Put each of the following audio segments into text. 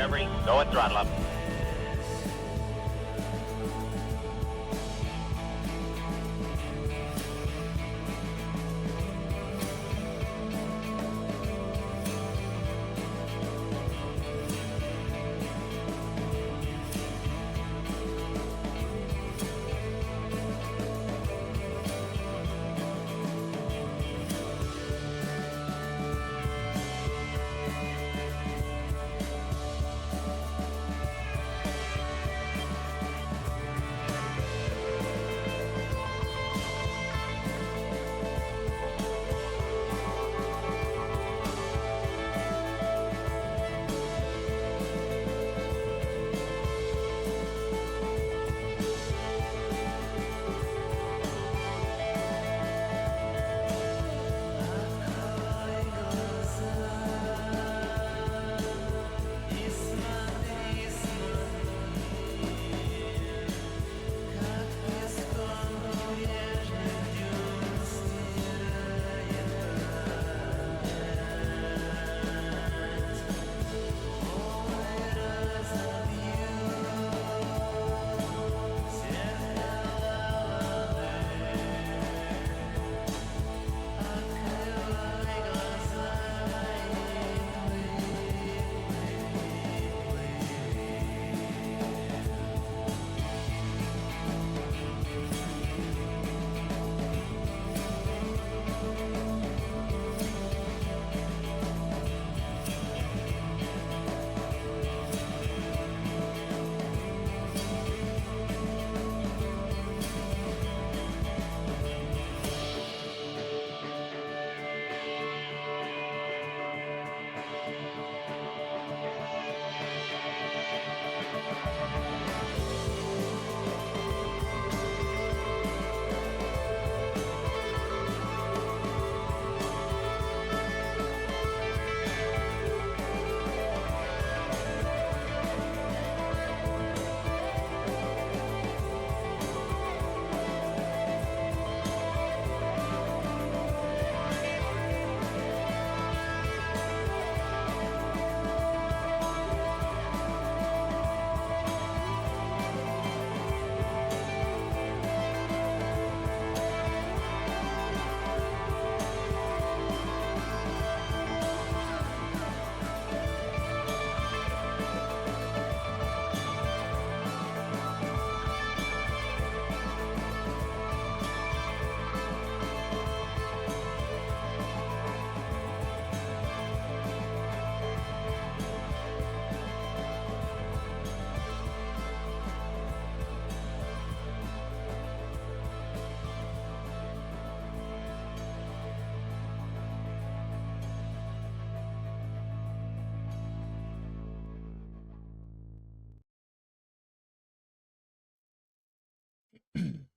Discovery, go and throttle up.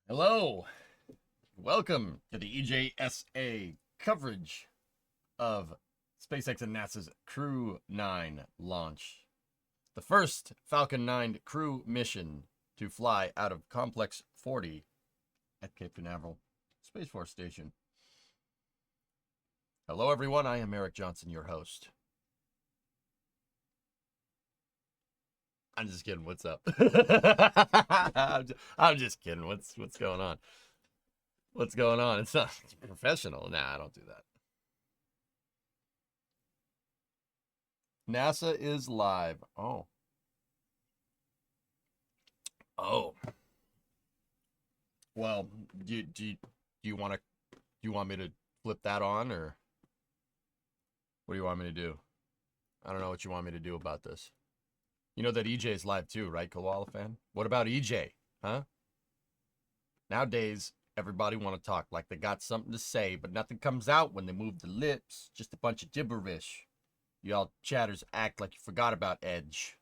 Hello, welcome to the EJSA coverage of SpaceX and NASA's Crew-9 launch. The first Falcon 9 crew mission to fly out of Complex 40 at Cape Canaveral Space Force Station. Hello everyone, I am Eric Johnson, your host. I'm just kidding. What's up? I'm just kidding. What's going on? What's going on? It's not professional. Nah, I don't do that. NASA is live. Oh. Well, do you want me to flip that on, or what do you want me to do? I don't know what you want me to do about this. You know that EJ's live too, right, Koala fan? What about EJ, huh? Nowadays, everybody want to talk like they got something to say, but nothing comes out when they move the lips. Just a bunch of gibberish. Y'all chatters act like you forgot about Edge.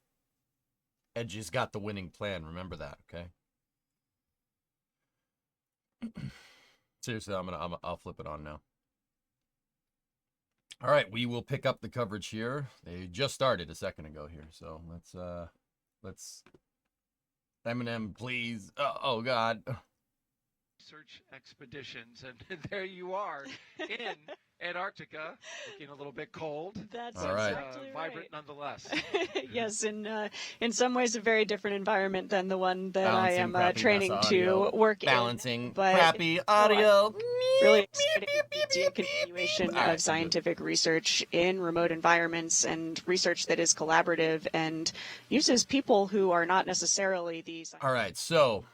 Edge has got the winning plan, remember that, okay? Seriously, I'll flip it on now. All right, we will pick up the coverage here. They just started a second ago here, so let's Eminem, please. Oh God. research expeditions, and there you are in Antarctica, looking a little bit cold. That's All right. exactly Vibrant right. nonetheless. Yes, in some ways a very different environment than the one that Balancing I am crappy training NASA to audio. work Balancing in. But crappy audio. really excited to see a continuation of scientific research in remote environments and research that is collaborative and uses people who are not necessarily the. All right, so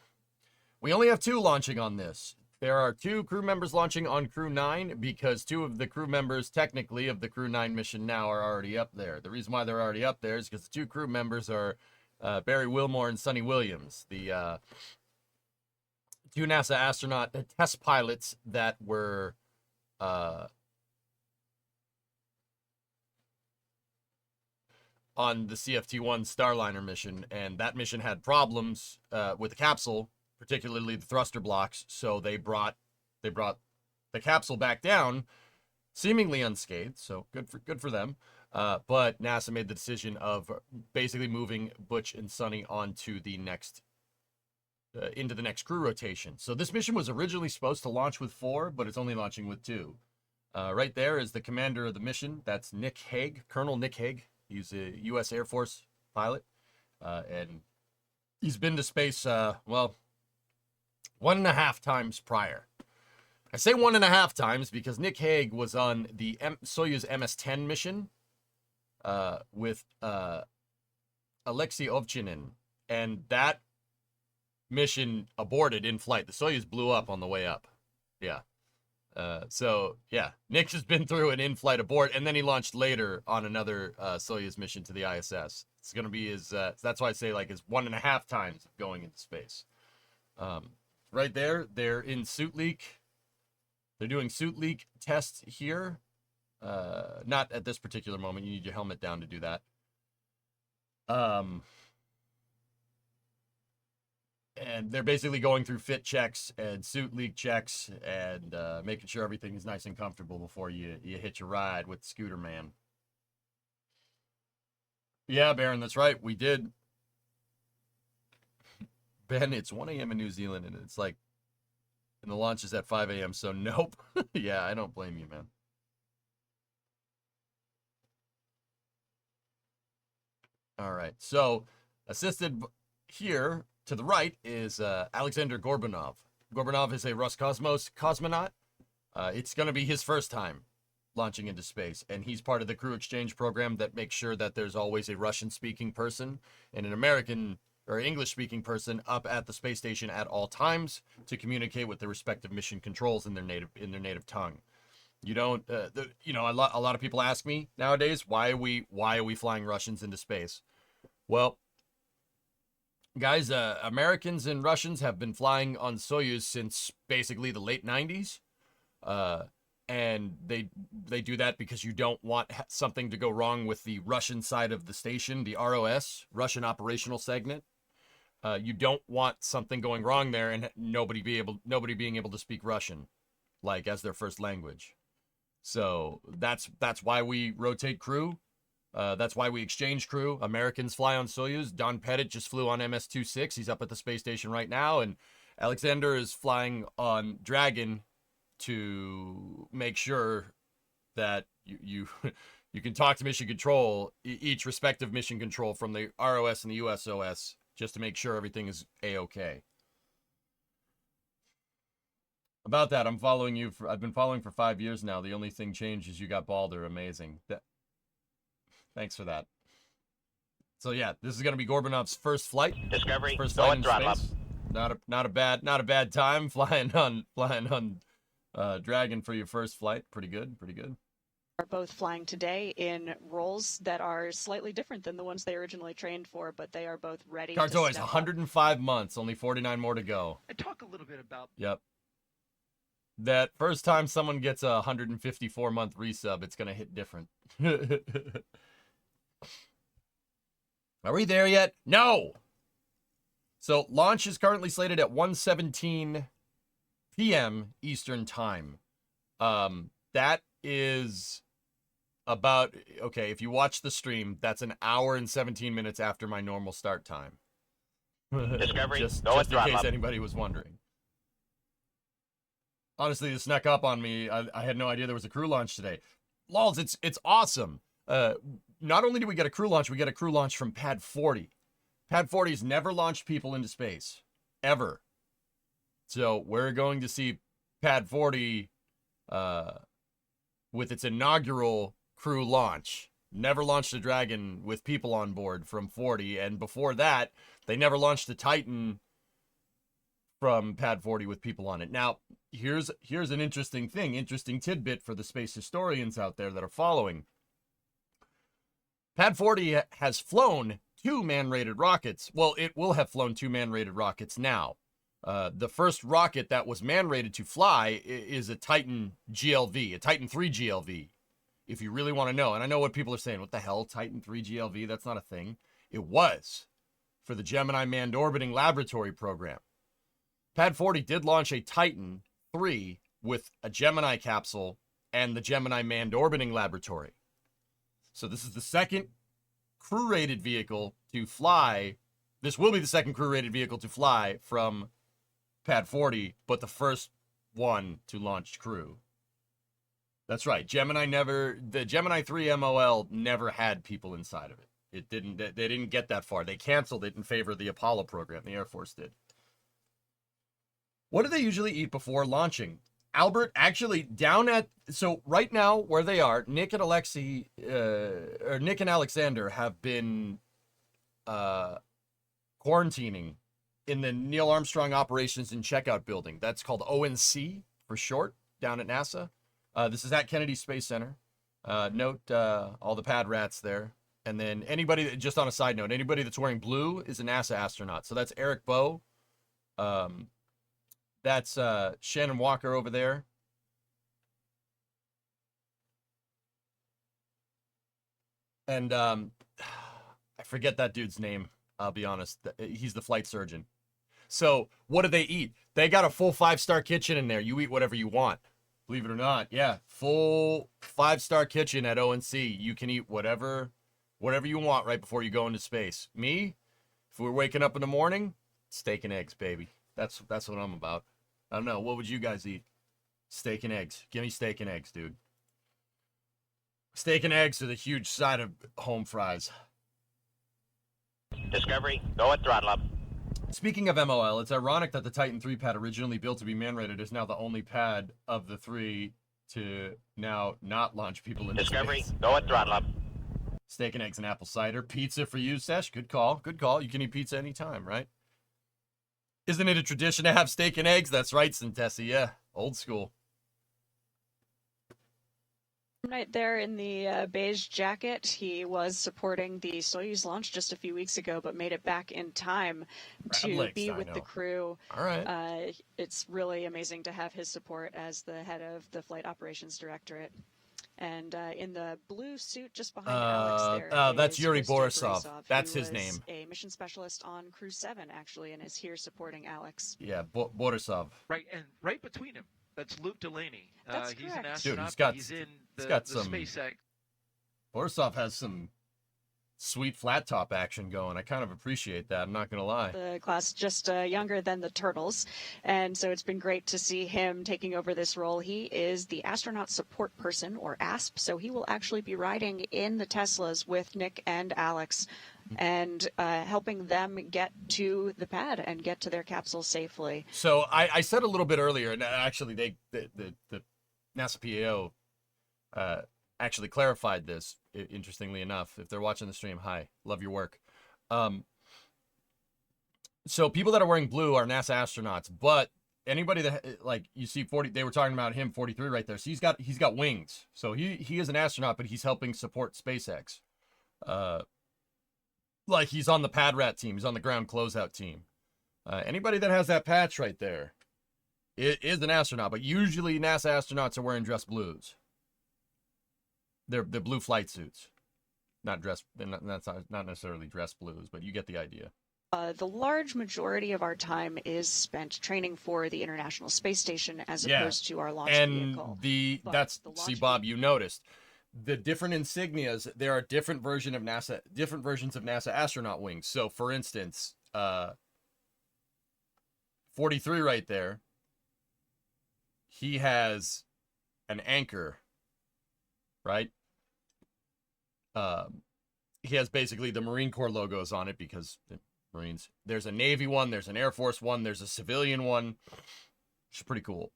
we only have 2 launching on this. There are 2 crew members launching on Crew-9 because 2 of the crew members, technically, of the Crew-9 mission now are already up there. The reason why they're already up there is because the 2 crew members are Barry Wilmore and Sonny Williams, the 2 NASA astronaut test pilots that were on the CFT-1 Starliner mission, and that mission had problems with the capsule, particularly the thruster blocks, so they brought the capsule back down, seemingly unscathed, so good for them. But NASA made the decision of basically moving Butch and Sonny onto the next into the next crew rotation. So this mission was originally supposed to launch with 4, but it's only launching with 2. Right there is the commander of the mission. That's Nick Hague, Colonel Nick Hague. He's a U.S. Air Force pilot, and he's been to space, well, 1.5 times prior. I say 1.5 times because Nick Hague was on the Soyuz MS-10 mission with Alexei Ovchinin, and that mission aborted in flight. The Soyuz blew up on the way up. Yeah. So, yeah, Nick has been through an in-flight abort, and then he launched later on another Soyuz mission to the ISS. It's going to be his, that's why I say, like, his 1.5 times of going into space. Right there, they're in suit leak. They're doing suit leak tests here. Not at this particular moment. You need your helmet down to do that. And they're basically going through fit checks and suit leak checks and making sure everything is nice and comfortable before you hit your ride with Scooter Man. Yeah, Baron, that's right. We did. Ben, it's 1 a.m. in New Zealand, and it's like, and the launch is at 5 a.m., so nope. Yeah, I don't blame you, man. All right, so assisted here to the right is Alexander Gorbanov. Gorbanov is a Roscosmos cosmonaut. It's going to be his first time launching into space, and he's part of the crew exchange program that makes sure that there's always a Russian-speaking person and an American or English-speaking person up at the space station at all times to communicate with their respective mission controls in their native tongue. You don't, you know, a lot of people ask me nowadays, why are we flying Russians into space? Well, guys, Americans and Russians have been flying on Soyuz since basically the late 90s. And they do that because you don't want something to go wrong with the Russian side of the station, the ROS, Russian Operational Segment. You don't want something going wrong there and nobody being able to speak Russian, like as their first language. So that's why we rotate crew. That's why we exchange crew. Americans fly on Soyuz. Don Pettit just flew on MS-26. He's up at the space station right now, and Alexander is flying on Dragon to make sure that you can talk to mission control, each respective mission control from the ROS and the USOS, just to make sure everything is A-okay. About that, I've been following for 5 years now. The only thing changed is you got Balder. Amazing. Thanks for that. So yeah, this is going to be Gorbanov's first flight. Discovery. First Go flight and into throttle up. space. Not a bad time flying on Dragon for your first flight. Pretty good. Are both flying today in roles that are slightly different than the ones they originally trained for, but they are both ready. Cartoy is 105 months, only 49 more to go. And talk a little bit about. Yep. That first time someone gets a 154-month resub, it's going to hit different. Are we there yet? No! So launch is currently slated at 1:17 p.m. Eastern Time. That is about, okay, if you watch the stream, that's an hour and 17 minutes after my normal start time. Discovery. just Go and in throttle case up. anybody was wondering. Honestly, this snuck up on me. I had no idea there was a crew launch today. Lols, it's awesome. Not only do we get a crew launch, we get a crew launch from Pad 40. Pad 40's never launched people into space, ever. So we're going to see Pad 40 with its inaugural crew launch. Never launched a Dragon with people on board from 40, and before that, they never launched a Titan from Pad 40 with people on it. Now, here's an interesting tidbit for the space historians out there that are following. Pad 40 has flown 2 man-rated rockets. Well, it will have flown 2 man-rated rockets now. The first rocket that was man-rated to fly is a Titan GLV, a Titan 3 GLV, if you really want to know. And I know what people are saying. What the hell, Titan 3 GLV? That's not a thing. It was for the Gemini Manned Orbiting Laboratory program. Pad 40 did launch a Titan 3 with a Gemini capsule and the Gemini Manned Orbiting Laboratory. So this is the second crew-rated vehicle to fly. This will be the second crew-rated vehicle to fly from Pad 40, but the first one to launch crew. That's right. The Gemini 3 MOL never had people inside of it. They didn't get that far. They canceled it in favor of the Apollo program. The Air Force did. What do they usually eat before launching? Albert, actually, so right now where they are, Nick and Alexander have been quarantining in the Neil Armstrong Operations and Checkout Building. That's called ONC for short, down at NASA. This is at Kennedy Space Center. Note all the pad rats there. And then anybody, just on a side note, anybody that's wearing blue is a NASA astronaut. So that's Eric Bowe. That's Shannon Walker over there. And I forget that dude's name, I'll be honest. He's the flight surgeon. So what do they eat? They got a full 5-star kitchen in there. You eat whatever you want. Believe it or not. Yeah, full 5-star kitchen at ONC. You can eat whatever you want right before you go into space. Me, if we're waking up in the morning, steak and eggs, baby. That's what I'm about. I don't know. What would you guys eat? Steak and eggs. Give me steak and eggs, dude. Steak and eggs with a huge side of home fries. Discovery, go at throttle up. Speaking of MOL, it's ironic that the Titan 3 pad, originally built to be man-rated, is now the only pad of the 3 to now not launch people into Discovery, space. go at throttle up. Steak and eggs and apple cider. Pizza for you, Sesh. Good call. Good call. You can eat pizza anytime, right? Isn't it a tradition to have steak and eggs? That's right, Sintesi. Yeah, old school. Right there in the beige jacket, he was supporting the Soyuz launch just a few weeks ago, but made it back in time to be with the crew. All right. It's really amazing to have his support as the head of the Flight Operations Directorate. And in the blue suit just behind Alex there. That's is Yuri Mr. Borisov. That's who his name. A mission specialist on Crew 7, actually, and is here supporting Alex. Yeah, Borisov. Right, and right between him, that's Luke Delaney. That's he's correct. an astronaut. Dude, he's in the some SpaceX. Borisov has some sweet flat top action going. I kind of appreciate that. I'm not going to lie. The class just younger than the Turtles, and so it's been great to see him taking over this role. He is the astronaut support person, or ASP, so he will actually be riding in the Teslas with Nick and Alex and helping them get to the pad and get to their capsule safely. So I said a little bit earlier, and actually the NASA PAO actually clarified this, interestingly enough. If they're watching the stream, hi, love your work. So people that are wearing blue are NASA astronauts, but anybody that, like, you see 40, they were talking about him, 43 right there. So he's got wings. So he is an astronaut, but he's helping support SpaceX. Like, he's on the pad rat team. He's on the ground closeout team. Anybody that has that patch right there is an astronaut, but usually NASA astronauts are wearing dress blues. They're blue flight suits, not necessarily dress blues, but you get the idea. The large majority of our time is spent training for the International Space Station as opposed to our launch vehicle. See, Bob, you noticed the different insignias. There are different versions of NASA astronaut wings. So, for instance, 43 right there he has an anchor, right? He has basically the Marine Corps logos on it because the Marines. There's a Navy one, there's an Air Force one, there's a civilian one, which is pretty cool.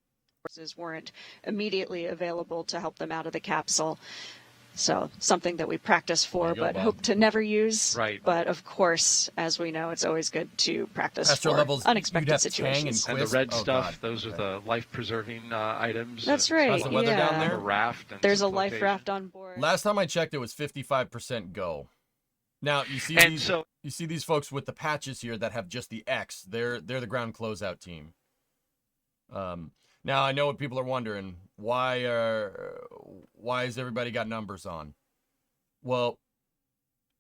Weren't immediately available to help them out of the capsule. So something that we practice for, but hope to never use. Right. But of course, as we know, it's always good to practice Astro for levels, unexpected situations. And the red stuff, those are the life-preserving items. That's right. How's the weather down there? A raft. And there's a some life flotation. raft on board. Last time I checked, it was 55% go. Now you see And these, so- you see these folks with the patches here that have just the X. They're the ground closeout team. Now I know what people are wondering. Why has everybody got numbers on? Well,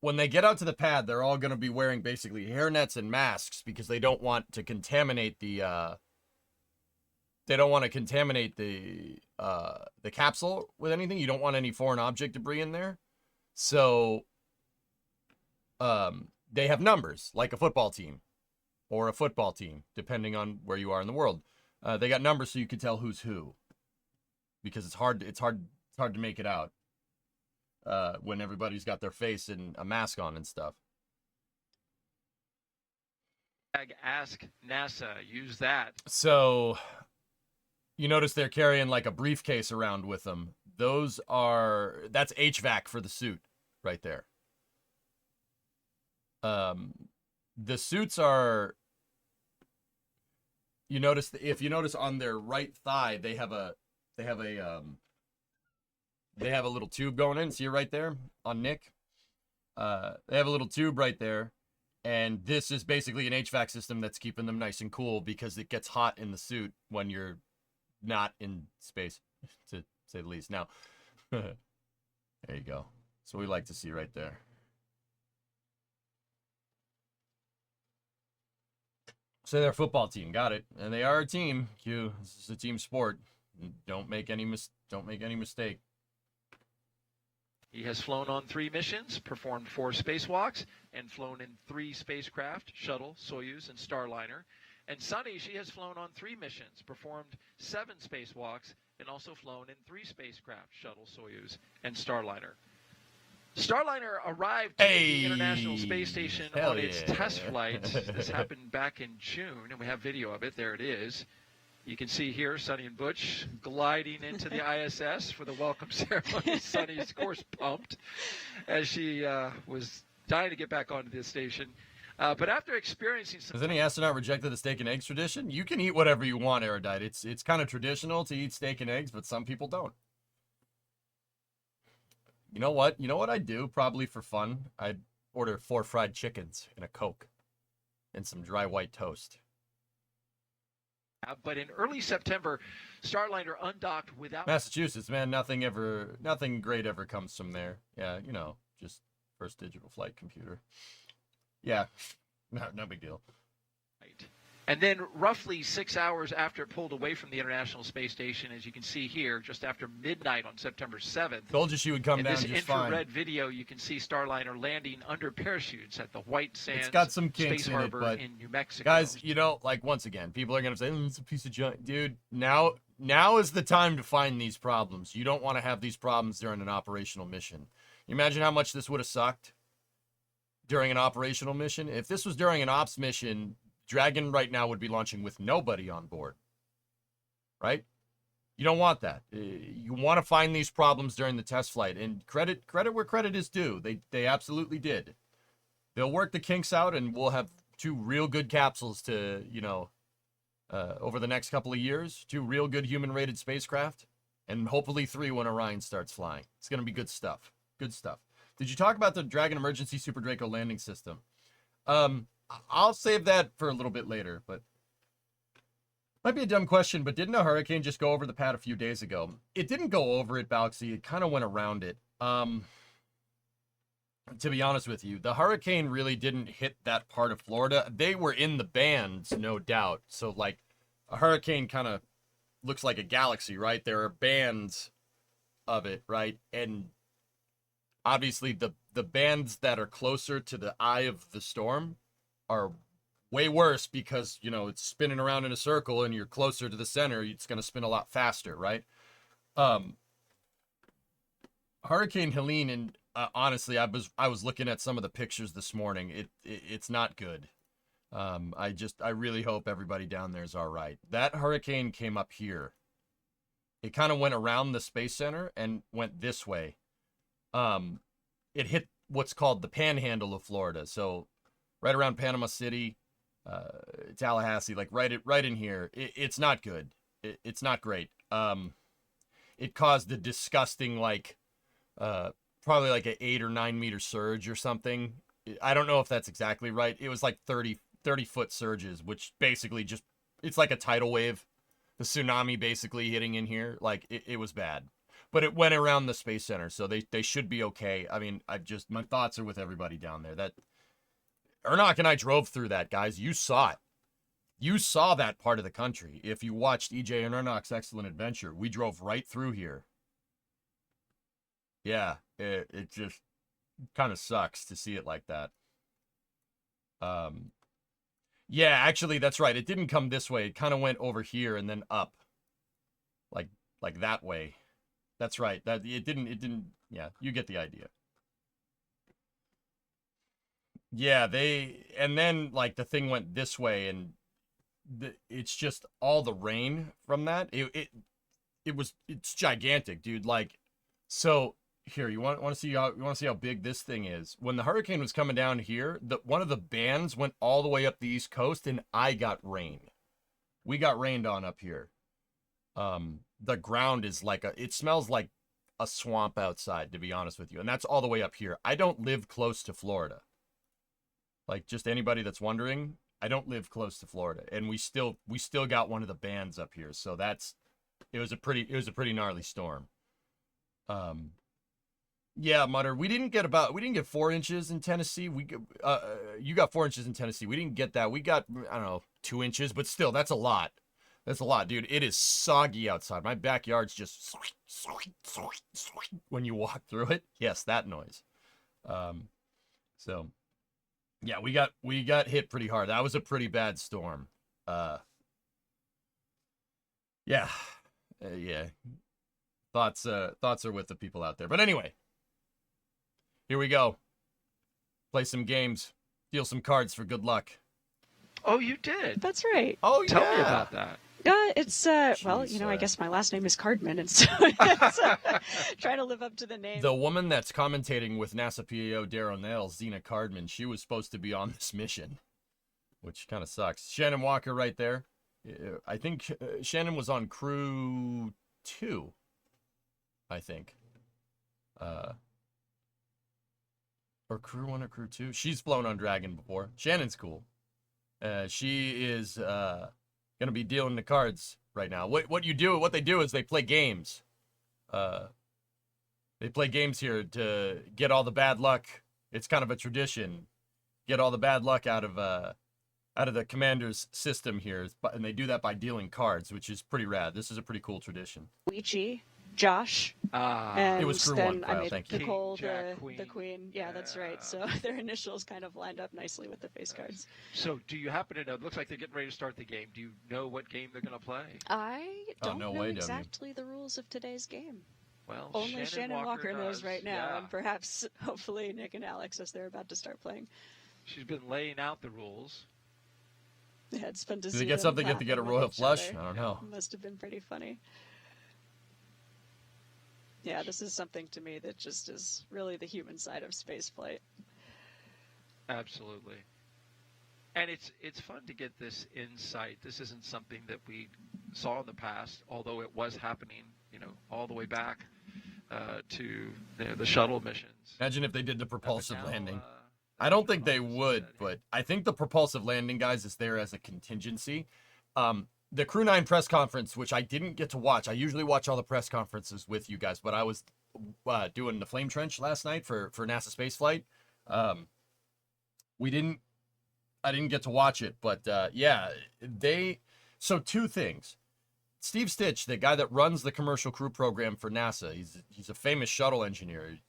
when they get out to the pad, they're all going to be wearing basically hairnets and masks because they don't want to contaminate the capsule with anything. You don't want any foreign object debris in there. So they have numbers like a football team or a football team, depending on where you are in the world. They got numbers so you can tell who's who, because it's hard to make it out when everybody's got their face and a mask on and stuff. Ask NASA. Use that. So you notice they're carrying like a briefcase around with them. That's HVAC for the suit right there. The suits are, if you notice on their right thigh, they have a little tube going in. See it right there on Nick? They have a little tube right there. And this is basically an HVAC system that's keeping them nice and cool because it gets hot in the suit when you're not in space, to say the least. Now, there you go. That's what we like to see right there. So they're a football team, got it, and they are a team. This is a team sport. Don't make any mistake. He has flown on 3 missions, performed 4 spacewalks, and flown in 3 spacecraft, Shuttle, Soyuz, and Starliner. And Sunny, she has flown on 3 missions, performed 7 spacewalks, and also flown in 3 spacecraft, Shuttle, Soyuz, and Starliner. Starliner arrived to the International Space Station on its test flight. This happened back in June, and we have video of it. There it is. You can see here Sunny and Butch gliding into the ISS for the welcome ceremony. Sunny's, of course, pumped as she was dying to get back onto this station. But after experiencing some... Has any astronaut rejected the steak and eggs tradition? You can eat whatever you want, Erudite. It's kind of traditional to eat steak and eggs, but some people don't. You know what? You know what I'd do, probably for fun? I'd order 4 fried chickens and a Coke and some dry white toast. But in early September, Starliner undocked without... Massachusetts, man, nothing great ever comes from there. Yeah, just first digital flight computer. Yeah, no big deal. Right. And then roughly 6 hours after it pulled away from the International Space Station, as you can see here, just after midnight on September 7th. Told you she would come down just fine. In this infrared video, you can see Starliner landing under parachutes at the White Sands It's got some kinks Space in Harbor it, but in New Mexico. Guys, once again, people are going to say, it's a piece of junk. Dude, now is the time to find these problems. You don't want to have these problems during an operational mission. You imagine how much this would have sucked during an operational mission? If this was during an ops mission, Dragon right now would be launching with nobody on board, right? You don't want that. You want to find these problems during the test flight, and credit where credit is due. They absolutely did. They'll work the kinks out, and we'll have 2 real good capsules to, over the next couple of years, 2 real good human-rated spacecraft, and hopefully 3 when Orion starts flying. It's going to be good stuff. Good stuff. Did you talk about the Dragon Emergency Super Draco landing system? I'll save that for a little bit later, but might be a dumb question, but didn't a hurricane just go over the pad a few days ago? It didn't go over it, Balxy. It kind of went around it. To be honest with you, the hurricane really didn't hit that part of Florida. They were in the bands, no doubt. So, like, a hurricane kind of looks like a galaxy, right? There are bands of it, right? And obviously the bands that are closer to the eye of the storm are way worse because, you know, it's spinning around in a circle and you're closer to the center. It's going to spin a lot faster, right? Hurricane Helene, and honestly, I was looking at some of the pictures this morning. It's not good. I really hope everybody down there is all right. That hurricane came up here. It kind of went around the Space Center and went this way. It hit what's called the panhandle of Florida. So right around Panama City, Tallahassee, like right in here. It's not good. It's not great. It caused a disgusting, like, probably like an 8 or 9 meter surge or something. I don't know if that's exactly right. It was like 30 foot surges, which basically just, it's like a tidal wave. The tsunami basically hitting in here. Like, it was bad. But it went around the Space Center, so they should be okay. I mean, my thoughts are with everybody down there. That, Ernock and I drove through that, guys. You saw it. You saw that part of the country. If you watched EJ and Ernock's Excellent Adventure, we drove right through here. Yeah, it just kind of sucks to see it like that. Yeah, actually, that's right. It didn't come this way. It kind of went over here and then up, like that way. That's right. That it didn't. Yeah, you get the idea. Yeah, and then like the thing went this way, and it's just all the rain from that. It's gigantic, dude. Like, so. Here, you want to see how big this thing is? When the hurricane was coming down here, one of the bands went all the way up the East Coast, and I got rain. We got rained on up here. The ground is like it smells like a swamp outside, to be honest with you, and that's all the way up here. I don't live close to Florida. Like, just anybody that's wondering, I don't live close to Florida, and we still got one of the bands up here. So it was a pretty gnarly storm. Yeah, Mutter. We didn't get 4 inches in Tennessee. You got 4 inches in Tennessee. We didn't get that. We got, I don't know, 2 inches, but still, that's a lot. That's a lot, dude. It is soggy outside. My backyard's just when you walk through it. Yes, that noise. So yeah, we got hit pretty hard. That was a pretty bad storm. Yeah. Yeah. Thoughts are with the people out there. But anyway, here we go. Play some games. Deal some cards for good luck. Oh, you did? That's right. Oh, yeah. Tell me about that. It's well, you know, I guess my last name is Cardman, and so it's, trying to live up to the name. The woman that's commentating with NASA PAO Darrow Nails, Zena Cardman, she was supposed to be on this mission, which kind of sucks. Shannon Walker right there. I think Shannon was on Crew 2, I think. Or Crew 1 or Crew 2. She's flown on Dragon before. Shannon's cool. She is going to be dealing the cards right now. What they do is they play games. They play games here to get all the bad luck. It's kind of a tradition. Get all the bad luck out of the commander's system here, and they do that by dealing cards, which is pretty rad. This is a pretty cool tradition. Ouija, Josh, and it was Crew then 1. I made Thank you. Nicole King, the queen. Yeah, that's right. So their initials kind of lined up nicely with the face cards. So do you happen to know? It looks like they're getting ready to start the game. Do you know what game they're going to play? I don't no know way, don't you? exactly the rules of today's game. Well, Only Shannon Walker knows does. right now, Yeah. and perhaps, hopefully, Nick and Alex as they're about to start playing. She's been laying out the rules. Yeah, it's fun to Did see they get them something? Get to get a laughing with royal each flush? other. I don't know. Must have been pretty funny. Yeah, this is something to me that just is really the human side of spaceflight. Absolutely. And it's fun to get this insight. This isn't something that we saw in the past, although it was happening, all the way back to the shuttle missions. Imagine if they did the propulsive Now, landing. I don't think they would, but I think the propulsive landing, guys, is there as a contingency. The Crew-9 press conference, which I didn't get to watch. I usually watch all the press conferences with you guys, but I was doing the flame trench last night for NASA spaceflight. I didn't get to watch it, but yeah, so 2 things. Steve Stitch, the guy that runs the commercial crew program for NASA, he's a famous shuttle engineer,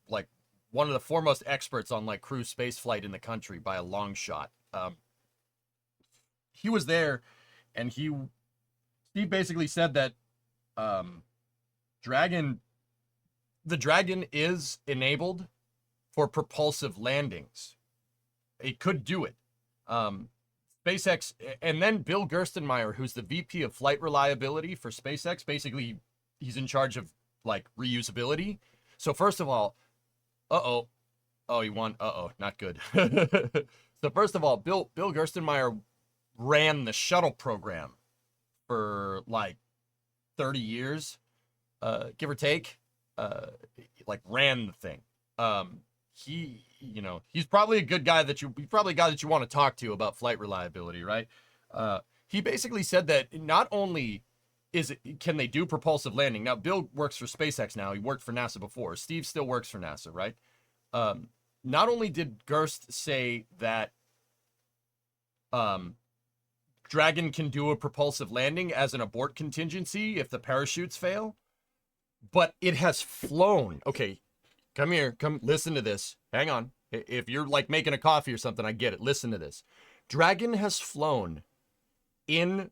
like one of the foremost experts on like crew space flight in the country by a long shot. he was there, and Steve basically said that the Dragon is enabled for propulsive landings. It could do it. SpaceX, and then Bill Gerstenmaier, who's the VP of flight reliability for SpaceX, basically he's in charge of like reusability. So first of all, he won. Not good. So first of all, Bill Gerstenmaier ran the shuttle program for like 30 years, give or take. Like ran the thing. He's probably a good guy he's probably a guy that you want to talk to about flight reliability, right? He basically said that not only can they do propulsive landing. Now, Bill works for SpaceX now. He worked for NASA before. Steve still works for NASA, right? Not only did Gerst say that Dragon can do a propulsive landing as an abort contingency if the parachutes fail, but it has flown. Okay, come here. Come listen to this. Hang on. If you're like making a coffee or something, I get it. Listen to this. Dragon has flown in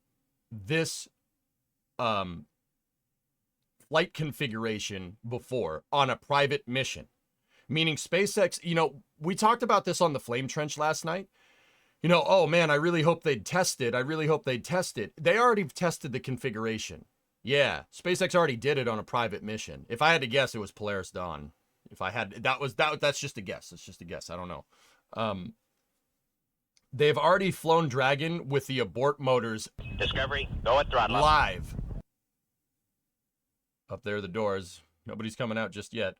this flight configuration before on a private mission. Meaning SpaceX, we talked about this on the Flame Trench last night. Oh man, I really hope they'd test it. They already tested the configuration. Yeah, SpaceX already did it on a private mission. If I had to guess, it was Polaris Dawn. That's just a guess. It's just a guess. I don't know. They've already flown Dragon with the abort motors. Discovery, go at throttle. Live. Up there are the doors. Nobody's coming out just yet.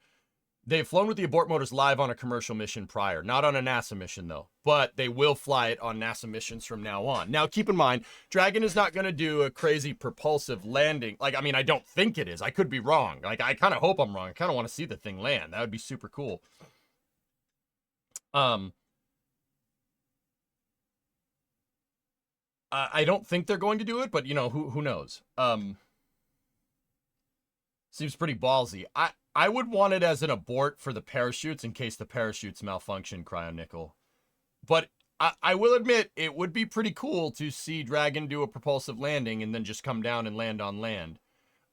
They've flown with the abort motors live on a commercial mission prior. Not on a NASA mission, though. But they will fly it on NASA missions from now on. Now, keep in mind, Dragon is not going to do a crazy propulsive landing. I don't think it is. I could be wrong. I kind of hope I'm wrong. I kind of want to see the thing land. That would be super cool. I don't think they're going to do it, but, who knows? Seems pretty ballsy. I would want it as an abort for the parachutes in case the parachutes malfunction, Cryonickel. But I will admit, it would be pretty cool to see Dragon do a propulsive landing and then just come down and land on land.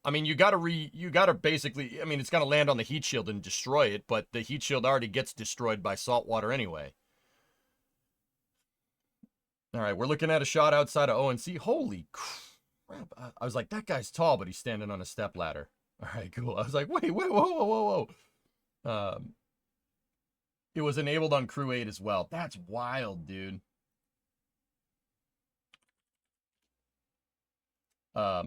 You gotta basically, it's gonna land on the heat shield and destroy it, but the heat shield already gets destroyed by salt water anyway. All right, we're looking at a shot outside of ONC. Holy crap. I was like, that guy's tall, but he's standing on a step ladder. All right, cool. I was like, wait, whoa. It was enabled on Crew-8 as well. That's wild, dude. Yeah,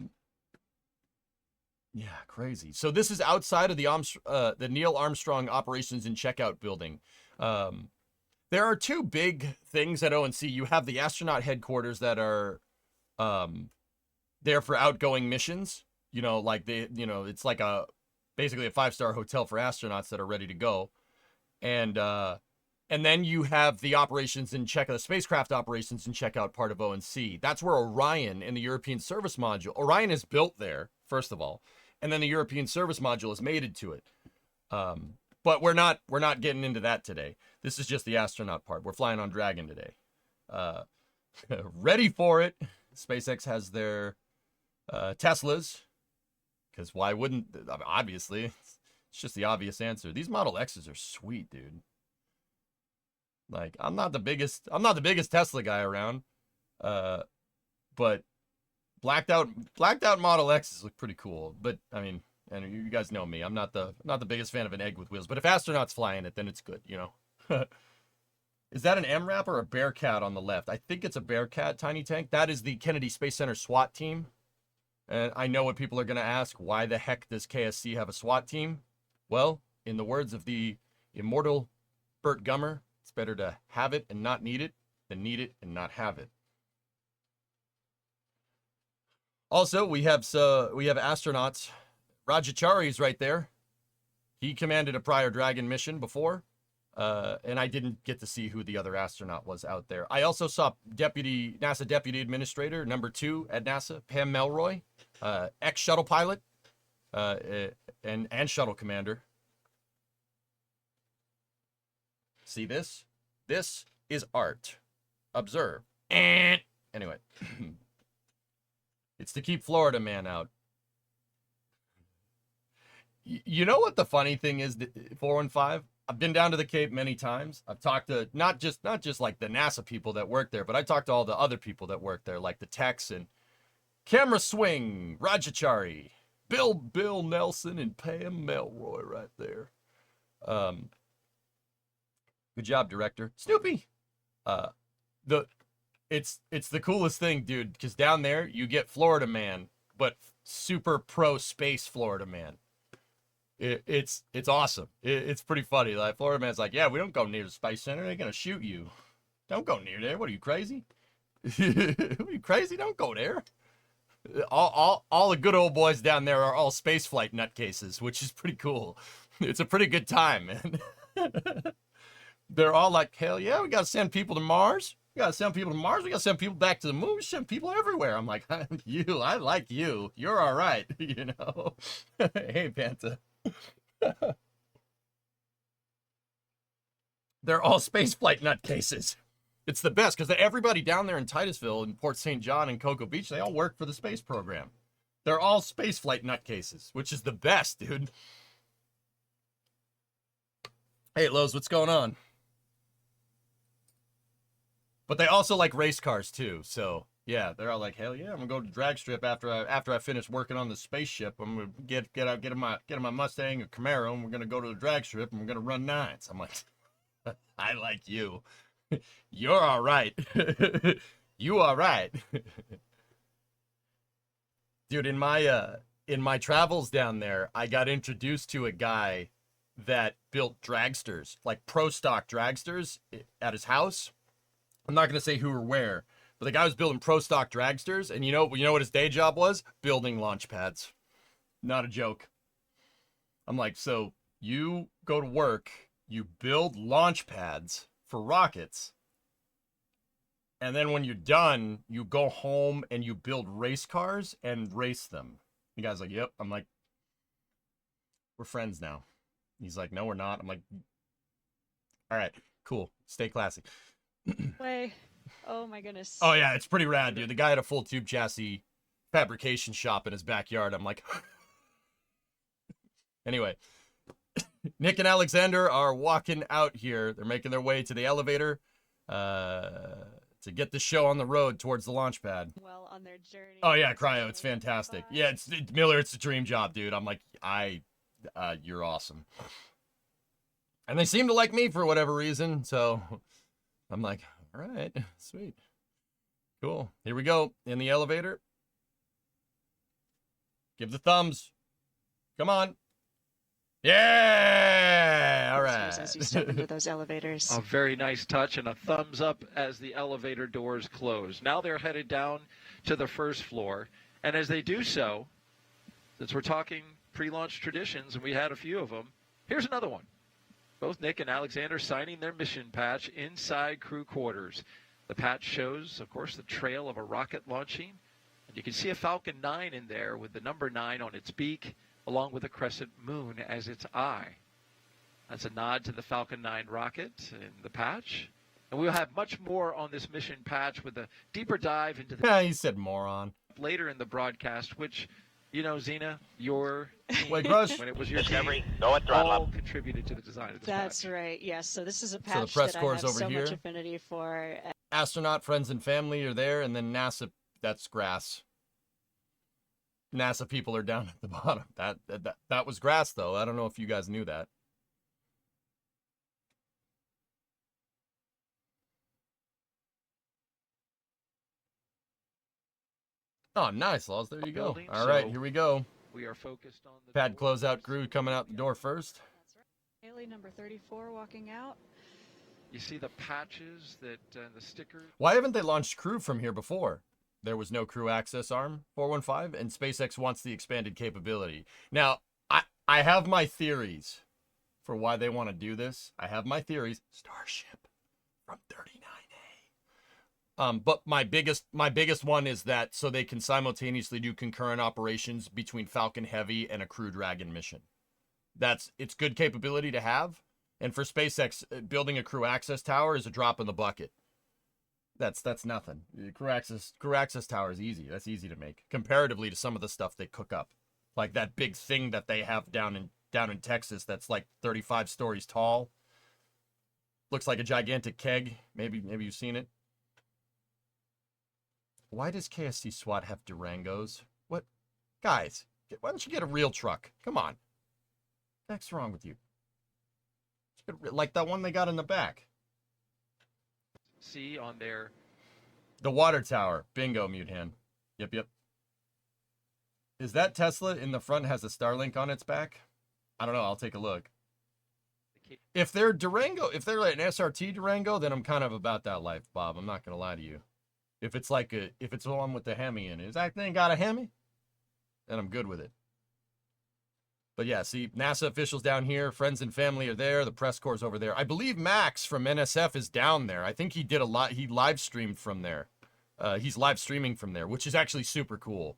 crazy. So this is outside of the Neil Armstrong Operations and Checkout building. There are two big things at ONC. You have the astronaut headquarters that are there for outgoing missions. It's like basically a 5-star hotel for astronauts that are ready to go. And then you have the the spacecraft operations and checkout part of ONC. That's where Orion and the European Service Module. Orion is built there, first of all, and then the European Service Module is mated to it. But we're not getting into that today. This is just the astronaut part. We're flying on Dragon today. Ready for it. SpaceX has their Teslas. Because why wouldn't, obviously, it's just the obvious answer. These Model X's are sweet, dude. I'm not the biggest Tesla guy around. But blacked out Model X's look pretty cool. But and you guys know me. I'm not the biggest fan of an egg with wheels. But if astronauts fly in it, then it's good, Is that an MRAP or a Bearcat on the left? I think it's a Bearcat tiny tank. That is the Kennedy Space Center SWAT team. And I know what people are going to ask. Why the heck does KSC have a SWAT team? Well, in the words of the immortal Burt Gummer, it's better to have it and not need it than need it and not have it. Also, we have astronauts. Rajachari is right there. He commanded a prior Dragon mission before. And I didn't get to see who the other astronaut was out there. I also saw NASA Deputy Administrator, number 2 at NASA, Pam Melroy, ex-shuttle pilot, and shuttle commander. See this? This is art. Observe. Anyway. It's to keep Florida Man out. You know what the funny thing is, 415? I've been down to the Cape many times. I've talked to not just like the NASA people that work there, but I talked to all the other people that work there, like the techs and Camera Swing, Rajachari, Bill Nelson, and Pam Melroy right there. Good job, director. Snoopy. It's the coolest thing, dude, because down there you get Florida Man, but super pro space Florida Man. It's awesome. It's pretty funny. Like Florida Man's like, yeah, we don't go near the Space Center. They're gonna shoot you. Don't go near there. What are you, crazy? Are you crazy? Don't go there. All the good old boys down there are all spaceflight nutcases, which is pretty cool. It's a pretty good time, man. They're all like, hell yeah, we gotta send people to Mars. We gotta send people to Mars. We gotta send people back to the moon. We send people everywhere. I'm like, I like you. You're all right, you know. Hey, Panta. They're all spaceflight nutcases. It's the best because everybody down there in Titusville and Port St. John and Cocoa Beach, they all work for the space program. They're all spaceflight nutcases, which is the best, dude. Hey, Lowe's, what's going on? But they also like race cars too, so yeah, they're all like, hell yeah, I'm gonna go to drag strip after I finish working on the spaceship. I'm gonna get in my Mustang or Camaro, and we're gonna go to the drag strip and we're gonna run nines. I'm like, I like you. You're all right. You all right. Dude, in my travels down there, I got introduced to a guy that built dragsters, like pro stock dragsters at his house. I'm not going to say who or where, but the guy was building pro stock dragsters, and you know what his day job was? Building launch pads. Not a joke. I'm like, so you go to work, you build launch pads for rockets, and then when you're done, you go home and you build race cars and race them. The guy's like, yep. I'm like, we're friends now. He's like, no, we're not. I'm like, all right, cool. Stay classy. Way. Oh my goodness. Oh yeah, it's pretty rad, dude. The guy had a full tube chassis fabrication shop in his backyard. I'm like, anyway, Nick and Alexander are walking out here. They're making their way to the elevator to get the show on the road towards the launch pad. Well, on their journey. Oh yeah, Cryo, it's fantastic. Yeah, Miller, it's a dream job, dude. I'm like, you're awesome. And they seem to like me for whatever reason, so I'm like, all right, sweet. Cool. Here we go. In the elevator. Give the thumbs. Come on. Yeah! All right. As you step into those elevators. A very nice touch and a thumbs up as the elevator doors close. Now they're headed down to the first floor. And as they do so, since we're talking pre-launch traditions, and we had a few of them, here's another one. Both Nick and Alexander signing their mission patch inside crew quarters. The patch shows, of course, the trail of a rocket launching. And you can see a Falcon 9 in there with the number 9 on its beak, along with a crescent moon as its eye. That's a nod to the Falcon 9 rocket in the patch. And we'll have much more on this mission patch with a deeper dive into the... Yeah, he said moron. Later in the broadcast, which, you know, Xena, your... Wait, Crush. When it was your Discovery, team, go and throttle all up. contributed to the design of this That's patch. right. Yes. So this is a the patch press that I corps have over so here. much affinity for. Astronaut friends and family are there, and then NASA, that's grass. NASA people are down at the bottom. That was grass, though. I don't know if you guys knew that. Oh, nice, Laws. There you go. Building, All right, so here we go. We are focused on the Pad doors. closeout crew coming out the door first. That's right. Haley number 34 walking out. You see the patches that the stickers. Why haven't they launched crew from here before? There was no crew access arm, 415, and SpaceX wants the expanded capability. Now, I have my theories for why they want to do this. I have my theories. Starship from 39A. But my biggest one is that so they can simultaneously do concurrent operations between Falcon Heavy and a Crew Dragon mission. It's good capability to have. And for SpaceX, building a crew access tower is a drop in the bucket. That's nothing. Crew access tower is easy. That's easy to make comparatively to some of the stuff they cook up, like that big thing that they have down in Texas that's like 35 stories tall. Looks like a gigantic keg. Maybe you've seen it. Why does KSC SWAT have Durangos? What, guys? Why don't you get a real truck? Come on. What's wrong with you? Like that one they got in the back. See on their The water tower. Bingo, Mutehan. Yep. Is that Tesla in the front has a Starlink on its back? I don't know. I'll take a look. If they're Durango, if they're like an SRT Durango, then I'm kind of about that life, Bob. I'm not going to lie to you. If it's like if it's the one with the Hemi in it, is that thing got a Hemi? Then I'm good with it. But yeah, see, NASA officials down here, friends and family are there, the press corps over there. I believe Max from NSF is down there. I think he did a lot. He live streamed from there. He's live streaming from there, which is actually super cool.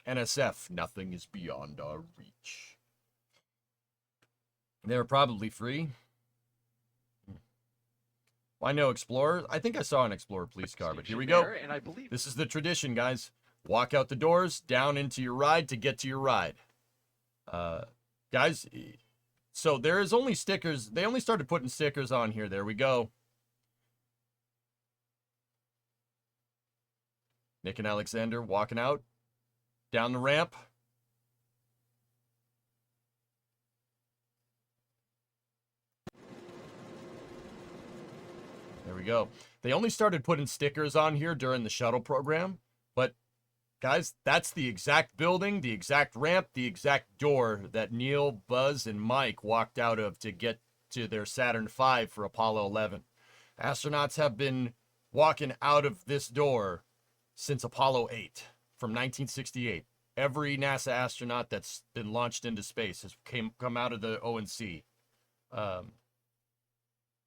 NSF, nothing is beyond our reach. They're probably free. Why no Explorer? I think I saw an Explorer police car, but here we go. And I believe This is the tradition, guys. Walk out the doors, down into your ride to get to your ride. Guys, so there is only stickers. They only started putting stickers on here. There we go. Nick and Alexander walking out down the ramp. There we go. They only started putting stickers on here during the shuttle program, but guys, that's the exact building, the exact ramp, the exact door that Neil, Buzz, and Mike walked out of to get to their Saturn V for Apollo 11. Astronauts have been walking out of this door since Apollo 8 from 1968. Every NASA astronaut that's been launched into space has come out of the ONC,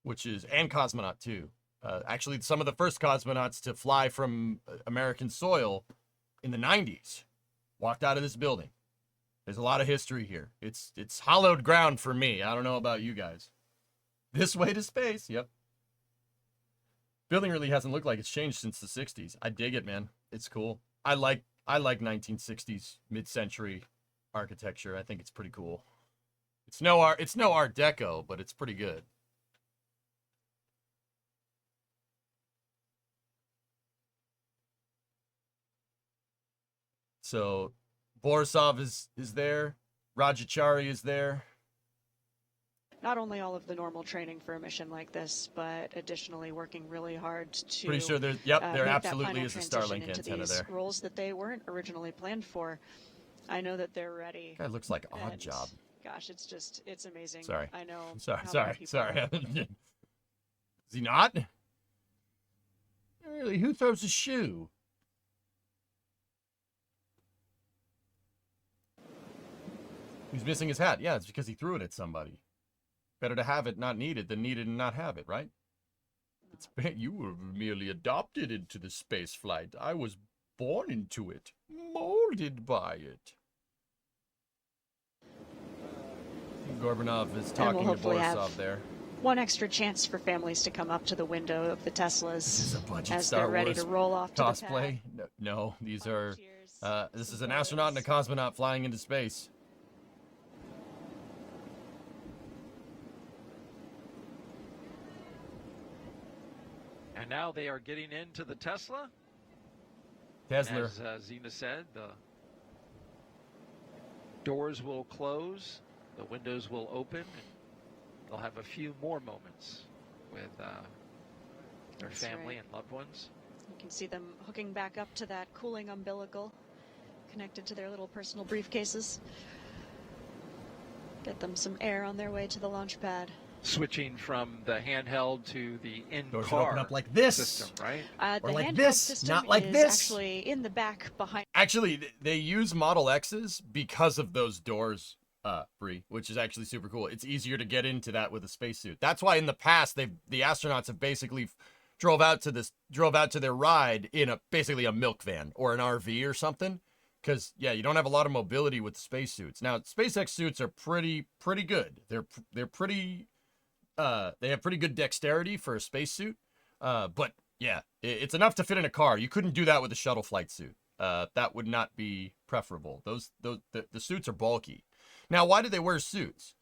which is, and cosmonaut too. Actually, some of the first cosmonauts to fly from American soil in the 90s walked out of this building. There's a lot of history here. It's hallowed ground for me. I don't know about you guys. This way to space. Yep. Building really hasn't looked like it's changed since the 60s. I dig it, man. It's cool. I like 1960s mid-century architecture. I think it's pretty cool. It's no art deco, but it's pretty good. So Borisov is there. Rajachari is there. Not only all of the normal training for a mission like this, but additionally working really hard to Pretty sure there make absolutely that is a final Starlink transition antenna into there. these roles that they weren't originally planned for. I know that they're ready. Guy looks like Odd and, Job. Gosh, it's amazing. Sorry. I know. Sorry. Is Is he not? Really? Who throws a shoe? He's missing his hat. Yeah, it's because he threw it at somebody. Better to have it not needed than needed and not have it, right? You were merely adopted into the space flight. I was born into it, molded by it. Gorbanov is talking to hopefully Borisov have there. one extra chance for families to come up to the window of the Teslas This is a budget as Star they're ready Wars to roll off to the cosplay. pad. No, these are. Cheers. This is Some an astronaut and a photos. cosmonaut flying into space. and now they are getting into the Tesla. Tesla. As Zena said, the doors will close, the windows will open, and they'll have a few more moments with their That's family right. and loved ones. You can see them hooking back up to that cooling umbilical connected to their little personal briefcases. Get them some air on their way to the launch pad. Switching from the handheld to the Doors in-car would open up like this. system, right? Or The like handheld this, system not like is this. actually in the back behind. Actually, they use Model X's because of those doors, Bree, which is actually super cool. It's easier to get into that with a spacesuit. That's why in the past the astronauts have basically drove out to their ride in basically a milk van or an RV or something. Because yeah, you don't have a lot of mobility with the spacesuits. Now, SpaceX suits are pretty good. They're pretty. They have pretty good dexterity for a spacesuit. But Yeah, it's enough to fit in a car. You couldn't do that with a shuttle flight suit. That would not be preferable. The suits are bulky. Now, why do they wear suits?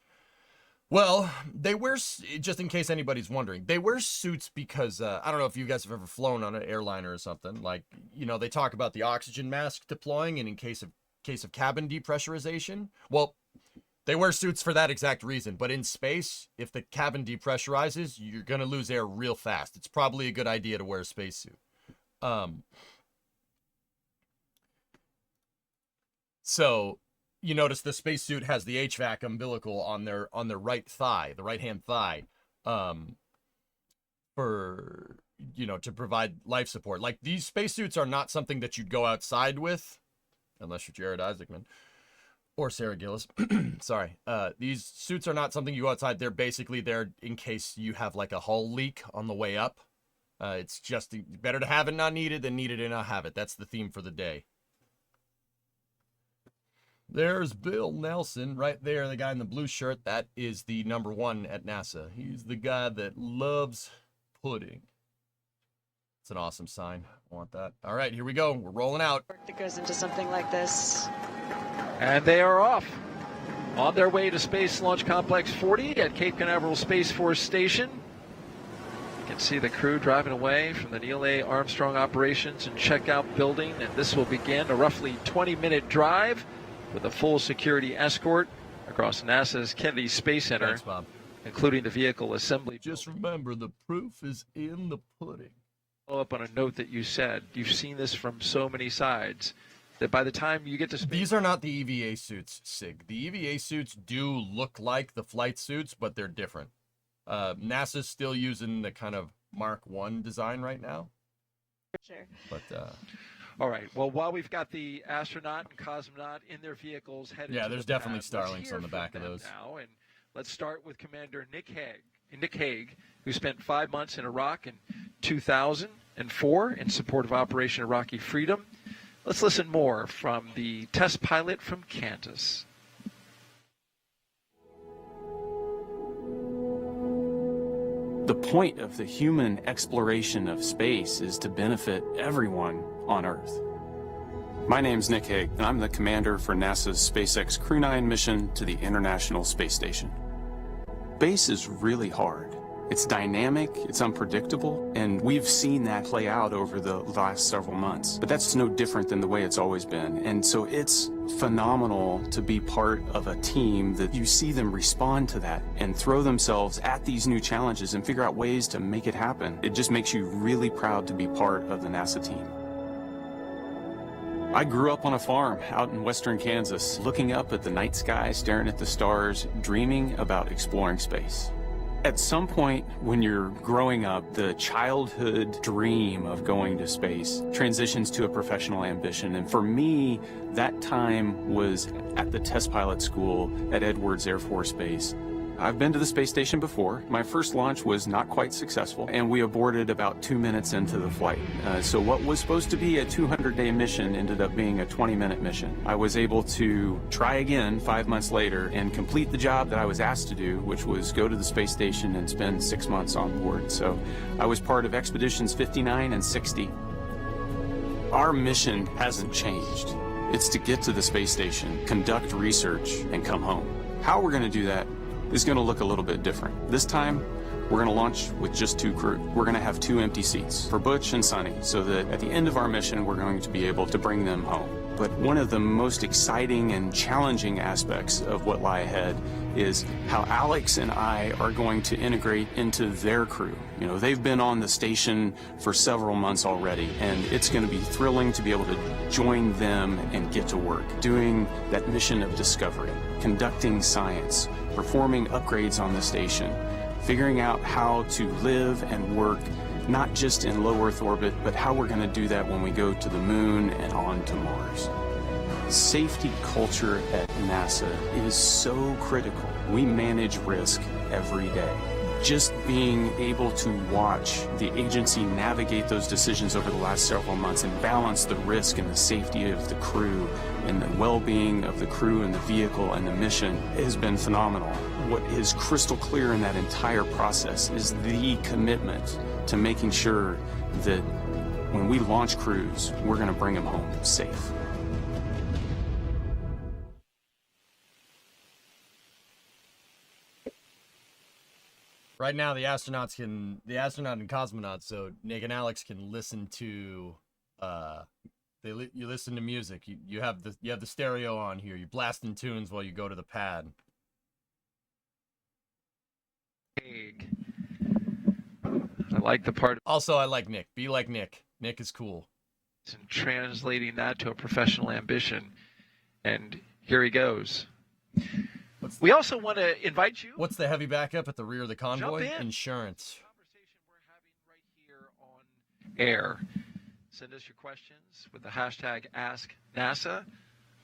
Well, they wear, just in case anybody's wondering, they wear suits because, I don't know if you guys have ever flown on an airliner or something. Like, you know, they talk about the oxygen mask deploying and in case of cabin depressurization. Well, they wear suits for that exact reason. But in space, if the cabin depressurizes, you're going to lose air real fast. It's probably a good idea to wear a spacesuit. So you notice the spacesuit has the HVAC umbilical on their right thigh, the right-hand thigh, for, you know, to provide life support. Like, these spacesuits are not something that you'd go outside with, unless you're Jared Isaacman or Sarah Gillis. Sorry. These suits are not something you go outside. They're basically there in case you have like a hull leak on the way up. It's just better to have it not needed than needed and not have it. That's the theme for the day. There's Bill Nelson right there, the guy in the blue shirt. That is the #1 at NASA. He's the guy that loves pudding. It's an awesome sign. I want that. All right, here we go. We're rolling out. That goes into something like this. And they are off on their way to Space Launch Complex 40 at Cape Canaveral Space Force Station. You can see the crew driving away from the Neil A. Armstrong Operations and Checkout Building, and this will begin a roughly 20-minute drive with a full security escort across NASA's Kennedy Space Center, Thanks, Bob. including the vehicle assembly. Just remember, the proof is in the pudding. Follow up on a note that you said. You've seen this from so many sides that by the time you get to space... These are not the EVA suits, Sig. The EVA suits do look like the flight suits, but they're different. NASA's still using the kind of Mark I design right now. Sure. But... All right. Well, while we've got the astronaut and cosmonaut in their vehicles headed yeah, to there's the definitely pad, let's Starlinks hear on the from back of them those. now, and let's start with Commander Nick Hague, who spent 5 months in Iraq in 2004 in support of Operation Iraqi Freedom. Let's listen more from the test pilot from Kansas. The point of the human exploration of space is to benefit everyone on Earth. My name's Nick Hague, and I'm the commander for NASA's SpaceX Crew-9 mission to the International Space Station. Space is really hard. It's dynamic, it's unpredictable, and we've seen that play out over the last several months. But that's no different than the way it's always been. And so it's phenomenal to be part of a team that you see them respond to that and throw themselves at these new challenges and figure out ways to make it happen. It just makes you really proud to be part of the NASA team. I grew up on a farm out in western Kansas, looking up at the night sky, staring at the stars, dreaming about exploring space. At some point when you're growing up, the childhood dream of going to space transitions to a professional ambition. And for me, that time was at the test pilot school at Edwards Air Force Base. I've been to the space station before. My first launch was not quite successful, and we aborted about 2 minutes into the flight. So what was supposed to be a 200-day mission ended up being a 20-minute mission. I was able to try again 5 months later and complete the job that I was asked to do, which was go to the space station and spend 6 months on board. So I was part of Expeditions 59 and 60. Our mission hasn't changed. It's to get to the space station, conduct research, and come home. How we're going to do that is going to look a little bit different. This time, we're going to launch with just 2 crew. We're going to have 2 empty seats for Butch and Sonny, so that at the end of our mission, we're going to be able to bring them home. But one of the most exciting and challenging aspects of what lie ahead is how Alex and I are going to integrate into their crew. You know, they've been on the station for several months already, and it's going to be thrilling to be able to join them and get to work, doing that mission of discovery, conducting science, performing upgrades on the station, figuring out how to live and work not just in low Earth orbit, but how we're going to do that when we go to the moon and on to Mars. Safety culture at NASA is so critical. We manage risk every day. just being able to watch the agency navigate those decisions over the last several months and balance the risk and the safety of the crew and the well-being of the crew and the vehicle and the mission has been phenomenal. What is crystal clear in that entire process is the commitment to making sure that when we launch crews, we're going to bring them home safe. Right now, the astronaut and cosmonauts, so Nick and Alex can listen to, you listen to music. You have the stereo on here. You're blasting tunes while you go to the pad. I like the part. Also, I like Nick. Be like Nick. Nick is cool. And translating that to a professional ambition, and here he goes. We also want to invite you. What's the heavy backup at the rear of the Jump convoy? in. Insurance. Conversation we're having right here on air. Send us your questions with the hashtag AskNASA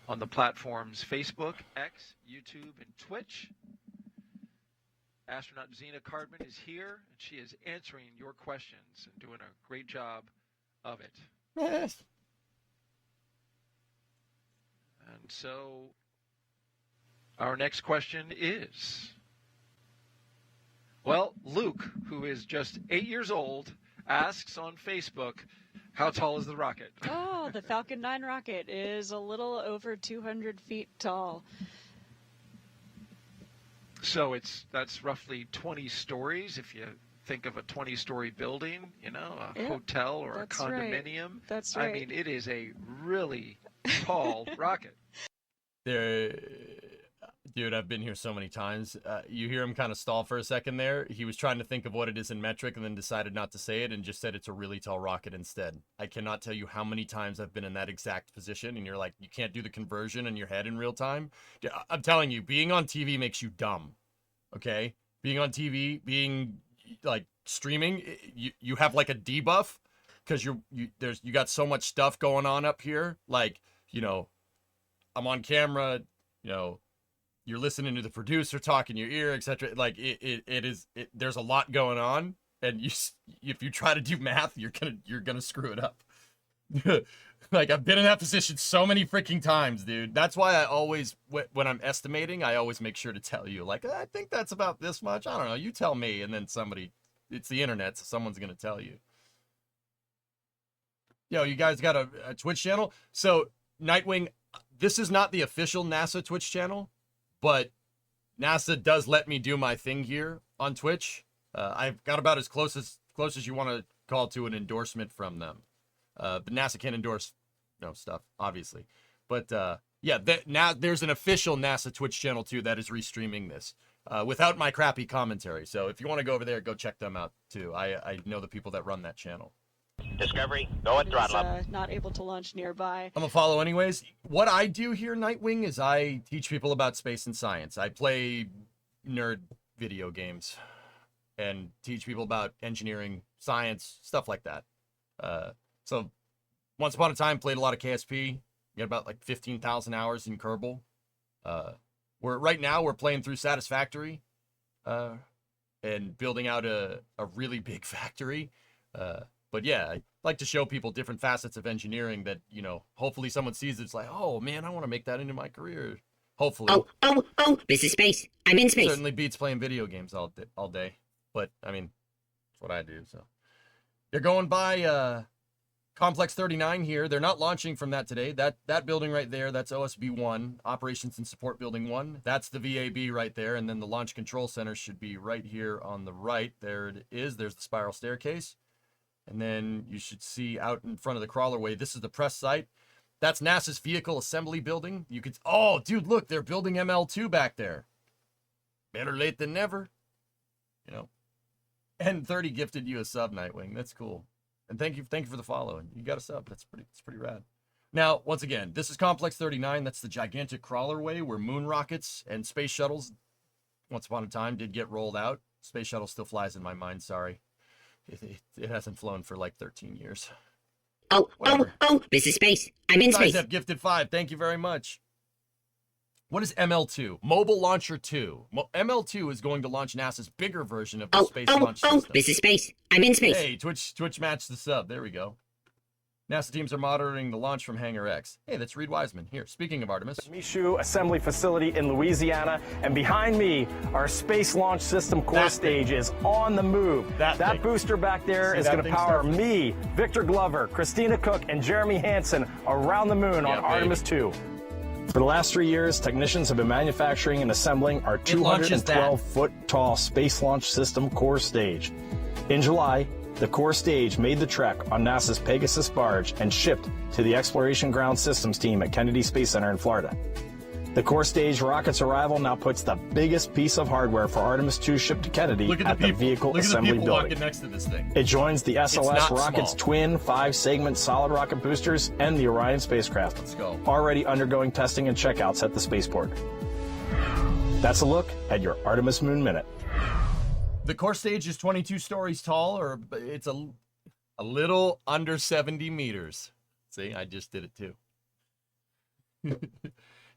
on the platforms Facebook, X, YouTube, and Twitch. Astronaut Zena Cardman is here, and she is answering your questions and doing a great job of it. Yes. And so our next question is, well, Luke, who is just 8 years old, asks on Facebook, how tall is the rocket? Oh, the Falcon 9 rocket is a little over 200 feet tall. So that's roughly 20 stories. If you think of a 20-story building, a hotel or a condominium. Right. That's right. I mean, it is a really tall rocket. Dude, I've been here so many times. You hear him kind of stall for a second there. He was trying to think of what it is in metric and then decided not to say it and just said it's a really tall rocket instead. I cannot tell you how many times I've been in that exact position and you're like, you can't do the conversion in your head in real time. I'm telling you, being on TV makes you dumb. Okay? Being on TV, being like streaming, you have like a debuff because you got so much stuff going on up here. Like, I'm on camera, you're listening to the producer talk in your ear, etc. Like there's a lot going on, and if you try to do math, you're gonna screw it up. Like, I've been in that position so many freaking times, dude. That's why I always, when I'm estimating, I always make sure to tell you, like, I think that's about this much. I don't know. You tell me, and then it's the internet, so someone's gonna tell you. Yo, you guys got a Twitch channel? So Nightwing, this is not the official NASA Twitch channel, but NASA does let me do my thing here on Twitch. I've got about as close as you want to call to an endorsement from them. But NASA can't endorse stuff, obviously. But yeah, now there's an official NASA Twitch channel too that is restreaming this without my crappy commentary. So if you want to go over there, go check them out too. I know the people that run that channel. Discovery, go and throttle up. Not able to launch nearby. I'm a follow anyways. What I do here, Nightwing, is I teach people about space and science. I play nerd video games and teach people about engineering, science, stuff like that. So once upon a time, played a lot of KSP. Got about like 15,000 hours in Kerbal. Right now we're playing through Satisfactory and building out a really big factory. But yeah, I like to show people different facets of engineering that, hopefully someone sees it's like, oh man, I want to make that into my career. Hopefully. Oh, this is space. I'm in space. Certainly beats playing video games all day. But, I mean, that's what I do, so. They're going by Complex 39 here. They're not launching from that today. That building right there, that's OSB 1, Operations and Support Building 1. That's the VAB right there, and then the Launch Control Center should be right here on the right. There it is. There's the spiral staircase. And then you should see out in front of the crawlerway, this is the press site. That's NASA's vehicle assembly building. Oh, dude, look, they're building ML2 back there. Better late than never. And 30 gifted you a sub, Nightwing. That's cool. And thank you for the follow. And you got a sub. It's pretty rad. Now, once again, this is Complex 39. That's the gigantic crawlerway where moon rockets and space shuttles, once upon a time, did get rolled out. Space shuttle still flies in my mind, sorry. It hasn't flown for like 13 years. Oh, this is space. I'm in space. Have gifted 5. Thank you very much. What is ML2? Mobile Launcher 2. ML2 is going to launch NASA's bigger version of the Space Launch System. This is Space. I'm in space. Hey, Twitch matched the sub. There we go. NASA teams are monitoring the launch from Hangar X. Hey, that's Reed Wiseman. Here, speaking of Artemis. Michoud Assembly Facility in Louisiana. And behind me, our Space Launch System core stage is on the move. That booster back there is going to power me, Victor Glover, Christina Cook, and Jeremy Hansen around the moon on Artemis 2. For the last 3 years, technicians have been manufacturing and assembling our 212-foot-tall Space Launch System core stage. In July, the core stage made the trek on NASA's Pegasus barge and shipped to the Exploration Ground Systems team at Kennedy Space Center in Florida. The core stage rocket's arrival now puts the biggest piece of hardware for Artemis 2 shipped to Kennedy at the vehicle assembly building. Next to this thing. It joins the SLS rocket's twin 5-segment solid rocket boosters and the Orion spacecraft, Let's go. already undergoing testing and checkouts at the spaceport. That's a look at your Artemis Moon Minute. The core stage is 22 stories tall, or it's a little under 70 meters. See, I just did it too.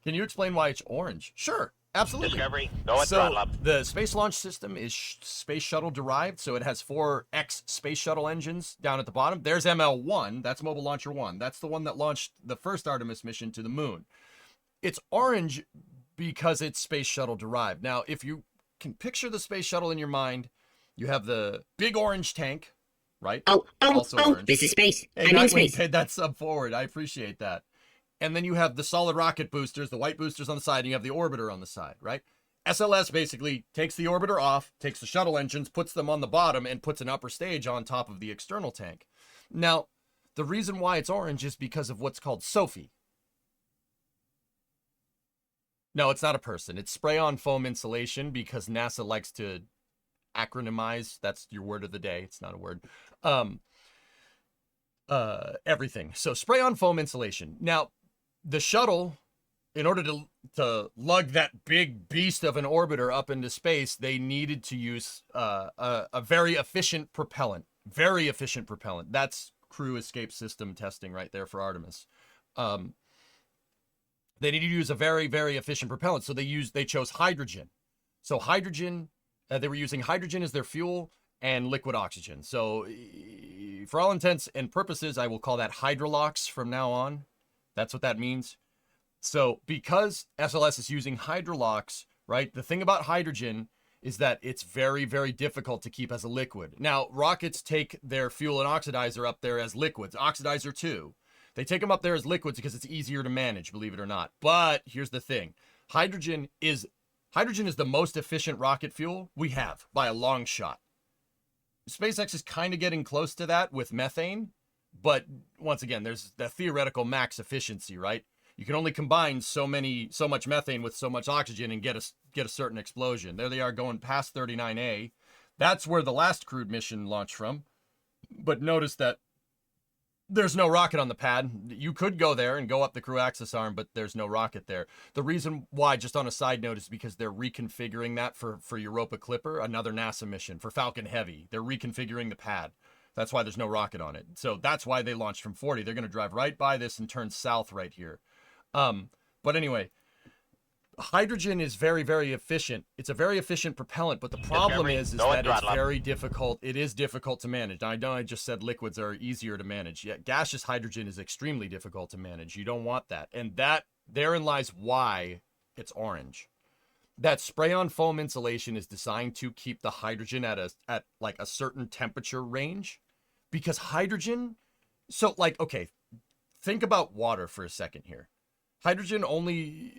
Can you explain why it's orange? Sure, absolutely. Discovery, go at throttle up. The Space Launch System is space shuttle derived, so it has 4 X space shuttle engines down at the bottom. There's ML1, that's Mobile Launcher 1. That's the one that launched the first Artemis mission to the moon. It's orange because it's space shuttle derived. Now, if you can picture the space shuttle in your mind, you have the big orange tank, right? Also orange. This is Space. Hey, I'm in space. Paid that sub forward. I appreciate that. And then you have the solid rocket boosters, the white boosters on the side, and you have the orbiter on the side, right? SLS basically takes the orbiter off, takes the shuttle engines, puts them on the bottom, and puts an upper stage on top of the external tank. Now, the reason why it's orange is because of what's called SOFI. No, it's not a person. It's spray-on foam insulation because NASA likes to acronymize. That's your word of the day. It's not a word. Everything. So spray-on foam insulation. Now, the shuttle, in order to lug that big beast of an orbiter up into space, they needed to use a very efficient propellant. Very efficient propellant. That's crew escape system testing right there for Artemis. They needed to use a very, very efficient propellant, so they chose hydrogen. So hydrogen, they were using hydrogen as their fuel and liquid oxygen. So for all intents and purposes, I will call that hydrolox from now on. That's what that means. So because SLS is using hydrolox, right, the thing about hydrogen is that it's very, very difficult to keep as a liquid. Now, rockets take their fuel and oxidizer up there as liquids. Oxidizer too. They take them up there as liquids because it's easier to manage, believe it or not. But here's the thing. Hydrogen is the most efficient rocket fuel we have by a long shot. SpaceX is kind of getting close to that with methane. But once again, there's the theoretical max efficiency, right? You can only combine so much methane with so much oxygen and get a certain explosion. There they are going past 39A. That's where the last crewed mission launched from. But notice that there's no rocket on the pad. You could go there and go up the crew access arm, but there's no rocket there. The reason why, just on a side note, is because they're reconfiguring that for Europa Clipper, another NASA mission, for Falcon Heavy. They're reconfiguring the pad. That's why there's no rocket on it. So that's why they launched from 40. They're going to drive right by this and turn south right here. But anyway, hydrogen is very, very efficient. It's a very efficient propellant, but the problem is that it's very difficult. It is difficult to manage. Now, I know I just said liquids are easier to manage. Yet gaseous hydrogen is extremely difficult to manage. You don't want that. And therein lies why it's orange. That spray-on foam insulation is designed to keep the hydrogen at like a certain temperature range, because hydrogen. So okay, think about water for a second here. Hydrogen only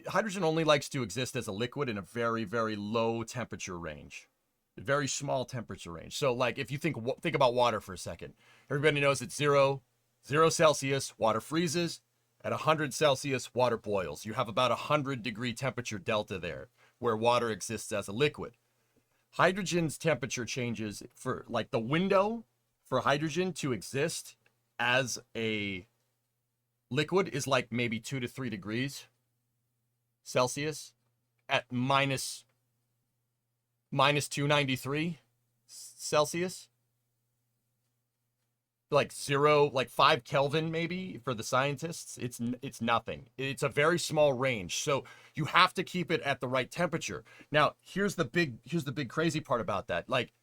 likes to exist as a liquid in a very, very low temperature range, a very small temperature range. So if you think about water for a second, everybody knows it's 0 Celsius, water freezes. At 100 Celsius, water boils. You have about 100-degree temperature delta there, where water exists as a liquid. Hydrogen's temperature changes for the window for hydrogen to exist as a liquid is maybe 2 to 3 degrees Celsius at minus 293 Celsius. like 5 Kelvin maybe for the scientists. It's nothing. It's a very small range. So you have to keep it at the right temperature. Now, here's the big crazy part about that. Like,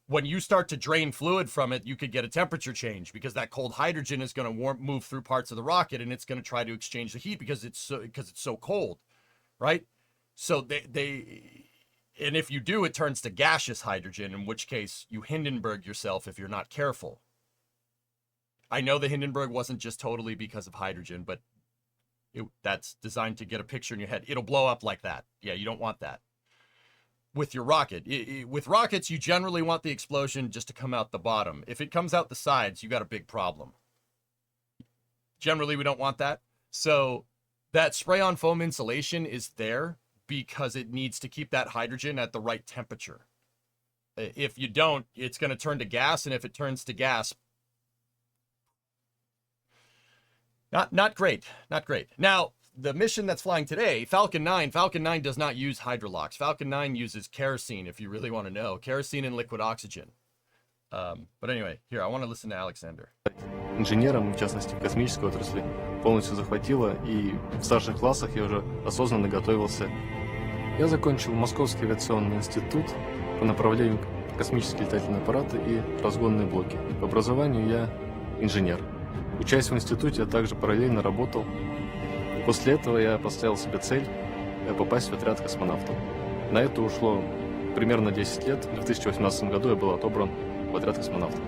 when you start to drain fluid from it, you could get a temperature change because that cold hydrogen is going to move through parts of the rocket, and it's going to try to exchange the heat because it's so cold, right? So and if you do, it turns to gaseous hydrogen, in which case you Hindenburg yourself if you're not careful. I know the Hindenburg wasn't just totally because of hydrogen, but that's designed to get a picture in your head. It'll blow up like that. Yeah, you don't want that. With your rocket. With rockets, you generally want the explosion just to come out the bottom. If it comes out the sides, you got a big problem. Generally, we don't want that. So that spray-on foam insulation is there because it needs to keep that hydrogen at the right temperature. If you don't, it's going to turn to gas, and if it turns to gas, not great. Now, the mission that's flying today, Falcon 9 does not use hydrolox. Falcon 9 uses kerosene, if you really want to know. Kerosene and liquid oxygen. But anyway, here, I want to listen to Alexander. Инженером, в частности, в космической отрасли, полностью захватило, и в старших классах я уже осознанно готовился. Я закончил Московский авиационный институт по направлению космические летательные аппараты и разгонные блоки. По образованию я инженер. Учась в институте, я также параллельно работал. После этого я поставил себе цель попасть в отряд космонавтов. На это ушло примерно 10 лет. В 2018 году я был отобран в отряд космонавтов.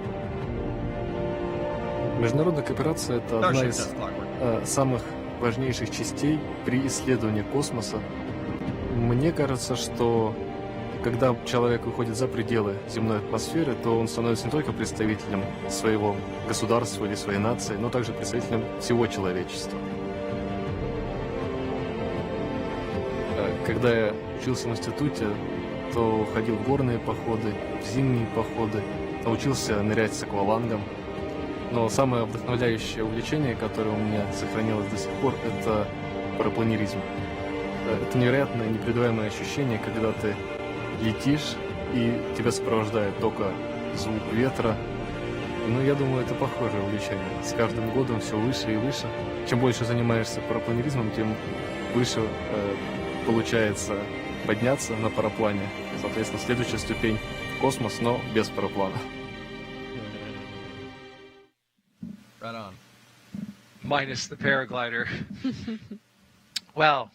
Международная кооперация – это одна из самых важнейших частей при исследовании космоса. Мне кажется, что когда человек выходит за пределы земной атмосферы, то он становится не только представителем своего государства или своей нации, но также представителем всего человечества. Когда я учился в институте, то ходил в горные походы, в зимние походы, научился нырять с аквалангом. Но самое вдохновляющее увлечение, которое у меня сохранилось до сих пор, это парапланеризм. Это невероятное, непредаваемое ощущение, когда ты летишь, и тебя сопровождает только звук ветра. Ну, я думаю, это похожее увлечение. С каждым годом все выше и выше. Чем больше занимаешься парапланеризмом, тем выше получается подняться на параплане. Соответственно, следующая ступень — космос, но без параплана. Right on. Minus the paraglider. Well,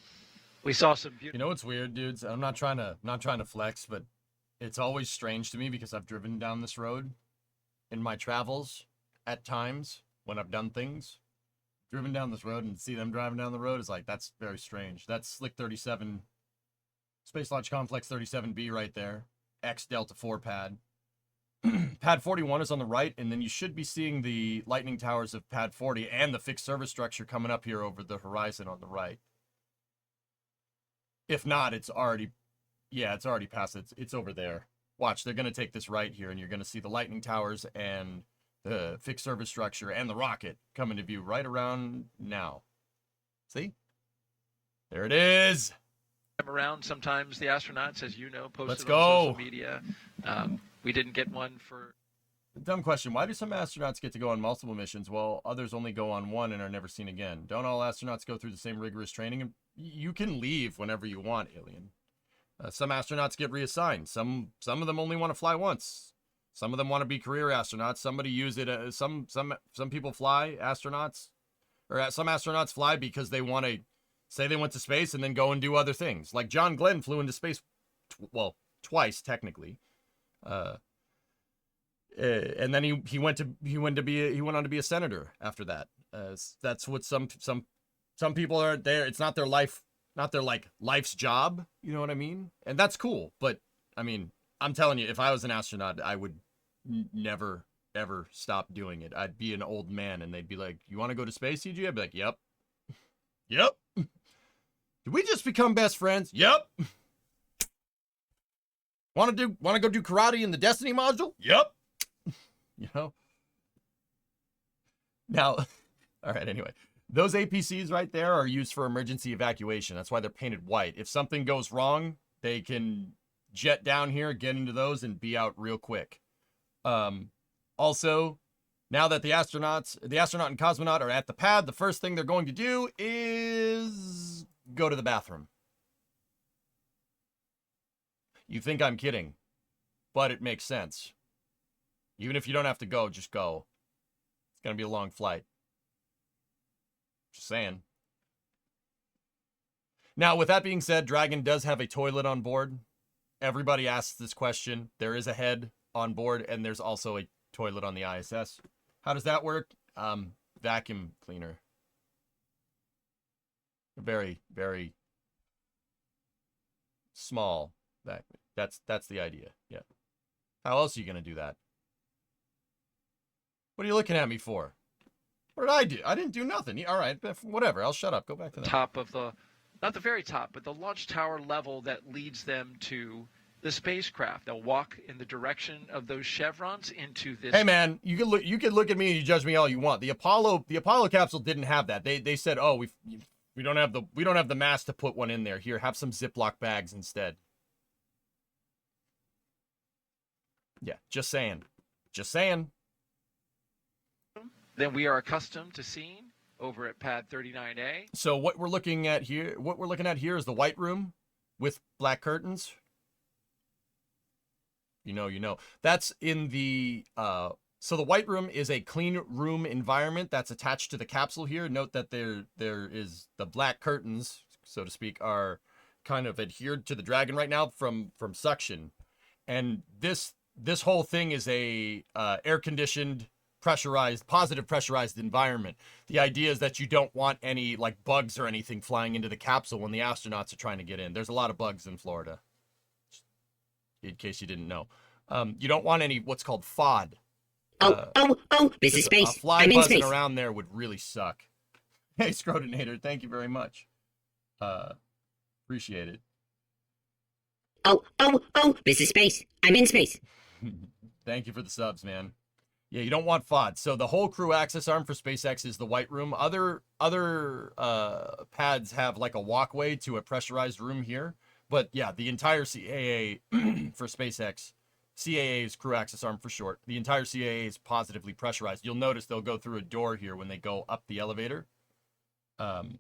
we saw some beautiful... You know what's weird, dudes? I'm not trying to flex, but it's always strange to me because I've driven down this road in my travels at times when I've done things. Driven down this road and see them driving down the road is like, that's very strange. That's Slick 37, Space Launch Complex 37B right there. X Delta 4 pad. Pad 41 is on the right, and then you should be seeing the lightning towers of Pad 40 and the fixed service structure coming up here over the horizon on the right. If not, it's already past it. It's over there. Watch, they're going to take this right here, and you're going to see the lightning towers and the fixed service structure and the rocket come into view right around now. See? There it is. Around sometimes the astronauts, as you know, posted go. on social media. We didn't get one for... Dumb question. Why do some astronauts get to go on multiple missions while others only go on one and are never seen again? Don't all astronauts go through the same rigorous training? You can leave whenever you want, alien. Some astronauts get reassigned. Some of them only want to fly once. Some of them want to be career astronauts. Somebody use it. Some people fly astronauts, or some astronauts fly because they want to say they went to space and then go and do other things. Like John Glenn flew into space, twice technically, and then he went on to be a senator after that. That's what some people are there. It's not their life, not their life's job. You know what I mean? And that's cool. But I mean, I'm telling you, if I was an astronaut, I would never ever stop doing it. I'd be an old man, and they'd be like, "You want to go to space, CG?" I'd be like, "Yep, yep." Did we just become best friends? Yep. Want to go do karate in the Destiny module? Yep. You know. Now, all right. Anyway, those APCs right there are used for emergency evacuation. That's why they're painted white. If something goes wrong, they can jet down here, get into those, and be out real quick. Also, Now that the astronaut and cosmonaut are at the pad, the first thing they're going to do is go to the bathroom. You think I'm kidding, but it makes sense. Even if you don't have to go, just go. It's going to be a long flight. Just saying. Now, with that being said, Dragon does have a toilet on board. Everybody asks this question. There is a head on board, and there's also a toilet on the ISS. How does that work? Vacuum cleaner. Very, very small. That's the idea. Yeah. How else are you going to do that? What are you looking at me for? What did I do? I didn't do nothing. All right, whatever. I'll shut up. Go back to that. Top of the, not the very top, but the launch tower level that leads them to the spacecraft. They'll walk in the direction of those chevrons into this. Hey man, you can look at me and you judge me all you want. The Apollo capsule didn't have that. They said, "Oh, we don't have the mass to put one in there. Here, have some Ziploc bags instead." Yeah, just saying. Just saying. Than we are accustomed to seeing over at pad 39A. So what we're looking at here is the white room with black curtains. You know. That's in the so the white room is a clean room environment that's attached to the capsule here. Note that there is the black curtains, so to speak, are kind of adhered to the Dragon right now from suction. And this whole thing is a air-conditioned, positive pressurized environment. The idea is that you don't want any like bugs or anything flying into the capsule when the astronauts are trying to get in. There's a lot of bugs in Florida, in case you didn't know. You don't want any what's called FOD. This is Space. A fly I'm in buzzing space. around there would really suck. Hey, Scrotinator, thank you very much. Appreciate it. This is Space. I'm in space. Thank you for the subs, man. Yeah, you don't want FOD. So the whole crew access arm for SpaceX is the white room. Other pads have like a walkway to a pressurized room here. But yeah, the entire CAA for SpaceX, CAA is crew access arm for short. The entire CAA is positively pressurized. You'll notice they'll go through a door here when they go up the elevator. But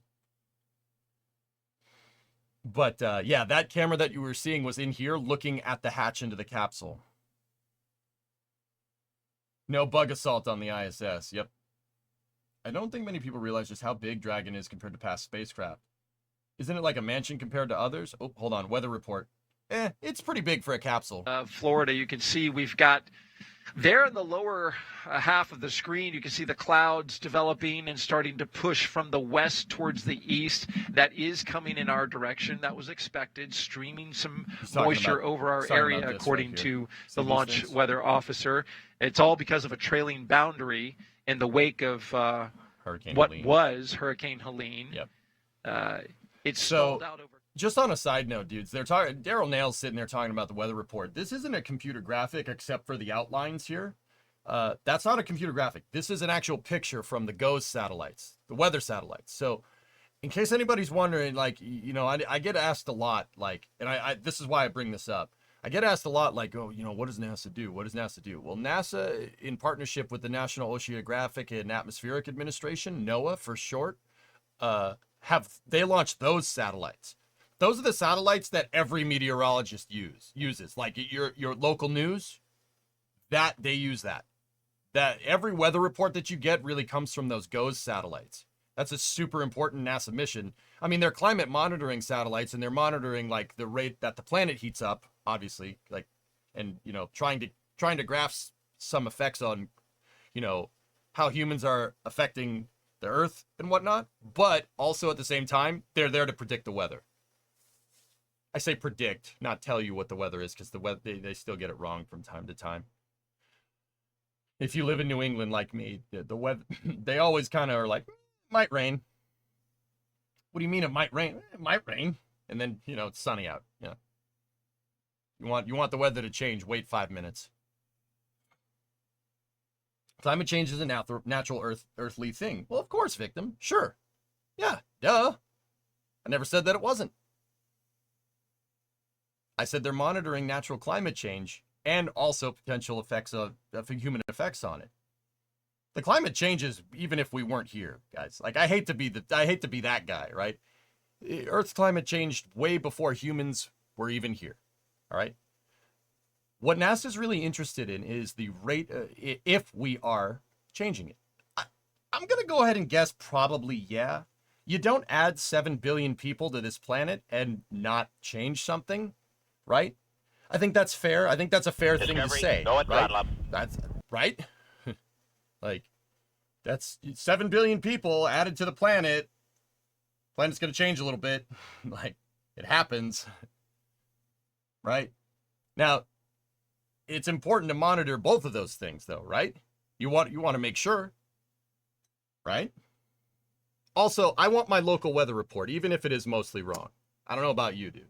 yeah, that camera that you were seeing was in here looking at the hatch into the capsule. No bug assault on the ISS. Yep. I don't think many people realize just how big Dragon is compared to past spacecraft. Isn't it like a mansion compared to others? Oh, hold on. Weather report. It's pretty big for a capsule. Florida, you can see we've got there in the lower half of the screen, you can see the clouds developing and starting to push from the west towards the east. That is coming in our direction. That was expected, streaming some moisture over our area, according to the launch weather officer. It's all because of a trailing boundary in the wake of what was Hurricane Helene. Yep. It's stalled out over. Just on a side note, dudes, they're talking. Daryl Nail's sitting there talking about the weather report. This isn't a computer graphic except for the outlines here. That's not a computer graphic. This is an actual picture from the GOES satellites, the weather satellites. So, in case anybody's wondering, like, you know, I get asked a lot, like, and I this is why I bring this up. I get asked a lot, like, oh, you know, what does NASA do? What does NASA do? Well, NASA, in partnership with the National Oceanographic and Atmospheric Administration, NOAA for short, they launched those satellites. Those are the satellites that every meteorologist uses. Like your local news, that they use that. That every weather report that you get really comes from those GOES satellites. That's a super important NASA mission. I mean, they're climate monitoring satellites, and they're monitoring like the rate that the planet heats up, obviously, like, and you know, trying to graph some effects on, you know, how humans are affecting the Earth and whatnot. But also at the same time, they're there to predict the weather. I say predict, not tell you what the weather is, because the weather they still get it wrong from time to time. If you live in New England like me, the weather they always kind of are like, might rain. What do you mean it might rain? It might rain, and then you know it's sunny out. Yeah. You want the weather to change? Wait 5 minutes. Climate change is a natural earthly thing. Well, of course, victim. Sure. Yeah. Duh. I never said that it wasn't. I said they're monitoring natural climate change and also potential effects of human effects on it. The climate changes even if we weren't here, guys. Like I hate to be that guy, right? Earth's climate changed way before humans were even here. All right. What NASA's really interested in is the rate if we are changing it. I'm going to go ahead and guess probably yeah. You don't add 7 billion people to this planet and not change something, right? I think that's fair. I think that's a fair thing to say. Right? That's right. Like, that's 7 billion people added to the planet. Planet's going to change a little bit. Like, it happens. Right? Now, it's important to monitor both of those things, though, right? You want to make sure, right? Also, I want my local weather report, even if it is mostly wrong. I don't know about you, dude.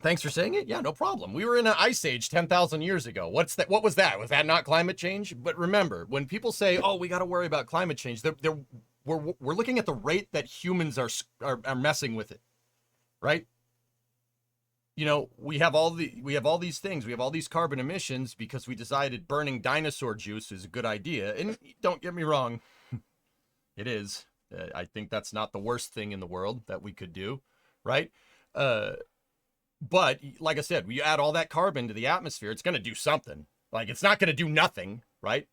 Thanks for saying it. Yeah, no problem. We were in an ice age 10,000 years ago. What's that? What was that? Was that not climate change? But remember, when people say, "Oh, we got to worry about climate change," we're looking at the rate that humans are messing with it, right? You know, we have all these things. We have all these carbon emissions because we decided burning dinosaur juice is a good idea. And don't get me wrong, it is. I think that's not the worst thing in the world that we could do, right? But like I said, we add all that carbon to the atmosphere, it's going to do something. Like, it's not going to do nothing, right?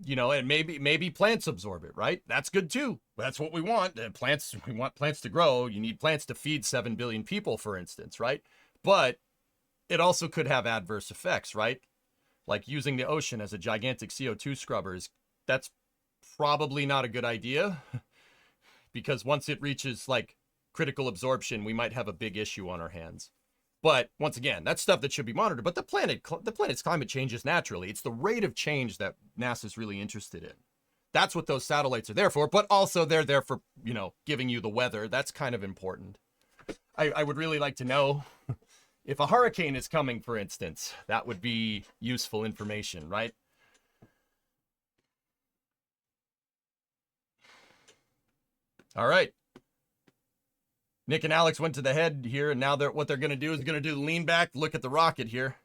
You know, and maybe plants absorb it, right? That's good too. That's what we want. We want plants to grow. You need plants to feed 7 billion people, for instance, right? But it also could have adverse effects, right? Like using the ocean as a gigantic CO2 scrubber that's probably not a good idea because once it reaches like critical absorption, we might have a big issue on our hands. But once again, that's stuff that should be monitored. But the planet's climate changes naturally. It's the rate of change that NASA's really interested in. That's what those satellites are there for. But also they're there for, you know, giving you the weather. That's kind of important. I would really like to know if a hurricane is coming, for instance. That would be useful information, right? All right. Nick and Alex went to the head here, and now what they're going to do is going to do the lean back, look at the rocket here.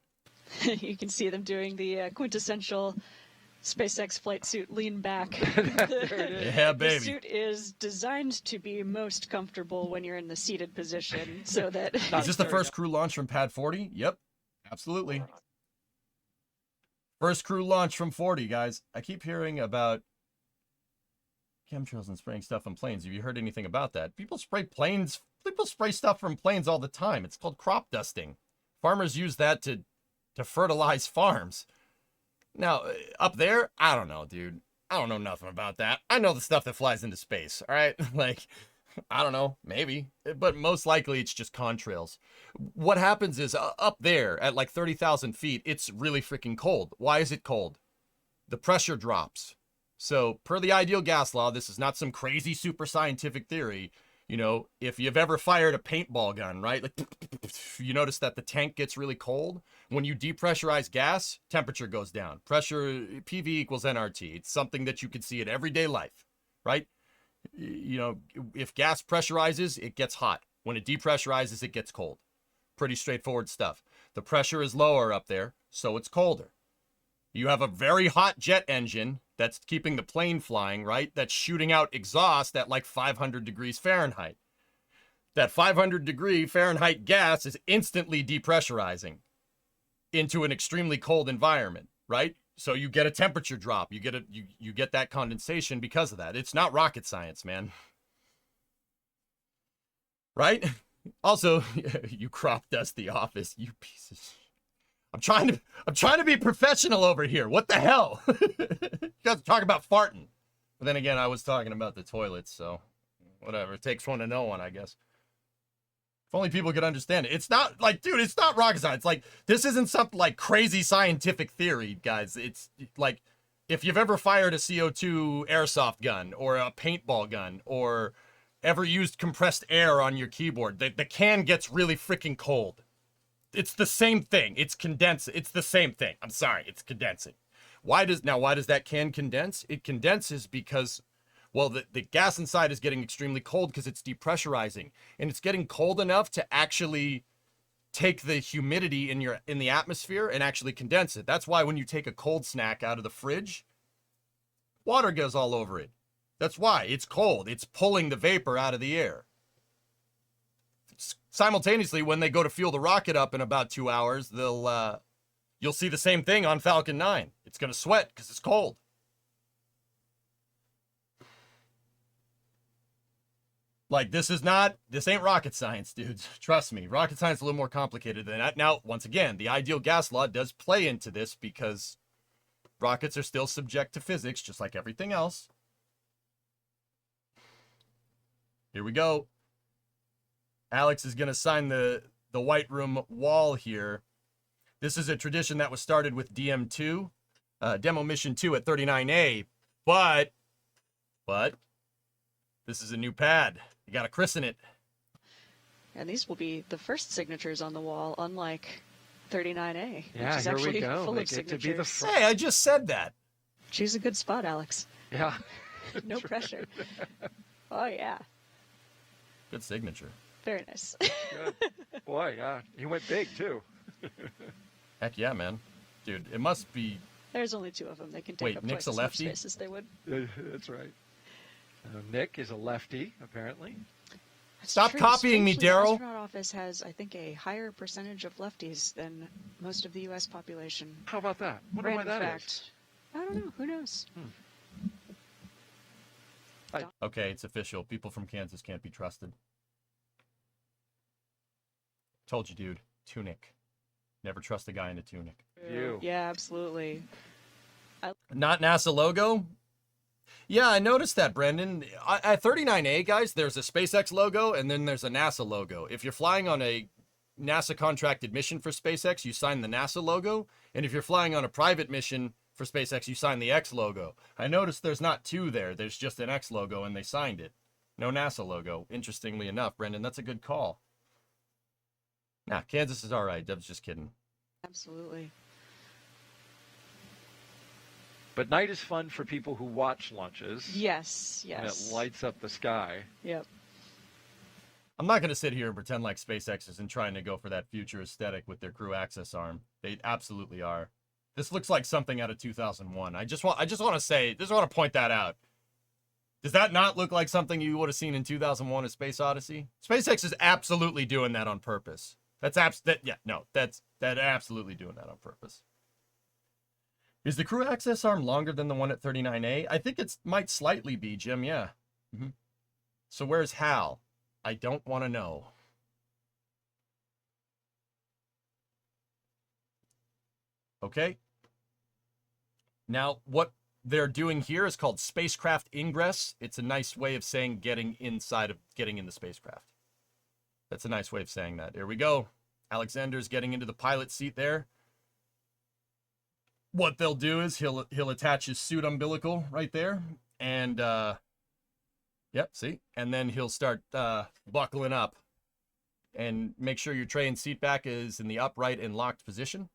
You can see them doing the quintessential SpaceX flight suit lean back. Yeah, baby. The suit is designed to be most comfortable when you're in the seated position, so that... Is this the first crew launch from Pad 40? Yep, absolutely. First crew launch from 40, guys. I keep hearing about chemtrails and spraying stuff on planes. Have you heard anything about that? People spray stuff from planes all the time. It's called crop dusting. Farmers use that to fertilize farms. Now, up there, I don't know, dude. I don't know nothing about that. I know the stuff that flies into space, all right? Like, I don't know, maybe. But most likely it's just contrails. What happens is up there at like 30,000 feet, it's really freaking cold. Why is it cold? The pressure drops. So, per the ideal gas law, this is not some crazy super scientific theory. You know, if you've ever fired a paintball gun, right? Like, you notice that the tank gets really cold. When you depressurize gas, temperature goes down. Pressure, PV equals nRT. It's something that you can see in everyday life, right? You know, if gas pressurizes, it gets hot. When it depressurizes, it gets cold. Pretty straightforward stuff. The pressure is lower up there, so it's colder. You have a very hot jet engine that's keeping the plane flying, right? That's shooting out exhaust at like 500 degrees Fahrenheit. That 500 degree Fahrenheit gas is instantly depressurizing into an extremely cold environment, right? So you get a temperature drop. You get that condensation because of that. It's not rocket science, man. Right? Also, you crop dust the office, you pieces. I'm trying to be professional over here. What the hell? You guys talk about farting. But then again, I was talking about the toilets, so whatever. It takes one to know one, I guess. If only people could understand it. It's not like, dude, it's not rocket science. Like, this isn't something like crazy scientific theory, guys. It's like, if you've ever fired a CO2 airsoft gun or a paintball gun or ever used compressed air on your keyboard, the can gets really freaking cold. It's the same thing. It's condensing. It's the same thing. I'm sorry. It's condensing. Why does that can condense? It condenses because, well, the gas inside is getting extremely cold because it's depressurizing. And it's getting cold enough to actually take the humidity in the atmosphere and actually condense it. That's why when you take a cold snack out of the fridge, water goes all over it. That's why. It's cold. It's pulling the vapor out of the air. Simultaneously, when they go to fuel the rocket up in about 2 hours, you'll see the same thing on Falcon 9. It's going to sweat because it's cold. Like, this ain't rocket science, dudes. Trust me. Rocket science is a little more complicated than that. Now, once again, the ideal gas law does play into this because rockets are still subject to physics, just like everything else. Here we go. Alex is going to sign the White Room wall here. This is a tradition that was started with DM2, Demo Mission 2 at 39A, but this is a new pad. You got to christen it. And these will be the first signatures on the wall, unlike 39A, Yeah, which is here actually we go. full They of get to be signatures. the first. Hey, I just said that. Choose a good spot, Alex. Yeah. No pressure. Oh, yeah. Good signature. Very nice. Good. Boy, yeah. He went big, too. Heck yeah, man. Dude, it must be... There's only 2 of them. They can take Wait, up Nick's twice a as much lefty? space as they would. That's right. Nick is a lefty, apparently. That's Stop true. copying me, Strangely, the Daryl. astronaut office has, I think, a higher percentage of lefties than most of the U.S. population. How about that? Wonder why Random that is. fact. I don't know. Who knows? Okay, it's official. People from Kansas can't be trusted. Told you, dude. Tunic. Never trust a guy in a tunic. You. Yeah, absolutely. Not NASA logo? Yeah, I noticed that, Brendan. At 39A, guys, there's a SpaceX logo and then there's a NASA logo. If you're flying on a NASA contracted mission for SpaceX, you sign the NASA logo. And if you're flying on a private mission for SpaceX, you sign the X logo. I noticed there's not 2 there. There's just an X logo and they signed it. No NASA logo. Interestingly enough, Brendan, that's a good call. Nah, Kansas is all right. Deb's just kidding. Absolutely. But night is fun for people who watch launches. Yes, And it yes. lights up the sky. Yep. I'm not going to sit here and pretend like SpaceX isn't trying to go for that future aesthetic with their crew access arm. They absolutely are. This looks like something out of 2001. I just want to point that out. Does that not look like something you would have seen in 2001: A Space Odyssey? SpaceX is absolutely doing that on purpose. That's absolutely doing that on purpose. Is the crew access arm longer than the one at 39A? I think it might slightly be, Jim. Yeah. Mm-hmm. So where's Hal? I don't want to know. Okay. Now, what they're doing here is called spacecraft ingress. It's a nice way of saying getting in the spacecraft. That's a nice way of saying that. Here we go. Alexander's getting into the pilot seat there. What they'll do is he'll attach his suit umbilical right there, and yep, see, and then he'll start buckling up, and make sure your tray and seat back is in the upright and locked position,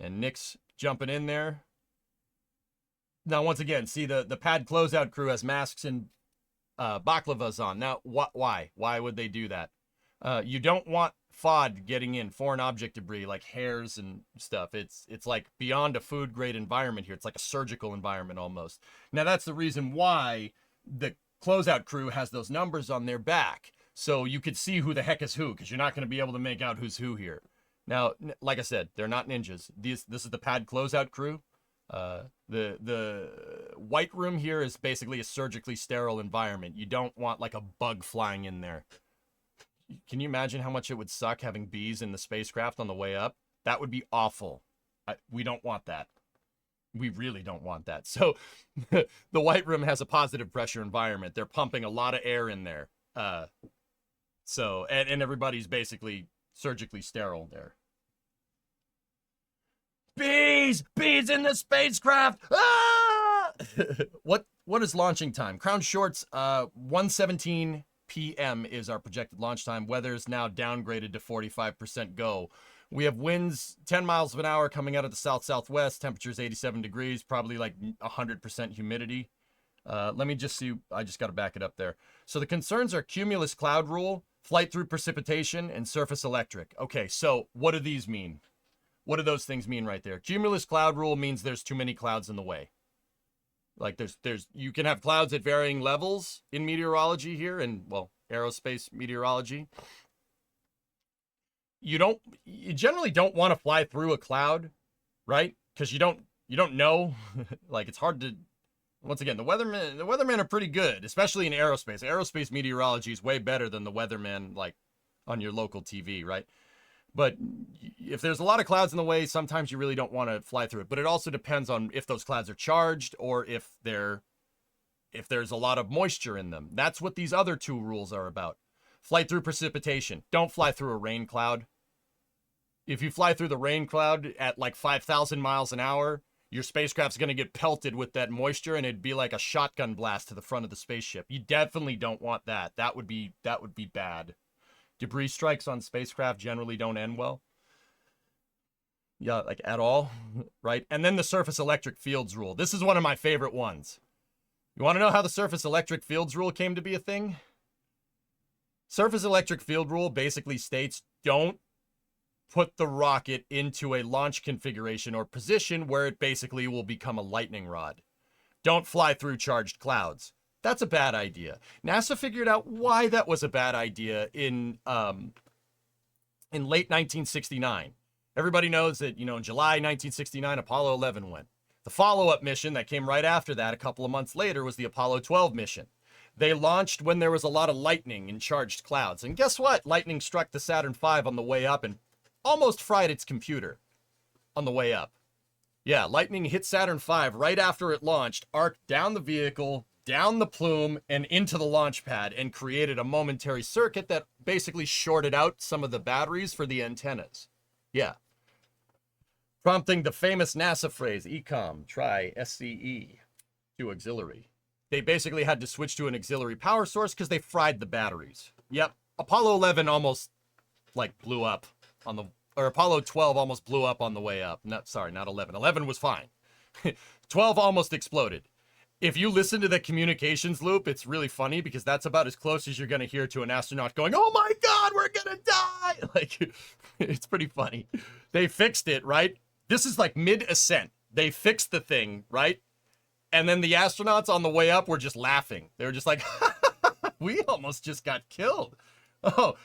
and Nick's jumping in there. Now, once again, see the pad closeout crew has masks and baklavas on. Now, why would they do that? You don't want FOD getting in, foreign object debris, like hairs and stuff. It's like beyond a food grade environment here. It's like a surgical environment almost. Now that's the reason why the closeout crew has those numbers on their back, so you could see who the heck is who, because you're not going to be able to make out who's who here. Now, like I said, they're not ninjas. This is the pad closeout crew. The White Room here is basically a surgically sterile environment. You don't want like a bug flying in there. Can you imagine how much it would suck having bees in the spacecraft on the way up? That would be awful. We don't want that. We really don't want that. So the White Room has a positive pressure environment. They're pumping a lot of air in there. And everybody's basically surgically sterile there. Bees! Bees in the spacecraft! Ah! What is launching time? Crown Shorts, 1:17 p.m. is our projected launch time. Weather's now downgraded to 45% go. We have winds 10 miles an hour coming out of the south-southwest. Temperature's 87 degrees, probably like 100% humidity. Let me just see. I just got to back it up there. So the concerns are cumulus cloud rule. Flight through precipitation and surface electric. Okay, so what do these mean? What do those things mean right there? Cumulus cloud rule means there's too many clouds in the way. Like you can have clouds at varying levels in meteorology here, and well, aerospace meteorology. You generally don't want to fly through a cloud, right? Because you don't know. Like, it's hard to. Once again, the weathermen are pretty good, especially in aerospace. Aerospace meteorology is way better than the weathermen, like, on your local TV, right? But if there's a lot of clouds in the way, sometimes you really don't want to fly through it. But it also depends on if those clouds are charged or if there's a lot of moisture in them. That's what these other two rules are about. Flight through precipitation. Don't fly through a rain cloud. If you fly through the rain cloud at like 5,000 miles an hour, your spacecraft's going to get pelted with that moisture, and it'd be like a shotgun blast to the front of the spaceship. You definitely don't want that. That would be bad. Debris strikes on spacecraft generally don't end well. Yeah, like at all, right? And then the surface electric fields rule. This is one of my favorite ones. You want to know how the surface electric fields rule came to be a thing? Surface electric field rule basically states don't put the rocket into a launch configuration or position where it basically will become a lightning rod. Don't fly through charged clouds. That's a bad idea. NASA figured out why that was a bad idea in late 1969. Everybody knows that, in July 1969, Apollo 11 went. The follow-up mission that came right after that, a couple of months later, was the Apollo 12 mission. They launched when there was a lot of lightning in charged clouds. And guess what? Lightning struck the Saturn V on the way up and almost fried its computer on the way up. Yeah, lightning hit Saturn V right after it launched, arced down the vehicle, down the plume, and into the launch pad, and created a momentary circuit that basically shorted out some of the batteries for the antennas. Yeah. Prompting the famous NASA phrase, ECOM, try SCE, to auxiliary. They basically had to switch to an auxiliary power source because they fried the batteries. Yep. Apollo 11 almost, blew up on the, or Apollo 12 almost blew up on the way up. Not 11. 11 was fine. 12 almost exploded. If you listen to the communications loop, it's really funny because that's about as close as you're going to hear to an astronaut going, "Oh my God, we're going to die." It's pretty funny. They fixed it, right? This is like mid-ascent. They fixed the thing, right? And then the astronauts on the way up were just laughing. They were just like, "We almost just got killed. Oh,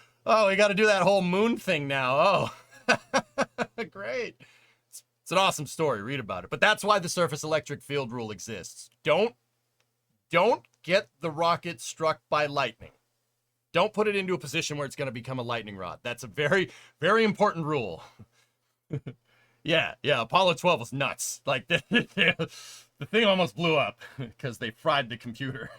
we got to do that whole moon thing now. Oh, great." It's an awesome story. Read about it. But that's why the surface electric field rule exists. Don't get the rocket struck by lightning. Don't put it into a position where it's going to become a lightning rod. That's a very, very important rule. Yeah, Apollo 12 was nuts. The thing almost blew up because they fried the computer.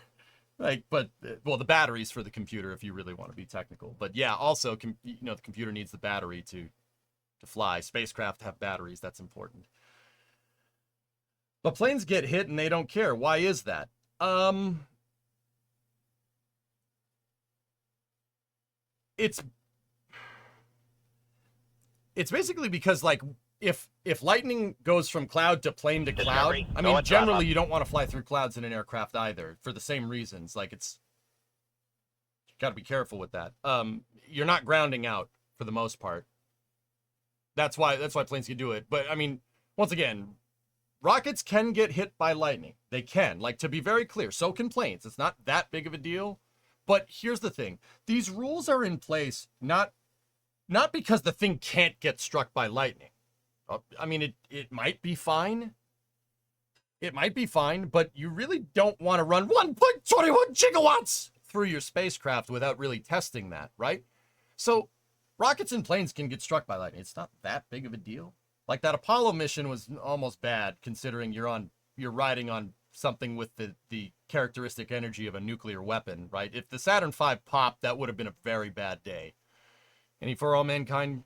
The batteries for the computer, if you really want to be technical. But yeah, also, the computer needs the battery to fly. Spacecraft have batteries. That's important. But planes get hit and they don't care. Why is that? It's basically because if lightning goes from cloud to plane to cloud, generally you don't want to fly through clouds in an aircraft either for the same reasons. It's got to be careful with that. You're not grounding out for the most part. That's why planes can do it. But once again, rockets can get hit by lightning. They can. To be very clear, so can planes. It's not that big of a deal. But here's the thing. These rules are in place not because the thing can't get struck by lightning. It might be fine. It might be fine, but you really don't want to run 1.21 gigawatts through your spacecraft without really testing that, right? So rockets and planes can get struck by lightning. It's not that big of a deal. That Apollo mission was almost bad considering you're riding on something with the characteristic energy of a nuclear weapon, right? If the Saturn V popped, that would have been a very bad day. Any For All Mankind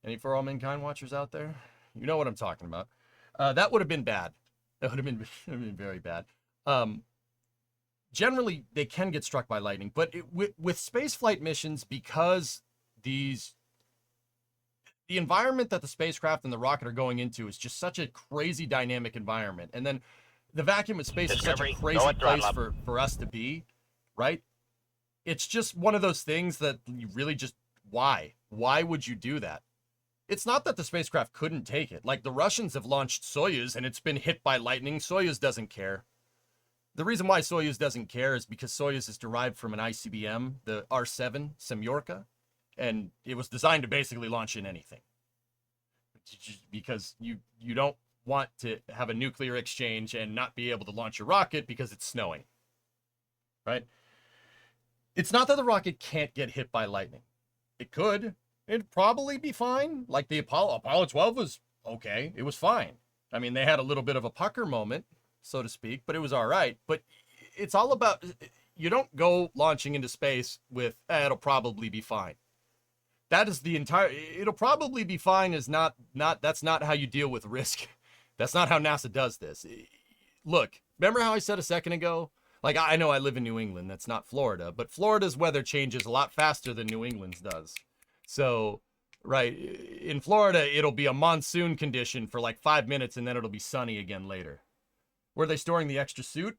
watchers out there? You know what I'm talking about. That would have been bad. That would have been very bad. Generally, they can get struck by lightning, but with spaceflight missions, because the environment that the spacecraft and the rocket are going into is just such a crazy dynamic environment. And then the vacuum of space is such a crazy place for us to be, right? It's just one of those things that you really just, why? Why would you do that? It's not that the spacecraft couldn't take it. Like, the Russians have launched Soyuz and it's been hit by lightning. Soyuz doesn't care. The reason why Soyuz doesn't care is because Soyuz is derived from an ICBM, the R7 Semyorka, and it was designed to basically launch in anything. Because you don't want to have a nuclear exchange and not be able to launch a rocket because it's snowing, right? It's not that the rocket can't get hit by lightning. It could. It'd probably be fine. Like the Apollo 12 was okay. It was fine. I mean, they had a little bit of a pucker moment, so to speak, but it was all right. But it's all about, you don't go launching into space with, it'll probably be fine. That is the entire, it'll probably be fine is not, that's not how you deal with risk. That's not how NASA does this. Look, remember how I said a second ago? Like, I know I live in New England. That's not Florida, but Florida's weather changes a lot faster than New England's does. So, right, in Florida, it'll be a monsoon condition for like 5 minutes and then it'll be sunny again later. Where are they storing the extra suit?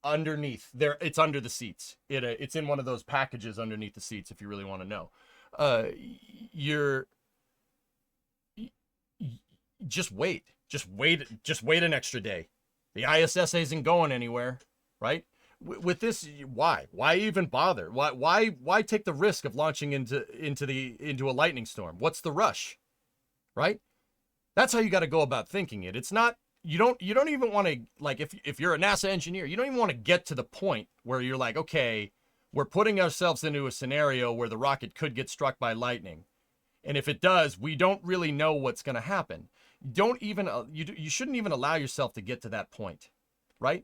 Underneath there, it's under the seats. It's in one of those packages underneath the seats if you really want to know. Just wait an extra day. The ISS isn't going anywhere, right? With this, why even bother? Why take the risk of launching into a lightning storm? What's the rush, right? That's how you got to go about thinking it. It's not, you don't even want to, like, if you're a NASA engineer, you don't even want to get to the point where you're like, okay, we're putting ourselves into a scenario where the rocket could get struck by lightning. And if it does, we don't really know what's going to happen. You shouldn't even allow yourself to get to that point, right?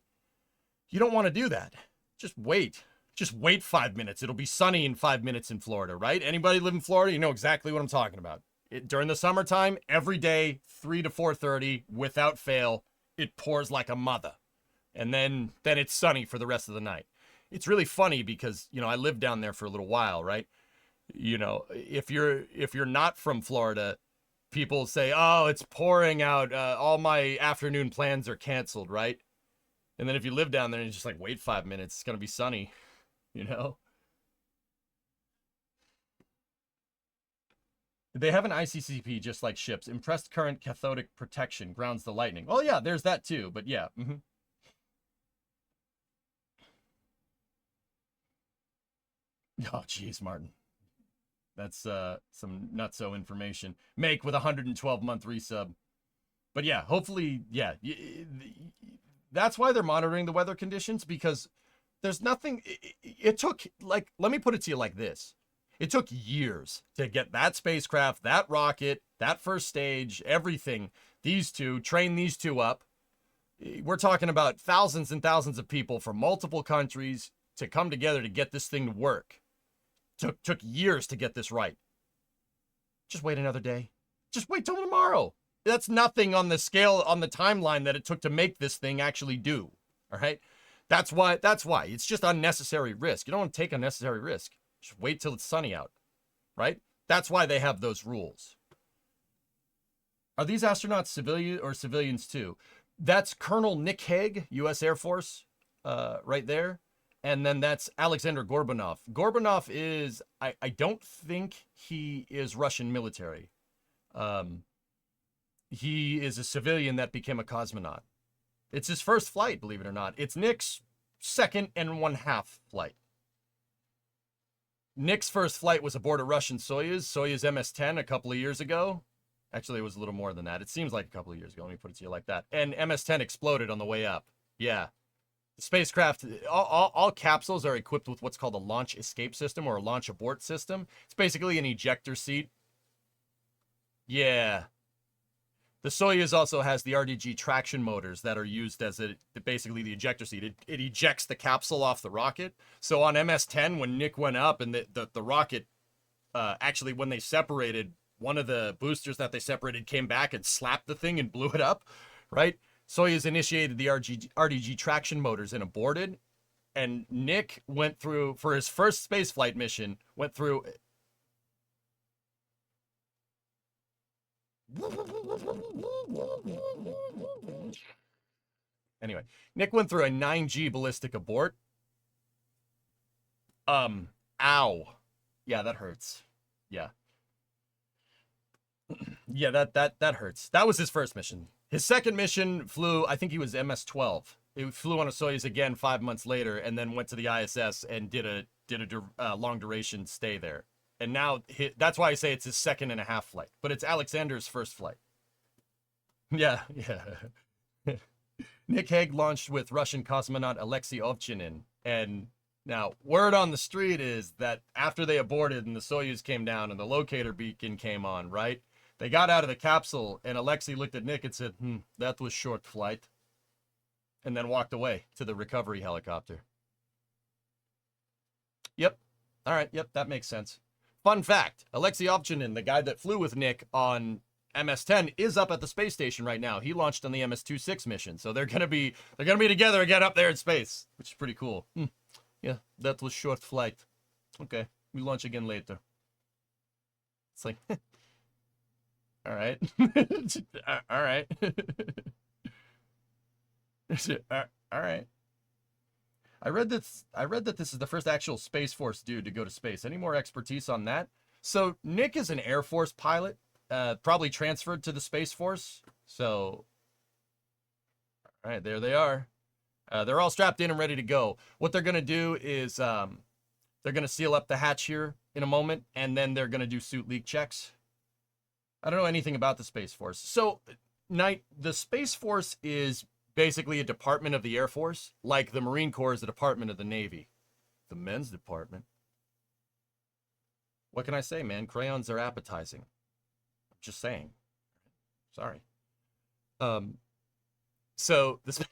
You don't want to do that. Just wait 5 minutes. It'll be sunny in 5 minutes in Florida, right? Anybody live in Florida, you know exactly what I'm talking about. During the summertime, every day, 3 to 4:30, without fail, it pours like a mother. And then it's sunny for the rest of the night. It's really funny because, you know, I lived down there for a little while, right? You know, if you're not from Florida, people say, oh, it's pouring out. All my afternoon plans are canceled, right? And then if you live down there and you're just like, wait 5 minutes, it's going to be sunny, you know? They have an ICCP just like ships. Impressed current cathodic protection grounds the lightning. Oh, yeah, there's that too. But yeah. Mm-hmm. Oh, geez, Martin. That's some nutso information. Make with 112-month resub. But yeah, hopefully, yeah. That's why they're monitoring the weather conditions, because there's nothing. It took, like, let me put it to you like this. It took years to get that spacecraft, that rocket, that first stage, everything, train these two up. We're talking about thousands and thousands of people from multiple countries to come together to get this thing to work. Took years to get this right. Just wait another day. Just wait till tomorrow. That's nothing on the scale, on the timeline that it took to make this thing actually do. All right? That's why. It's just unnecessary risk. You don't want to take unnecessary risk. Just wait till it's sunny out. Right? That's why they have those rules. Are these astronauts civilian or civilians too? That's Colonel Nick Hague, U.S. Air Force, right there. And then that's Alexander Gorbanov. Gorbanov is, I don't think he is Russian military. He is a civilian that became a cosmonaut. It's his first flight, believe it or not. It's Nick's second and 1/2 flight. Nick's first flight was aboard a Russian Soyuz MS-10 a couple of years ago. Actually, it was a little more than that. It seems like a couple of years ago. Let me put it to you like that. And MS-10 exploded on the way up. Yeah. The spacecraft, all capsules are equipped with what's called a launch escape system or a launch abort system. It's basically an ejector seat. Yeah. The Soyuz also has the RDG traction motors that are used as basically the ejector seat. It ejects the capsule off the rocket. So on MS-10, when Nick went up and the rocket, actually when they separated, one of the boosters that they separated came back and slapped the thing and blew it up, right? Soyuz initiated the RDG traction motors and aborted. And Nick went through, for his first spaceflight mission, Anyway, Nick went through a 9G ballistic abort. Ow. Yeah, that hurts. Yeah. Yeah, that hurts. That was his first mission. His second mission flew, I think he was MS-12. He flew on a Soyuz again 5 months later, and then went to the ISS and did a long duration stay there. And now that's why I say it's his 2.5 flight, but it's Alexander's first flight. Yeah. Nick Hague launched with Russian cosmonaut Alexei Ovchinin, and now word on the street is that after they aborted and the Soyuz came down and the locator beacon came on, right? They got out of the capsule, and Alexei looked at Nick and said, that was short flight, and then walked away to the recovery helicopter. Yep. All right. Yep. That makes sense. Fun fact, Alexei Ovchinin, the guy that flew with Nick on MS-10, is up at the space station right now. He launched on the MS-26 mission, so they're gonna be together again up there in space, which is pretty cool. Yeah, that was short flight. Okay, we launch again later. It's like, all right, all right, all right. I read that this is the first actual Space Force dude to go to space. Any more expertise on that? So Nick is an Air Force pilot, probably transferred to the Space Force. So, all right, there they are. They're all strapped in and ready to go. What they're going to do is they're going to seal up the hatch here in a moment, and then they're going to do suit leak checks. I don't know anything about the Space Force. So, Knight, the Space Force is basically a department of the Air Force, like the Marine Corps is a department of the Navy. The men's department. What can I say, man? Crayons are appetizing. Just saying. Sorry. So the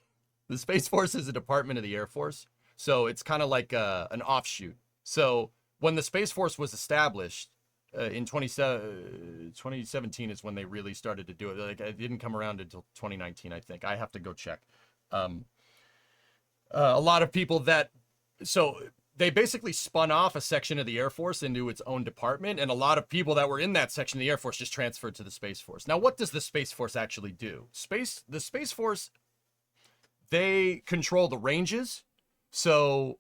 Space Force is a department of the Air Force. So it's kind of like an offshoot. So when the Space Force was established in 2017 is when they really started to do it. Like, it didn't come around until 2019, I think. I have to go check. A lot of people that... So they basically spun off a section of the Air Force into its own department, and a lot of people that were in that section of the Air Force just transferred to the Space Force. Now, what does the Space Force actually do? The Space Force, they control the ranges. So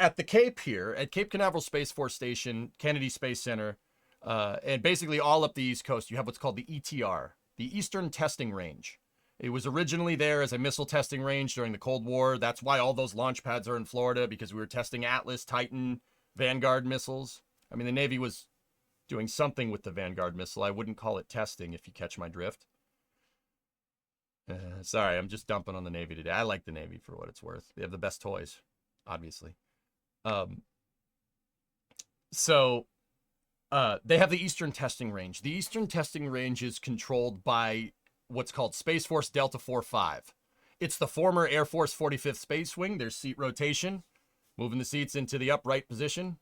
at the Cape here, at Cape Canaveral Space Force Station, Kennedy Space Center, and basically all up the East Coast, you have what's called the ETR, the Eastern Testing Range. It was originally there as a missile testing range during the Cold War. That's why all those launch pads are in Florida, because we were testing Atlas, Titan, Vanguard missiles. I mean, the Navy was doing something with the Vanguard missile. I wouldn't call it testing, if you catch my drift. Sorry, I'm just dumping on the Navy today. I like the Navy for what it's worth. They have the best toys, obviously. They have the Eastern Testing Range. The Eastern Testing Range is controlled by what's called Space Force Delta 45. It's the former Air Force 45th Space Wing. There's seat rotation, moving the seats into the upright position.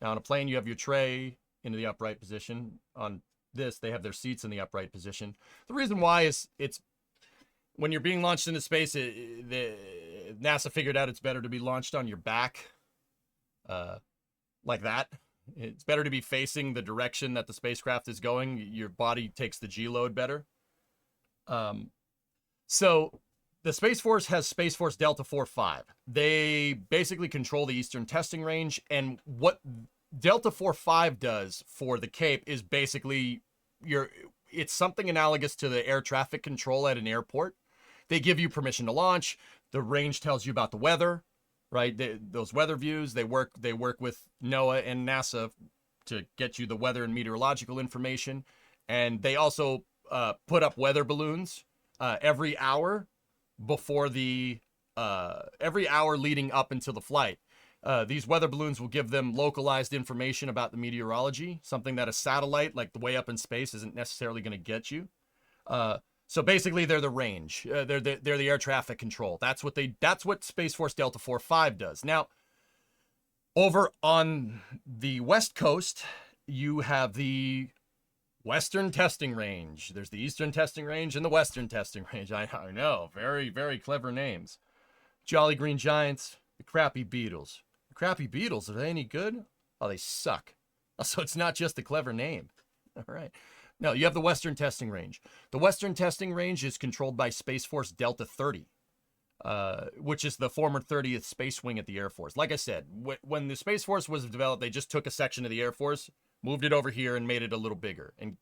Now on a plane, you have your tray into the upright position. On this, they have their seats in the upright position. The reason why is it's when you're being launched into space, NASA figured out it's better to be launched on your back, like that. It's better to be facing the direction that the spacecraft is going. Your body takes the G load better. So the Space Force has Space Force Delta 45. They basically control the Eastern Testing Range. And what Delta 45 does for the Cape is basically it's something analogous to the air traffic control at an airport. They give you permission to launch. The range tells you about the weather. Right, those weather views, they work with NOAA and NASA to get you the weather and meteorological information, and they also put up weather balloons every hour leading up until the flight. These weather balloons will give them localized information about the meteorology, something that a satellite, like the way up in space, isn't necessarily going to get you. So basically, they're the range. They're the air traffic control. That's what Space Force Delta 45 does. Now, over on the West Coast, you have the Western Testing Range. There's the Eastern Testing Range and the Western Testing Range. I know, very, very clever names. Jolly Green Giants, the Crappy Beetles. The Crappy Beetles, are they any good? Oh, they suck. So it's not just a clever name. All right. No, you have the Western Testing Range. The Western Testing Range is controlled by Space Force Delta 30. which is the former 30th Space Wing at the Air Force. Like I said, when the Space Force was developed, they just took a section of the Air Force, moved it over here, and made it a little bigger and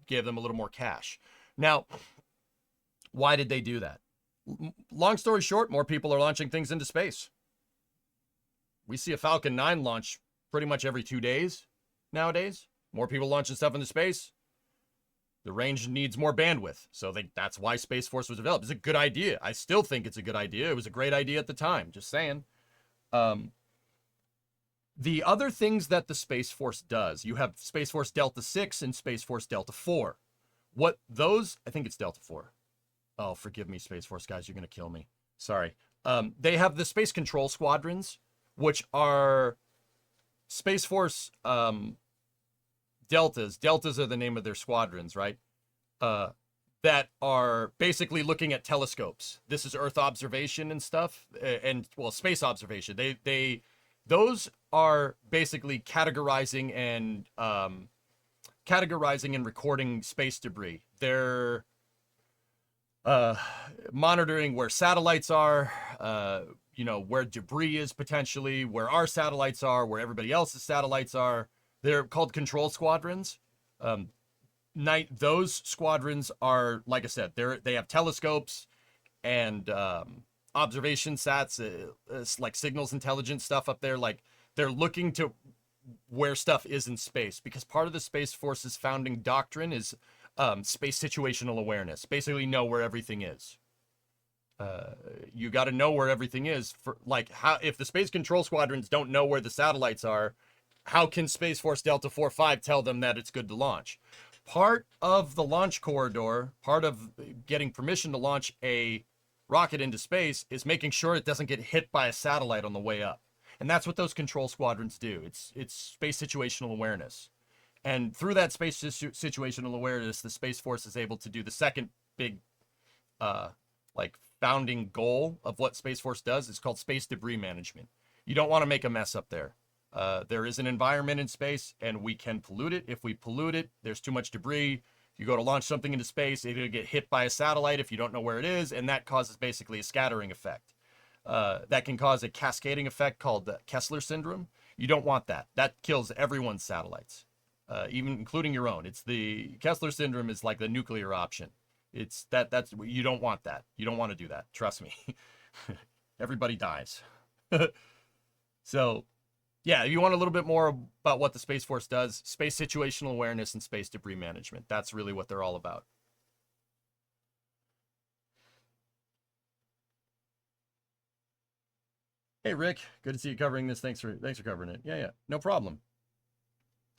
gave them a little more cash. Now, why did they do that? Long story short, more people are launching things into space. We see a Falcon 9 launch pretty much every 2 days nowadays. More people launching stuff into space. The range needs more bandwidth. So that's why Space Force was developed. It's a good idea. I still think it's a good idea. It was a great idea at the time. Just saying. The other things that the Space Force does, you have Space Force Delta 6 and Space Force Delta 4. What those, I think it's Delta 4. Oh, forgive me, Space Force guys. You're going to kill me. Sorry. They have the Space Control Squadrons, which are Space Force Deltas. Deltas are the name of their squadrons, right? That are basically looking at telescopes. This is Earth observation and stuff, and well, space observation. Those are basically categorizing and recording space debris. They're monitoring where satellites are, where debris is potentially, where our satellites are, where everybody else's satellites are. They're called control squadrons. Those squadrons are, like I said, they have telescopes and observation sats, like signals intelligence stuff up there. Like they're looking to where stuff is in space, because part of the Space Force's founding doctrine is space situational awareness. Basically, know where everything is. You got to know where everything is. For like, how if the space control squadrons don't know where the satellites are, how can Space Force Delta 4-5 tell them that it's good to launch? Part of the launch corridor, part of getting permission to launch a rocket into space, is making sure it doesn't get hit by a satellite on the way up. And that's what those control squadrons do. It's space situational awareness. And through that space situational awareness, the Space Force is able to do the second big founding goal of what Space Force does. It's called space debris management. You don't want to make a mess up there. There is an environment in space, and we can pollute it. If we pollute it, there's too much debris. You go to launch something into space, it'll get hit by a satellite if you don't know where it is, and that causes basically a scattering effect. That can cause a cascading effect called the Kessler syndrome. You don't want that. That kills everyone's satellites, even including your own. It's the Kessler syndrome is like the nuclear option. That's you don't want that. You don't want to do that. Trust me. Everybody dies. So, yeah, if you want a little bit more about what the Space Force does, space situational awareness and space debris management. That's really what they're all about. Hey, Rick, good to see you covering this. Thanks for covering it. Yeah, no problem.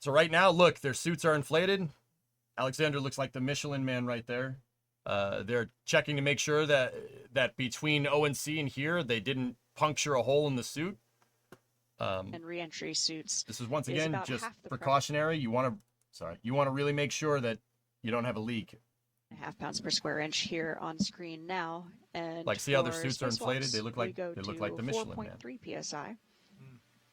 So right now, look, their suits are inflated. Alexander looks like the Michelin Man right there. They're checking to make sure that between O and C and here, they didn't puncture a hole in the suit. And re-entry suits. This is once again just precautionary. You want to really make sure that you don't have a leak. 1/2 pounds per square inch here on screen now, and like see how their suits are inflated. They look like the Michelin Man. 4.3 psi.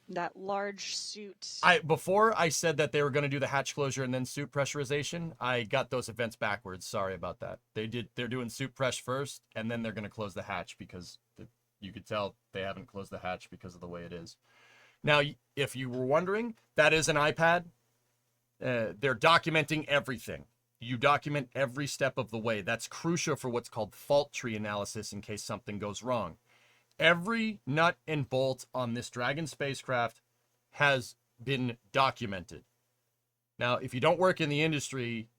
That large suit. Before I said that they were going to do the hatch closure and then suit pressurization, I got those events backwards. Sorry about that. They're doing suit press first, and then they're going to close the hatch because you could tell they haven't closed the hatch because of the way it is. Now, if you were wondering, that is an iPad. They're documenting everything. You document every step of the way. That's crucial for what's called fault tree analysis in case something goes wrong. Every nut and bolt on this Dragon spacecraft has been documented. Now, if you don't work in the industry,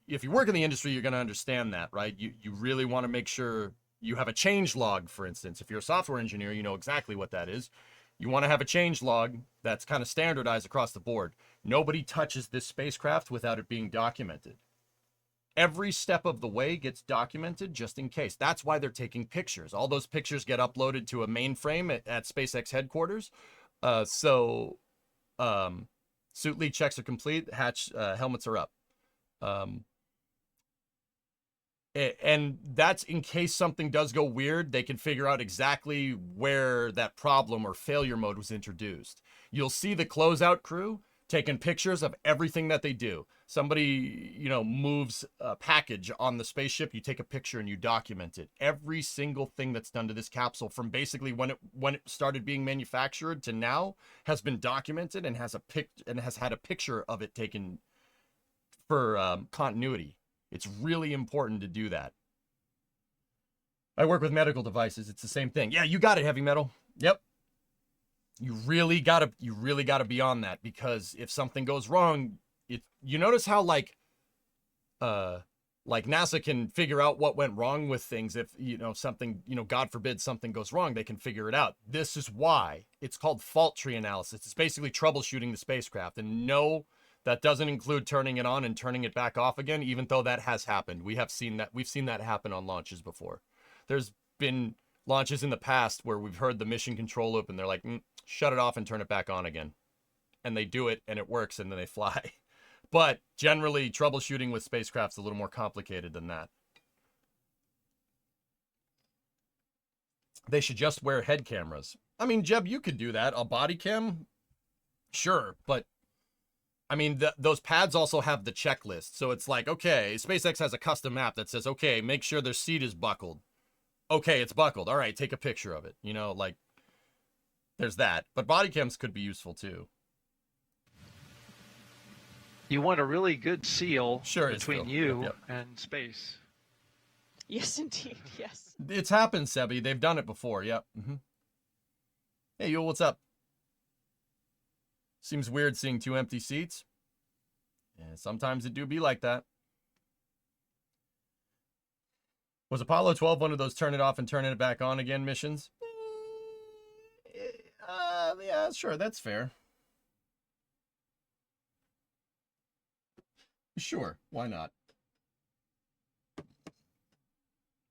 you're going to understand that, right? You really want to make sure you have a change log, for instance. If you're a software engineer, you know exactly what that is. You want to have a change log that's kind of standardized across the board. Nobody touches this spacecraft without it being documented. Every step of the way gets documented just in case. That's why they're taking pictures. All those pictures get uploaded to a mainframe at SpaceX headquarters. Suit leak checks are complete. Hatch helmets are up. And that's in case something does go weird, they can figure out exactly where that problem or failure mode was introduced. You'll see the closeout crew. taking pictures of everything that they do. Somebody, you know, moves a package on the spaceship, you take a picture and you document it. Every single thing that's done to this capsule from basically when it started being manufactured to now has been documented and has had a picture of it taken for continuity. It's really important to do that. I work with medical devices. It's the same thing. Yeah, you got it, Heavy Metal. Yep. You really gotta be on that, because if something goes wrong, you notice how like NASA can figure out what went wrong with things. If, you know, something, you know, God forbid something goes wrong, they can figure it out. This is why it's called fault tree analysis. It's basically troubleshooting the spacecraft. And no, that doesn't include turning it on and turning it back off again, even though that has happened. We've seen that happen on launches before. There's been launches in the past where we've heard the mission control loop and they're like, shut it off and turn it back on again. And they do it and it works and then they fly. But generally, troubleshooting with spacecraft's a little more complicated than that. They should just wear head cameras. I mean, Jeb, you could do that. A body cam? Sure, but I mean, those pads also have the checklist. So it's like, okay, SpaceX has a custom app that says, okay, make sure their seat is buckled. Okay, it's buckled. All right, take a picture of it. You know, like, there's that. But body cams could be useful too. You want a really good seal between you Yep. and space. Yes, indeed. Yes. It's happened, Sebi. They've done it before. Yep. Hey, Yul, what's up? Seems weird seeing 2 empty seats. Yeah, sometimes it do be like that. Was Apollo 12 one of those turn it off and turn it back on again missions? Yeah, sure, that's fair. Sure, why not?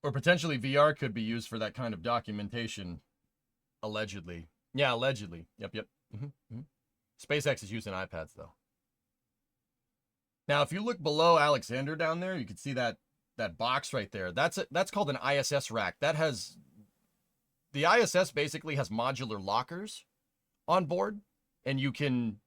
Or potentially VR could be used for that kind of documentation, allegedly. Yeah, allegedly. Yep. SpaceX is using iPads, though. Now, if you look below Alexander down there, you can see that box right there. That's called an ISS rack. The ISS basically has modular lockers on board, and you can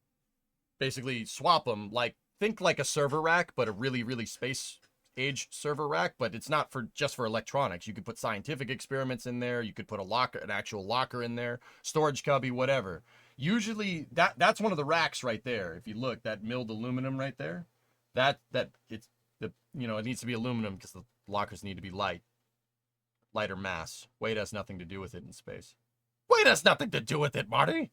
basically swap them. Like, think like a server rack, but a really, really space age server rack. But it's not just for electronics. You could put scientific experiments in there. You could put an actual locker in there, storage cubby, whatever. Usually, that's one of the racks right there. If you look, that milled aluminum right there, it needs to be aluminum because the lockers need to be lighter mass. Weight has nothing to do with it in space. Weight has nothing to do with it, Marty.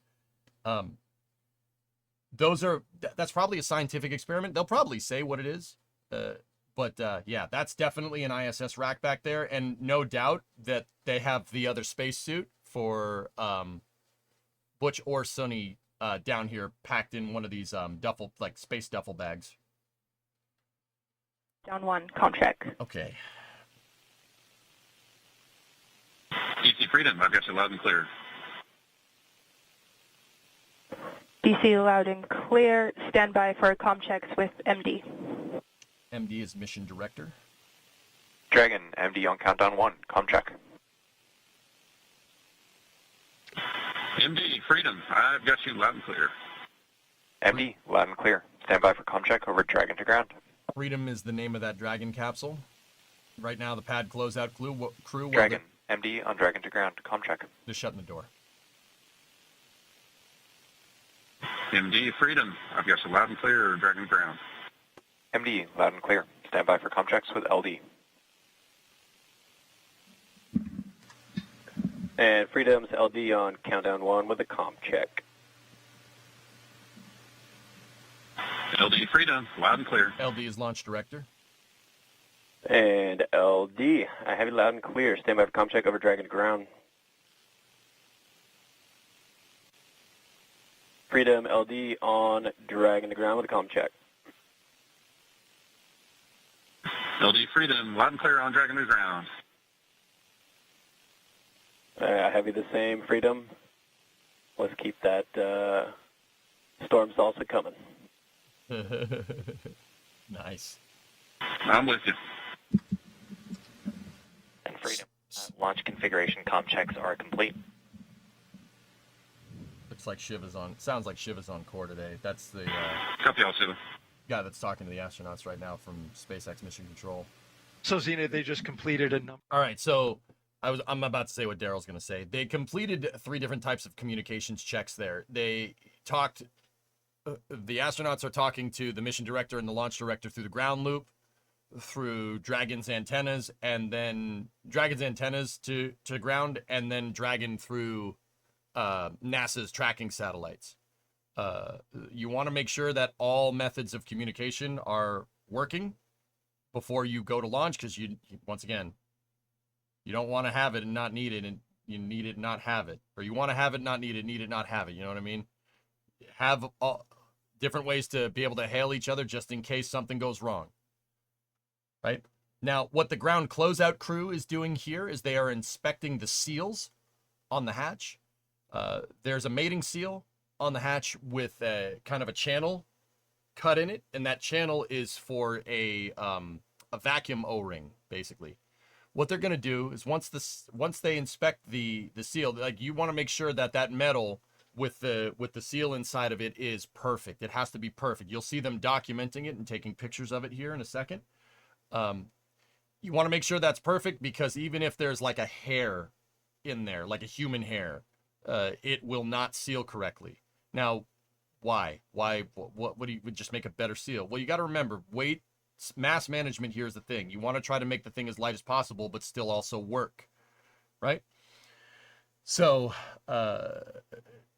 That's probably a scientific experiment. They'll probably say what it is. Yeah, that's definitely an ISS rack back there, and no doubt that they have the other spacesuit for Butch or Sonny down here packed in one of these space duffel bags. Down 1, comm check. Okay. DC Freedom, I've got you loud and clear. DC loud and clear. Stand by for comm checks with MD. MD is mission director. Dragon, MD on countdown 1, comm check. MD Freedom, I've got you loud and clear. MD, loud and clear. Stand by for comm check over Dragon to ground. Freedom is the name of that Dragon capsule. Right now, the pad closeout crew. Dragon, MD on Dragon to ground. Comm check. They're shutting the door. MD Freedom, I've got you loud and clear, Dragon ground. MD, loud and clear. Stand by for comm checks with LD. And Freedom's LD on countdown 1 with a comm check. LD Freedom, loud and clear. LD is launch director. And LD, I have you loud and clear. Stand by for comm check over Dragon to ground. Freedom LD on Dragon to ground with a comm check. LD Freedom, loud and clear on Dragon to ground. I have you the same, Freedom. Let's keep that storm salsa coming. Nice. I'm with you. And Freedom, launch configuration comm checks are complete. Looks like Shiva's on. Sounds like Shiva's on core today. That's the Copy all, Shiva. guy that's talking to the astronauts right now from SpaceX Mission Control. So Xena, they just completed a number. All right, so I'm about to say what Daryl's going to say. They completed 3 different types of communications checks there. They talked. The astronauts are talking to the mission director and the launch director through the ground loop, through Dragon's antennas, and then Dragon's antennas to ground, and then Dragon through NASA's tracking satellites. You want to make sure that all methods of communication are working before you go to launch, because once again, you don't want to have it and not need it, and you need it and not have it. Or you want to have it, not need it, not have it. You know what I mean? Have all different ways to be able to hail each other just in case something goes wrong. Right? Now, what the ground closeout crew is doing here is they are inspecting the seals on the hatch. There's a mating seal on the hatch with a kind of a channel cut in it, and that channel is for a vacuum O-ring, basically. What they're going to do is once they inspect the seal, like, you want to make sure that metal with the seal inside of it is perfect. It has to be perfect. You'll see them documenting it and taking pictures of it here in a second. You want to make sure that's perfect, because even if there's like a hair in there, like a human hair, it will not seal correctly. Now, why? What do you just make a better seal? Well, you got to remember, weight, mass management here is the thing. You want to try to make the thing as light as possible, but still also work, right? So,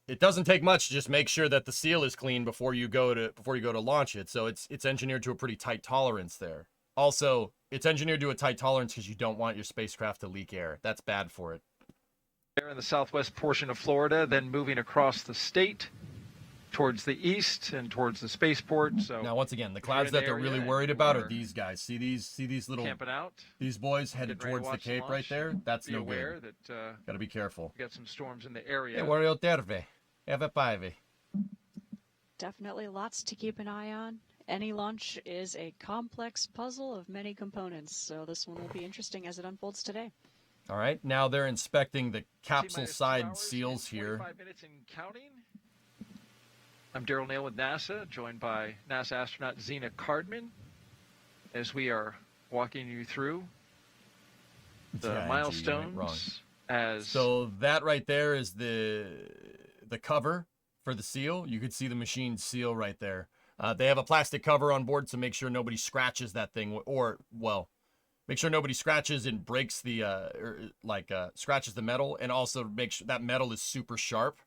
it doesn't take much to just make sure that the seal is clean before you go to launch it. So it's engineered to a pretty tight tolerance there. Also, it's engineered to a tight tolerance because you don't want your spacecraft to leak air. That's bad for it. There in the southwest portion of Florida, then moving across the state towards the east and towards the spaceport. So now, once again, the clouds that they're really worried about are these guys. See these little camping out. These boys headed towards the Cape right there. That's no good. That got to be careful. We got some storms in the area. Definitely lots to keep an eye on. Any launch is a complex puzzle of many components, so this one will be interesting as it unfolds today. All right, now they're inspecting the capsule side seals here. 45 minutes and counting. I'm Daryl Nail with NASA, joined by NASA astronaut Xena Cardman, as we are walking you through the milestones. So that right there is the cover for the seal. You could see the machine seal right there. They have a plastic cover on board to make sure nobody scratches that thing, or, well, make sure nobody scratches and breaks the, scratches the metal, and also make sure that metal is super sharp.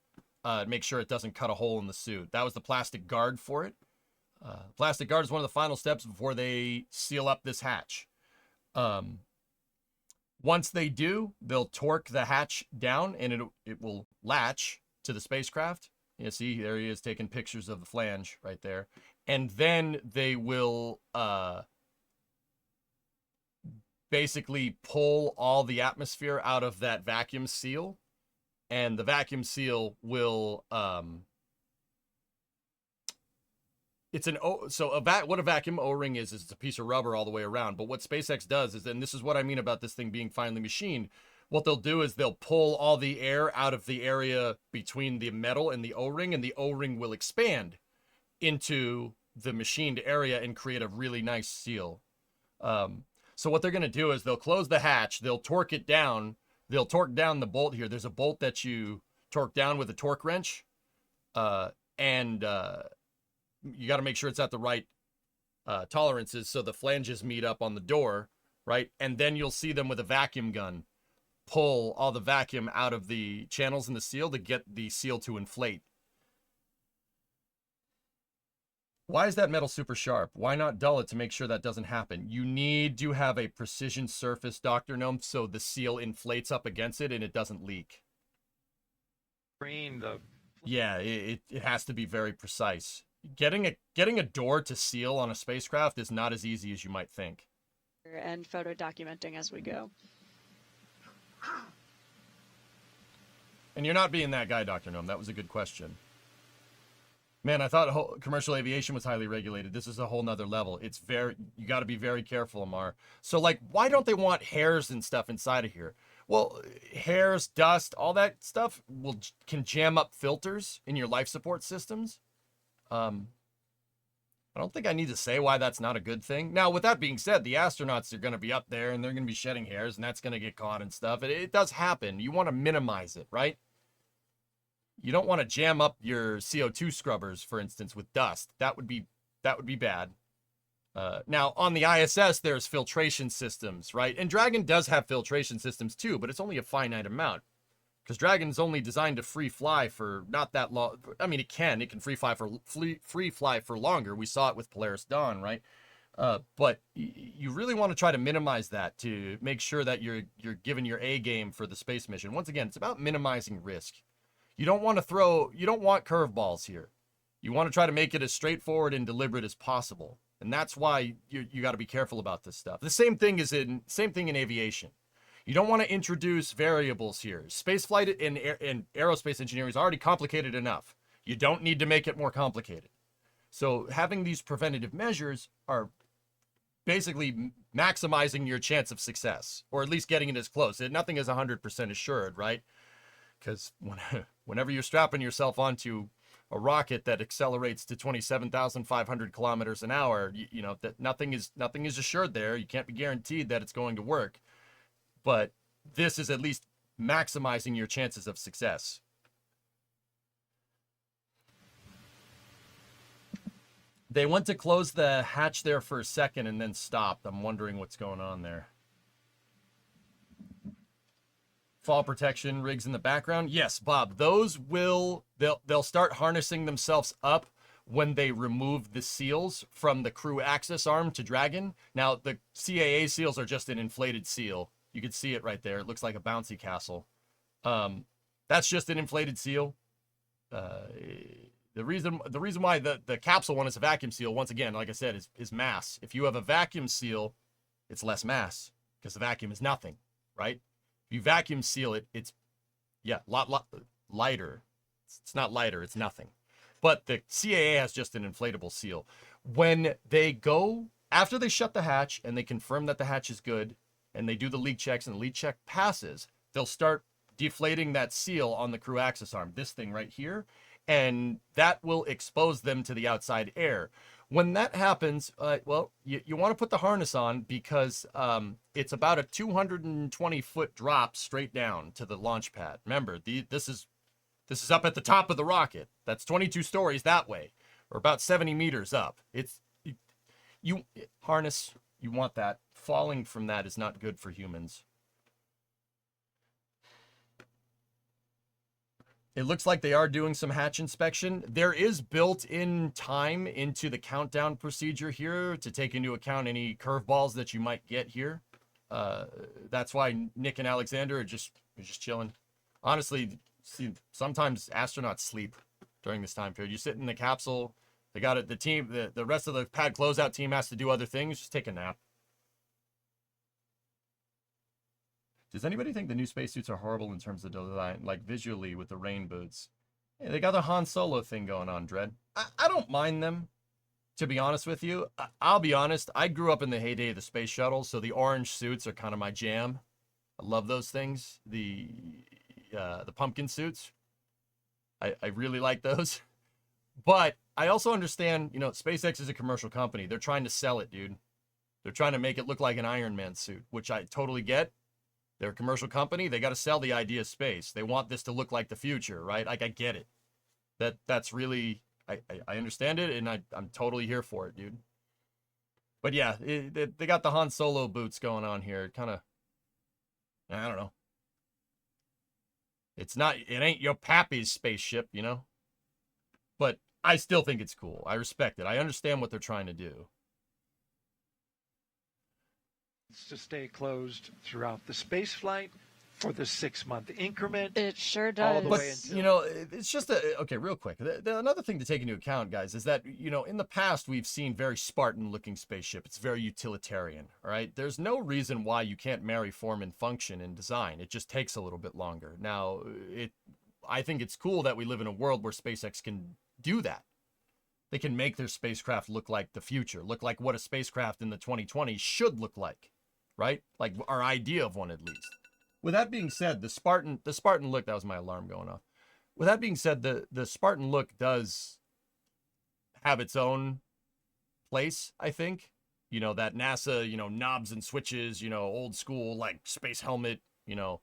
Make sure it doesn't cut a hole in the suit. That was the plastic guard for it. Plastic guard is one of the final steps before they seal up this hatch. Once they do, they'll torque the hatch down, and it will latch to the spacecraft. You see, there he is taking pictures of the flange right there. And then they will basically pull all the atmosphere out of that vacuum seal. And the vacuum seal will what a vacuum O-ring is it's a piece of rubber all the way around. But what SpaceX does is, and this is what I mean about this thing being finely machined, what they'll do is they'll pull all the air out of the area between the metal and the O-ring, and the O-ring will expand into the machined area and create a really nice seal. So what they're going to do is they'll close the hatch, they'll torque it down, they'll torque down the bolt here. There's a bolt that you torque down with a torque wrench, and you got to make sure it's at the right tolerances so the flanges meet up on the door, right? And then you'll see them with a vacuum gun pull all the vacuum out of the channels in the seal to get the seal to inflate. Why is that metal super sharp? Why not dull it to make sure that doesn't happen? You need to have a precision surface, Dr. Gnome, so the seal inflates up against it and it doesn't leak. Yeah, it has to be very precise. Getting a door to seal on a spacecraft is not as easy as you might think. And photo documenting as we go. And you're not being that guy, Dr. Gnome. That was a good question. Man, I thought commercial aviation was highly regulated. This is a whole nother level. You got to be very careful, Amar. So, like, why don't they want hairs and stuff inside of here? Well, hairs, dust, all that stuff can jam up filters in your life support systems. I don't think I need to say why that's not a good thing. Now, with that being said, the astronauts are going to be up there and they're going to be shedding hairs and that's going to get caught and stuff. It does happen. You want to minimize it, right? You don't want to jam up your CO2 scrubbers, for instance, with dust. That would be bad. Now, on the ISS, there's filtration systems, right? And Dragon does have filtration systems too, but it's only a finite amount. Because Dragon's only designed to free fly for not that long. I mean, it can free fly for longer. We saw it with Polaris Dawn, right? But you really want to try to minimize that to make sure that you're giving your A game for the space mission. Once again, it's about minimizing risk. You don't want curveballs here. You want to try to make it as straightforward and deliberate as possible. And that's why you got to be careful about this stuff. The same thing in aviation. You don't want to introduce variables here. Spaceflight and aerospace engineering is already complicated enough. You don't need to make it more complicated. So having these preventative measures are basically maximizing your chance of success, or at least getting it as close. Nothing is 100% assured, right? Because whenever you're strapping yourself onto a rocket that accelerates to 27,500 kilometers an hour, you know that nothing is assured there. You can't be guaranteed that it's going to work. But this is at least maximizing your chances of success. They went to close the hatch there for a second and then stopped. I'm wondering what's going on there. Fall protection rigs in the background. Yes, Bob, those they'll start harnessing themselves up when they remove the seals from the crew access arm to Dragon. Now, the CAA seals are just an inflated seal. You can see it right there. It looks like a bouncy castle. That's just an inflated seal. The reason why the capsule one is a vacuum seal, once again, like I said, is mass. If you have a vacuum seal, it's less mass because the vacuum is nothing, right? If you vacuum seal it, it's a lot lighter. It's not lighter, it's nothing. But the CAA has just an inflatable seal. When they go, after they shut the hatch and they confirm that the hatch is good, and they do the leak checks and the leak check passes, they'll start deflating that seal on the crew access arm, this thing right here, and that will expose them to the outside air. When that happens, you want to put the harness on because it's about a 220-foot drop straight down to the launch pad. Remember, this is up at the top of the rocket. That's 22 stories that way, or about 70 meters up. Harness, you want that. Falling from that is not good for humans. It looks like they are doing some hatch inspection. There is built-in time into the countdown procedure here to take into account any curveballs that you might get here. That's why Nick and Alexander are just chilling. Honestly, see, sometimes astronauts sleep during this time period. You sit in the capsule. They got it. The team, the rest of the pad closeout team has to do other things. Just take a nap. Does anybody think the new spacesuits are horrible in terms of design, like visually with the rain boots? Hey, they got the Han Solo thing going on, Dredd. I don't mind them, to be honest with you. I'll be honest. I grew up in the heyday of the space shuttle, so the orange suits are kind of my jam. I love those things. The pumpkin suits. I really like those. But I also understand, SpaceX is a commercial company. They're trying to sell it, dude. They're trying to make it look like an Iron Man suit, which I totally get. They're a commercial company. They got to sell the idea of space. They want this to look like the future, right? Like, I get it. That's really, I understand it, and I'm totally here for it, dude. But yeah, they got the Han Solo boots going on here. Kind of, I don't know. It ain't your pappy's spaceship, But I still think it's cool. I respect it. I understand what they're trying to do. To stay closed throughout the space flight for the 6-month increment. It sure does. But, it's just okay, real quick. Another thing to take into account, guys, is that, in the past, we've seen very Spartan-looking spaceship. It's very utilitarian, all right? There's no reason why you can't marry form and function in design. It just takes a little bit longer. Now, I think it's cool that we live in a world where SpaceX can do that. They can make their spacecraft look like the future, look like what a spacecraft in the 2020s should look like, right? Like our idea of one, at least. with that being said, the Spartan look, that was my alarm going off. With that being said, the Spartan look does have its own place, I think. You know, that NASA, you know, knobs and switches, you know, old school, like space helmet, you know,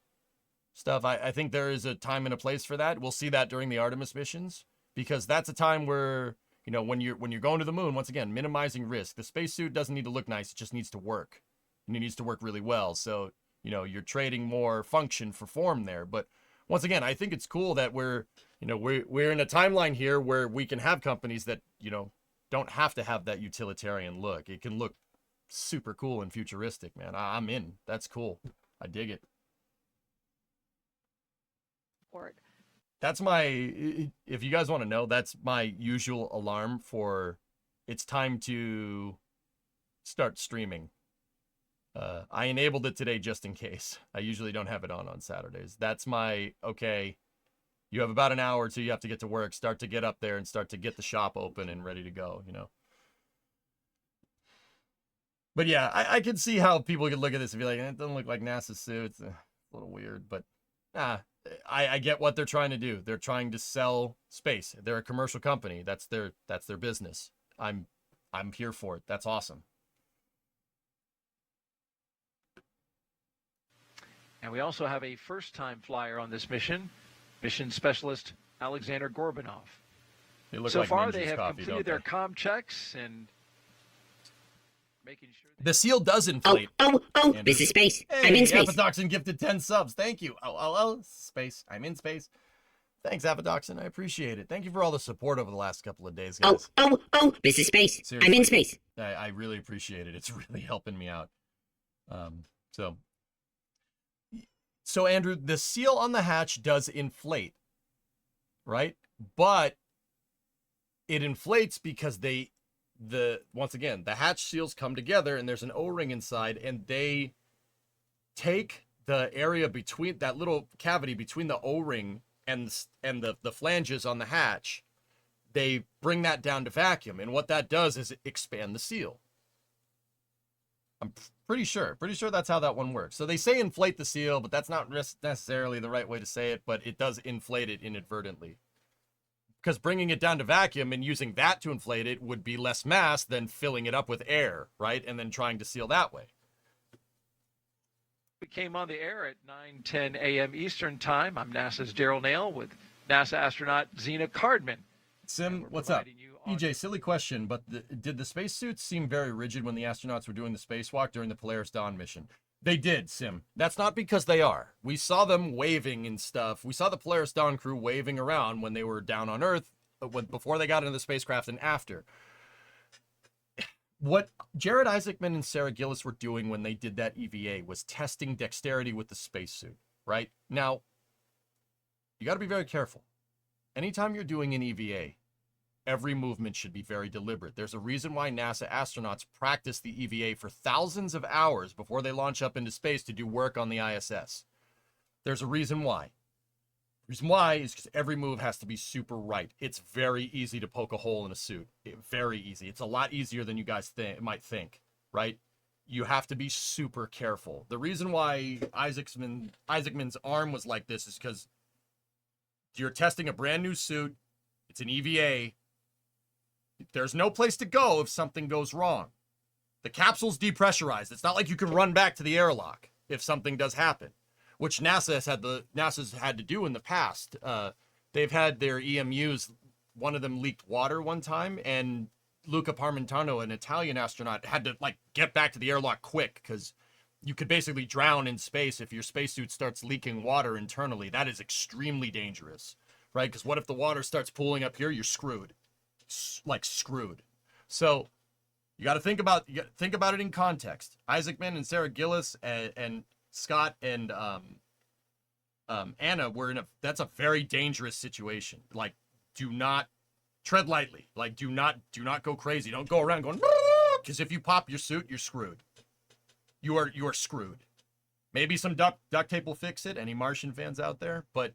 stuff. I think there is a time and a place for that. We'll see that during the Artemis missions, because that's a time where, you know, when you're going to the moon, once again, minimizing risk. The spacesuit doesn't need to look nice. It just needs to work. And it needs to work really well. So, you know, you're trading more function for form there. But once again, I think it's cool that we're in a timeline here where we can have companies that, you know, don't have to have that utilitarian look. It can look super cool and futuristic, man. I'm in. That's cool. I dig it. That's my, if you guys want to know, that's my usual alarm for it's time to start streaming. I enabled it today just in case. I usually don't have it on Saturdays. That's my, okay, you have about an hour till you have to get to work, start to get up there and start to get the shop open and ready to go, you know. But yeah, I can see how people could look at this and be like, it doesn't look like NASA suits. It's a little weird, but I get what they're trying to do. They're trying to sell space. They're a commercial company. That's their business. I'm here for it. That's awesome. And we also have a first-time flyer on this mission specialist Alexander Gorbanov. So far, they have completed their comm checks and making sure. The seal does inflate. Oh, this is space. Hey, I'm in space. Apodoxin gifted 10 subs. Thank you. Space. I'm in space. Thanks, Apodoxin. I appreciate it. Thank you for all the support over the last couple of days, guys. Oh, this is space. Seriously, I'm in space. I really appreciate it. It's really helping me out. So Andrew, the seal on the hatch does inflate, right? But it inflates because once again, the hatch seals come together and there's an O-ring inside, and they take the area between that little cavity between the O-ring and the flanges on the hatch. They bring that down to vacuum, and what that does is expand the seal. I'm pretty sure that's how that one works. So they say inflate the seal, but that's not necessarily the right way to say it, but it does inflate it inadvertently. Because bringing it down to vacuum and using that to inflate it would be less mass than filling it up with air, right? And then trying to seal that way. We came on the air at 9:10 a.m. Eastern Time. I'm NASA's Daryl Nail with NASA astronaut Zena Cardman. Sim, what's up? EJ, silly question, but did the spacesuits seem very rigid when the astronauts were doing the spacewalk during the Polaris Dawn mission? They did, Sim. That's not because they are. We saw them waving and stuff. We saw the Polaris Dawn crew waving around when they were down on Earth, before they got into the spacecraft and after. What Jared Isaacman and Sarah Gillis were doing when they did that EVA was testing dexterity with the spacesuit, right? Now, you got to be very careful. Anytime you're doing an EVA, every movement should be very deliberate. There's a reason why NASA astronauts practice the EVA for thousands of hours before they launch up into space to do work on the ISS. There's a reason why. The reason why is because every move has to be super right. It's very easy to poke a hole in a suit. Very easy. It's a lot easier than you guys might think, right? You have to be super careful. The reason why Isaacman's arm was like this is because you're testing a brand new suit. It's an EVA. There's no place to go if something goes wrong. The capsule's depressurized. It's not like you can run back to the airlock if something does happen, which NASA's had to do in the past. They've had their EMUs. One of them leaked water one time, and Luca Parmentano, an Italian astronaut, had to get back to the airlock quick because you could basically drown in space if your spacesuit starts leaking water internally. That is extremely dangerous, right? Because what if the water starts pooling up here? You're screwed. Screwed. So you got to think about it in context. Isaacman and Sarah Gillis and Scott and Anna were that's a very dangerous situation. Do not tread lightly. Do not go crazy. Don't go around going, because if you pop your suit, you're screwed. You are screwed. Maybe some duct tape will fix it. Any Martian fans out there? But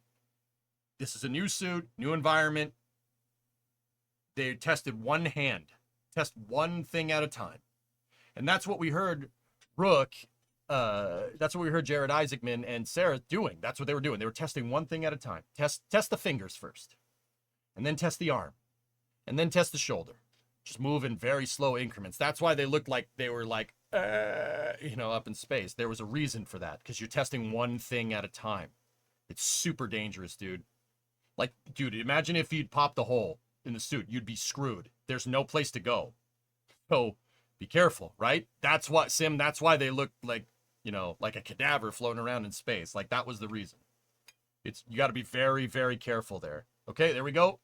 this is a new suit, new environment. They tested one hand, test one thing at a time. And that's what we heard Rook that's what we heard Jared Isaacman and Sarah doing. That's what they were doing. They were testing one thing at a time. Test the fingers first, and then test the arm, and then test the shoulder. Just move in very slow increments. That's why they looked like they were like, up in space. There was a reason for that, because you're testing one thing at a time. It's super dangerous, dude. Like, dude, imagine if you'd popped the hole in the suit. You'd be screwed. There's no place to go. So be careful, right? That's why they looked like, like a cadaver floating around in space. Like, that was the reason. You got to be very, very careful there. Okay, there we go.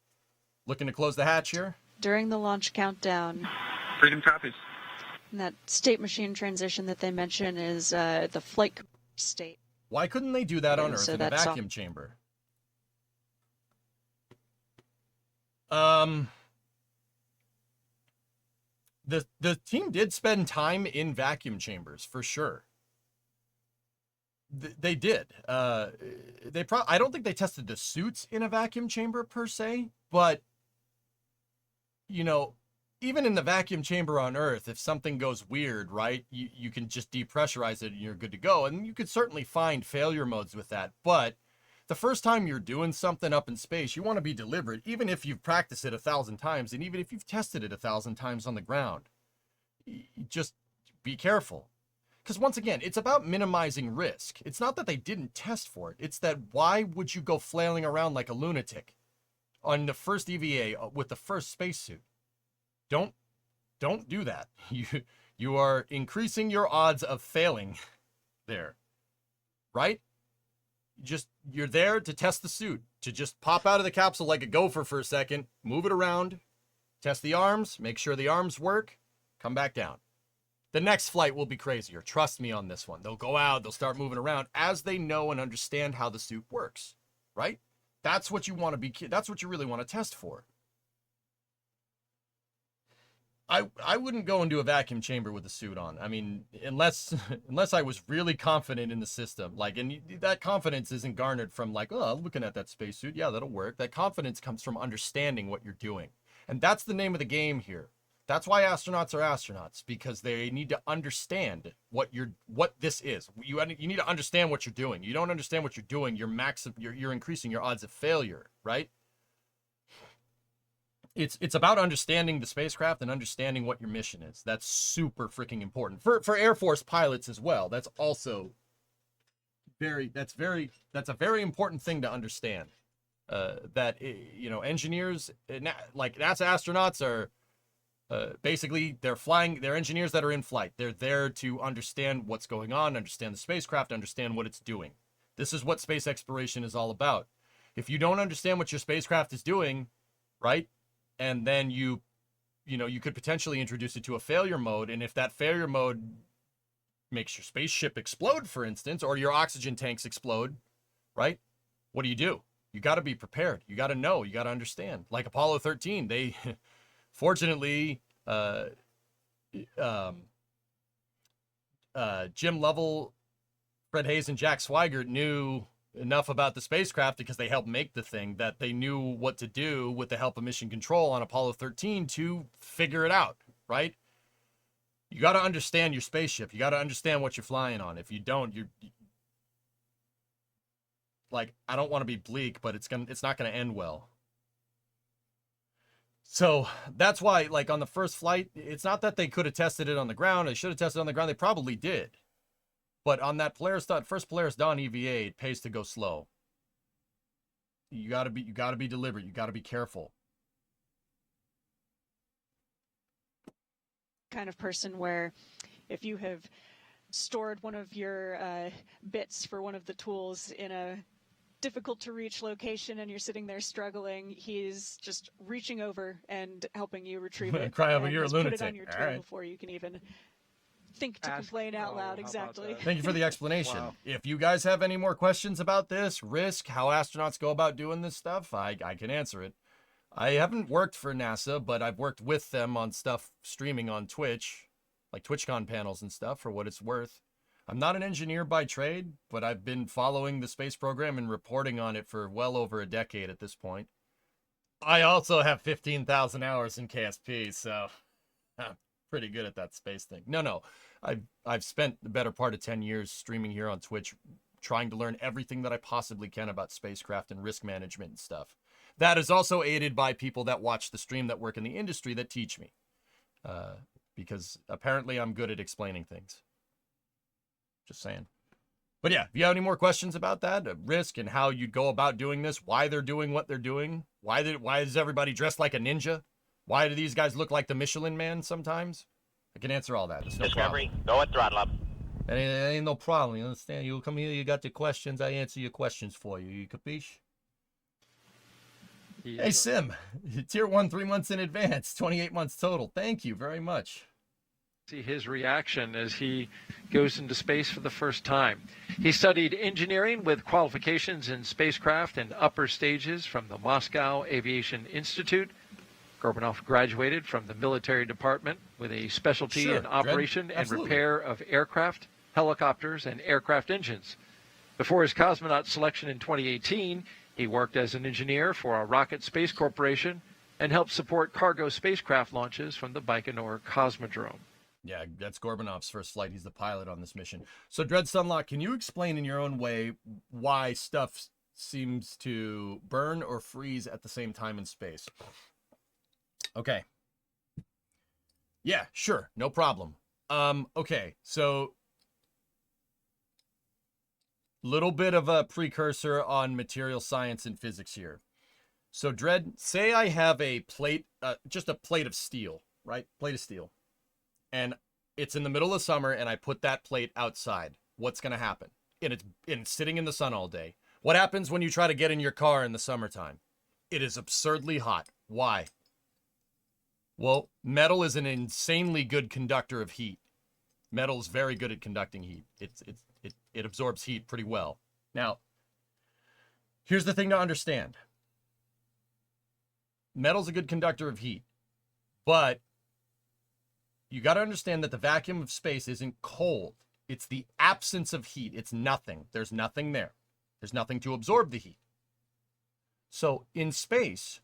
Looking to close the hatch here. During the launch countdown. Freedom copies. And that state machine transition that they mention is the flight state. Why couldn't they do that on Earth in a vacuum chamber? The team did spend time in vacuum chambers for sure. They did. I don't think they tested the suits in a vacuum chamber per se, but even in the vacuum chamber on Earth, if something goes weird, right, you can just depressurize it and you're good to go. And you could certainly find failure modes with that. But the first time you're doing something up in space, you want to be deliberate, even if you've practiced it 1,000 times, and even if you've tested it 1,000 times on the ground. Just be careful. Because once again, it's about minimizing risk. It's not that they didn't test for it. It's that why would you go flailing around like a lunatic on the first EVA with the first spacesuit? Don't do that. You are increasing your odds of failing there, right? You're there to test the suit, to just pop out of the capsule like a gopher for a second, move it around, test the arms, make sure the arms work, come back down. The next flight will be crazier. Trust me on this one. They'll go out, they'll start moving around as they know and understand how the suit works, right? That's what you want to be. That's what you really want to test for. I wouldn't go into a vacuum chamber with a suit on. I mean, unless I was really confident in the system. Like, and that confidence isn't garnered from like, oh, looking at that spacesuit, yeah, that'll work. That confidence comes from understanding what you're doing. And that's the name of the game here. That's why astronauts are astronauts, because they need to understand what this is. You need to understand what you're doing. You don't understand what you're doing, you're increasing your odds of failure, right? It's about understanding the spacecraft and understanding what your mission is. That's super freaking important for Air Force pilots as well. That's also that's a very important thing to understand. That engineers, like NASA astronauts, are basically they're engineers that are in flight. They're there to understand what's going on, understand the spacecraft, understand what it's doing. This is what space exploration is all about. If you don't understand what your spacecraft is doing, right? And then you could potentially introduce it to a failure mode. And if that failure mode makes your spaceship explode, for instance, or your oxygen tanks explode, right? What do? You got to be prepared. You got to know. You got to understand. Like Apollo 13, they fortunately, Jim Lovell, Fred Hayes, and Jack Swigert knew enough about the spacecraft because they helped make the thing, that they knew what to do with the help of mission control on Apollo 13 to figure it out, right? You got to understand your spaceship. You got to understand what you're flying on. If you don't, you're like, I don't want to be bleak, but it's not going to end well. So that's why, like, on the first flight, it's not that they could have tested it on the ground. They should have tested it on the ground. They probably did. But on that first Polaris Dawn EVA, it pays to go slow. You gotta be deliberate. You gotta be careful. Kind of person where if you have stored one of your bits for one of the tools in a difficult to reach location and you're sitting there struggling, he's just reaching over and helping you retrieve it. Cry over, you're a lunatic. Put it on your tool before you can even think to complain out loud. Exactly. Thank you for the explanation. Wow. If you guys have any more questions about this, risk, how astronauts go about doing this stuff, I can answer it. I haven't worked for NASA, but I've worked with them on stuff streaming on Twitch, like TwitchCon panels and stuff, for what it's worth. I'm not an engineer by trade, but I've been following the space program and reporting on it for well over a decade at this point. I also have 15,000 hours in KSP, so I'm pretty good at that space thing. No. I've spent the better part of 10 years streaming here on Twitch, trying to learn everything that I possibly can about spacecraft and risk management and stuff. That is also aided by people that watch the stream that work in the industry that teach me. Because apparently I'm good at explaining things. Just saying. But yeah, if you have any more questions about that, risk and how you'd go about doing this, why they're doing what they're doing, why is everybody dressed like a ninja? Why do these guys look like the Michelin Man sometimes? I can answer all that. There's no Discovery, problem. go at throttle up. It ain't no problem. You understand? You come here, you got your questions, I answer your questions for you. You capiche? Hey, Sim. Tier 1 3 months in advance, 28 months total. Thank you very much. See his reaction as he goes into space for the first time. He studied engineering with qualifications in spacecraft and upper stages from the Moscow Aviation Institute. Gorbanov graduated from the military department with a specialty in operation and repair of aircraft, helicopters, and aircraft engines. Before his cosmonaut selection in 2018, he worked as an engineer for a Rocket Space Corporation and helped support cargo spacecraft launches from the Baikonur Cosmodrome. Yeah, that's Gorbanov's first flight. He's the pilot on this mission. So, Dread Sunlock, can you explain in your own way why stuff seems to burn or freeze at the same time in space? Okay. Yeah, sure. No problem. Okay, so little bit of a precursor on material science and physics here. So, Dread, say I have a plate, just a plate of steel, right? Plate of steel. And it's in the middle of summer, and I put that plate outside. What's going to happen? And it's sitting in the sun all day. What happens when you try to get in your car in the summertime? It is absurdly hot. Why? Well, metal is an insanely good conductor of heat. Metal is very good at conducting heat. It absorbs heat pretty well. Now, here's the thing to understand. Metal's a good conductor of heat, but you got to understand that the vacuum of space isn't cold. It's the absence of heat. It's nothing. There's nothing there. There's nothing to absorb the heat. So in space,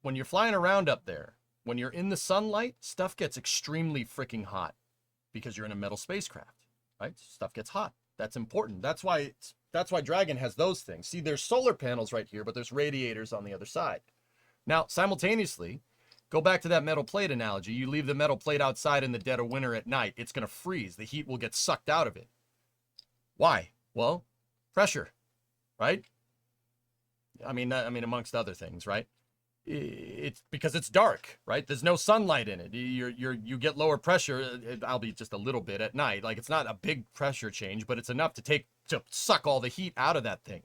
when you're flying around up there, when you're in the sunlight, stuff gets extremely freaking hot because you're in a metal spacecraft, right? Stuff gets hot. That's important. That's why Dragon has those things. See, there's solar panels right here, but there's radiators on the other side. Now, simultaneously, go back to that metal plate analogy. You leave the metal plate outside in the dead of winter at night, it's going to freeze. The heat will get sucked out of it. Why? Well, pressure, right? I mean, amongst other things, right? It's because it's dark, right? There's no sunlight in it. You get lower pressure. I'll be just a little bit at night. Like, it's not a big pressure change, but it's enough to suck all the heat out of that thing.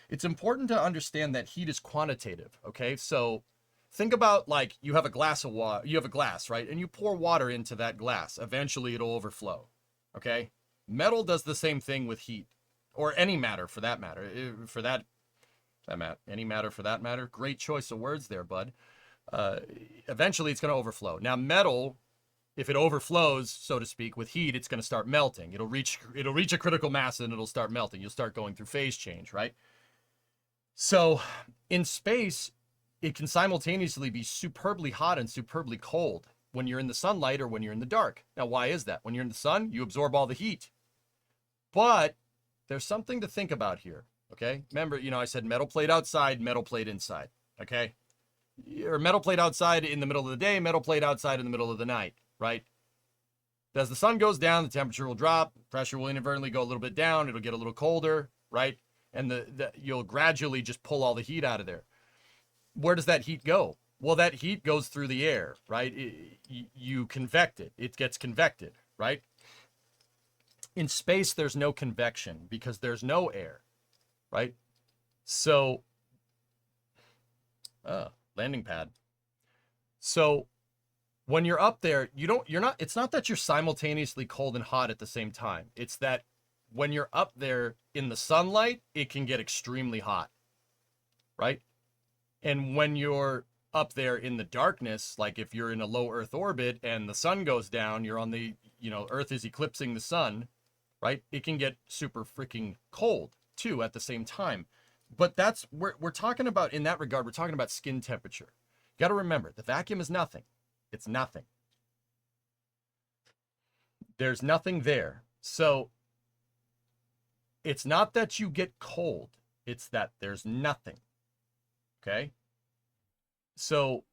It's important to understand that heat is quantitative. Okay, so think about, like, you have a glass of water. You have a glass, right? And you pour water into that glass. Eventually, it'll overflow. Okay, metal does the same thing with heat, or any matter for that matter. Any matter for that matter. Great choice of words there, bud. Eventually, it's going to overflow. Now, metal, if it overflows, so to speak, with heat, it's going to start melting. It'll reach a critical mass and it'll start melting. You'll start going through phase change, right? So, in space, it can simultaneously be superbly hot and superbly cold when you're in the sunlight or when you're in the dark. Now, why is that? When you're in the sun, you absorb all the heat. But there's something to think about here. Okay, remember, I said metal plate outside, metal plate inside. Okay, or metal plate outside in the middle of the day, metal plate outside in the middle of the night, right? As the sun goes down, the temperature will drop, pressure will inadvertently go a little bit down, it'll get a little colder, right? And you'll gradually just pull all the heat out of there. Where does that heat go? Well, that heat goes through the air, right? You convect it. It gets convected, right? In space, there's no convection because there's no air. Right? So, landing pad. So, when you're up there, it's not that you're simultaneously cold and hot at the same time. It's that when you're up there in the sunlight, it can get extremely hot. Right? And when you're up there in the darkness, like if you're in a low Earth orbit and the sun goes down, you're on the, Earth is eclipsing the sun, right? It can get super freaking cold too at the same time. But that's we're talking about, in that regard, we're talking about skin temperature. You got to remember, the vacuum is nothing. It's nothing. There's nothing there. So it's not that you get cold. It's that there's nothing. Okay? So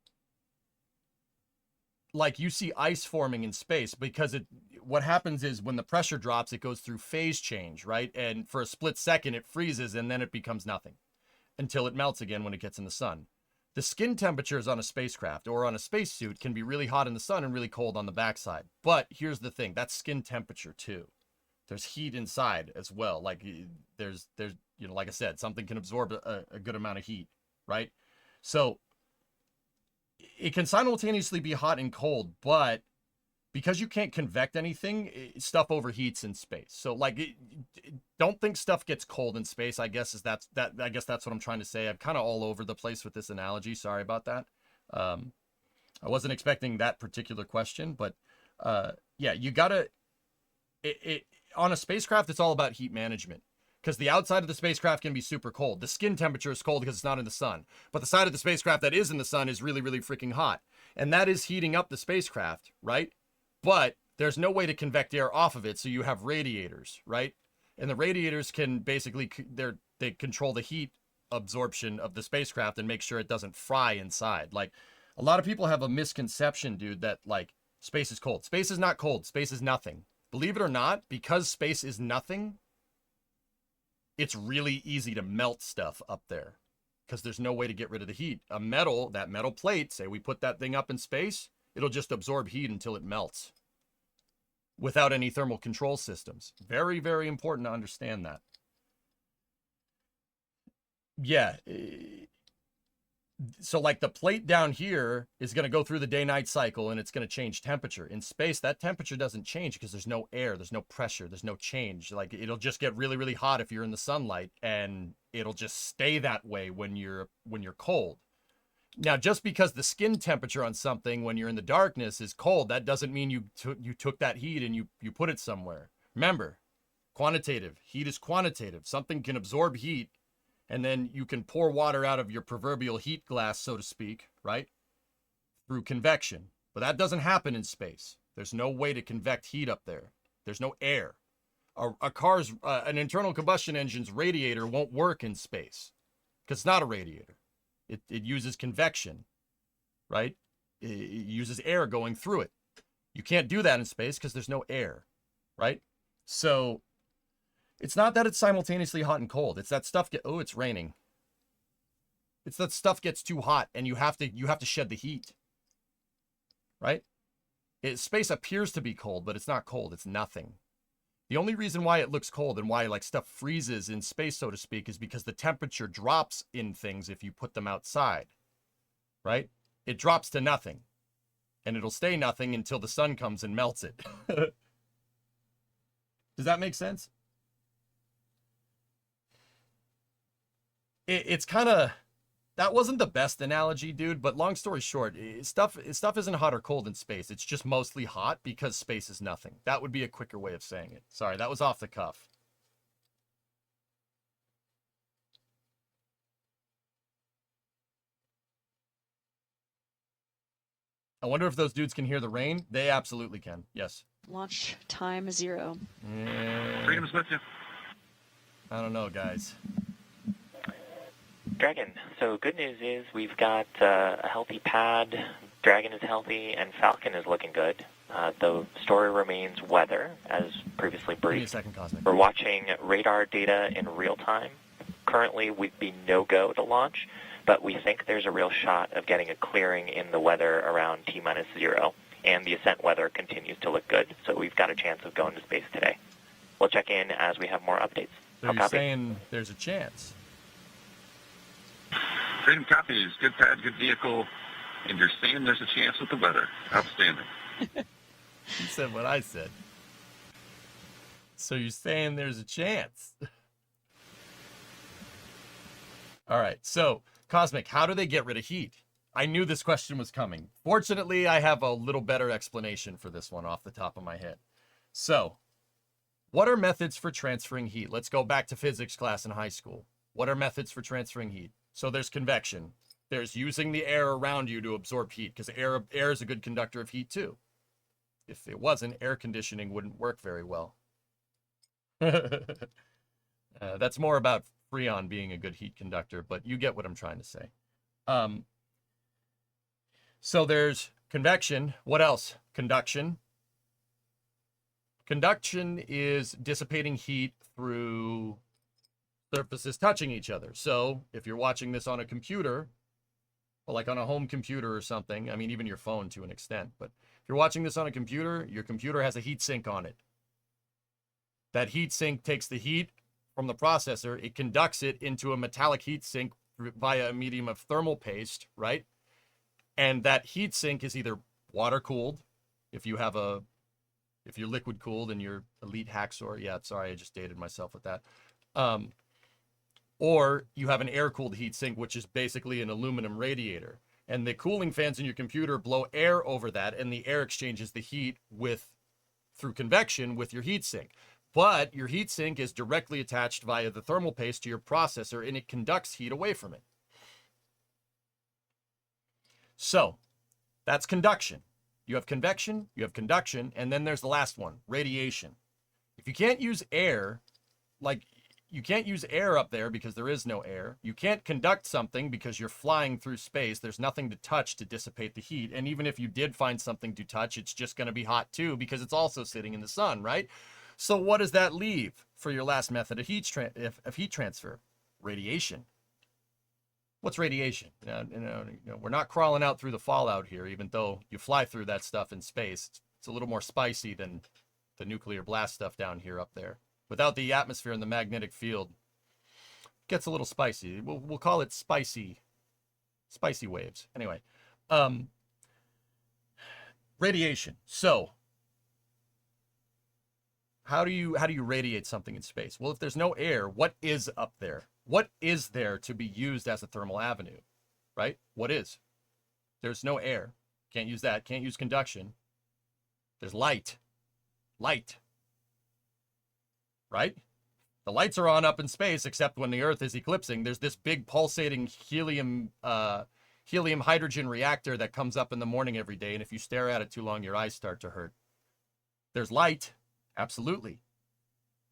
like you see ice forming in space because what happens is when the pressure drops, it goes through phase change, right? And for a split second, it freezes and then it becomes nothing until it melts again when it gets in the sun. The skin temperatures on a spacecraft or on a spacesuit can be really hot in the sun and really cold on the backside. But here's the thing, that's skin temperature too. There's heat inside as well. Like there's you know, like I said, something can absorb a good amount of heat, right? So it can simultaneously be hot and cold, but because you can't convect anything, stuff overheats in space. So like, don't think stuff gets cold in space. I guess that's what I'm trying to say. I'm kind of all over the place with this analogy. Sorry about that. I wasn't expecting that particular question, but yeah, you gotta. On a spacecraft, it's all about heat management. Because the outside of the spacecraft can be super cold. The skin temperature is cold because it's not in the sun. But the side of the spacecraft that is in the sun is really, really freaking hot. And that is heating up the spacecraft, right? But there's no way to convect air off of it, so you have radiators, right? And the radiators can basically, they control the heat absorption of the spacecraft and make sure it doesn't fry inside. Like, a lot of people have a misconception, dude, that, like, space is cold. Space is not cold. Space is nothing. Believe it or not, because space is nothing, it's really easy to melt stuff up there because there's no way to get rid of the heat. A metal, that metal plate, say we put that thing up in space, it'll just absorb heat until it melts without any thermal control systems. Very, very important to understand that. Yeah. So like the plate down here is going to go through the day-night cycle and it's going to change temperature. In space, that temperature doesn't change because there's no air, there's no pressure, there's no change. Like it'll just get really, really hot if you're in the sunlight, and it'll just stay that way when you're cold. Now, just because the skin temperature on something when you're in the darkness is cold, that doesn't mean you took that heat and you put it somewhere. Remember, quantitative. Heat is quantitative. Something can absorb heat, and then you can pour water out of your proverbial heat glass, so to speak, right? Through convection. But that doesn't happen in space. There's no way to convect heat up there. There's no air. A car's, an internal combustion engine's radiator won't work in space because it's not a radiator. It uses convection, right? It uses air going through it. You can't do that in space because there's no air, right? So it's not that it's simultaneously hot and cold. It's that stuff oh, it's raining. It's that stuff gets too hot and you have to shed the heat, right? Space appears to be cold, but it's not cold. It's nothing. The only reason why it looks cold and why like stuff freezes in space, so to speak, is because the temperature drops in things if you put them outside, right? It drops to nothing, and it'll stay nothing until the sun comes and melts it. Does that make sense? It's kind of, that wasn't the best analogy, dude, but long story short, stuff isn't hot or cold in space. It's just mostly hot because space is nothing. That would be a quicker way of saying it. Sorry, that was off the cuff. I wonder if those dudes can hear the rain. They absolutely can. Yes. Launch time 0. Freedom's with you. I don't know, guys. Dragon, so good news is we've got a healthy pad, Dragon is healthy, and Falcon is looking good. The story remains weather, as previously briefed. Give me a second, Cosmic. We're watching radar data in real time. Currently, we'd be no-go to launch, but we think there's a real shot of getting a clearing in the weather around T-0, and the ascent weather continues to look good, so we've got a chance of going to space today. We'll check in as we have more updates. So you're saying there's a chance? Freedom copies. Good pad, good vehicle, and you're saying there's a chance with the weather. Outstanding. You said what I said. So you're saying there's a chance? All right. So, Cosmic, how do they get rid of heat? I knew this question was coming. Fortunately, I have a little better explanation for this one off the top of my head. So, what are methods for transferring heat? Let's go back to physics class in high school. What are methods for transferring heat? So there's convection. There's using the air around you to absorb heat, because air is a good conductor of heat too. if it wasn't, air conditioning wouldn't work very well. That's more about Freon being a good heat conductor, but you get what I'm trying to say. So there's convection. What else? Conduction. Conduction is dissipating heat through surfaces touching each other. So if you're watching this on a computer, or like on a home computer or something, I mean, even your phone to an extent, but if you're watching this on a computer, your computer has a heat sink on it. That heat sink takes the heat from the processor, it conducts it into a metallic heat sink via a medium of thermal paste, right? And that heat sink is either water cooled, if you're liquid cooled and you're elite hacksaw. Yeah, sorry, I just dated myself with that. Or you have an air cooled heat sink, which is basically an aluminum radiator. And the cooling fans in your computer blow air over that, and the air exchanges the heat through convection with your heat sink. But your heat sink is directly attached via the thermal paste to your processor, and it conducts heat away from it. So that's conduction. You have convection, you have conduction, and then there's the last one, radiation. If you can't use air, like you can't use air up there because there is no air. You can't conduct something because you're flying through space. There's nothing to touch to dissipate the heat. And even if you did find something to touch, it's just going to be hot too because it's also sitting in the sun, right? So what does that leave for your last method of heat transfer? Radiation. What's radiation? We're not crawling out through the fallout here, even though you fly through that stuff in space. It's a little more spicy than the nuclear blast stuff down here up there. Without the atmosphere and the magnetic field, it gets a little spicy. We'll call it spicy waves. Anyway, radiation. So how do you radiate something in space? Well, if there's no air, what is up there? What is there to be used as a thermal avenue, right? What is? There's no air. Can't use that. Can't use conduction. There's light. Light. Right? The lights are on up in space, except when the Earth is eclipsing. There's this big pulsating helium hydrogen reactor that comes up in the morning every day, and if you stare at it too long, your eyes start to hurt. There's light. Absolutely.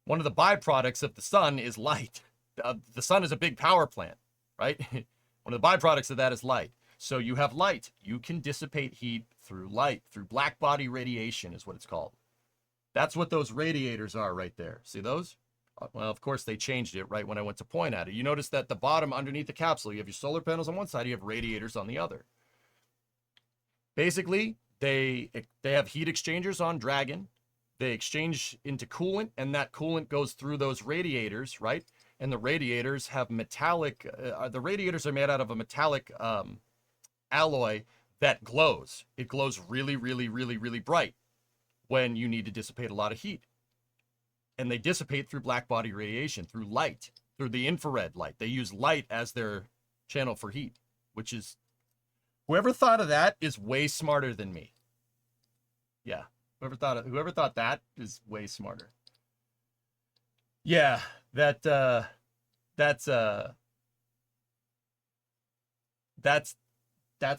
One of the byproducts of the sun is light. The sun is a big power plant, right? One of the byproducts of that is light. So you have light. You can dissipate heat through light, through black body radiation is what it's called. That's what those radiators are right there. See those? Well, of course, they changed it right when I went to point at it. You notice that the bottom underneath the capsule, you have your solar panels on one side, you have radiators on the other. Basically, they have heat exchangers on Dragon. They exchange into coolant, and that coolant goes through those radiators, right? And the radiators have metallic, the radiators are made out of a metallic alloy that glows. It glows really, really, really, really bright when you need to dissipate a lot of heat. And they dissipate through black body radiation, through light, through the infrared light. They use light as their channel for heat, which is, whoever thought of that is way smarter than me. Yeah, whoever thought that is way smarter. Yeah, that's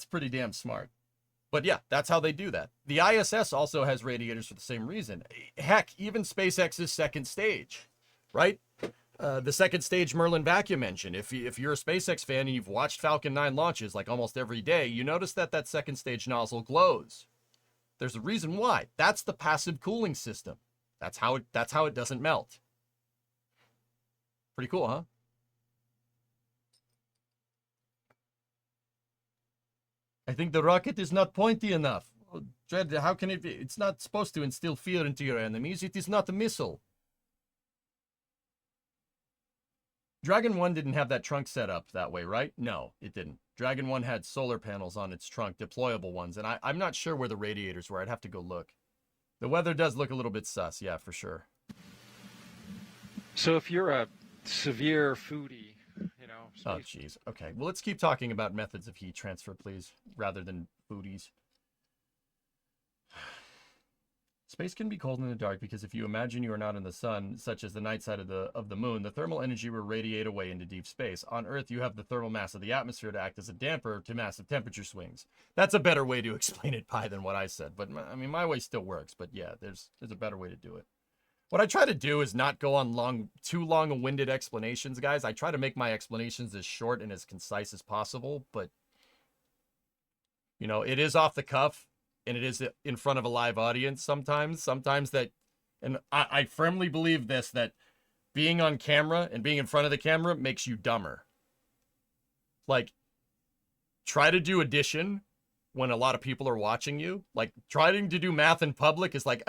pretty damn smart. But yeah, that's how they do that. The ISS also has radiators for the same reason. Heck, even SpaceX's second stage, right? The second stage Merlin vacuum engine. If you're a SpaceX fan and you've watched Falcon 9 launches like almost every day, you notice that second stage nozzle glows. There's a reason why. That's the passive cooling system. That's how it doesn't melt. Pretty cool, huh? I think the rocket is not pointy enough. Dredd, how can it be? It's not supposed to instill fear into your enemies. It is not a missile. Dragon 1 didn't have that trunk set up that way, right? No, it didn't. Dragon 1 had solar panels on its trunk, deployable ones, and I'm not sure where the radiators were. I'd have to go look. The weather does look a little bit sus, yeah, for sure. So if you're a severe foodie, oh, jeez. Okay. Well, let's keep talking about methods of heat transfer, please, rather than foodies. Space can be cold in the dark because if you imagine you are not in the sun, such as the night side of the moon, the thermal energy will radiate away into deep space. On Earth, you have the thermal mass of the atmosphere to act as a damper to massive temperature swings. That's a better way to explain it, Pi, than what I said. But I mean, my way still works. But yeah, there's a better way to do it. What I try to do is not go on too long-winded explanations, guys. I try to make my explanations as short and as concise as possible. But you know, it is off the cuff. And it is in front of a live audience sometimes that, and I firmly believe this, that being on camera and being in front of the camera makes you dumber. Like, try to do addition when a lot of people are watching you. Like, trying to do math in public is like,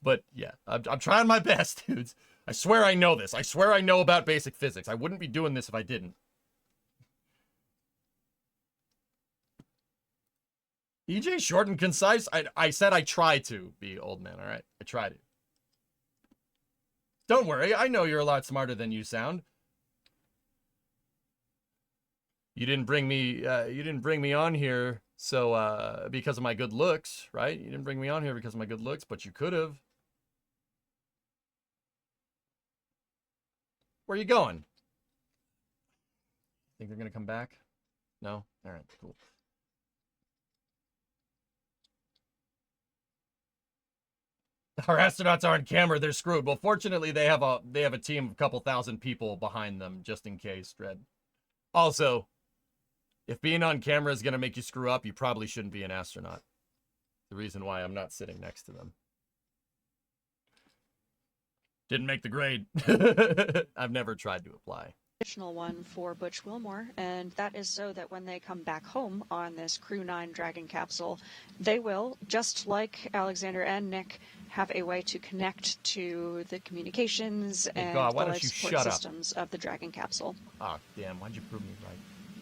but yeah, I'm trying my best, dudes. I swear I know this. I swear I know about basic physics. I wouldn't be doing this if I didn't. EJ, short and concise. I said I try to be, old man, all right? I try to. Don't worry, I know you're a lot smarter than you sound. You didn't bring me on here so because of my good looks, right? You didn't bring me on here because of my good looks, but you could have. Where are you going? Think they're gonna come back? No? All right, cool. Our astronauts are on camera. They're screwed. Well, fortunately, they have a team of a couple thousand people behind them, just in case, Dread. Also, if being on camera is going to make you screw up, you probably shouldn't be an astronaut. The reason why I'm not sitting next to them. Didn't make the grade. I've never tried to apply. Additional one for Butch Wilmore, and that is so that when they come back home on this Crew-9 Dragon capsule, they will, just like Alexander and Nick, have a way to connect to the communications and the life support systems of the Dragon capsule. Oh, damn. Why'd you prove me right?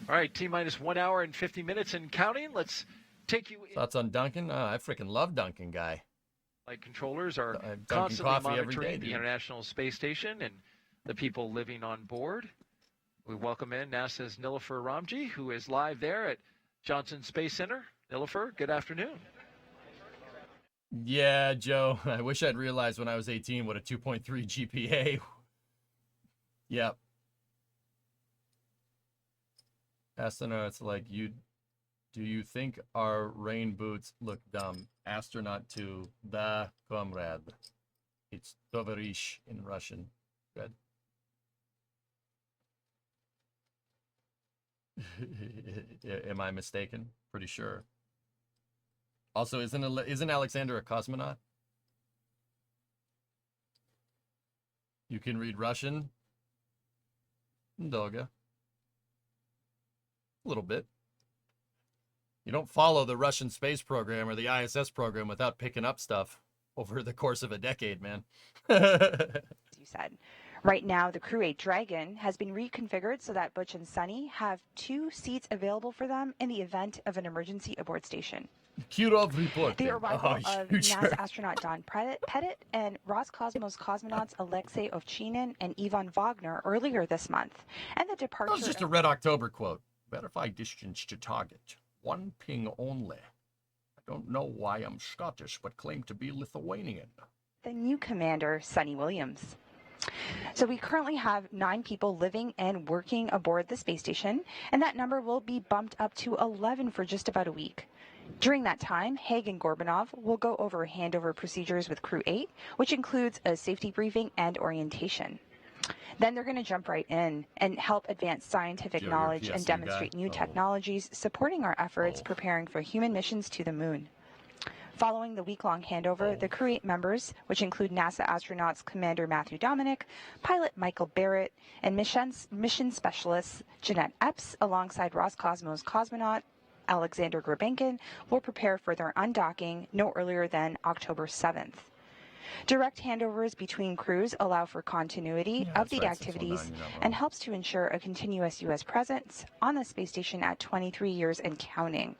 All right, T-minus 1 hour and 50 minutes and counting. Let's take you... Thoughts on Duncan? I freaking love Duncan, guy. Flight controllers are constantly monitoring the International Space Station and the people living on board. We welcome in NASA's Nilofer Ramji, who is live there at Johnson Space Center. Nilofer, good afternoon. Yeah, Joe. I wish I'd realized when I was 18 what a 2.3 GPA. Yep. Astronauts like you. Do you think our rain boots look dumb? Astronaut to the comrade. It's Tovarish in Russian. Good. Am I mistaken? Pretty sure. Also, isn't Alexander a cosmonaut? You can read Russian? Doga. A little bit. You don't follow the Russian space program or the ISS program without picking up stuff over the course of a decade, man. You said. Right now, the Crew-8 Dragon has been reconfigured so that Butch and Sunny have 2 seats available for them in the event of an emergency aboard station. Kirov report. The arrival of NASA astronaut Don Pettit and Roscosmos cosmonauts Alexei Ovchinin and Ivan Wagner earlier this month, and the departure. That was just a Red October quote. Verify distance to target. 1 ping only. I don't know why I'm Scottish, but claim to be Lithuanian. The new commander, Sunny Williams. So we currently have 9 people living and working aboard the space station, and that number will be bumped up to 11 for just about a week. During that time, Haig and Gorbanov will go over handover procedures with Crew-8, which includes a safety briefing and orientation. Then they're going to jump right in and help advance scientific knowledge and demonstrate new technologies, supporting our efforts preparing for human missions to the moon. Following the week-long handover, the Crew-8 members, which include NASA astronauts Commander Matthew Dominic, pilot Michael Barrett, and mission specialists Jeanette Epps, alongside Roscosmos cosmonaut Alexander Grabenkin, will prepare for their undocking no earlier than October 7th. Direct handovers between crews allow for continuity of the activities and helps to ensure a continuous U.S. presence on the space station at 23 years and counting.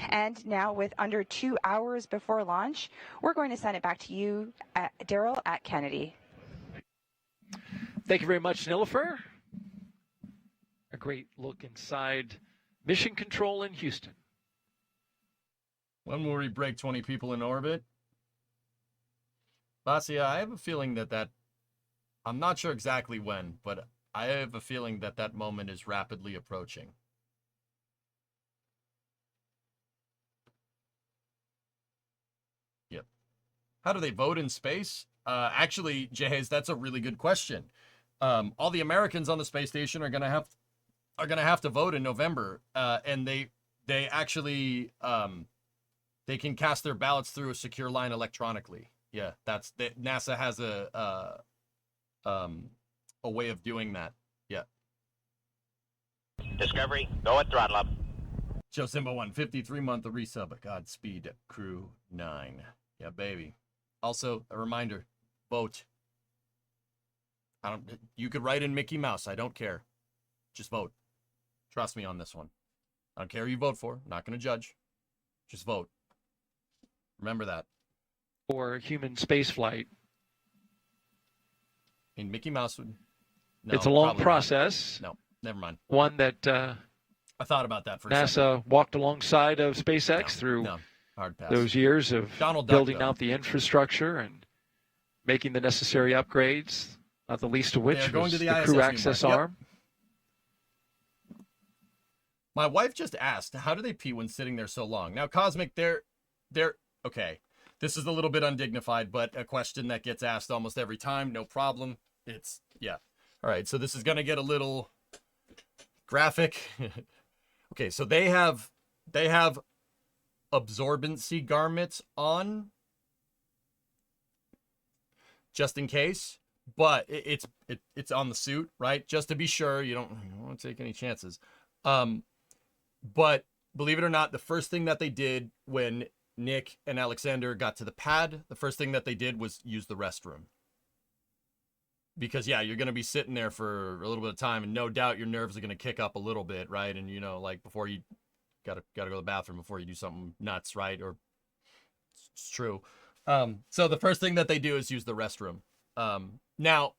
And now, with under 2 hours before launch, we're going to send it back to you, Daryl at Kennedy. Thank you very much, Nilofer. A great look inside Mission Control in Houston. When will we break 20 people in orbit? Basia, I have a feeling that I'm not sure exactly when, but I have a feeling that moment is rapidly approaching. Yep. How do they vote in space? Actually, Jays, that's a really good question. All the Americans on the space station are gonna have to vote in November, and they actually they can cast their ballots through a secure line electronically. Yeah, NASA has a way of doing that. Yeah. Discovery, go at throttle up. Joe Simba 153-month resub. Godspeed, Crew 9. Yeah, baby. Also, a reminder, vote. You could write in Mickey Mouse. I don't care. Just vote. Trust me on this one. I don't care who you vote for. I'm not going to judge. Just vote. Remember that. For human space flight. In Mickey Mouse would... No, it's a long process. Not. No, never mind. One that I thought about that for NASA a second. walked alongside of SpaceX through hard pass. Those years of building out the infrastructure and making the necessary upgrades, not the least of which was the crew access arm. My wife just asked, how do they pee when sitting there so long? Now, Cosmic, they're okay. This is a little bit undignified, but a question that gets asked almost every time. No problem. Yeah. All right, so this is going to get a little graphic. Okay, so they have absorbency garments on just in case, but it's on the suit, right? Just to be sure, you don't want to take any chances. But believe it or not, the first thing that they did when Nick and Alexander got to the pad, the first thing that they did was use the restroom. Because, yeah, you're going to be sitting there for a little bit of time, and no doubt your nerves are going to kick up a little bit, right? And, like before you got to go to the bathroom before you do something nuts, right? Or it's true. So the first thing that they do is use the restroom. Now,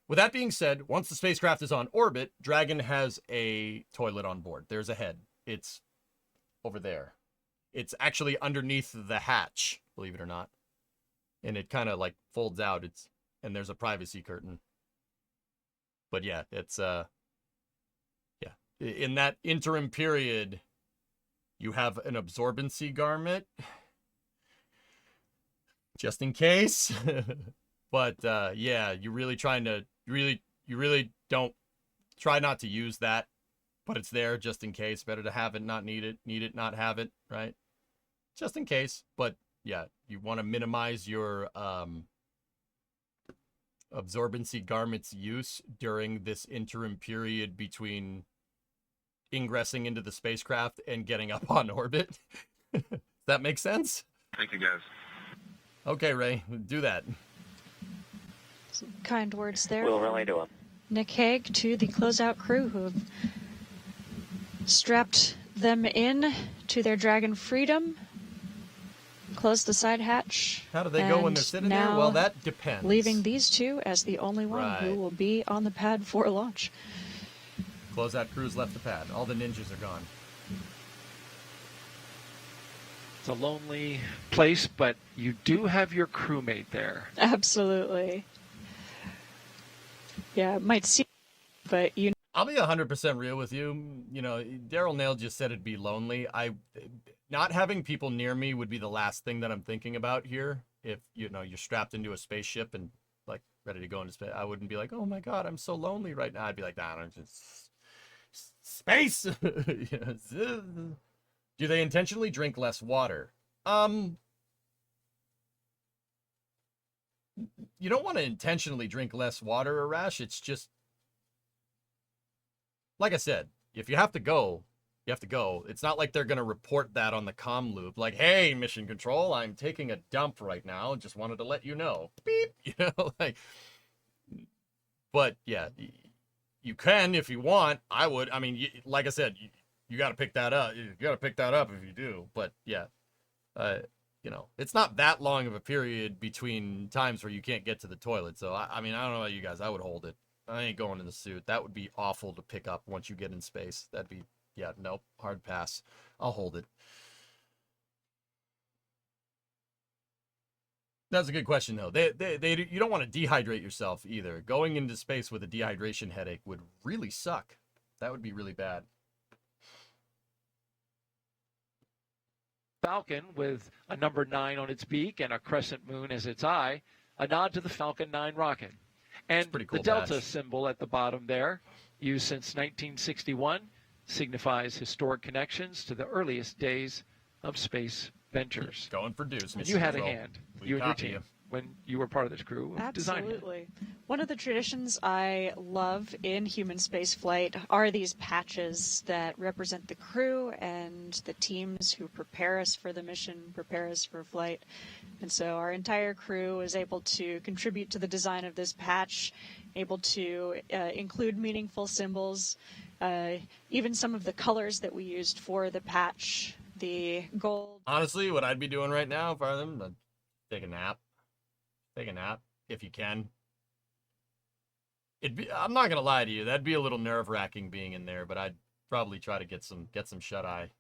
with that being said, once the spacecraft is on orbit, Dragon has a toilet on board. There's a head. It's over there. It's actually underneath the hatch, believe it or not. And it kind of like folds out. And there's a privacy curtain. But yeah, it's in that interim period, you have an absorbency garment just in case. But yeah, you're really trying to you really don't try not to use that, but it's there just in case. Better to have it, not need it, not have it, right? Just in case. But yeah, you want to minimize your absorbency garments use during this interim period between ingressing into the spacecraft and getting up on orbit. Does that make sense? Thank you, guys. Okay, Ray, do that. Some kind words there. We'll relay to him. Nick Hague to the closeout crew who have strapped them in to their Dragon Freedom. Close the side hatch. How do they go when they're sitting there? Well, that depends. Leaving these two as the only one who will be on the pad for launch. Closeout crew's left the pad. All the ninjas are gone. It's a lonely place, but you do have your crewmate there. Absolutely. Yeah, it might seem, but I'll be 100% real with you. Daryl Nail just said it'd be lonely. Not having people near me would be the last thing that I'm thinking about here. If, you're strapped into a spaceship and, like, ready to go into space, I wouldn't be like, oh, my God, I'm so lonely right now. I'd be like, nah, I'm just... Space! Do they intentionally drink less water? You don't want to intentionally drink less water, Arash. It's just... Like I said, if you have to go, you have to go. It's not like they're going to report that on the comm loop. Like, hey, mission control, I'm taking a dump right now. Just wanted to let you know. Beep. But yeah, you can if you want. I would. I mean, like I said, you got to pick that up. You got to pick that up if you do. But yeah, it's not that long of a period between times where you can't get to the toilet. So I mean, I don't know about you guys. I would hold it. I ain't going in the suit. That would be awful to pick up once you get in space. That'd be, yeah, nope, hard pass. I'll hold it. That's a good question, though. You don't want to dehydrate yourself either. Going into space with a dehydration headache would really suck. That would be really bad. Falcon with a number 9 on its beak and a crescent moon as its eye, a nod to the Falcon 9 rocket. And pretty cool the Delta badge. symbol at the bottom there, used since 1961, signifies historic connections to the earliest days of space ventures. Going for Deuce. And you had a hand, you and your team, when you were part of this crew of designing it. Absolutely. One of the traditions I love in human space flight are these patches that represent the crew and the teams who prepare us for the mission, prepare us for flight. And so our entire crew was able to contribute to the design of this patch, able to include meaningful symbols, even some of the colors that we used for the patch, the gold. Honestly, what I'd be doing right now if I were them, I'd take a nap. Take a nap if you can. I'm not gonna lie to you, that'd be a little nerve-wracking being in there, but I'd probably try to get some shut-eye. At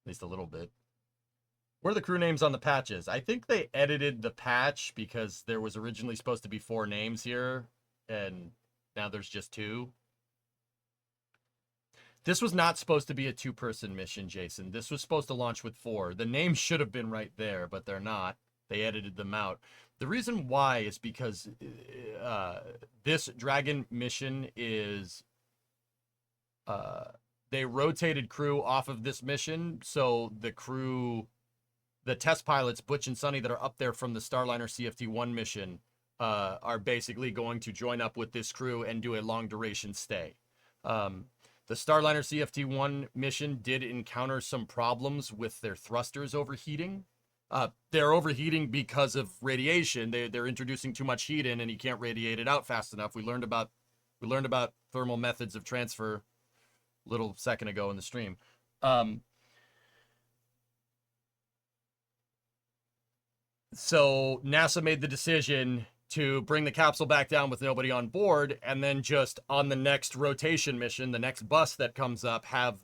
least a little bit. What are the crew names on the patches? I think they edited the patch because there was originally supposed to be 4 names here, and now there's just 2. This was not supposed to be a 2-person mission, Jason. This was supposed to launch with 4. The names should have been right there, but they're not. They edited them out. The reason why is because this Dragon mission is... they rotated crew off of this mission, so the crew... The test pilots, Butch and Sonny, that are up there from the Starliner CFT-1 mission are basically going to join up with this crew and do a long-duration stay. The Starliner CFT-1 mission did encounter some problems with their thrusters overheating. They're overheating because of radiation. They're introducing too much heat in, and you can't radiate it out fast enough. We learned about thermal methods of transfer a little second ago in the stream. So NASA made the decision to bring the capsule back down with nobody on board, and then just on the next rotation mission, the next bus that comes up, have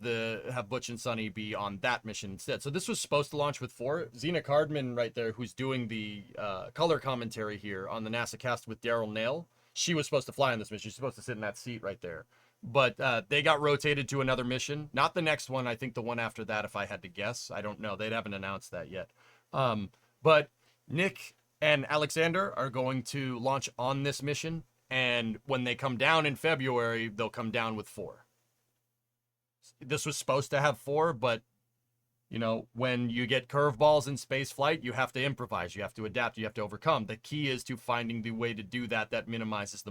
Butch and Sonny be on that mission instead. So this was supposed to launch with 4. Xena Cardman right there, who's doing the color commentary here on the NASA cast with Daryl Nail, she was supposed to fly on this mission. She's supposed to sit in that seat right there. But they got rotated to another mission. Not the next one. I think the one after that, if I had to guess. I don't know. They haven't announced that yet. But Nick and Alexander are going to launch on this mission, and when they come down in February, they'll come down with 4. This was supposed to have 4, but, you know, when you get curveballs in space flight, you have to improvise, you have to adapt, you have to overcome. The key is to finding the way to do that minimizes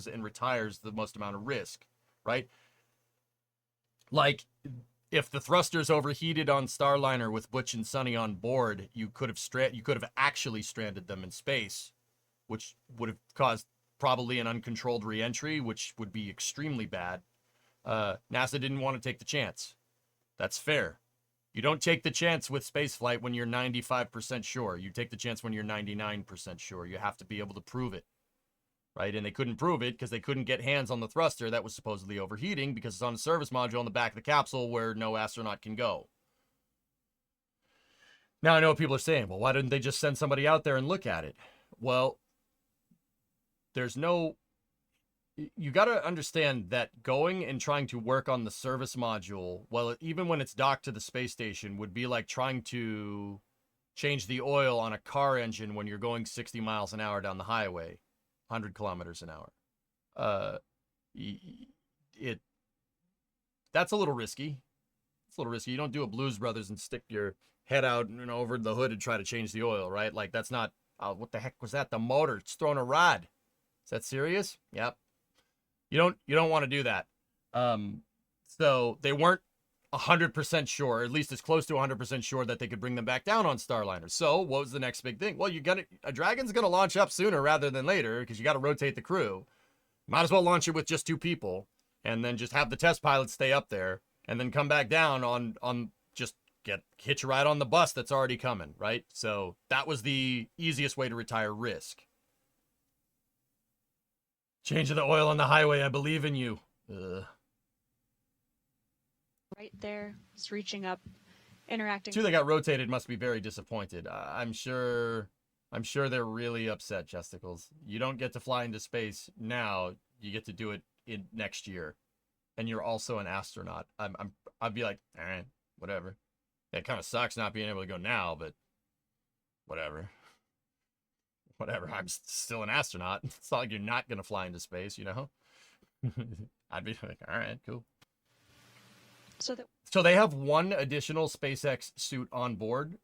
and retires the most amount of risk, right? Like, if the thrusters overheated on Starliner with Butch and Sonny on board, you could have actually stranded them in space, which would have caused probably an uncontrolled re-entry, which would be extremely bad. NASA didn't want to take the chance. That's fair. You don't take the chance with spaceflight when you're 95% sure. You take the chance when you're 99% sure. You have to be able to prove it. Right? And they couldn't prove it because they couldn't get hands on the thruster that was supposedly overheating because it's on a service module on the back of the capsule where no astronaut can go. Now, I know what people are saying. Well, why didn't they just send somebody out there and look at it? Well, you got to understand that going and trying to work on the service module, well, even when it's docked to the space station, would be like trying to change the oil on a car engine when you're going 60 miles an hour down the highway. 100 kilometers an hour. That's a little risky. It's a little risky. You don't do a Blues Brothers and stick your head out and over the hood and try to change the oil, right? Like, that's not, what the heck was that? The motor, it's throwing a rod. Is that serious? Yep. You don't want to do that. So they weren't 100% sure, at least as close to 100% sure that they could bring them back down on Starliner. So what was the next big thing? Well, a Dragon's going to launch up sooner rather than later because you got to rotate the crew. Might as well launch it with just 2 people and then just have the test pilots stay up there and then come back down on just hitch a ride on the bus that's already coming, right? So that was the easiest way to retire risk. Change the oil on the highway. I believe in you. Right there, he's reaching up interacting. Two that got rotated must be very disappointed. I'm sure they're really upset, Chesticles. You don't get to fly into space now. You get to do it in next year, and you're also an astronaut. I'd be like, all right, whatever. It kind of sucks not being able to go now, but whatever. Whatever. I'm still an astronaut. It's not like you're not gonna fly into space, you know. I'd be like, all right, cool. So they have one additional SpaceX suit on board,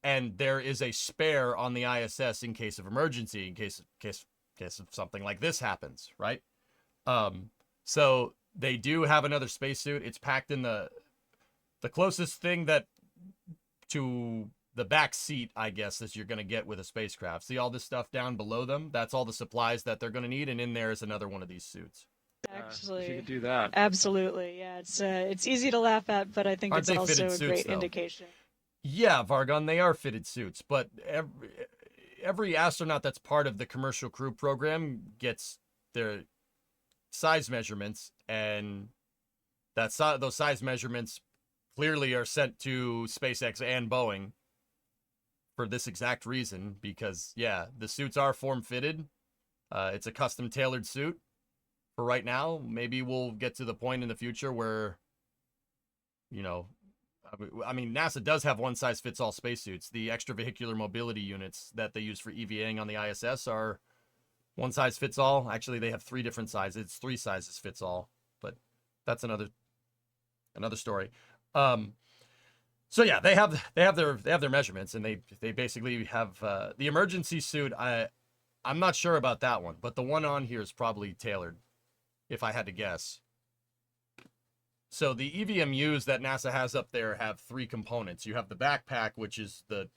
and there is a spare on the ISS in case of emergency, in case of something like this happens, right? So they do have another spacesuit. It's packed in the closest thing that to the back seat, I guess, that you're going to get with a spacecraft. See all this stuff down below them? That's all the supplies that they're going to need, and in there is another one of these suits. Actually, if you could do that. Absolutely, yeah. It's easy to laugh at, but I think Aren't it's they also fitted a suits, great though? indication. Yeah, Vargon, they are fitted suits, but every astronaut that's part of the commercial crew program gets their size measurements, and those size measurements clearly are sent to SpaceX and Boeing for this exact reason, because, yeah, the suits are form-fitted. It's a custom-tailored suit for right now. Maybe we'll get to the point in the future where, you know, I mean, NASA does have one-size-fits-all spacesuits. The extravehicular mobility units that they use for EVAing on the ISS are one-size-fits-all. Actually, they have 3 different sizes. It's 3 sizes fits all, but that's another story. So yeah, they have their measurements, and they basically have the emergency suit. I'm not sure about that one, but the one on here is probably tailored, if I had to guess. So the EVMUs that NASA has up there have 3 components. You have the backpack, which is the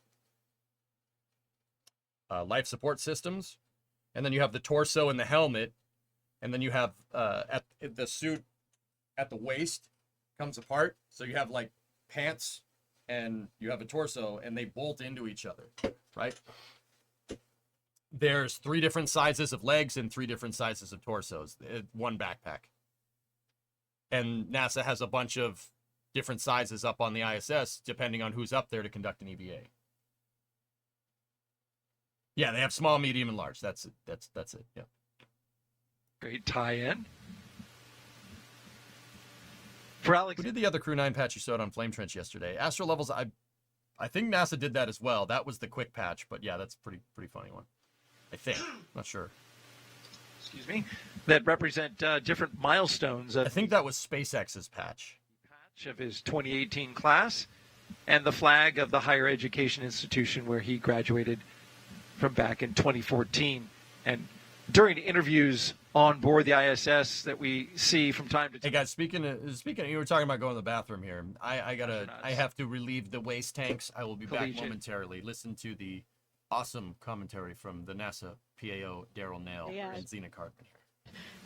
life support systems, and then you have the torso and the helmet, and then you have the suit at the waist comes apart, so you have like pants and you have a torso, and they bolt into each other, right? There's 3 different sizes of legs and 3 different sizes of torsos, one backpack. And NASA has a bunch of different sizes up on the ISS, depending on who's up there to conduct an EVA. Yeah, they have small, medium, and large. That's it. That's it. Yeah. Great tie-in. For Alex, who did the other Crew-9 patch you showed on Flame Trench yesterday? Astro Levels, I think NASA did that as well. That was the quick patch, but yeah, that's a pretty funny one. I think. Not sure. Excuse me. That represent different milestones. I think that was SpaceX's patch. Of his 2018 class, and the flag of the higher education institution where he graduated from back in 2014. And during interviews on board the ISS that we see from time to time. Hey guys, speaking of, you were talking about going to the bathroom here. I have to relieve the waste tanks. I will be back momentarily. Listen to the awesome commentary from the NASA PAO Daryl Nail and Zena Carpenter.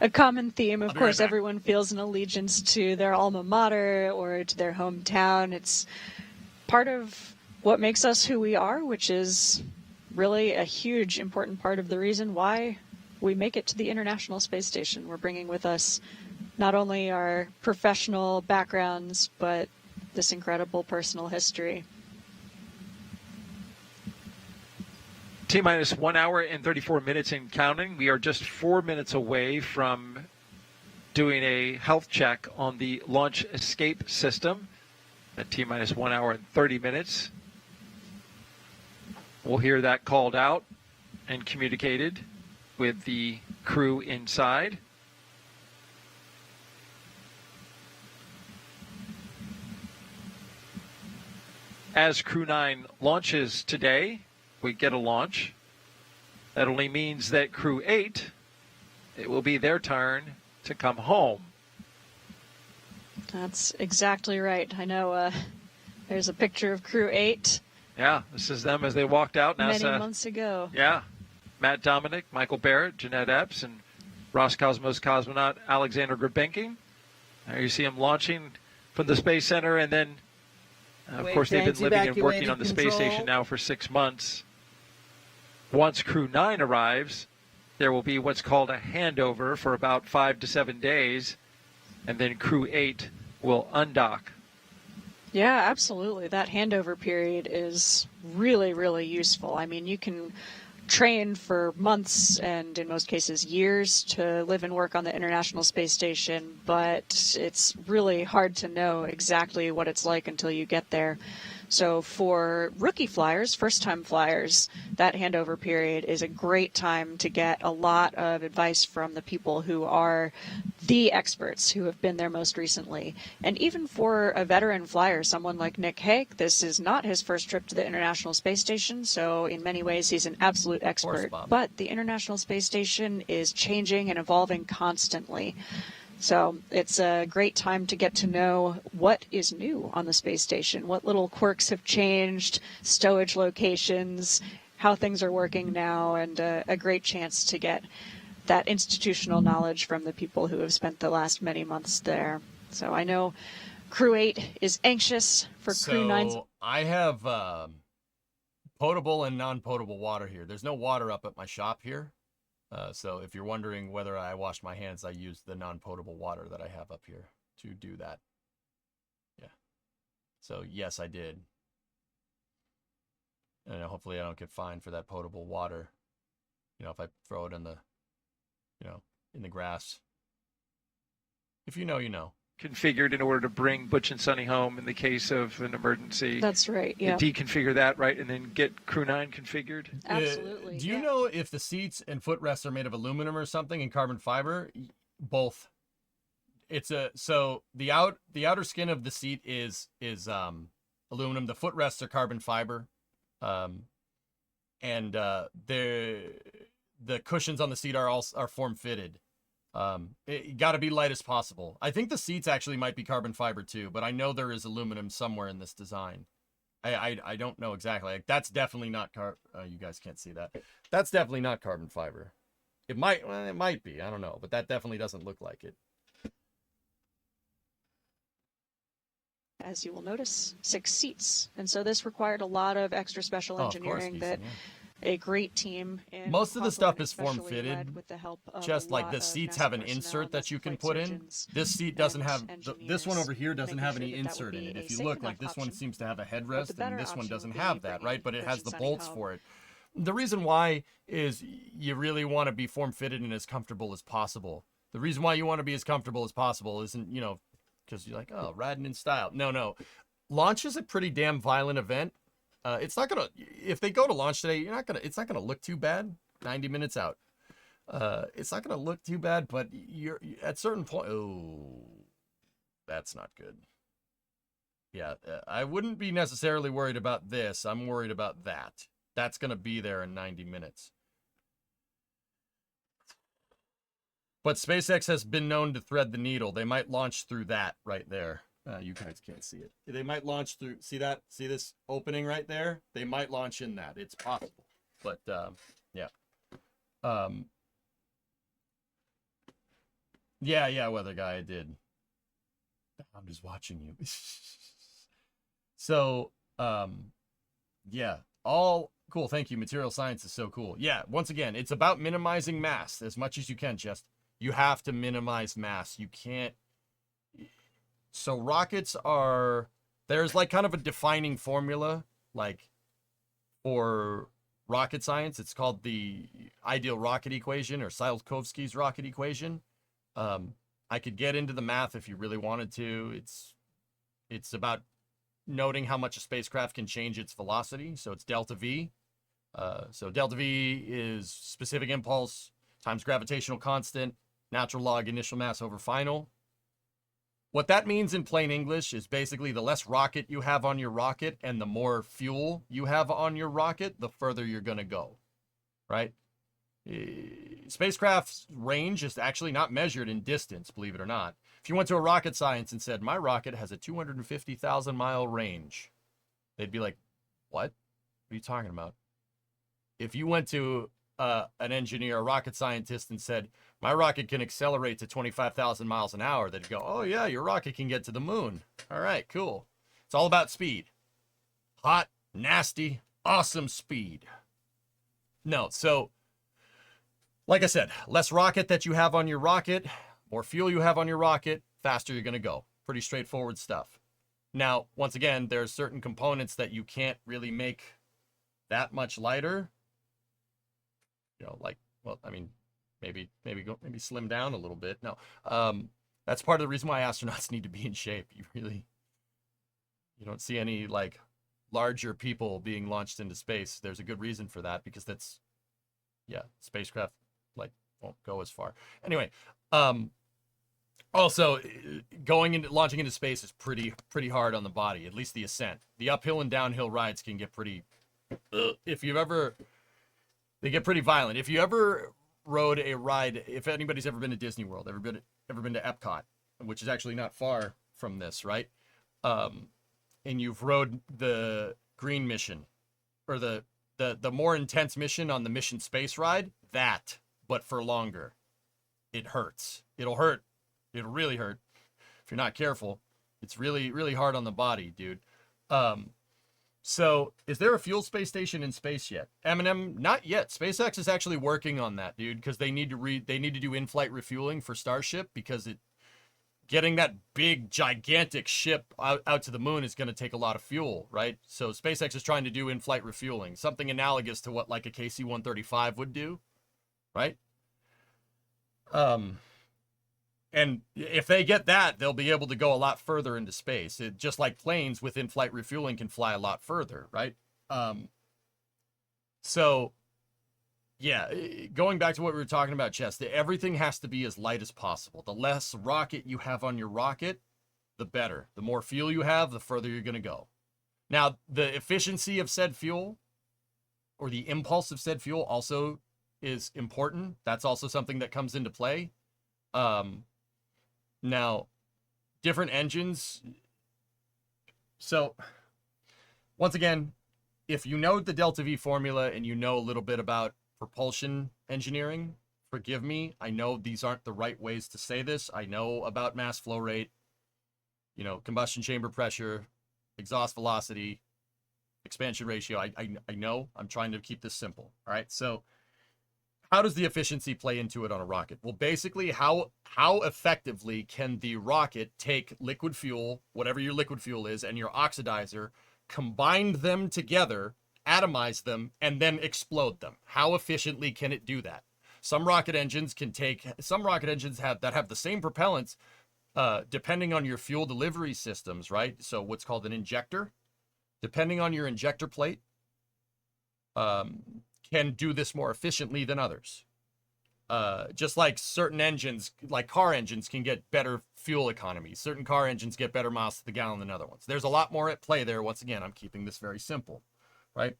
A common theme, of course, everyone feels an allegiance to their alma mater or to their hometown. It's part of what makes us who we are, which is really a huge, important part of the reason why we make it to the International Space Station. We're bringing with us not only our professional backgrounds, but this incredible personal history. T-minus 1 hour and 34 minutes and counting. We are just 4 minutes away from doing a health check on the launch escape system at T-minus 1 hour and 30 minutes. We'll hear that called out and communicated with the crew inside. As Crew-9 launches today, we get a launch. That only means that Crew-8, it will be their turn to come home. That's exactly right. I know there's a picture of Crew-8. Yeah, this is them as they walked out. NASA, many months ago. Yeah. Matt Dominic, Michael Barrett, Jeanette Epps, and Roscosmos cosmonaut Alexander Grebenkin. There you see them launching from the Space Center, and then, of course, they've been living and working on the space station now for 6 months. Once Crew-9 arrives, there will be what's called a handover for about 5 to 7 days, and then Crew-8 will undock. Yeah, absolutely. That handover period is really, really useful. I mean, you can train for months and in most cases years to live and work on the International Space Station, but it's really hard to know exactly what it's like until you get there. So for rookie flyers, first-time flyers, that handover period is a great time to get a lot of advice from the people who are the experts who have been there most recently. And even for a veteran flyer, someone like Nick Hague, this is not his first trip to the International Space Station, so in many ways he's an absolute expert. But the International Space Station is changing and evolving constantly. So it's a great time to get to know what is new on the space station, what little quirks have changed, stowage locations, how things are working now, and a great chance to get that institutional knowledge from the people who have spent the last many months there. So I know Crew 8 is anxious for Crew 9. So I have potable and non-potable water here. There's no water up at my shop here. So if you're wondering whether I washed my hands, I used the non-potable water that I have up here to do that. Yeah. So yes, I did. And hopefully I don't get fined for that potable water. You know, if I throw it in the, in the grass. If you know, you know. Configured in order to bring Butch and Sunny home in the case of an emergency. That's right, yeah. Deconfigure that, right, and then get Crew 9 configured. Absolutely. Do you know if the seats and footrests are made of aluminum or something and carbon fiber? Both. It's so the outer skin of the seat is aluminum. The footrests are carbon fiber, and the cushions on the seat are form fitted. It got to be light as possible. I think the seats actually might be carbon fiber too, but I know there is aluminum somewhere in this design. I don't know exactly. Like, that's definitely not you guys can't see that. That's definitely not carbon fiber. It might be. I don't know, but that definitely doesn't look like it. As you will notice, 6 seats. And so this required a lot of extra special engineering that a great team. Most of the stuff is form fitted. Just like the seats have an insert that you can put in. This seat doesn't have, this one over here doesn't have any insert in it. If you look, like this one seems to have a headrest and this one doesn't have that, right? But it has the bolts for it. The reason why is you really want to be form fitted and as comfortable as possible. The reason why you want to be as comfortable as possible isn't, because you're like, oh, riding in style. No. Launch is a pretty damn violent event. It's not gonna, if they go to launch today, it's not gonna look too bad. 90 minutes out. It's not gonna look too bad, but you're at certain point. Oh, that's not good. Yeah, I wouldn't be necessarily worried about this. I'm worried about that. That's gonna be there in 90 minutes. But SpaceX has been known to thread the needle. They might launch through that right there. You guys can't see it. They might launch through, see that? See this opening right there? They might launch in that. It's possible. But, yeah. Yeah, weather guy, I did. I'm just watching you. So, yeah. All cool. Thank you. Material science is so cool. Yeah, once again, it's about minimizing mass as much as you can, Just. You have to minimize mass. You can't. So rockets are, there's like kind of a defining formula, like for rocket science. It's called the ideal rocket equation, or Tsiolkovsky's rocket equation. I could get into the math if you really wanted to. It's about noting how much a spacecraft can change its velocity. So it's delta V. So delta V is specific impulse times gravitational constant, natural log initial mass over final. What that means in plain English is basically the less rocket you have on your rocket and the more fuel you have on your rocket, the further you're going to go, right? Spacecraft's range is actually not measured in distance, believe it or not. If you went to a rocket science and said, my rocket has a 250,000 mile range, they'd be like, what? What are you talking about? If you went to an engineer, a rocket scientist, and said, my rocket can accelerate to 25,000 miles an hour, they'd go, oh yeah, your rocket can get to the moon. All right, cool. It's all about speed. Hot, nasty, awesome speed. No, so, like I said, less rocket that you have on your rocket, more fuel you have on your rocket, faster you're going to go. Pretty straightforward stuff. Now, once again, there are certain components that you can't really make that much lighter. You know, like, well, I mean, maybe slim down a little bit. No, that's part of the reason why astronauts need to be in shape. You don't see any like larger people being launched into space. There's a good reason for that, because that's, yeah, spacecraft like won't go as far. Anyway, also, launching into space is pretty hard on the body, at least the ascent. The uphill and downhill rides can get pretty, they get pretty violent. If you ever rode a ride, if anybody's ever been to Disney World, ever been to Epcot, which is actually not far from this, right? And you've rode the green mission, or the more intense mission on the Mission Space ride, but for longer. It hurts. It'll hurt. It'll really hurt if you're not careful. It's really hard on the body, dude. So is there a fuel space station in space yet? Eminem, not yet. SpaceX is actually working on that, dude, because they need to do in-flight refueling for Starship, because getting that big gigantic ship out to the moon is going to take a lot of fuel, right? So SpaceX is trying to do in-flight refueling, something analogous to what like a KC-135 would do, right? And if they get that, they'll be able to go a lot further into space. Just like planes with in-flight refueling can fly a lot further, right? So, yeah, going back to what we were talking about, Chess, everything has to be as light as possible. The less rocket you have on your rocket, the better. The more fuel you have, the further you're going to go. Now, the efficiency of said fuel, or the impulse of said fuel, also is important. That's also something that comes into play. Now, different engines. So, once again, if you know the Delta V formula and you know a little bit about propulsion engineering, forgive me. I know these aren't the right ways to say this. I know about mass flow rate, combustion chamber pressure, exhaust velocity, expansion ratio. I know. I'm trying to keep this simple. All right. So, how does the efficiency play into it on a rocket? Well, basically, how effectively can the rocket take liquid fuel, whatever your liquid fuel is, and your oxidizer, combine them together, atomize them, and then explode them? How efficiently can it do that? Some rocket engines have the same propellants, depending on your fuel delivery systems, right? So what's called an injector, depending on your injector plate, can do this more efficiently than others. Just like certain engines, like car engines, can get better fuel economy. Certain car engines get better miles to the gallon than other ones. There's a lot more at play there. Once again, I'm keeping this very simple, right?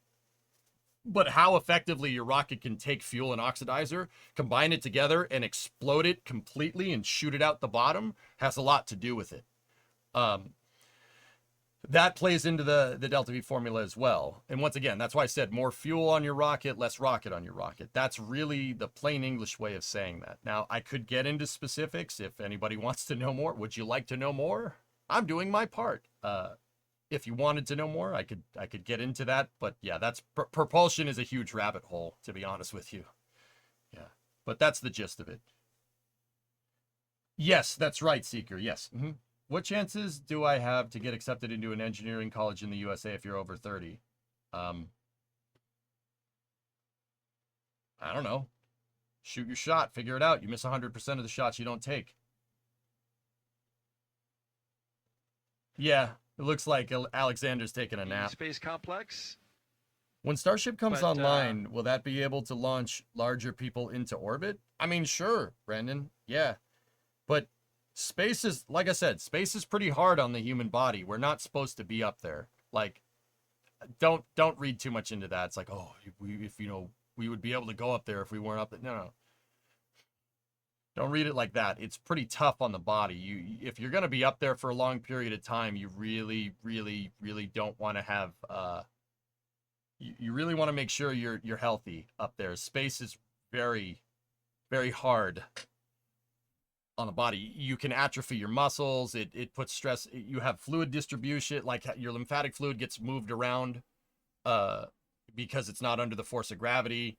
But how effectively your rocket can take fuel and oxidizer, combine it together, and explode it completely and shoot it out the bottom has a lot to do with it. That plays into the Delta V formula as well. And once again, that's why I said more fuel on your rocket, less rocket on your rocket. That's really the plain English way of saying that. Now, I could get into specifics if anybody wants to know more. Would you like to know more? I'm doing my part. If you wanted to know more, I could get into that. But yeah, that's propulsion is a huge rabbit hole, to be honest with you. Yeah, but that's the gist of it. Yes, that's right, Seeker. Yes. Mm-hmm. What chances do I have to get accepted into an engineering college in the USA if you're over 30? I don't know. Shoot your shot. Figure it out. You miss 100% of the shots you don't take. Yeah, it looks like Alexander's taking a nap. Space complex. When Starship comes online, will that be able to launch larger people into orbit? I mean, sure, Brandon. Yeah. But space is, like I said, space is pretty hard on the human body. We're not supposed to be up there. Like, don't read too much into that. It's like, oh, if we would be able to go up there if we weren't up there. No. Don't read it like that. It's pretty tough on the body. If you're going to be up there for a long period of time, you really, really, really don't want to have. You really want to make sure you're healthy up there. Space is very, very hard on the body. You can atrophy your muscles. It puts stress. You have fluid distribution, like your lymphatic fluid gets moved around because it's not under the force of gravity.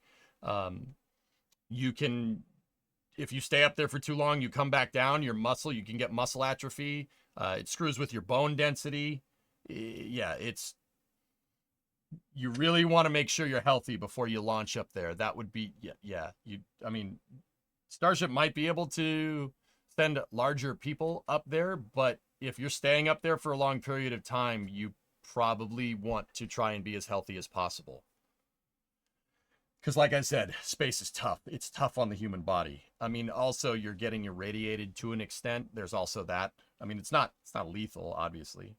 You can, if you stay up there for too long, you come back down, you can get muscle atrophy. It screws with your bone density. Yeah, you really want to make sure you're healthy before you launch up there. That would be, I mean, Starship might be able to send larger people up there, but if you're staying up there for a long period of time, you probably want to try and be as healthy as possible. Because like I said, space is tough. It's tough on the human body. I mean, also you're getting irradiated to an extent. There's also that. I mean, it's not lethal, obviously.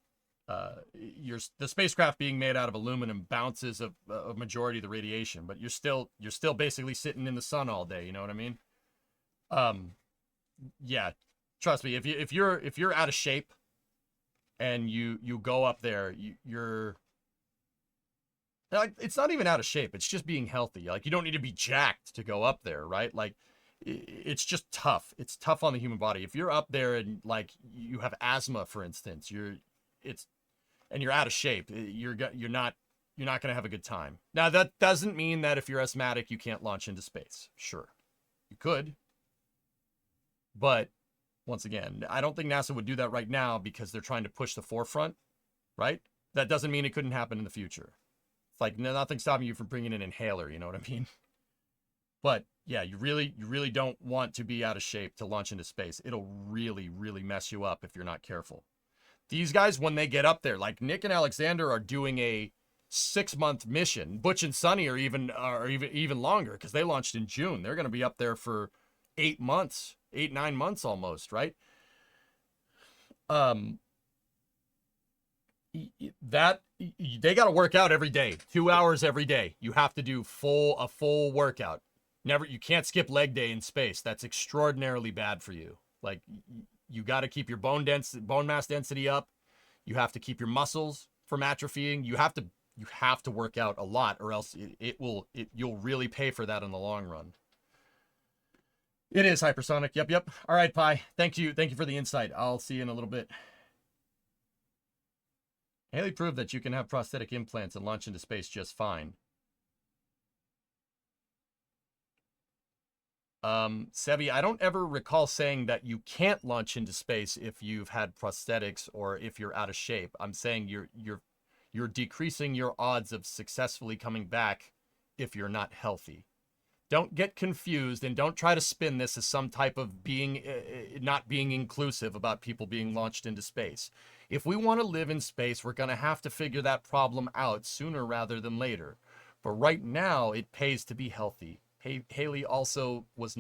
The spacecraft being made out of aluminum bounces a majority of the radiation, but you're still basically sitting in the sun all day. You know what I mean? Yeah, trust me. If you're out of shape and you go up there, you're like, it's not even out of shape. It's just being healthy. Like, you don't need to be jacked to go up there, right? Like, it's just tough. It's tough on the human body. If you're up there and like you have asthma, for instance, and you're out of shape, you're not going to have a good time. Now, that doesn't mean that if you're asthmatic, you can't launch into space. Sure, you could. But once again, I don't think NASA would do that right now because they're trying to push the forefront, right? That doesn't mean it couldn't happen in the future. It's like nothing stopping you from bringing an inhaler, you know what I mean? But yeah, you really don't want to be out of shape to launch into space. It'll really, really mess you up if you're not careful. These guys, when they get up there, like Nick and Alexander are doing a 6-month mission. Butch and Sunny are even longer because they launched in June. They're going to be up there for 8 months, 9 months almost, right? That they got to work out every day, 2 hours every day. You have to do a full workout. You can't skip leg day in space. That's extraordinarily bad for you. Like, you got to keep your bone mass density up. You have to keep your muscles from atrophying. You have to work out a lot, or else you'll really pay for that in the long run. It is hypersonic. Yep. All right, Pi. Thank you for the insight. I'll see you in a little bit. Haley proved that you can have prosthetic implants and launch into space just fine. Sebi, I don't ever recall saying that you can't launch into space if you've had prosthetics or if you're out of shape. I'm saying you're decreasing your odds of successfully coming back if you're not healthy. Don't get confused and don't try to spin this as some type of not being inclusive about people being launched into space. If we want to live in space, we're going to have to figure that problem out sooner rather than later. But right now, it pays to be healthy. Haley also was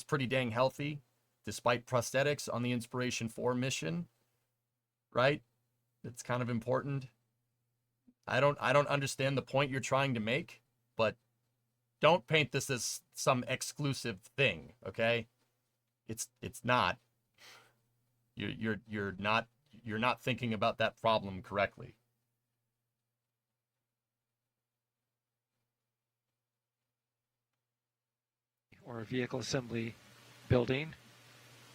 pretty dang healthy, despite prosthetics on the Inspiration 4 mission, right? It's kind of important. I don't understand the point you're trying to make, but don't paint this as some exclusive thing, okay? It's not. You're not thinking about that problem correctly. Or a vehicle assembly building.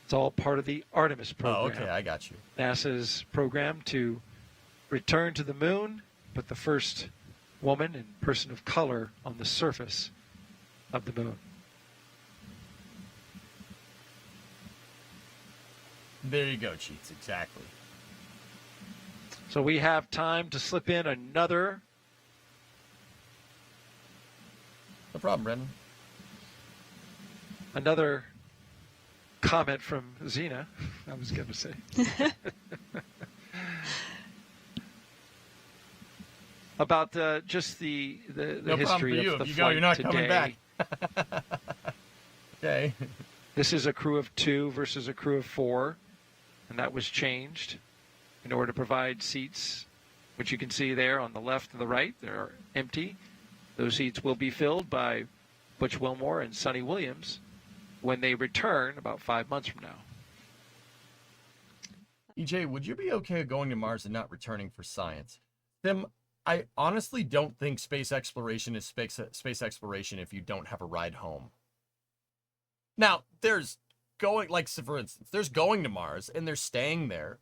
It's all part of the Artemis program. Oh, okay, I got you. NASA's program to return to the moon, put the first woman and person of color on the surface of the moon. There you go, Cheats, exactly. So we have time to slip in another. No problem, Brendan. Another comment from Xena, I was going to say. About just the no history of the if you flight go, you're not today. coming back. Okay. This is a crew of 2 versus a crew of 4, and that was changed in order to provide seats, which you can see there on the left and the right. They're empty. Those seats will be filled by Butch Wilmore and Sonny Williams when they return about 5 months from now. EJ, would you be okay going to Mars and not returning for science? Tim, I honestly don't think space exploration is space exploration if you don't have a ride home. Now, there's going, like, so for instance, there's going to Mars and there's staying there,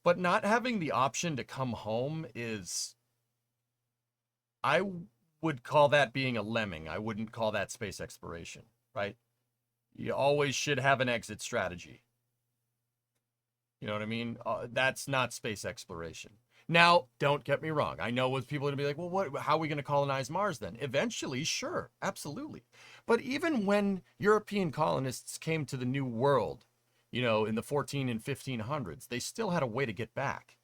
but not having the option to come home is, I would call that being a lemming. I wouldn't call that space exploration, right? You always should have an exit strategy. You know what I mean? That's not space exploration. Now, don't get me wrong. I know what people are going to be like, well, how are we going to colonize Mars then? Eventually, sure, absolutely. But even when European colonists came to the New World, you know, in the 14 and 1500s, they still had a way to get back.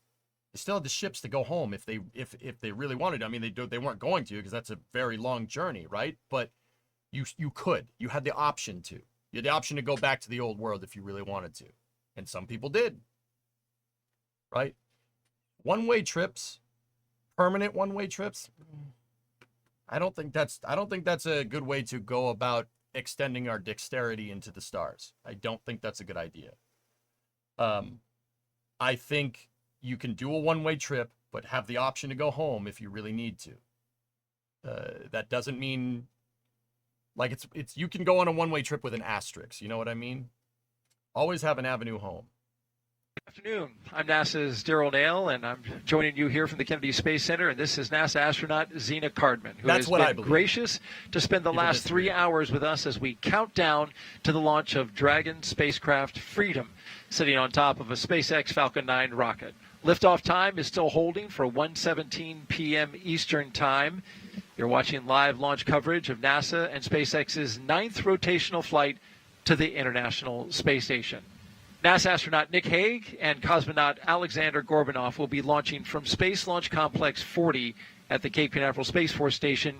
They still had the ships to go home if they really wanted to. I mean, they weren't going to, because that's a very long journey, right? But you could. You had the option to. You had the option to go back to the old world if you really wanted to. And some people did. Right? One-way trips, permanent one-way trips. I don't think that's a good way to go about extending our dexterity into the stars. I don't think that's a good idea. I think you can do a one-way trip, but have the option to go home if you really need to. That doesn't mean like it's you can go on a one-way trip with an asterisk. You know what I mean? Always have an avenue home. Good afternoon. I'm NASA's Daryl Nail, and I'm joining you here from the Kennedy Space Center. And this is NASA astronaut Zena Cardman, who has been gracious to spend the last 3 hours with us as we count down to the launch of Dragon spacecraft Freedom, sitting on top of a SpaceX Falcon 9 rocket. Liftoff time is still holding for 1:17 p.m. Eastern Time. You're watching live launch coverage of NASA and SpaceX's 9th rotational flight to the International Space Station. NASA astronaut Nick Hague and cosmonaut Alexander Gorbanov will be launching from Space Launch Complex 40 at the Cape Canaveral Space Force Station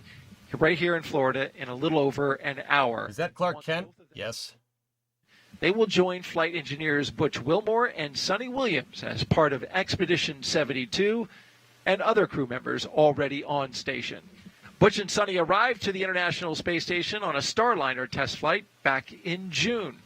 right here in Florida in a little over an hour. Is that Clark Kent? Yes. They will join flight engineers Butch Wilmore and Sonny Williams as part of Expedition 72 and other crew members already on station. Butch and Sonny arrived to the International Space Station on a Starliner test flight back in June.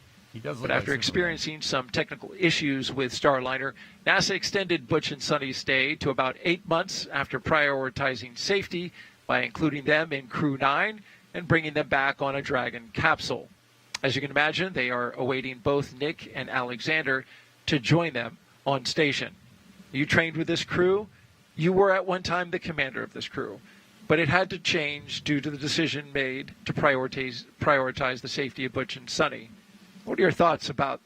But after experiencing some technical issues with Starliner, NASA extended Butch and Sonny's stay to about 8 months after prioritizing safety by including them in Crew-9 and bringing them back on a Dragon capsule. As you can imagine, they are awaiting both Nick and Alexander to join them on station. You trained with this crew. You were at one time the commander of this crew, but it had to change due to the decision made to prioritize the safety of Butch and Sonny. What are your thoughts about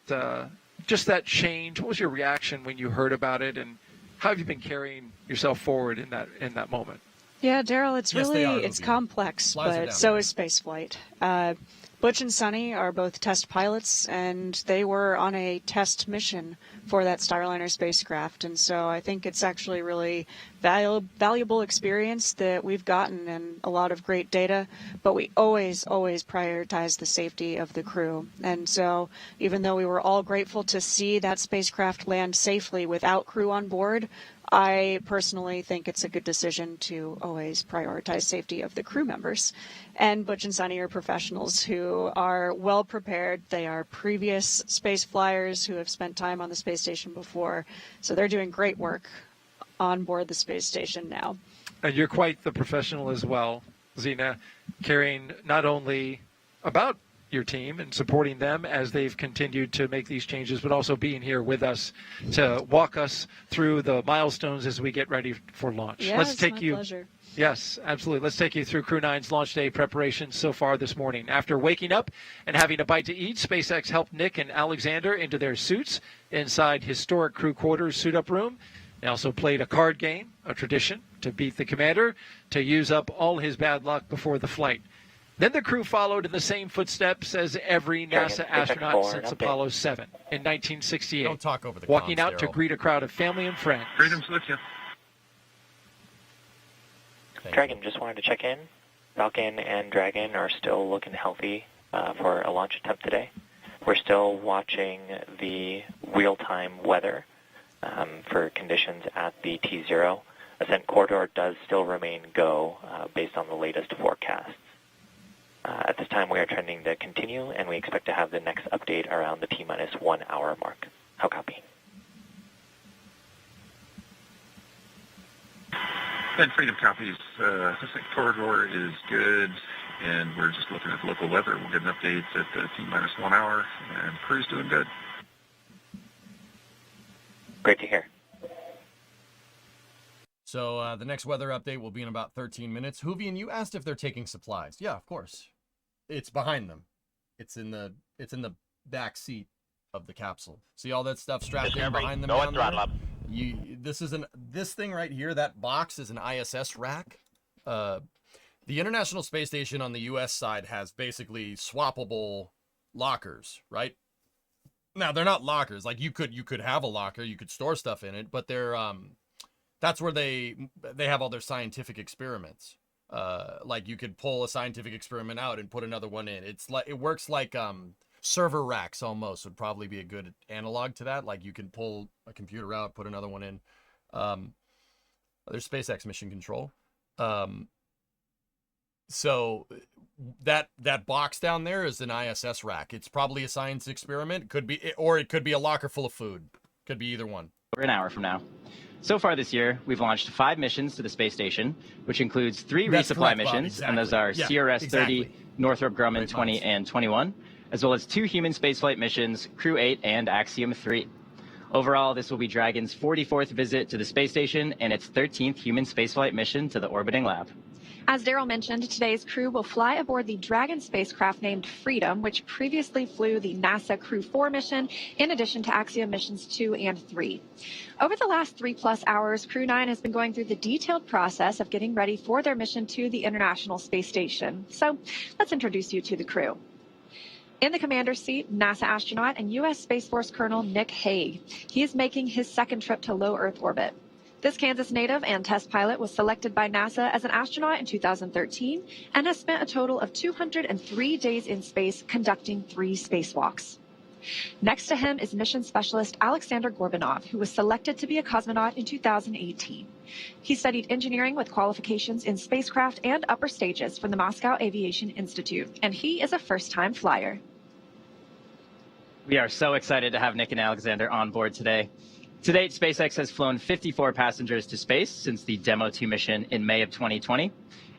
just that change? What was your reaction when you heard about it, and how have you been carrying yourself forward in that moment? Yeah, Daryl, it's complex, but so is spaceflight. Butch and Sonny are both test pilots, and they were on a test mission for that Starliner spacecraft. And so I think it's actually really valuable experience that we've gotten and a lot of great data. But we always prioritize the safety of the crew. And so even though we were all grateful to see that spacecraft land safely without crew on board, I personally think it's a good decision to always prioritize safety of the crew members. And Butch and Sonny are professionals who are well prepared. They are previous space flyers who have spent time on the space station before. So they're doing great work on board the space station now. And you're quite the professional as well, Zena, caring not only about your team and supporting them as they've continued to make these changes, but also being here with us to walk us through the milestones as we get ready for launch. Yes, my pleasure. Yes, absolutely. Let's take you through Crew-9's launch day preparations so far this morning. After waking up and having a bite to eat, SpaceX helped Nick and Alexander into their suits inside historic crew quarters suit-up room. They also played a card game, a tradition, to beat the commander, to use up all his bad luck before the flight. Then the crew followed in the same footsteps as every NASA astronaut since Apollo 7 in 1968. Don't talk over the walking comms, out to Daryl. greet a crowd of family and friends. Freedom's with you. Dragon, just wanted to check in. Falcon and Dragon are still looking healthy for a launch attempt today. We're still watching the real-time weather for conditions at the T0. Ascent corridor does still remain go based on the latest forecasts. At this time, we are trending to continue, and we expect to have the next update around the T-minus 1 hour mark. How copy? And Freedom copies. Ascent corridor is good, and we're just looking at the local weather. We'll get an update at the T-minus 1 hour, and crew's doing good. Great to hear. So the next weather update will be in about 13 minutes. Hoovian, you asked if they're taking supplies. Yeah, of course. It's behind them. It's in the back seat of the capsule. See all that stuff strapped in behind them Go down at throttle up. This thing right here, that box is an ISS rack. The International Space Station on the US side has basically swappable lockers, right? Now they're not lockers. Like you could have a locker, you could store stuff in it, but they're that's where they have all their scientific experiments. Like you could pull a scientific experiment out and put another one in. It works like server racks almost would probably be a good analog to that. Like you can pull a computer out, put another one in. There's SpaceX mission control. So that box down there is an ISS rack. It's probably a science experiment. It could be a locker full of food. Could be either one. Over an hour from now. So far this year, we've launched 5 missions to the space station, which includes 3 resupply missions, and those are CRS-30, Northrop Grumman 20 and 21, as well as 2 human spaceflight missions, Crew-8 and Axiom-3. Overall, this will be Dragon's 44th visit to the space station and its 13th human spaceflight mission to the orbiting lab. As Daryl mentioned, today's crew will fly aboard the Dragon spacecraft named Freedom, which previously flew the NASA Crew-4 mission, in addition to Axiom missions 2 and 3. Over the last 3+ hours, Crew-9 has been going through the detailed process of getting ready for their mission to the International Space Station. So let's introduce you to the crew. In the commander's seat, NASA astronaut and U.S. Space Force Colonel Nick Hague. He is making his second trip to low Earth orbit. This Kansas native and test pilot was selected by NASA as an astronaut in 2013 and has spent a total of 203 days in space conducting 3 spacewalks. Next to him is mission specialist Alexander Gorbanov, who was selected to be a cosmonaut in 2018. He studied engineering with qualifications in spacecraft and upper stages from the Moscow Aviation Institute, and he is a first-time flyer. We are so excited to have Nick and Alexander on board today. To date, SpaceX has flown 54 passengers to space since the Demo 2 mission in May of 2020.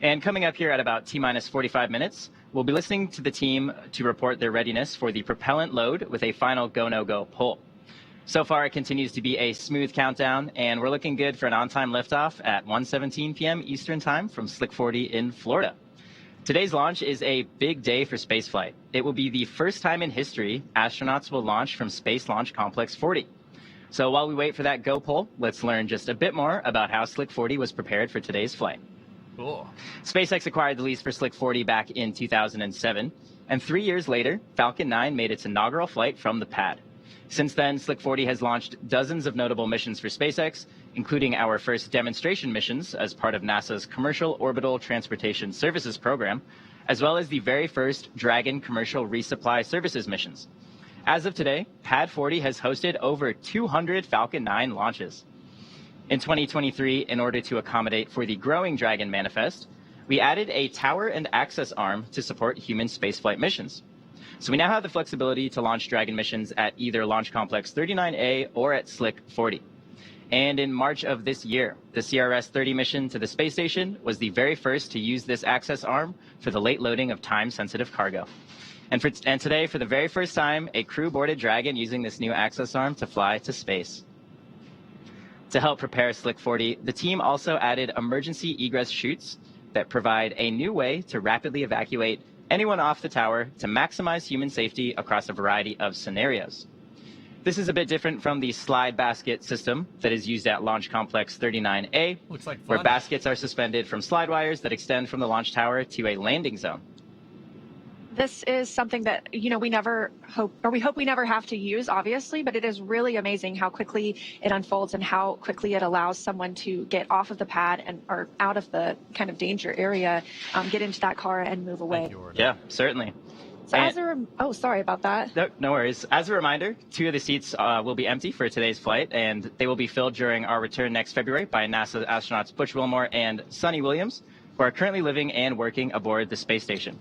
And coming up here at about T-minus 45 minutes, we'll be listening to the team to report their readiness for the propellant load with a final go-no-go pull. So far, it continues to be a smooth countdown, and we're looking good for an on-time liftoff at 1:17 p.m. Eastern Time from Slick 40 in Florida. Today's launch is a big day for spaceflight. It will be the first time in history astronauts will launch from Space Launch Complex 40. So while we wait for that go pull, let's learn just a bit more about how Slick 40 was prepared for today's flight. Cool. SpaceX acquired the lease for Slick 40 back in 2007, and 3 years later, Falcon 9 made its inaugural flight from the pad. Since then, Slick 40 has launched dozens of notable missions for SpaceX, including our first demonstration missions as part of NASA's Commercial Orbital Transportation Services program, as well as the very first Dragon Commercial Resupply Services missions. As of today, Pad 40 has hosted over 200 Falcon 9 launches. In 2023, in order to accommodate for the growing Dragon manifest, we added a tower and access arm to support human spaceflight missions. So we now have the flexibility to launch Dragon missions at either Launch Complex 39A or at Slick 40. And in March of this year, the CRS-30 mission to the space station was the very first to use this access arm for the late loading of time-sensitive cargo. And today, for the very first time, a crew boarded Dragon using this new access arm to fly to space. To help prepare Slick 40, the team also added emergency egress chutes that provide a new way to rapidly evacuate anyone off the tower to maximize human safety across a variety of scenarios. This is a bit different from the slide basket system that is used at Launch Complex 39A, where baskets are suspended from slide wires that extend from the launch tower to a landing zone. This is something that, we hope we never have to use, obviously, but it is really amazing how quickly it unfolds and how quickly it allows someone to get off of the pad or out of the kind of danger area, get into that car and move away. Yeah, certainly. So sorry about that. No worries. As a reminder, 2 of the seats will be empty for today's flight, and they will be filled during our return next February by NASA astronauts Butch Wilmore and Sonny Williams, who are currently living and working aboard the space station.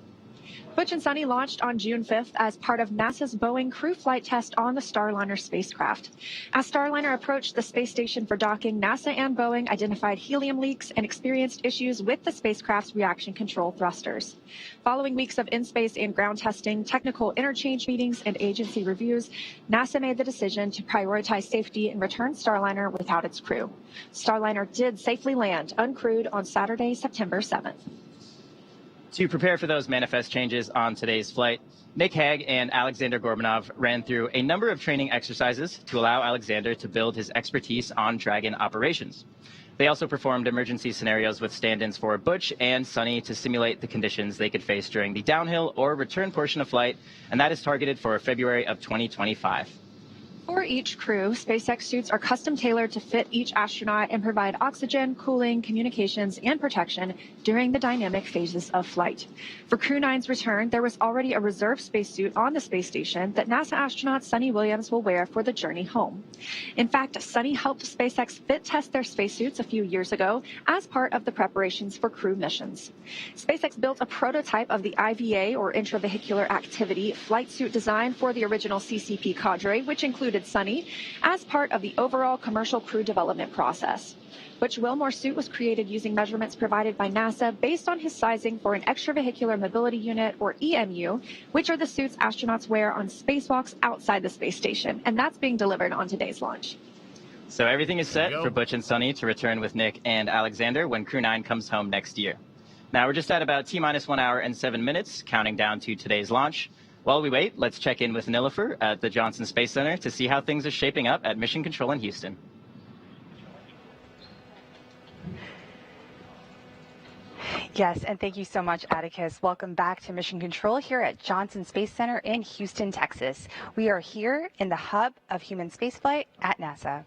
Butch and Sonny launched on June 5th as part of NASA's Boeing crew flight test on the Starliner spacecraft. As Starliner approached the space station for docking, NASA and Boeing identified helium leaks and experienced issues with the spacecraft's reaction control thrusters. Following weeks of in-space and ground testing, technical interchange meetings, and agency reviews, NASA made the decision to prioritize safety and return Starliner without its crew. Starliner did safely land uncrewed on Saturday, September 7th. To prepare for those manifest changes on today's flight, Nick Hague and Alexander Gorbanov ran through a number of training exercises to allow Alexander to build his expertise on Dragon operations. They also performed emergency scenarios with stand-ins for Butch and Sunny to simulate the conditions they could face during the downhill or return portion of flight, and that is targeted for February of 2025. For each crew, SpaceX suits are custom tailored to fit each astronaut and provide oxygen, cooling, communications, and protection during the dynamic phases of flight. For Crew-9's return, there was already a reserve spacesuit on the space station that NASA astronaut Sunny Williams will wear for the journey home. In fact, Sunny helped SpaceX fit test their spacesuits a few years ago as part of the preparations for crew missions. SpaceX built a prototype of the IVA, or intravehicular activity, flight suit design for the original CCP cadre, which included Sunny, as part of the overall commercial crew development process. Butch Wilmore's suit was created using measurements provided by NASA based on his sizing for an extravehicular mobility unit, or EMU, which are the suits astronauts wear on spacewalks outside the space station, and that's being delivered on today's launch. So everything is set for Butch and Sunny to return with Nick and Alexander when Crew-9 comes home next year. Now we're just at about T-minus 1 hour and 7 minutes, counting down to today's launch. While we wait, let's check in with Nilofer at the Johnson Space Center to see how things are shaping up at Mission Control in Houston. Yes, and thank you so much, Atticus. Welcome back to Mission Control here at Johnson Space Center in Houston, Texas. We are here in the hub of human spaceflight at NASA.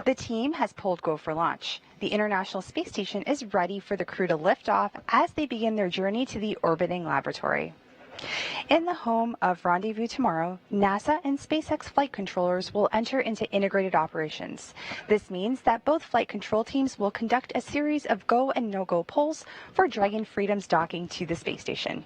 The team has pulled go for launch. The International Space Station is ready for the crew to lift off as they begin their journey to the orbiting laboratory. In the home of Rendezvous Tomorrow, NASA and SpaceX flight controllers will enter into integrated operations. This means that both flight control teams will conduct a series of go and no-go polls for Dragon Freedom's docking to the space station.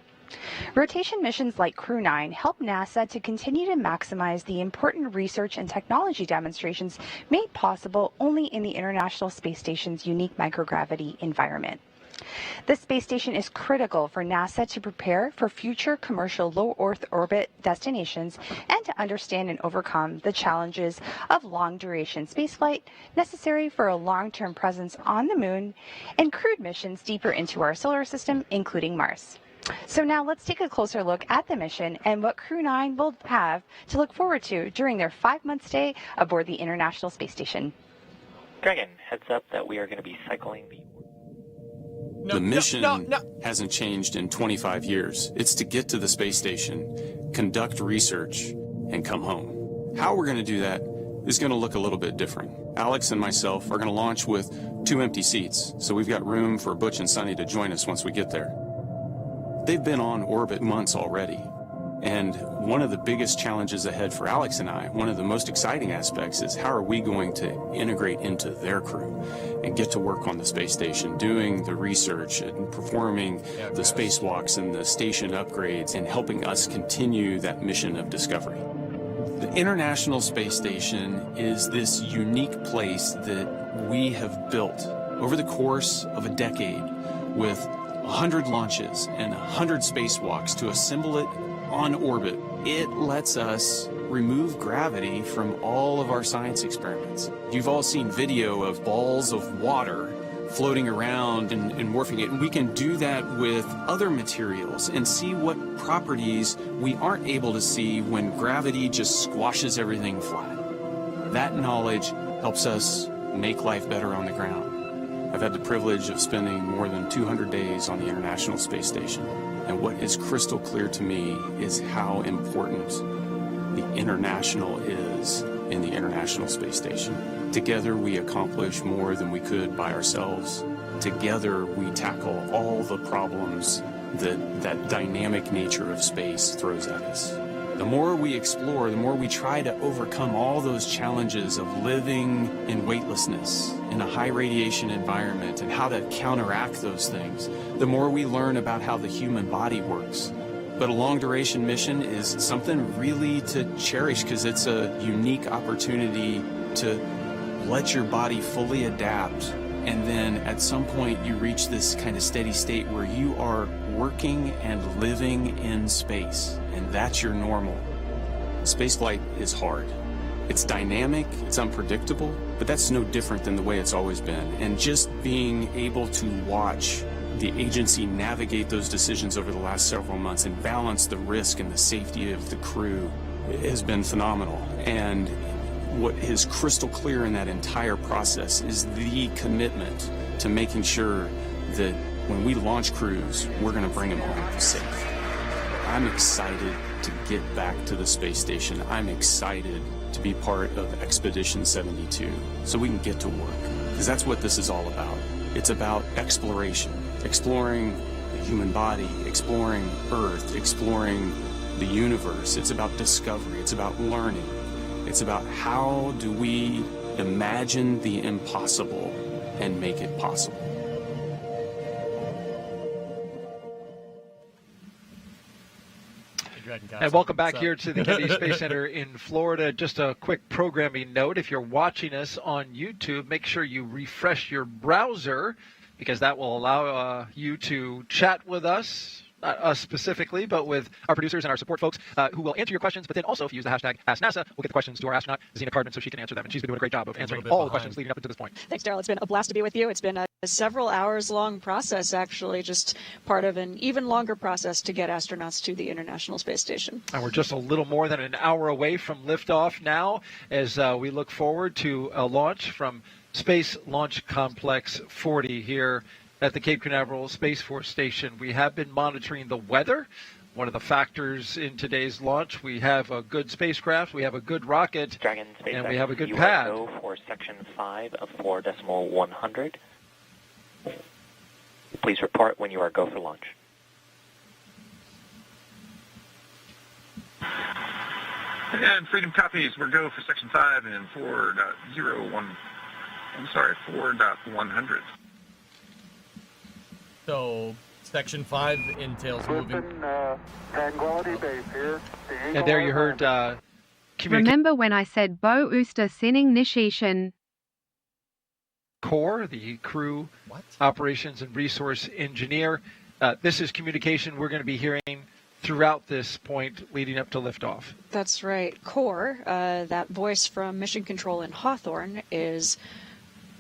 Rotation missions like Crew-9 help NASA to continue to maximize the important research and technology demonstrations made possible only in the International Space Station's unique microgravity environment. The space station is critical for NASA to prepare for future commercial low Earth orbit destinations and to understand and overcome the challenges of long-duration spaceflight necessary for a long-term presence on the Moon and crewed missions deeper into our solar system, including Mars. So now let's take a closer look at the mission and what Crew-9 will have to look forward to during their 5-month stay aboard the International Space Station. Dragon, heads up that we are going to be cycling The mission hasn't changed in 25 years. It's to get to the space station, conduct research, and come home. How we're going to do that is going to look a little bit different. Alex and myself are going to launch with 2 empty seats, so we've got room for Butch and Sunny to join us once we get there. They've been on orbit months already, and one of the biggest challenges ahead for Alex and I, one of the most exciting aspects, is how are we going to integrate into their crew and get to work on the space station, doing the research and performing the spacewalks and the station upgrades and helping us continue that mission of discovery. The International Space Station is this unique place that we have built over the course of a decade with 100 launches and 100 spacewalks to assemble it on orbit. It lets us remove gravity from all of our science experiments. You've all seen video of balls of water floating around and morphing it, and we can do that with other materials and see what properties we aren't able to see when gravity just squashes everything flat. That knowledge helps us make life better on the ground. I've had the privilege of spending more than 200 days on the International Space Station, and what is crystal clear to me is how important the international is in the International Space Station. Together we accomplish more than we could by ourselves. Together we tackle all the problems that dynamic nature of space throws at us. The more we explore, the more we try to overcome all those challenges of living in weightlessness, in a high radiation environment, and how to counteract those things, the more we learn about how the human body works. But a long duration mission is something really to cherish because it's a unique opportunity to let your body fully adapt. And then at some point you reach this kind of steady state where you are working and living in space, and that's your normal. Spaceflight is hard. It's dynamic, it's unpredictable, but that's no different than the way it's always been. And just being able to watch the agency navigate those decisions over the last several months and balance the risk and the safety of the crew has been phenomenal. And what is crystal clear in that entire process is the commitment to making sure that when we launch crews, we're going to bring them home safe. I'm excited to get back to the space station. I'm excited to be part of Expedition 72 so we can get to work, because that's what this is all about. It's about exploration, exploring the human body, exploring Earth, exploring the universe. It's about discovery. It's about learning. It's about how do we imagine the impossible and make it possible. And welcome back here to the Kennedy Space Center in Florida. Just a quick programming note. If you're watching us on YouTube, make sure you refresh your browser, because that will allow you to chat with us. Not us specifically, but with our producers and our support folks who will answer your questions. But then also, if you use the hashtag AskNASA, we'll get the questions to our astronaut, Zena Cardman, so she can answer them. And she's been doing a great job of answering all the questions leading up to this point. Thanks, Daryl. It's been a blast to be with you. It's been a several hours-long process, actually, just part of an even longer process to get astronauts to the International Space Station. And we're just a little more than an hour away from liftoff now, as we look forward to a launch from Space Launch Complex 40 here at the Cape Canaveral Space Force Station. We have been monitoring the weather, one of the factors in today's launch. We have a good spacecraft, we have a good rocket, Dragon and we have a good you pad. Are go for section 5 of 4.100. Please report when you are go for launch. And Freedom copies. We're go for section 5 and 4.100. So, Section 5 entails moving. Tranquility Base here. And there you heard Remember when I said Bo Ooster Sinning Nishishin? Core, the crew operations and resource engineer. This is communication we're going to be hearing throughout this point leading up to liftoff. That's right. Core, that voice from Mission Control in Hawthorne, is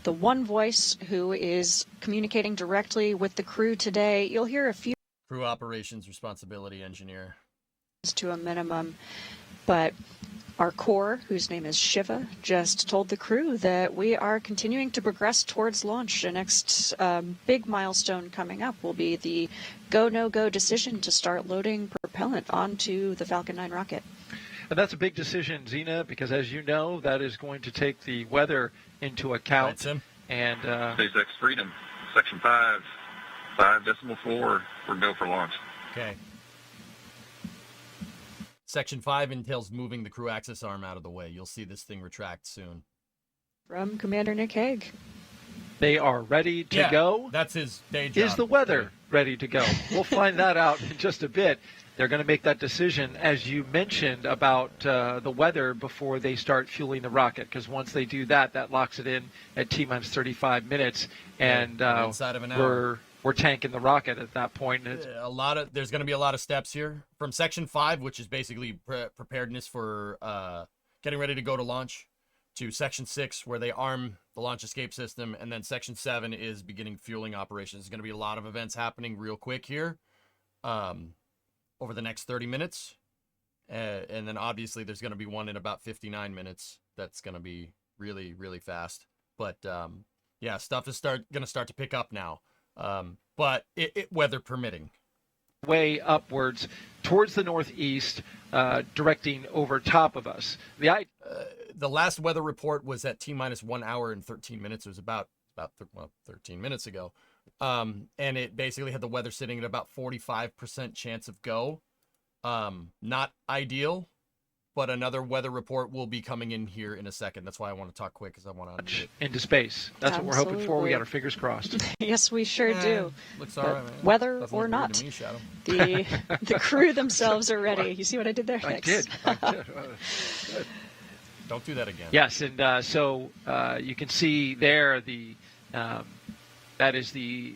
the one voice who is communicating directly with the crew today. You'll hear a few Crew operations responsibility engineer to a minimum, but our core, whose name is Shiva, just told the crew that we are continuing to progress towards launch. The next big milestone coming up will be the go-no-go decision to start loading propellant onto the Falcon 9 rocket. And that's a big decision, Zena, because as you know, that is going to take the weather into account. Right, and SpaceX Freedom, section 5, 5.4, we're go for launch. Okay. Section 5 entails moving the crew access arm out of the way. You'll see this thing retract soon. From Commander Nick Hague. They are ready to go. That's his day job. Is the weather ready to go? We'll find that out in just a bit. They're going to make that decision, as you mentioned, about the weather before they start fueling the rocket, because once they do that, that locks it in at T-minus 35 minutes, and inside of an hour. We're tanking the rocket at that point. And there's going to be a lot of steps here. From Section 5, which is basically preparedness for getting ready to go to launch, to Section 6, where they arm the launch escape system, and then Section 7 is beginning fueling operations. There's going to be a lot of events happening real quick here over the next 30 minutes. And then obviously there's going to be one in about 59 minutes that's going to be really, really fast. But yeah, stuff is going to start to pick up now. But weather permitting. Way upwards towards the northeast, directing over top of us. The last weather report was at T-minus 1 hour and 13 minutes. It was about 13 minutes ago. And it basically had the weather sitting at about 45% chance of go. Not ideal, but another weather report will be coming in here in a second. That's why I want to talk quick, because I want to into space. That's what we're hoping for. We got our fingers crossed. Yes, we sure do. Looks all right, man. Weather Doesn't or look not, weird to me, Shadow. the crew themselves are ready. You see what I did there? I did. Don't do that again. Yes, and so you can see there that is the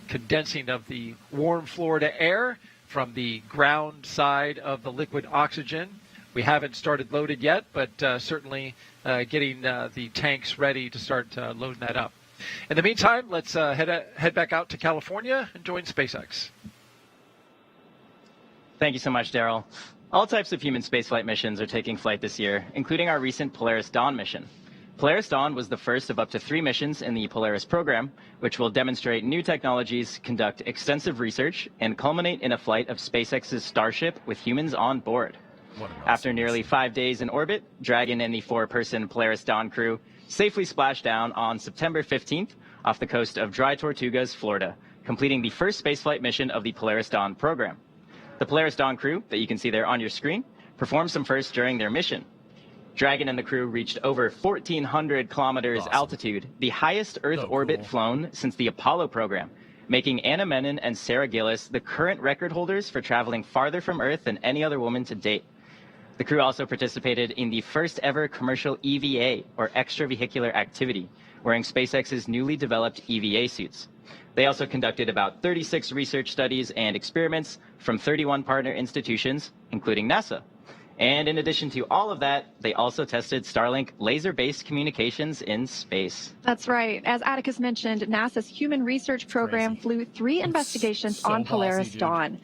condensing of the warm Florida air from the ground side of the liquid oxygen. We haven't started loaded yet, but certainly getting the tanks ready to start loading that up. In the meantime, let's head back out to California and join SpaceX. Thank you so much, Daryl. All types of human spaceflight missions are taking flight this year, including our recent Polaris Dawn mission. Polaris Dawn was the first of up to 3 missions in the Polaris program, which will demonstrate new technologies, conduct extensive research, and culminate in a flight of SpaceX's Starship with humans on board. After nearly 5 days in orbit, Dragon and the 4-person Polaris Dawn crew safely splashed down on September 15th off the coast of Dry Tortugas, Florida, completing the first spaceflight mission of the Polaris Dawn program. The Polaris Dawn crew, that you can see there on your screen, performed some firsts during their mission. Dragon and the crew reached over 1,400 kilometers altitude, the highest Earth orbit flown since the Apollo program, making Anna Menon and Sarah Gillis the current record holders for traveling farther from Earth than any other woman to date. The crew also participated in the first ever commercial EVA, or extravehicular activity, wearing SpaceX's newly developed EVA suits. They also conducted about 36 research studies and experiments from 31 partner institutions, including NASA. And in addition to all of that, they also tested Starlink laser-based communications in space. That's right. As Atticus mentioned, NASA's Human Research Program flew 3 investigations on Polaris Dawn.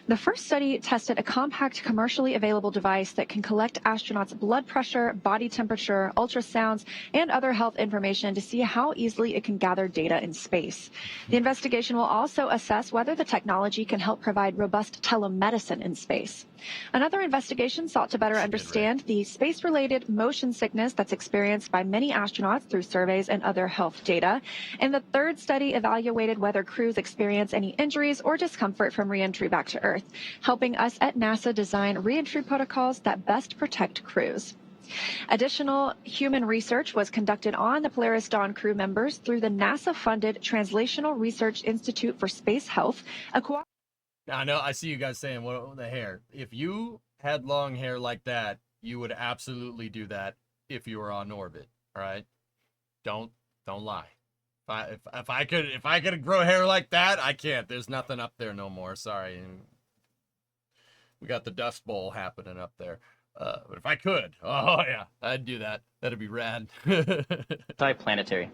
The first study tested a compact, commercially available device that can collect astronauts' blood pressure, body temperature, ultrasounds, and other health information to see how easily it can gather data in space. The investigation will also assess whether the technology can help provide robust telemedicine in space. Another investigation sought to better understand the space-related motion sickness that's experienced by many astronauts through surveys and other health data. And the third study evaluated whether crews experience any injuries or discomfort from re-entry back to Earth, helping us at NASA design re-entry protocols that best protect crews. Additional human research was conducted on the Polaris Dawn crew members through the NASA-funded Translational Research Institute for Space Health, I know, I see you guys saying, what the hair? If you had long hair like that, you would absolutely do that if you were on orbit, all right? Don't lie. If I could grow hair like that, I can't. There's nothing up there no more, sorry. We got the Dust Bowl happening up there. But if I could, oh yeah, I'd do that. That'd be rad. Planetary.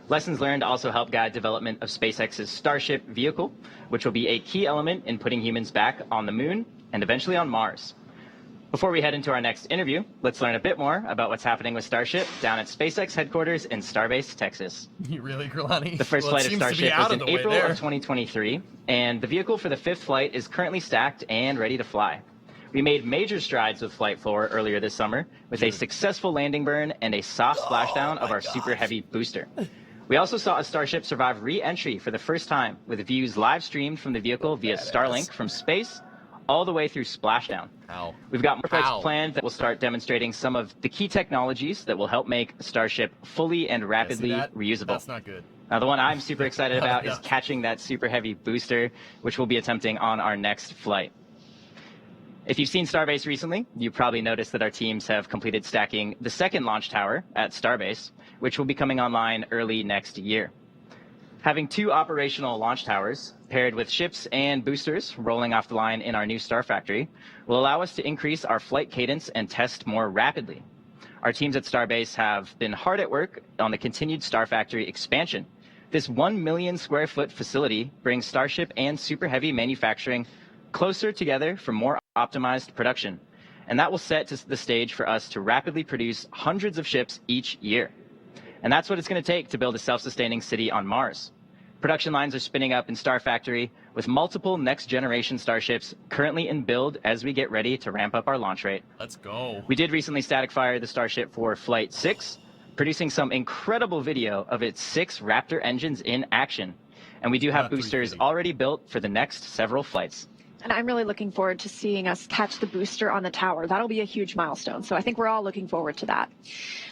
Lessons learned also help guide development of SpaceX's Starship vehicle, which will be a key element in putting humans back on the moon and eventually on Mars. Before we head into our next interview, let's learn a bit more about what's happening with Starship down at SpaceX headquarters in Starbase, Texas. You really, Grilani? The first flight of Starship was in April of 2023, and the vehicle for the 5th flight is currently stacked and ready to fly. We made major strides with Flight 4 earlier this summer with a successful landing burn and a soft splashdown of our Super Heavy booster. We also saw a Starship survive re-entry for the first time with views live streamed from the vehicle via Starlink from space all the way through splashdown. We've got more flights planned that will start demonstrating some of the key technologies that will help make Starship fully and rapidly reusable. That's not good. Now, the one I'm super excited about is catching that Super Heavy booster, which we'll be attempting on our next flight. If you've seen Starbase recently, you probably noticed that our teams have completed stacking the 2nd launch tower at Starbase, which will be coming online early next year. Having 2 operational launch towers, paired with ships and boosters rolling off the line in our new Star Factory, will allow us to increase our flight cadence and test more rapidly. Our teams at Starbase have been hard at work on the continued Star Factory expansion. This 1 million square foot facility brings Starship and Super Heavy manufacturing closer together for more optimized production. And that will set the stage for us to rapidly produce hundreds of ships each year. And that's what it's going to take to build a self-sustaining city on Mars. Production lines are spinning up in Star Factory with multiple next-generation Starships currently in build as we get ready to ramp up our launch rate. Let's go. We did recently static fire the Starship for Flight 6, producing some incredible video of its 6 Raptor engines in action. And we do have boosters already built for the next several flights. And I'm really looking forward to seeing us catch the booster on the tower. That'll be a huge milestone. So I think we're all looking forward to that.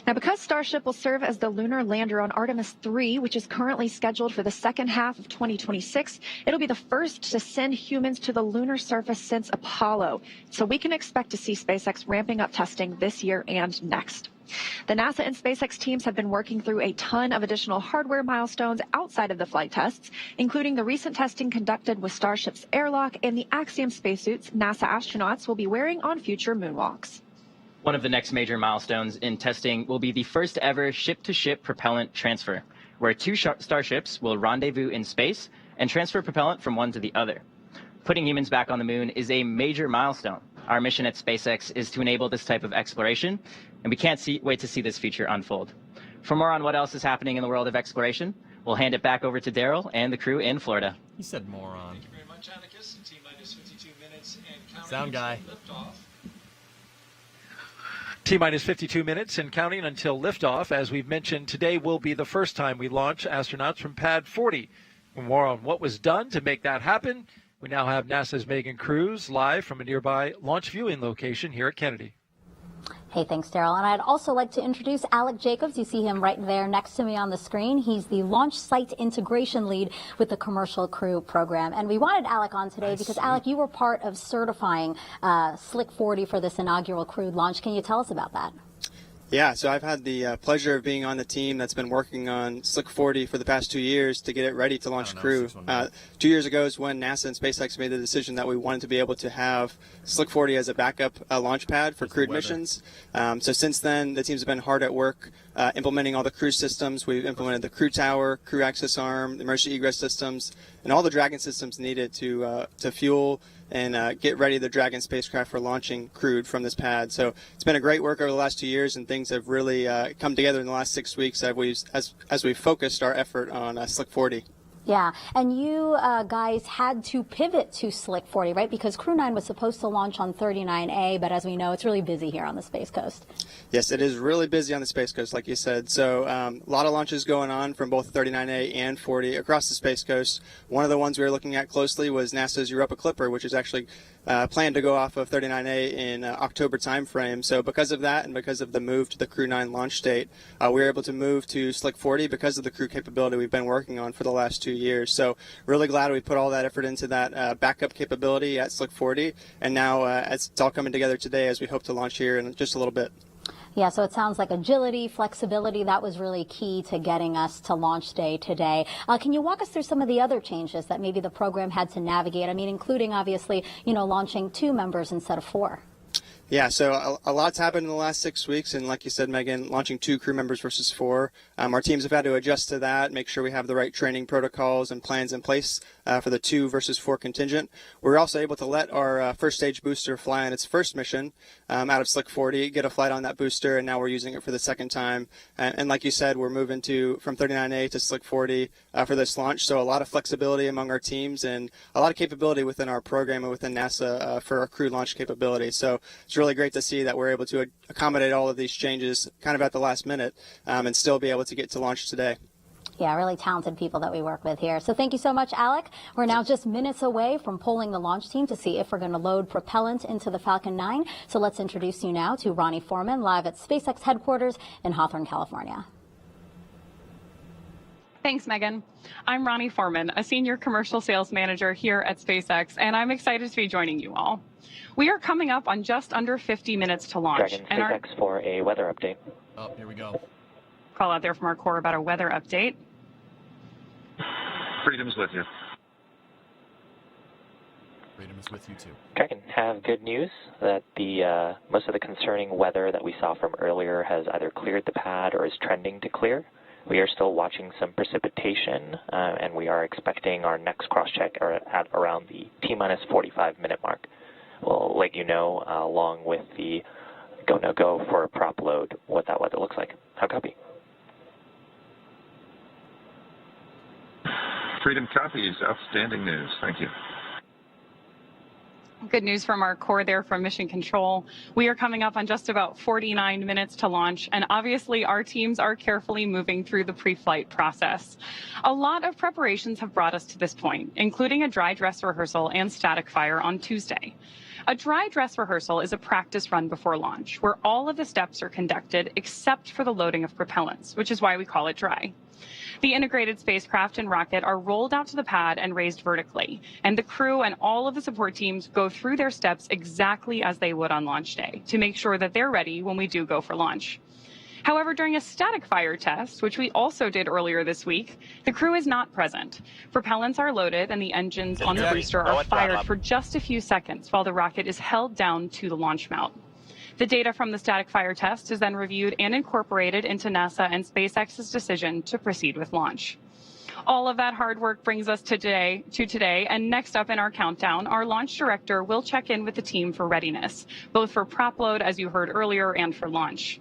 Now, because Starship will serve as the lunar lander on Artemis 3, which is currently scheduled for the second half of 2026, it'll be the first to send humans to the lunar surface since Apollo. So we can expect to see SpaceX ramping up testing this year and next. The NASA and SpaceX teams have been working through a ton of additional hardware milestones outside of the flight tests, including the recent testing conducted with Starship's airlock and the Axiom spacesuits NASA astronauts will be wearing on future moonwalks. One of the next major milestones in testing will be the first ever ship-to-ship propellant transfer. where two starships will rendezvous in space and transfer propellant from one to the other. Putting humans back on the moon is a major milestone. Our mission at SpaceX is to enable this type of exploration, and we can't wait to see this future unfold. For more on what else is happening in the world of exploration, we'll hand it back over to Daryl and the crew in Florida. He said moron. Thank you very much, Atticus. T-minus 52 minutes and counting. Sound guy. Liftoff. T-minus 52 minutes and counting until liftoff. As we've mentioned, today will be the first time we launch astronauts from Pad 40. For more on what was done to make that happen, we now have NASA's Megan Cruz live from a nearby launch viewing location here at Kennedy. Hey, thanks, Daryl. And I'd also like to introduce Alec Jacobs. You see him right there next to me on the screen. He's the launch site integration lead with the Commercial Crew program. And we wanted Alec on today because, Alec, you were part of certifying Slick 40 for this inaugural crewed launch. Can you tell us about that? Yeah, so I've had the pleasure of being on the team that's been working on Slick 40 for the past 2 years to get it ready to launch Crew. 2 years ago is when NASA and SpaceX made the decision that we wanted to be able to have Slick 40 as a backup launch pad for crewed missions. So since then, the teams have been hard at work implementing all the crew systems. We've implemented the crew tower, crew access arm, the emergency egress systems, and all the Dragon systems needed to fuel and get ready the Dragon spacecraft for launching crewed from this pad. So it's been a great work over the last 2 years, and things have really come together in the last 6 weeks as we've focused our effort on Slick 40. Yeah, and you guys had to pivot to Slick 40, right? Because Crew-9 was supposed to launch on 39A, but as we know, it's really busy here on the Space Coast. Yes, it is really busy on the Space Coast, like you said. So a lot of launches going on from both 39A and 40 across the Space Coast. One of the ones we were looking at closely was NASA's Europa Clipper, which is actually planned to go off of 39A in October timeframe. So because of that and because of the move to the Crew-9 launch date, we were able to move to Slick 40 because of the crew capability we've been working on for the last 2 years. So really glad we put all that effort into that backup capability at Slick 40, and now it's all coming together today as we hope to launch here in just a little bit. Yeah, so it sounds like agility, flexibility, that was really key to getting us to launch day today. Can you walk us through some of the other changes that maybe the program had to navigate? I mean, including obviously, launching 2 members instead of 4. Yeah, so a lot's happened in the last 6 weeks, and like you said, Megan, launching 2 crew members versus 4. Our teams have had to adjust to that, make sure we have the right training protocols and plans in place for the 2 versus 4 contingent. We're also able to let our first stage booster fly on its first mission out of Slick 40, get a flight on that booster, and now we're using it for the second time. And like you said, we're moving from 39A to Slick 40 for this launch, so a lot of flexibility among our teams and a lot of capability within our program and within NASA for our crew launch capability. So it's really great to see that we're able to accommodate all of these changes kind of at the last minute and still be able to get to launch today. Yeah, really talented people that we work with here. So thank you so much, Alec. We're now just minutes away from polling the launch team to see if we're going to load propellant into the Falcon 9. So let's introduce you now to Ronnie Foreman, live at SpaceX headquarters in Hawthorne, California. Thanks, Megan. I'm Ronnie Foreman, a senior commercial sales manager here at SpaceX, and I'm excited to be joining you all. We are coming up on just under 50 minutes to launch. Dragon SpaceX for a weather update. Oh, here we go. Call out there from our core about a weather update. Freedom's with you. Freedom is with you too. Dragon, have good news that the most of the concerning weather that we saw from earlier has either cleared the pad or is trending to clear. We are still watching some precipitation, and we are expecting our next cross-check at around the T-minus 45-minute mark. We'll let you know, along with the go-no-go for a prop load, what that weather looks like. How copy? Freedom copies. Outstanding news. Thank you. Good news from our core there from Mission Control. We are coming up on just about 49 minutes to launch, and obviously our teams are carefully moving through the pre-flight process. A lot of preparations have brought us to this point, including a dry dress rehearsal and static fire on Tuesday. A dry dress rehearsal is a practice run before launch, where all of the steps are conducted except for the loading of propellants, which is why we call it dry. The integrated spacecraft and rocket are rolled out to the pad and raised vertically, and the crew and all of the support teams go through their steps exactly as they would on launch day to make sure that they're ready when we do go for launch. However, during a static fire test, which we also did earlier this week, the crew is not present. Propellants are loaded and the engines on the booster are fired for just a few seconds while the rocket is held down to the launch mount. The data from the static fire test is then reviewed and incorporated into NASA and SpaceX's decision to proceed with launch. All of that hard work brings us to today, and next up in our countdown, our launch director will check in with the team for readiness, both for prop load, as you heard earlier, and for launch.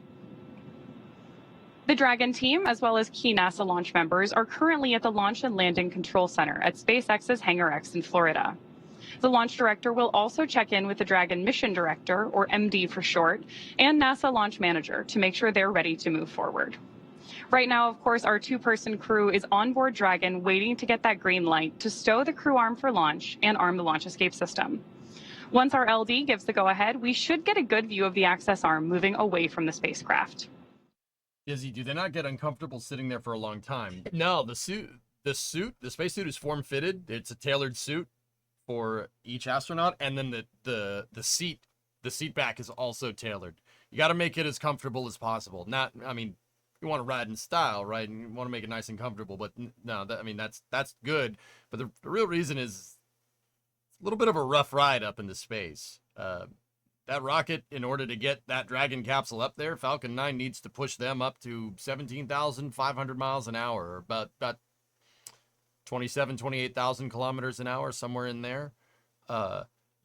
The Dragon team, as well as key NASA launch members, are currently at the Launch and Landing Control Center at SpaceX's Hangar X in Florida. The launch director will also check in with the Dragon mission director, or MD for short, and NASA launch manager to make sure they're ready to move forward. Right now, of course, our two-person crew is on board Dragon waiting to get that green light to stow the crew arm for launch and arm the launch escape system. Once our LD gives the go-ahead, we should get a good view of the access arm moving away from the spacecraft. Izzy, do they not get uncomfortable sitting there for a long time? No, the spacesuit is form-fitted. It's a tailored suit for each astronaut, and then the seat back is also tailored. You got to make it as comfortable as possible. You want to ride in style, right? And you want to make it nice and comfortable, but no, that's good. But the real reason is it's a little bit of a rough ride up into space. That rocket, in order to get that Dragon capsule up there, Falcon 9 needs to push them up to 17,500 miles an hour, or about 28,000 kilometers an hour, somewhere in there.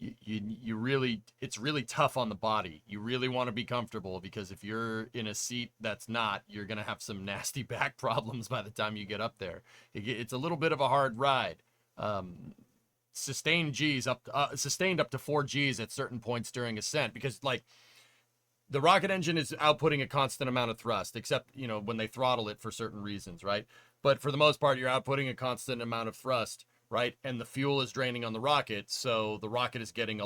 It's really tough on the body. You really want to be comfortable, because if you're in a seat that's not, you're going to have some nasty back problems by the time you get up there. It's a little bit of a hard ride. Sustained up to 4 Gs at certain points during ascent, because like the rocket engine is outputting a constant amount of thrust, except, when they throttle it for certain reasons, right? But for the most part, you're outputting a constant amount of thrust, right? And the fuel is draining on the rocket, so the rocket is getting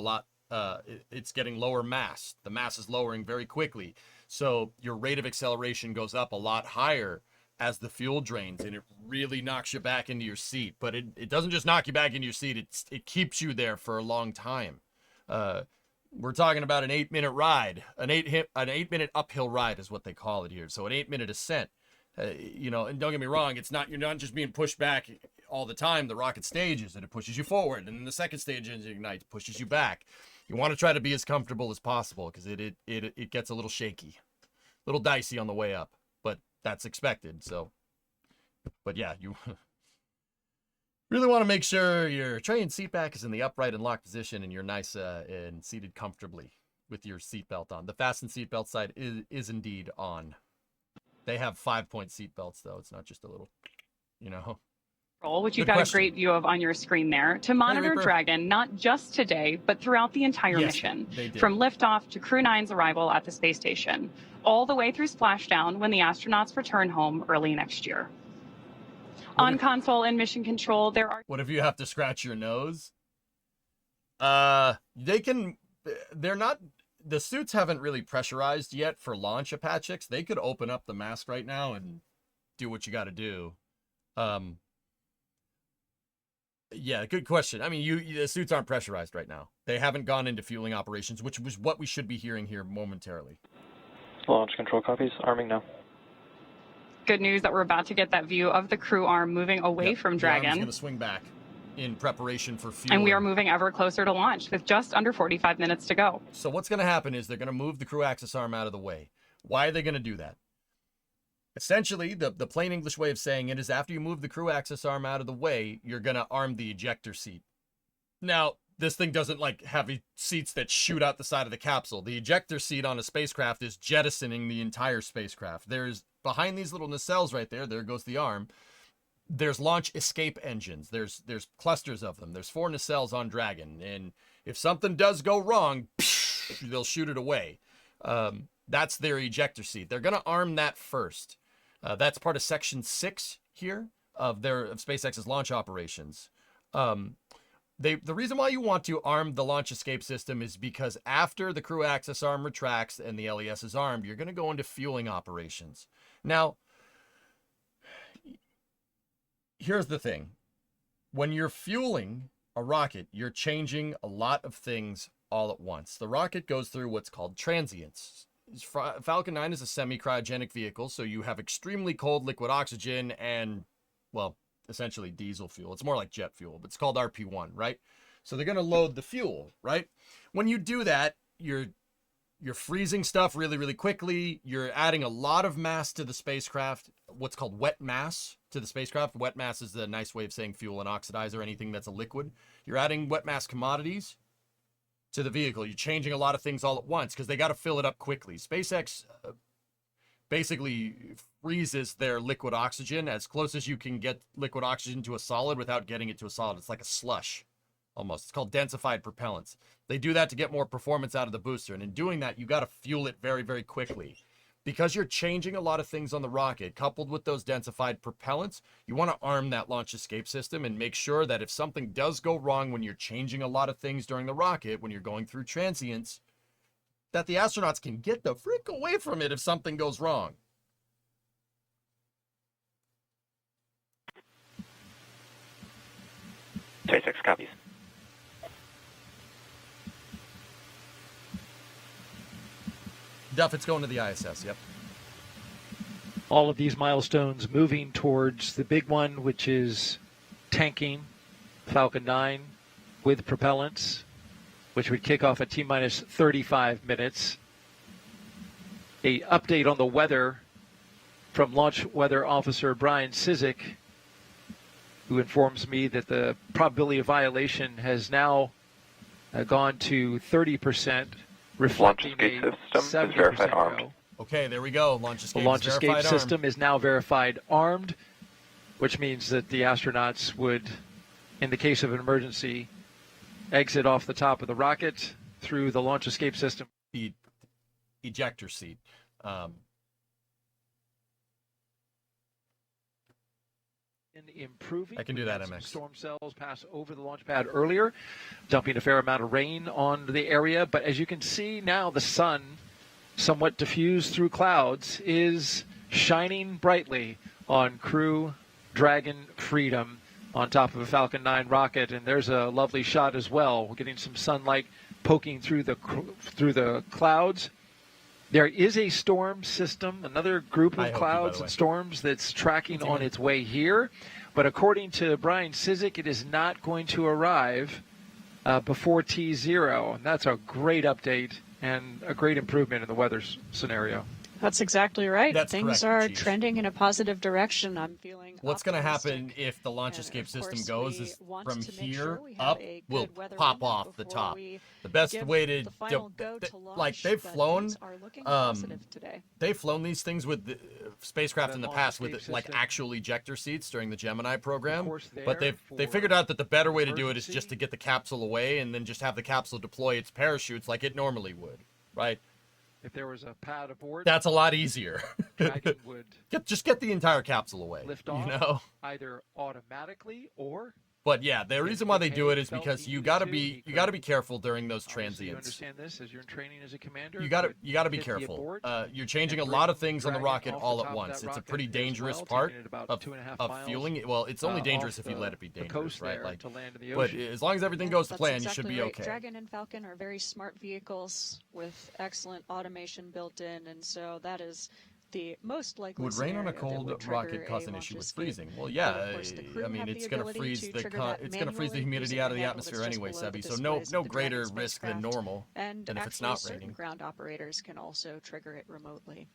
it's getting lower mass. The mass is lowering very quickly, so your rate of acceleration goes up a lot higher as the fuel drains, and it really knocks you back into your seat. But it doesn't just knock you back into your seat, it keeps you there for a long time. We're talking about an 8-minute ride, an 8-minute uphill ride is what they call it here. So an 8-minute ascent. And don't get me wrong, you're not just being pushed back all the time. The rocket stages and it pushes you forward, and then the second stage engine ignites, pushes you back. You want to try to be as comfortable as possible, because it gets a little shaky, a little dicey on the way up, but that's expected. So, but yeah, you really want to make sure your tray and seat back is in the upright and locked position, and you're nice and seated comfortably with your seatbelt on. The fasten seatbelt side is indeed on. They have 5-point seat belts, though. It's not just a little, Which you've got a great view of on your screen there, to monitor Dragon not just today, but throughout the entire mission, from liftoff to Crew 9's arrival at the space station, all the way through splashdown when the astronauts return home early next year. On console and mission control, there are... What if you have to scratch your nose? They're not... The suits haven't really pressurized yet for launch Apachex. They could open up the mask right now and do what you got to do. Yeah, good question. The suits aren't pressurized right now. They haven't gone into fueling operations, which was what we should be hearing here momentarily. Launch control copies. Arming now. Good news that we're about to get that view of the crew arm moving away from Dragon. The arm's going to swing back in preparation for fuel. And we are moving ever closer to launch with just under 45 minutes to go. So what's going to happen is they're going to move the crew access arm out of the way. Why are they going to do that? Essentially, the plain English way of saying it is, after you move the crew access arm out of the way, you're going to arm the ejector seat. Now, this thing doesn't have seats that shoot out the side of the capsule. The ejector seat on a spacecraft is jettisoning the entire spacecraft. There's, behind these little nacelles right there goes the arm. There's launch escape engines. There's clusters of them. There's 4 nacelles on Dragon, and if something does go wrong, they'll shoot it away. That's their ejector seat. They're going to arm that first. That's part of Section 6 here of SpaceX's launch operations. The reason why you want to arm the launch escape system is because after the crew access arm retracts and the LES is armed, you're going to go into fueling operations. Now, here's the thing. When you're fueling a rocket, you're changing a lot of things all at once. The rocket goes through what's called transients. Falcon 9 is a semi-cryogenic vehicle, so you have extremely cold liquid oxygen and, well, essentially diesel fuel. It's more like jet fuel, but it's called RP1, right? So they're going to load the fuel, right? When you do that, you're you're freezing stuff really, really quickly. You're adding a lot of mass to the spacecraft, what's called wet mass to the spacecraft. Wet mass is a nice way of saying fuel and oxidizer, anything that's a liquid. You're adding wet mass commodities to the vehicle. You're changing a lot of things all at once because they got to fill it up quickly. SpaceX basically freezes their liquid oxygen as close as you can get liquid oxygen to a solid without getting it to a solid. It's like a slush almost. It's called densified propellants. They do that to get more performance out of the booster. And in doing that, you got to fuel it very, very quickly. Because you're changing a lot of things on the rocket, coupled with those densified propellants, you want to arm that launch escape system and make sure that if something does go wrong when you're changing a lot of things during the rocket, when you're going through transients, that the astronauts can get the frick away from it if something goes wrong. SpaceX copies. Duff, it's going to the ISS, yep. All of these milestones moving towards the big one, which is tanking Falcon 9 with propellants, which would kick off at T-minus 35 minutes. A update on the weather from Launch Weather Officer Brian Cizik, who informs me that the probability of violation has now gone to 30%, reflecting a 70% go. Okay, there we go. Launch escape. The launch escape system is now verified armed, which means that the astronauts would, in the case of an emergency, exit off the top of the rocket through the launch escape system. The ejector seat. Improving. I can do that, MX. Storm cells pass over the launch pad earlier, dumping a fair amount of rain on the area. But as you can see now, the sun, somewhat diffused through clouds, is shining brightly on Crew Dragon Freedom on top of a Falcon 9 rocket. And there's a lovely shot as well. We're getting some sunlight poking through the clouds. There is a storm system, another group of clouds and storms that's tracking on its way here. But according to Brian Cizik, it is not going to arrive before T0. And that's a great update and a great improvement in the weather scenario. That's exactly right. That's Things correct, are Chief. trending in a positive direction. I'm feeling What's going to optimistic. happen if the launch escape system course, goes we is want from to make here sure we have up a will good weather pop window off the before top. we The best give way to the final go to launch, like they've but flown things are looking positive today. they've flown these things with the spacecraft The in the launch past with escape like system. actual ejector seats during the Gemini program. course, But there they for figured out that the better way to do it is emergency. just to get the capsule away and then just have the capsule deploy its parachutes like it normally would, right? If there was a pad aboard, That's a lot easier. Dragon would just get the entire capsule away, lift you off know? either automatically or But yeah, the reason why they do it is felt because he you needed got to to, be he careful during those obviously you transients. understand this as you're in training as a commander. You got could to be hit the careful. abort You're changing a and lot of bring things on the Dragon rocket off the all top at of once. that It's a rocket pretty as dangerous well, part taking it about of 2.5 of miles, fueling it. Well, it's only dangerous off if you let it be the dangerous, coast right? there Like, to land in the but ocean. as long as everything Yeah, goes to that's plan, exactly you should be right. okay. Dragon and Falcon are very smart vehicles with excellent automation built in, and so that is the most likely Would rain on a scenario that cold would rocket trigger cause a an launch issue with escape. freezing? Well, But yeah, of course, the crew I mean, have it's the going to ability freeze to the trigger that it's going to freeze the manually humidity using out of the handle that's atmosphere just anyway, below the Sebby. So no displays of the greater Dragon risk than spacecraft. normal. And if it's actually, not certain raining. ground operators can also trigger it remotely.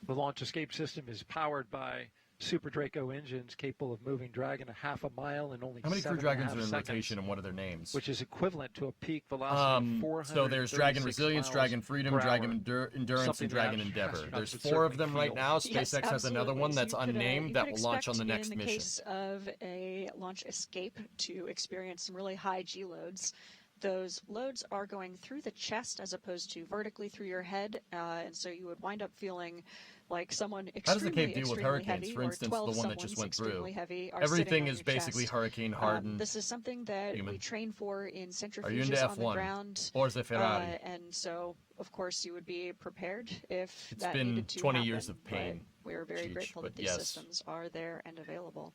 The launch escape system is powered by Super Draco engines capable of moving Dragon a half a mile in only How many Crew 7.5 Dragons are in seconds, rotation, and what are their names? which is equivalent to a peak velocity of 436 So there's Dragon Resilience, miles Dragon Freedom, per Dragon hour. Endurance, Something and Dragon that Endeavor. astronauts There's would 4 of certainly them right feel. now. Yes, SpaceX has another absolutely. one So that's you could, unnamed you that could will launch on the expect next in the mission. case of a launch escape to experience some really high G loads. Those loads are going through the chest as opposed to vertically through your head, and so you would wind up feeling like someone How does the extremely, Cape deal with extremely hurricanes? heavy, For or instance, 12 the one that just someone's went through. extremely heavy are Everything sitting on is your basically chest. hurricane hardened. This is something that human. we train for in centrifuges Are you into on the F1? ground. Forza Ferrari. And so, of course, you would be prepared if It's that been needed to 20 happen, years of pain. but we're very Cheech, grateful but that these yes. systems are there and available.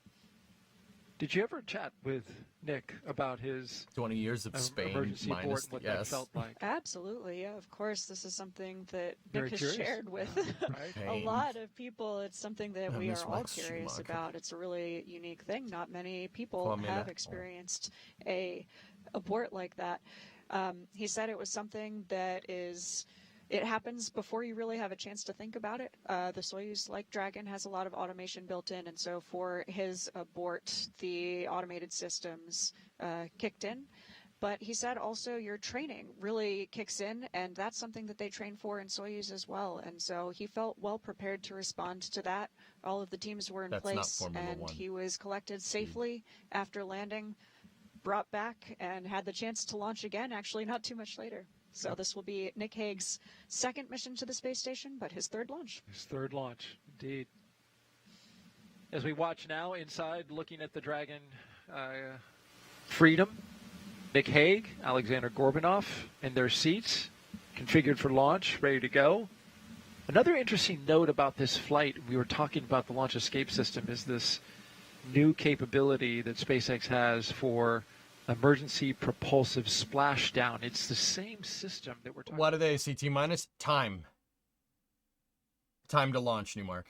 Did you ever chat with Nick about his 20 years of Spain emergency abort minus and what the that yes. felt like? Absolutely, yeah, of course. This is something that Very Nick has curious. shared with a Pain. lot of people. It's something that I we miss are all Max curious Schumacher. about. It's a really unique thing. Not many people Formula have One. experienced a abort like that. He said it was something that it happens before you really have a chance to think about it. The Soyuz, like Dragon, has a lot of automation built in, and so for his abort, the automated systems kicked in. But he said also your training really kicks in, and that's something that they train for in Soyuz as well. And so he felt well prepared to respond to that. All of the teams were in place, and he was collected safely after landing, brought back, and had the chance to launch again, actually not too much later. So this will be Nick Hague's second mission to the space station, but his third launch. His third launch, indeed. As we watch now inside, looking at the Dragon Freedom, Nick Hague, Alexander Gorbanov in their seats, configured for launch, ready to go. Another interesting note about this flight, we were talking about the launch escape system, is this new capability that SpaceX has for emergency propulsive splashdown. It's the same system that we're talking about. What do they say, T-minus? Time. Time to launch, Newmark.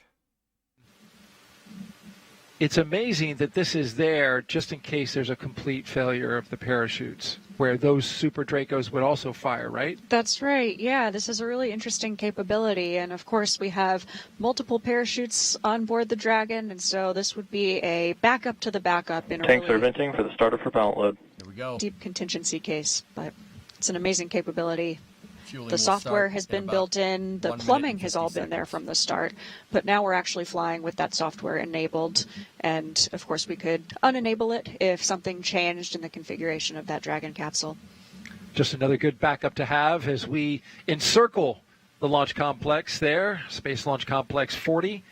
It's amazing that this is there just in case there's a complete failure of the parachutes, where those Super Dracos would also fire, right? That's right. Yeah, this is a really interesting capability. And of course, we have multiple parachutes on board the Dragon, and so this would be a backup to the backup in a Tanks really are venting for the start of propellant load. Here we go. deep contingency case. But it's an amazing capability. Fueling The will software start has in been about built in. The 1 minute plumbing and has 50 all been there from the start. But now we're actually flying with that software enabled. And, of course, we could unenable it if something changed in the configuration of that Dragon capsule. Just another good backup to have as we encircle the launch complex there, Space Launch Complex 40.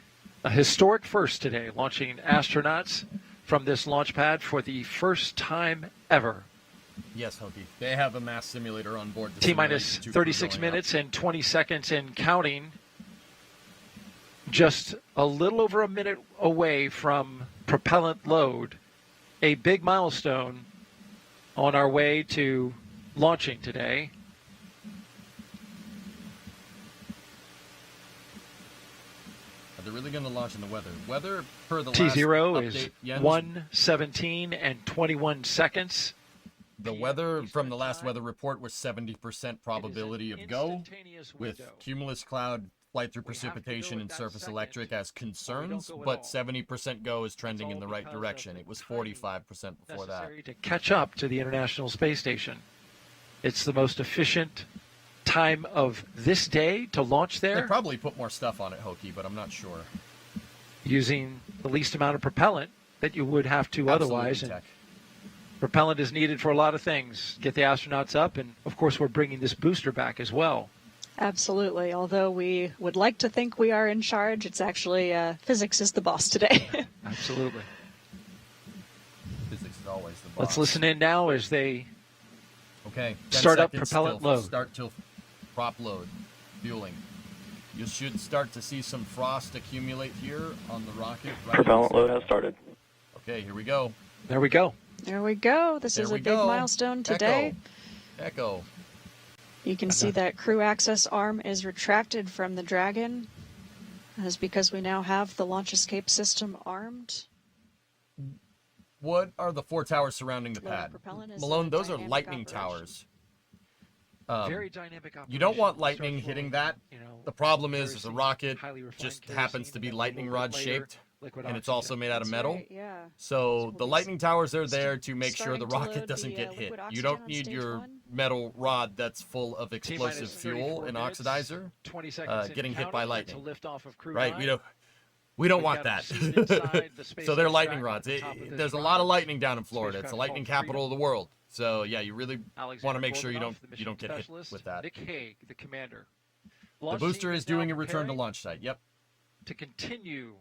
A historic first today, launching astronauts from this launch pad for the first time ever. Yes, Hokie. They have a mass simulator on board. T-minus 36 minutes and 20 seconds and counting. Just a little over a minute away from propellant load. A big milestone on our way to launching today. Are they really going to launch in the weather? Weather per the T0 last is update, Jens, 1:17 and 21 seconds. The weather from the last weather report was 70% probability of go, with cumulus cloud, flight through precipitation, and surface electric as concerns, but 70% go is trending in the right direction. It was 45% before that. Necessary to catch up to the International Space Station. It's the most efficient time of this day to launch They there, probably put more stuff on it, Hokie, but I'm not sure. using the least amount of propellant that you would have to otherwise. And Tech. propellant is needed for a lot of things. Get the astronauts up, and of course we're bringing this booster back as well. Absolutely. Although we would like to think we are in charge, it's actually physics is the boss today. Absolutely. Physics is always the boss. Let's listen in now as they Okay. 10 start up seconds propellant till load. Start till prop load. Fueling. You should start to see some frost accumulate here on the rocket. Right Propellant load has started. Okay, here we go. There we go. There we go. This There is a we big go. milestone today. Echo. You can see that crew access arm is retracted from the Dragon. That is because we now have the launch escape system armed. What are the 4 towers surrounding the pad? propellant is Malone, a those are dynamic lightning operation. towers. Very dynamic operation. You don't want Start lightning flowing, hitting that. you know, The problem is kerosene, the rocket highly refined just kerosene, happens to be and then a lightning little rod bit later, shaped, liquid and it's oxygen. also made out of That's metal. right, yeah. So the we'll be lightning towers are there to make sure starting the to rocket load doesn't the, get hit. liquid You oxygen don't on need stage your 1. metal rod that's full of explosive T-minus fuel 34 and minutes, oxidizer 20 seconds in getting hit counting by to lightning. lift off of Crew Right? 9. We don't We've want got that. a scene inside the So they're SpaceX lightning Dragon rods. at the top of this There's a rocket. lot of lightning down in Florida. It's the Spacecraft lightning called capital of the world. So yeah, you really Alexander want to make sure you Gorbanov, the don't mission get hit specialist, with that. Nick Hague, the commander. The Launch booster team is now doing a return to preparing launch site. Yep. to continue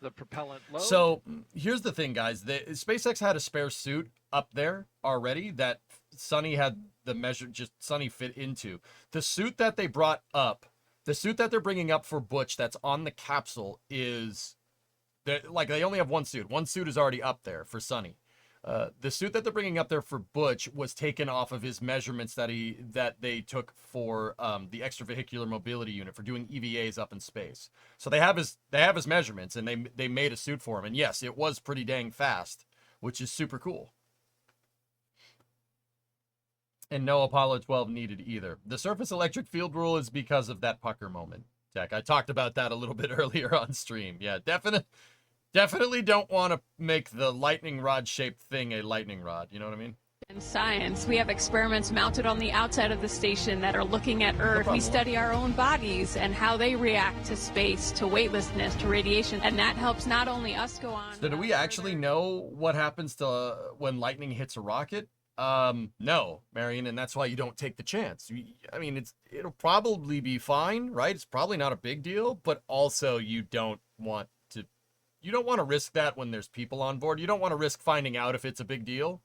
the propellant load. So here's the thing, guys. SpaceX had a spare suit up there already that Sunny had the measure, just Sunny fit into. The suit that they brought up, the suit that they're bringing up for Butch that's on the capsule is, they only have one suit. One suit is already up there for Sunny. The suit that they're bringing up there for Butch was taken off of his measurements that they took for the extravehicular mobility unit for doing EVAs up in space. So they have his measurements, and they made a suit for him. And yes, it was pretty dang fast, which is super cool. And no Apollo 12 needed either. The surface electric field rule is because of that pucker moment, Tech. I talked about that a little bit earlier on stream. Yeah, definitely don't want to make the lightning rod-shaped thing a lightning rod. You know what I mean? In science, we have experiments mounted on the outside of the station that are looking at Earth. We study our own bodies and how they react to space, to weightlessness, to radiation, and that helps not only us go on. So do we actually know what happens to when lightning hits a rocket? No, Marion, and that's why you don't take the chance. I mean, it'll probably be fine, right? It's probably not a big deal, but also you don't want to risk that when there's people on board. You don't want to risk finding out if it's a big deal.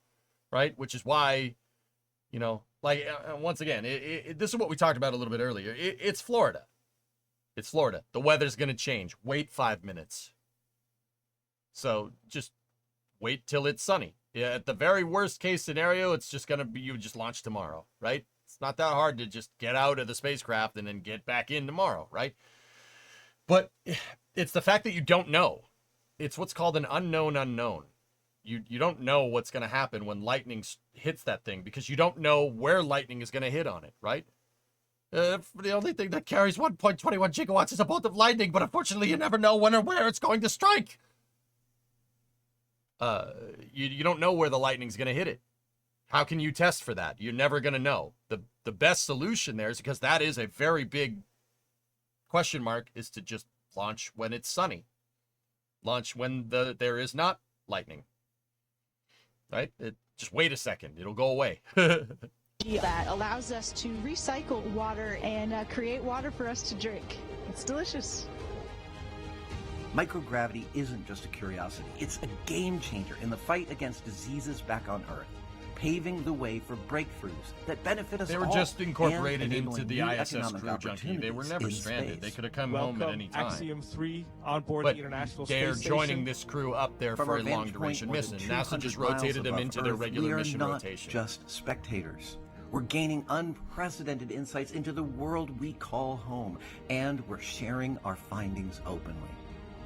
Right, which is why, once again, this is what we talked about a little bit earlier. It's Florida. It's Florida. The weather's going to change. Wait 5 minutes. So just wait till it's sunny. Yeah, at the very worst case scenario, it's just going to be you just launch tomorrow, right? It's not that hard to just get out of the spacecraft and then get back in tomorrow, right? But it's the fact that you don't know. It's what's called an unknown unknown. You don't know what's going to happen when lightning hits that thing because you don't know where lightning is going to hit on it, right? The only thing that carries 1.21 gigawatts is a bolt of lightning, but unfortunately you never know when or where it's going to strike. You don't know where the lightning's going to hit it. How can you test for that? You're never going to know. The best solution there is, because that is a very big question mark, is to just launch when it's sunny. Launch when there is not lightning. Right? Just wait a second. It'll go away. That allows us to recycle water and create water for us to drink. It's delicious. Microgravity isn't just a curiosity. It's a game changer in the fight against diseases back on Earth, paving the way for breakthroughs that benefit us all. They were just incorporated into the ISS Crew Junkie. They were never stranded. They could have come home at any time. Axiom 3 on board but the International they're Space Station. joining this crew up there for a long-duration mission. NASA just rotated them into their regular mission rotation. We are not just spectators. We're gaining unprecedented insights into the world we call home, and we're sharing our findings openly.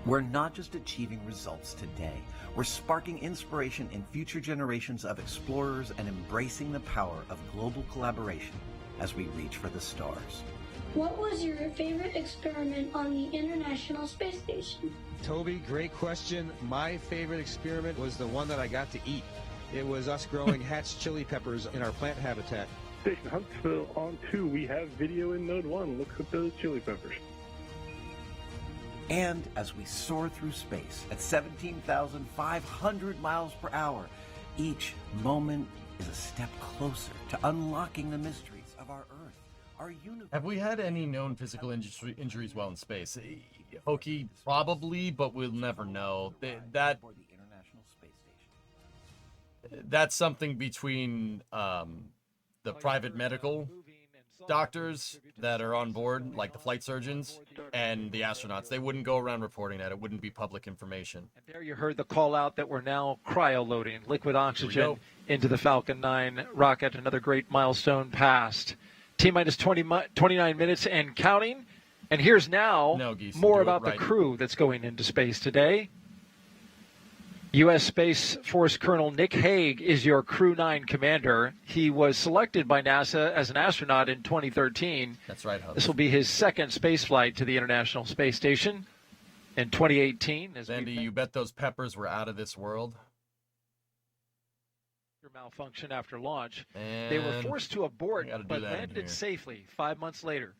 We're not just achieving results today. We're sparking inspiration in future generations of explorers and embracing the power of global collaboration as we reach for the stars. What was your favorite experiment on the International Space Station? Toby, great question. My favorite experiment was the one that I got to eat. It was us growing hatch chili peppers in our plant habitat. Station Huntsville on 2. We have video in Node 1. Look at those chili peppers. And as we soar through space at 17,500 miles per hour, each moment is a step closer to unlocking the mysteries of our Earth, our universe. Have we had any known physical injuries while in space? Hokey, probably, but we'll never know. That's something between the private medical doctors that are on board, like the flight surgeons, and the astronauts. They wouldn't go around reporting that. It wouldn't be public information. And there you heard the call out that we're now cryo-loading liquid oxygen into the Falcon 9 rocket. Another great milestone passed. T-minus 29 minutes and counting. And here's now more about the crew that's going into space today. U.S. Space Force Colonel Nick Hague is your Crew-9 commander. He was selected by NASA as an astronaut in 2013. That's right, Hub. This will be his second space flight to the International Space Station in 2018. Sandy, you bet those peppers were out of this world. Malfunction after launch. And they were forced to abort, but landed safely 5 months later.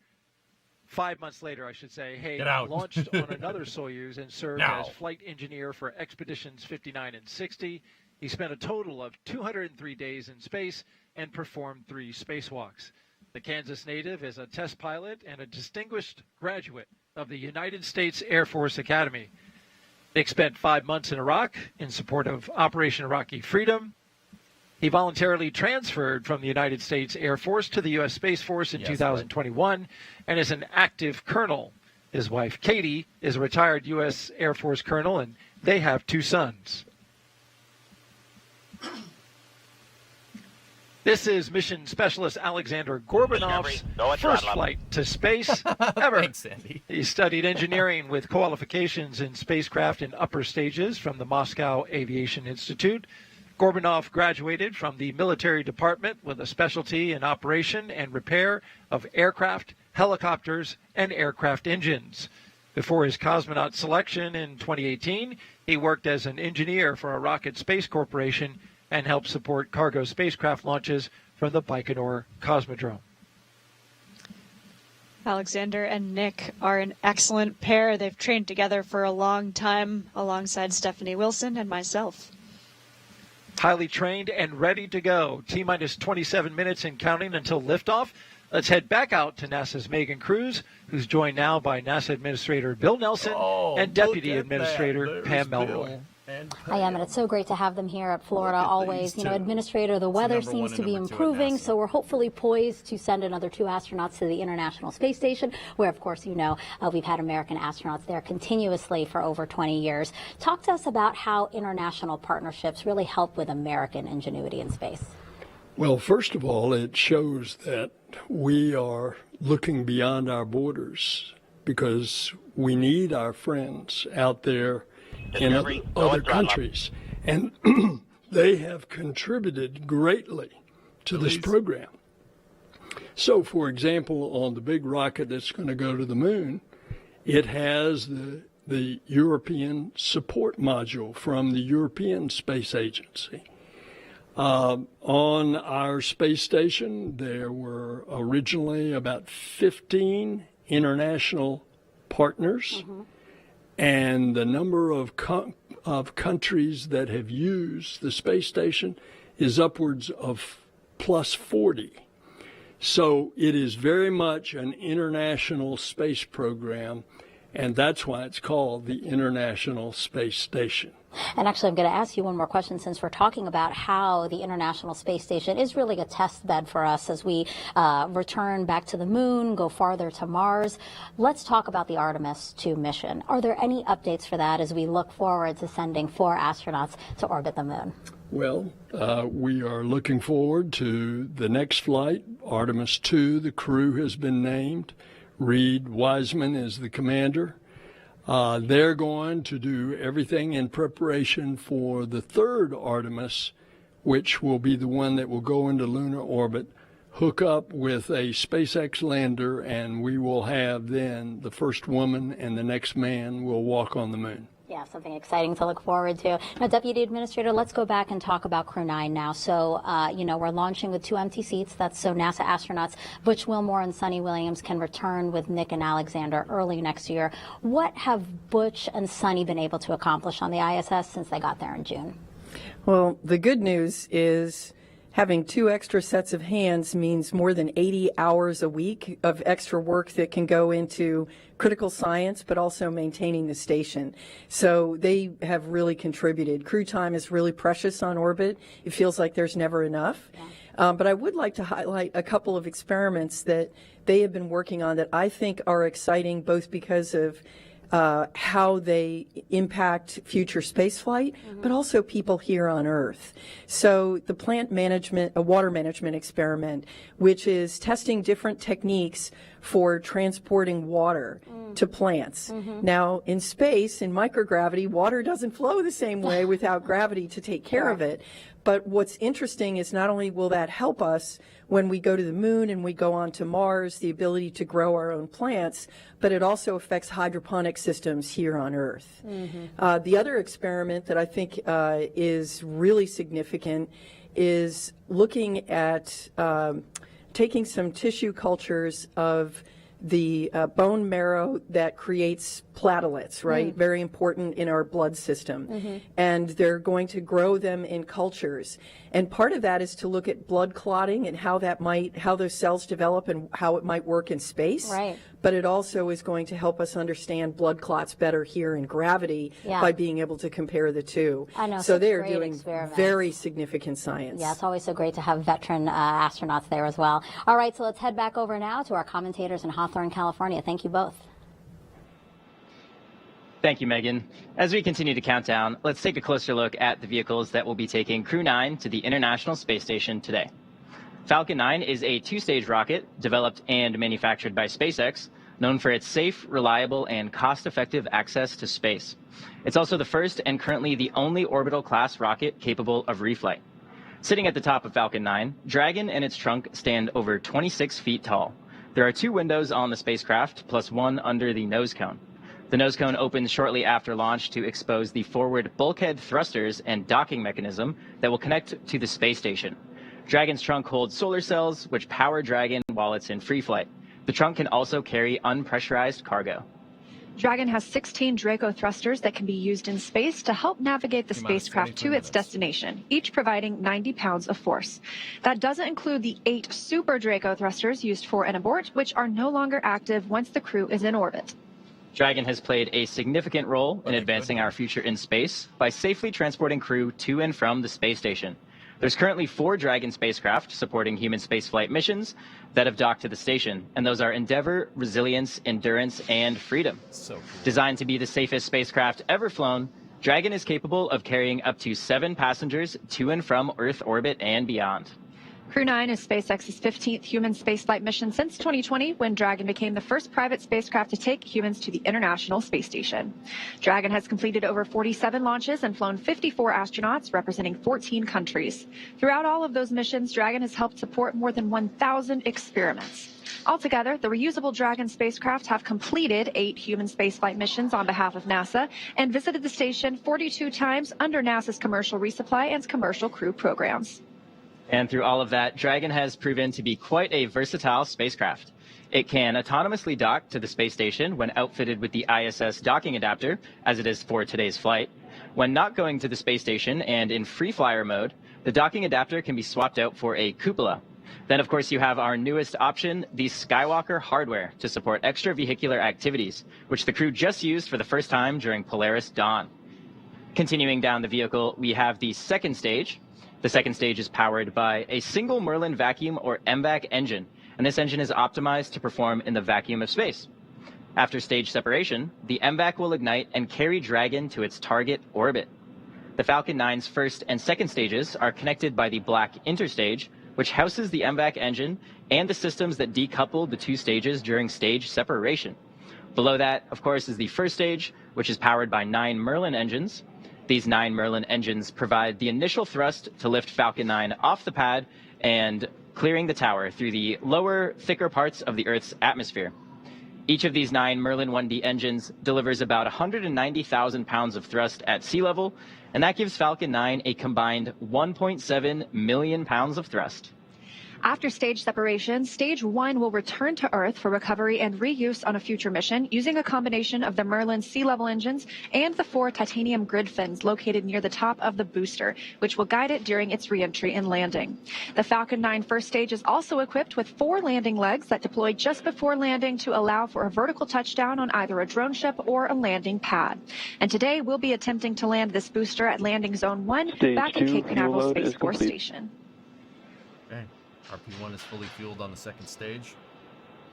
5 months later, I should say. Hague launched on another Soyuz and served as flight engineer for expeditions 59 and 60. He spent a total of 203 days in space and performed 3 spacewalks. The Kansas native is a test pilot and a distinguished graduate of the United States Air Force Academy. Nick spent 5 months in Iraq in support of Operation Iraqi Freedom. He voluntarily transferred from the United States Air Force to the U.S. Space Force in 2021 and is an active colonel. His wife, Katie, is a retired U.S. Air Force colonel, and they have 2 sons. This is mission specialist Alexander Gorbanov's first flight to space ever. Thanks, Sandy. He studied engineering with qualifications in spacecraft in upper stages from the Moscow Aviation Institute. Gorbunov graduated from the military department with a specialty in operation and repair of aircraft, helicopters, and aircraft engines. Before his cosmonaut selection in 2018, he worked as an engineer for a rocket space corporation and helped support cargo spacecraft launches from the Baikonur Cosmodrome. Alexander and Nick are an excellent pair. They've trained together for a long time alongside Stephanie Wilson and myself. Highly trained and ready to go. T-minus 27 minutes and counting until liftoff. Let's head back out to NASA's Megan Cruz, who's joined now by NASA Administrator Bill Nelson and Deputy Administrator Pam Melroy. I am, and it's so great to have them here at Florida always. You know, Administrator, the weather seems to be improving, so we're hopefully poised to send another 2 astronauts to the International Space Station, where, of course, you know, we've had American astronauts there continuously for over 20 years. Talk to us about how international partnerships really help with American ingenuity in space. Well, first of all, it shows that we are looking beyond our borders because we need our friends out there in other countries. And they have contributed greatly to this program. So, for example, on the big rocket that's going to go to the moon, it has the European support module from the European Space Agency. On our space station, there were originally about 15 international partners, and the number of countries that have used the space station is upwards of plus 40. So it is very much an international space program, and that's why it's called the International Space Station. And actually, I'm going to ask you one more question since we're talking about how the International Space Station is really a test bed for us as we return back to the moon, go farther to Mars. Let's talk about the Artemis 2 mission. Are there any updates for that as we look forward to sending 4 astronauts to orbit the moon? Well, we are looking forward to the next flight, Artemis 2. The crew has been named. Reed Wiseman is the commander. They're going to do everything in preparation for the 3rd Artemis, which will be the one that will go into lunar orbit, hook up with a SpaceX lander, and we will have then the first woman and the next man will walk on the moon. Yeah, something exciting to look forward to. Now, Deputy Administrator, let's go back and talk about Crew-9 now. So, you know, we're launching with 2 empty seats. That's so NASA astronauts Butch Wilmore and Sunny Williams can return with Nick and Alexander early next year. What have Butch and Sunny been able to accomplish on the ISS since they got there in June? Well, the good news is having 2 extra sets of hands means more than 80 hours a week of extra work that can go into critical science, but also maintaining the station. So they have really contributed. Crew time is really precious on orbit. It feels like there's never enough. Yeah. But I would like to highlight a couple of experiments that they have been working on that I think are exciting, both because of how they impact future spaceflight, but also people here on Earth. So the plant management, a water management experiment, which is testing different techniques for transporting water to plants. Now, in space, in microgravity, water doesn't flow the same way without gravity to take care of it. But what's interesting is not only will that help us when we go to the moon and we go on to Mars, the ability to grow our own plants, but it also affects hydroponic systems here on Earth. The other experiment that I think is really significant is looking at taking some tissue cultures of the bone marrow that creates platelets, right? Very important in our blood system. And they're going to grow them in cultures. And part of that is to look at blood clotting and how those cells develop and how it might work in space. Right. But it also is going to help us understand blood clots better here in gravity by being able to compare the two. I know, so they are great doing experiments. very significant science. Yeah, it's always so great to have veteran astronauts there as well. All right, so let's head back over now to our commentators in Hawthorne, California. Thank you both. Thank you, Megan. As we continue to count down, let's take a closer look at the vehicles that will be taking Crew-9 to the International Space Station today. Falcon 9 is a 2-stage rocket developed and manufactured by SpaceX, known for its safe, reliable, and cost-effective access to space. It's also the first and currently the only orbital-class rocket capable of reflight. Sitting at the top of Falcon 9, Dragon and its trunk stand over 26 feet tall. There are 2 windows on the spacecraft, plus 1 under the nose cone. The nose cone opens shortly after launch to expose the forward bulkhead thrusters and docking mechanism that will connect to the space station. Dragon's trunk holds solar cells, which power Dragon while it's in free flight. The trunk can also carry unpressurized cargo. Dragon has 16 Draco thrusters that can be used in space to help navigate the spacecraft to its destination, each providing 90 pounds of force. That doesn't include the 8 Super Draco thrusters used for an abort, which are no longer active once the crew is in orbit. Dragon has played a significant role in advancing our future in space by safely transporting crew to and from the space station. There's currently 4 Dragon spacecraft supporting human spaceflight missions that have docked to the station, and those are Endeavour, Resilience, Endurance, and Freedom. So cool. Designed to be the safest spacecraft ever flown, Dragon is capable of carrying up to 7 passengers to and from Earth orbit and beyond. Crew-9 is SpaceX's 15th human spaceflight mission since 2020, when Dragon became the first private spacecraft to take humans to the International Space Station. Dragon has completed over 47 launches and flown 54 astronauts representing 14 countries. Throughout all of those missions, Dragon has helped support more than 1,000 experiments. Altogether, the reusable Dragon spacecraft have completed 8 human spaceflight missions on behalf of NASA and visited the station 42 times under NASA's commercial resupply and commercial crew programs. And through all of that, Dragon has proven to be quite a versatile spacecraft. It can autonomously dock to the space station when outfitted with the ISS docking adapter, as it is for today's flight. When not going to the space station and in free flyer mode, the docking adapter can be swapped out for a cupola. Then, of course, you have our newest option, the Skywalker hardware, to support extravehicular activities, which the crew just used for the first time during Polaris Dawn. Continuing down the vehicle, we have the second stage. The second stage is powered by a single Merlin vacuum or MVAC engine, and this engine is optimized to perform in the vacuum of space. After stage separation, the MVAC will ignite and carry Dragon to its target orbit. The Falcon 9's first and second stages are connected by the black interstage, which houses the MVAC engine and the systems that decoupled the 2 stages during stage separation. Below that, of course, is the first stage, which is powered by 9 Merlin engines. These 9 Merlin engines provide the initial thrust to lift Falcon 9 off the pad and clearing the tower through the lower, thicker parts of the Earth's atmosphere. Each of these 9 Merlin 1D engines delivers about 190,000 pounds of thrust at sea level, and that gives Falcon 9 a combined 1.7 million pounds of thrust. After stage separation, Stage 1 will return to Earth for recovery and reuse on a future mission using a combination of the Merlin sea-level engines and the 4 titanium grid fins located near the top of the booster, which will guide it during its re-entry and landing. The Falcon 9 first stage is also equipped with 4 landing legs that deploy just before landing to allow for a vertical touchdown on either a drone ship or a landing pad. And today, we'll be attempting to land this booster at Landing Zone 1 back at Cape Canaveral Space Force Station. Okay. RP-1 is fully fueled on the second stage.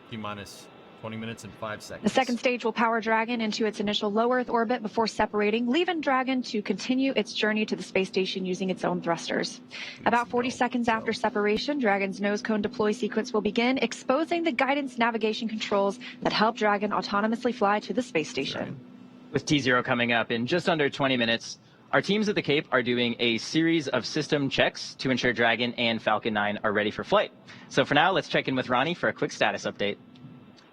T-minus 20 minutes and 5 seconds. The second stage will power Dragon into its initial low Earth orbit before separating, leaving Dragon to continue its journey to the space station using its own thrusters. About 40 seconds after separation, Dragon's nose cone deploy sequence will begin, exposing the guidance navigation controls that help Dragon autonomously fly to the space station. With T0 coming up in just under 20 minutes, our teams at the Cape are doing a series of system checks to ensure Dragon and Falcon 9 are ready for flight. So for now, let's check in with Ronnie for a quick status update.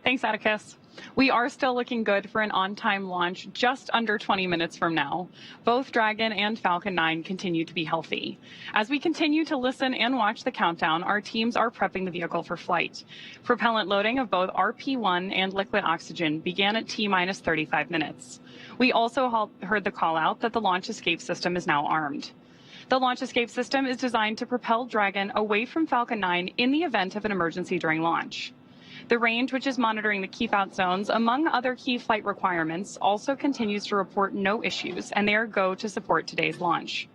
Thanks, Atticus. We are still looking good for an on-time launch just under 20 minutes from now. Both Dragon and Falcon 9 continue to be healthy. As we continue to listen and watch the countdown, our teams are prepping the vehicle for flight. Propellant loading of both RP-1 and liquid oxygen began at T-minus 35 minutes. We also heard the call out that the launch escape system is now armed. The launch escape system is designed to propel Dragon away from Falcon 9 in the event of an emergency during launch. The range, which is monitoring the keep-out zones, among other key flight requirements, also continues to report no issues, and they are go to support today's launch.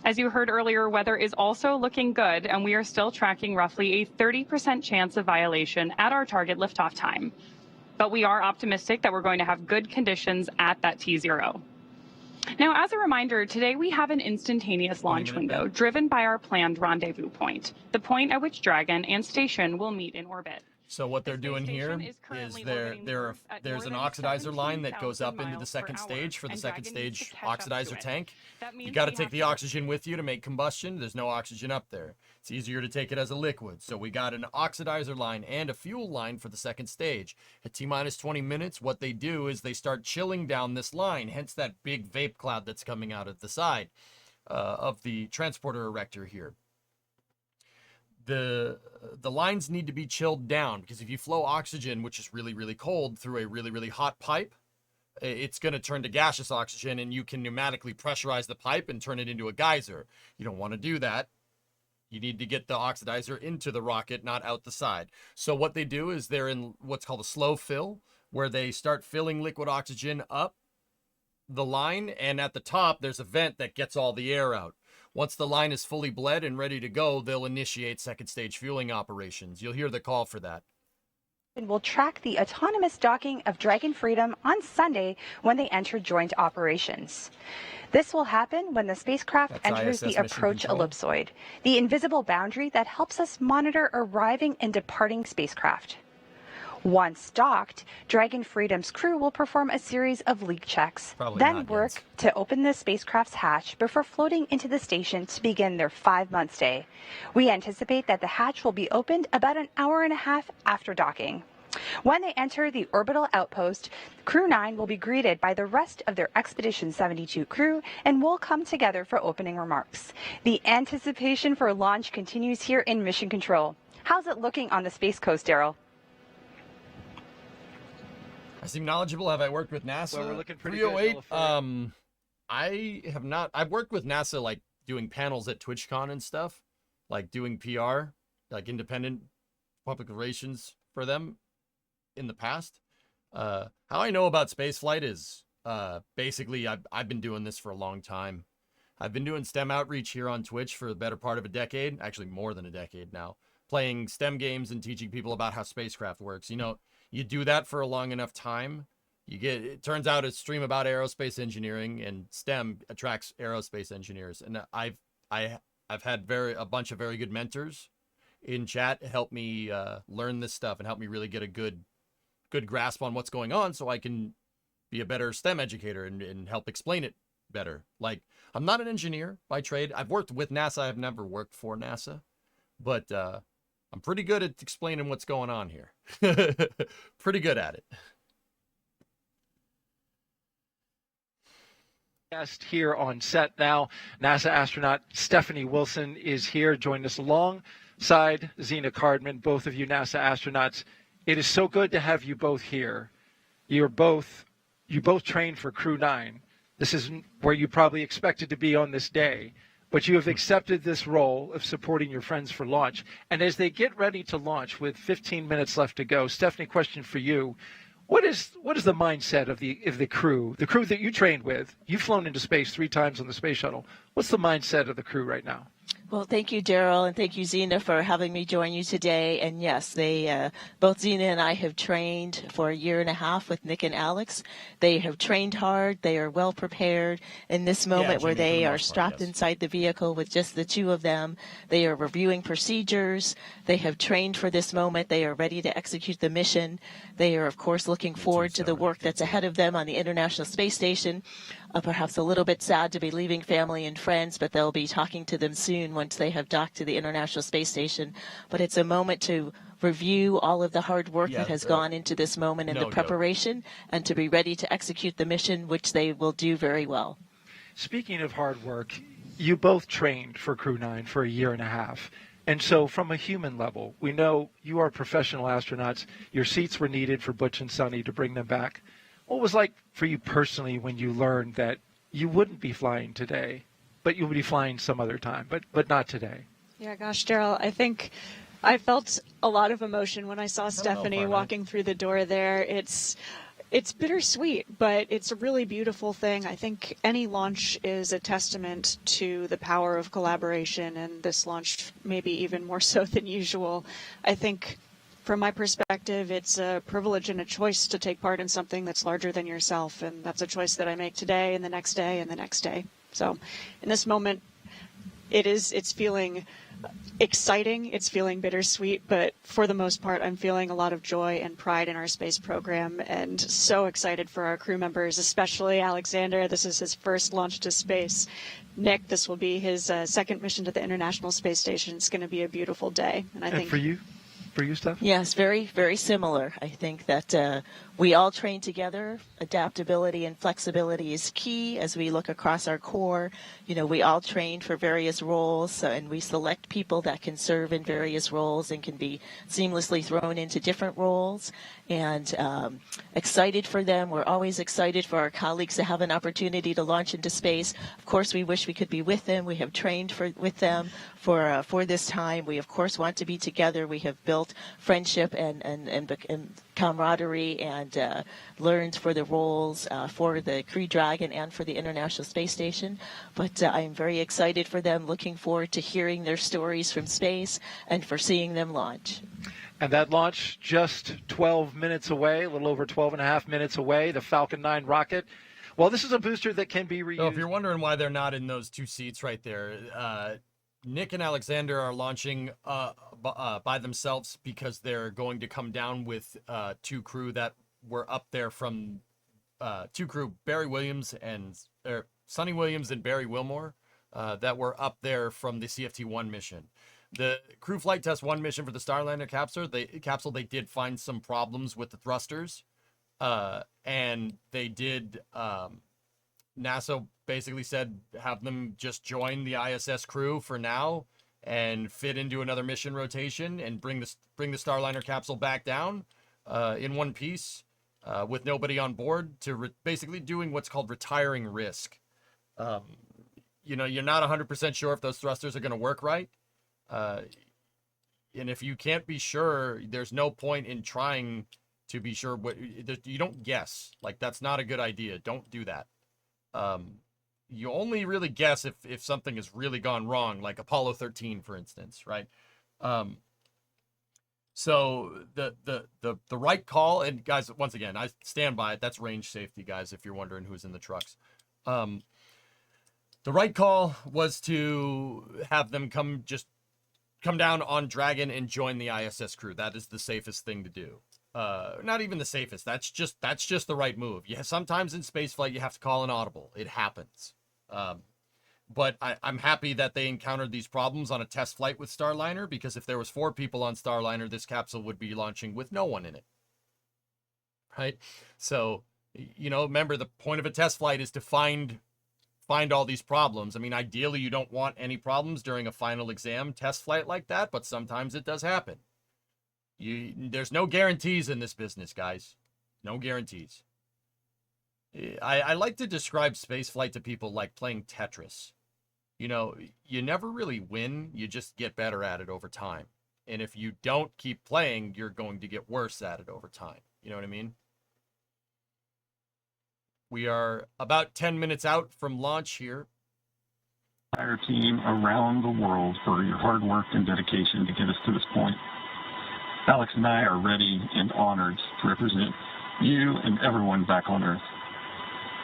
As you heard earlier, weather is also looking good, and we are still tracking roughly a 30% chance of violation at our target liftoff time. But we are optimistic that we're going to have good conditions at that T0. Now, as a reminder, today we have an instantaneous launch window driven by our planned rendezvous point, the point at which Dragon and Station will meet in orbit. So what they're doing here is there's an oxidizer line that goes up into the second stage for the second stage oxidizer tank. You got to take the oxygen with you to make combustion. There's no oxygen up there. It's easier to take it as a liquid. So we got an oxidizer line and a fuel line for the second stage. At T-minus 20 minutes, what they do is they start chilling down this line, hence that big vape cloud that's coming out at the side of the transporter erector here. The lines need to be chilled down, because if you flow oxygen, which is really, really cold, through a really, really hot pipe, it's going to turn to gaseous oxygen, and you can pneumatically pressurize the pipe and turn it into a geyser. You don't want to do that. You need to get the oxidizer into the rocket, not out the side. So what they do is they're in what's called a slow fill, where they start filling liquid oxygen up the line, and at the top there's a vent that gets all the air out. Once the line is fully bled and ready to go, they'll initiate second stage fueling operations. You'll hear the call for that. And will track the autonomous docking of Dragon Freedom on Sunday when they enter joint operations. This will happen when the spacecraft enters the approach ellipsoid, the invisible boundary that helps us monitor arriving and departing spacecraft. Once docked, Dragon Freedom's crew will perform a series of leak checks, then work to open the spacecraft's hatch before floating into the station to begin their 5-month stay. We anticipate that the hatch will be opened about an hour and a half after docking. When they enter the orbital outpost, Crew-9 will be greeted by the rest of their Expedition 72 crew and will come together for opening remarks. The anticipation for launch continues here in Mission Control. How's it looking on the Space Coast, Daryl? I seem knowledgeable. Have I worked with NASA? Well, we're looking pretty 308. good. I have not. I've worked with NASA, like doing panels at TwitchCon and stuff, like doing PR, like independent public relations for them in the past. How I know about spaceflight is basically I've been doing this for a long time. I've been doing STEM outreach here on Twitch for the better part of a decade, actually more than a decade now, playing STEM games and teaching people about how spacecraft works. You know, you do that for a long enough time, it turns out a stream about aerospace engineering, and STEM attracts aerospace engineers. And I've had a bunch of very good mentors in chat help me learn this stuff and help me really get a good grasp on what's going on, so I can be a better STEM educator and help explain it better. Like, I'm not an engineer by trade. I've worked with NASA. I've never worked for NASA, but I'm pretty good at explaining what's going on here. Pretty good at it. Guest here on set now, NASA astronaut Stephanie Wilson is here, joined us alongside Zena Cardman, both of you NASA astronauts. It is so good to have you both here. You both trained for Crew-9. This is where you probably expected to be on this day, but you have accepted this role of supporting your friends for launch. And as they get ready to launch with 15 minutes left to go, Stephanie, question for you. What is the mindset of the crew that you trained with? You've flown into space 3 times on the space shuttle. What's the mindset of the crew right now? Well, thank you, Daryl, and thank you, Zena, for having me join you today. And yes, both Zena and I have trained for 1.5 years with Nick and Alex. They have trained hard. They are well prepared. In this moment where they are strapped inside the vehicle with just the 2 of them, they are reviewing procedures. They have trained for this moment. They are ready to execute the mission. They are, of course, looking forward to the work that's ahead of them on the International Space Station. Perhaps a little bit sad to be leaving family and friends, but they'll be talking to them soon once they have docked to the International Space Station. But it's a moment to review all of the hard work that has gone into this moment and the preparation, and to be ready to execute the mission, which they will do very well. Speaking of hard work, you both trained for Crew-9 for 1.5 years. And so from a human level, we know you are professional astronauts. Your seats were needed for Butch and Sunny to bring them back. What was it like for you personally when you learned that you wouldn't be flying today, but you would be flying some other time, but not today? Yeah, gosh, Daryl, I think I felt a lot of emotion when I saw Stephanie walking through the door there. It's bittersweet, but it's a really beautiful thing. I think any launch is a testament to the power of collaboration, and this launch maybe even more so than usual. I think from my perspective, it's a privilege and a choice to take part in something that's larger than yourself, and that's a choice that I make today and the next day and the next day. So in this moment, it's feeling exciting, it's feeling bittersweet, but for the most part, I'm feeling a lot of joy and pride in our space program, and so excited for our crew members, especially Alexander. This is his first launch to space. Nick, this will be his second mission to the International Space Station. It's going to be a beautiful day, and I think for you, Steph? Yes, very, very similar. I think that we all train together. Adaptability and flexibility is key as we look across our corps. You know, we all train for various roles, and we select people that can serve in various roles and can be seamlessly thrown into different roles. And excited for them. We're always excited for our colleagues to have an opportunity to launch into space. Of course, we wish we could be with them. We have trained with them for this time. We, of course, want to be together. We have built friendship and camaraderie and learned for the roles for the Crew Dragon and for the International Space Station. But I'm very excited for them, looking forward to hearing their stories from space and for seeing them launch. And that launch just 12 minutes away, a little over 12 and a half minutes away, the Falcon 9 rocket. Well, this is a booster that can be reused. So if you're wondering why they're not in those two seats right there, Nick and Alexander are launching by themselves because they're going to come down with two crew that were up there from Barry Williams and Sonny Williams and Barry Wilmore that were up there from the CFT-1 mission. The Crew Flight Test 1 mission for the Starliner capsule, they did find some problems with the thrusters, and they did, NASA basically said have them just join the ISS crew for now and fit into another mission rotation and bring the Starliner capsule back down in one piece with nobody on board to basically doing what's called retiring risk. You know, you're not 100% sure if those thrusters are going to work right. And if you can't be sure, there's no point in trying to be sure. You don't guess. Like, that's not a good idea. Don't do that. You only really guess if something has really gone wrong, like Apollo 13, for instance, right? So the right call, and guys, once again, I stand by it. That's range safety, guys, if you're wondering who's in the trucks. The right call was to have them come down on Dragon and join the ISS crew. That is the safest thing to do. Not even the safest. That's just the right move. Yeah, sometimes in spaceflight you have to call an audible. It happens. But I'm happy that they encountered these problems on a test flight with Starliner, because if there was 4 people on Starliner, this capsule would be launching with no one in it. Right? So, you know, remember, the point of a test flight is to find all these problems. I mean, ideally, you don't want any problems during a final exam test flight like that, but sometimes it does happen. There's no guarantees in this business, guys. No guarantees. I like to describe spaceflight to people like playing Tetris. You know, you never really win. You just get better at it over time. And if you don't keep playing, you're going to get worse at it over time. You know what I mean? We are about 10 minutes out from launch here. Entire team around the world for your hard work and dedication to get us to this point. Alex and I are ready and honored to represent you and everyone back on Earth.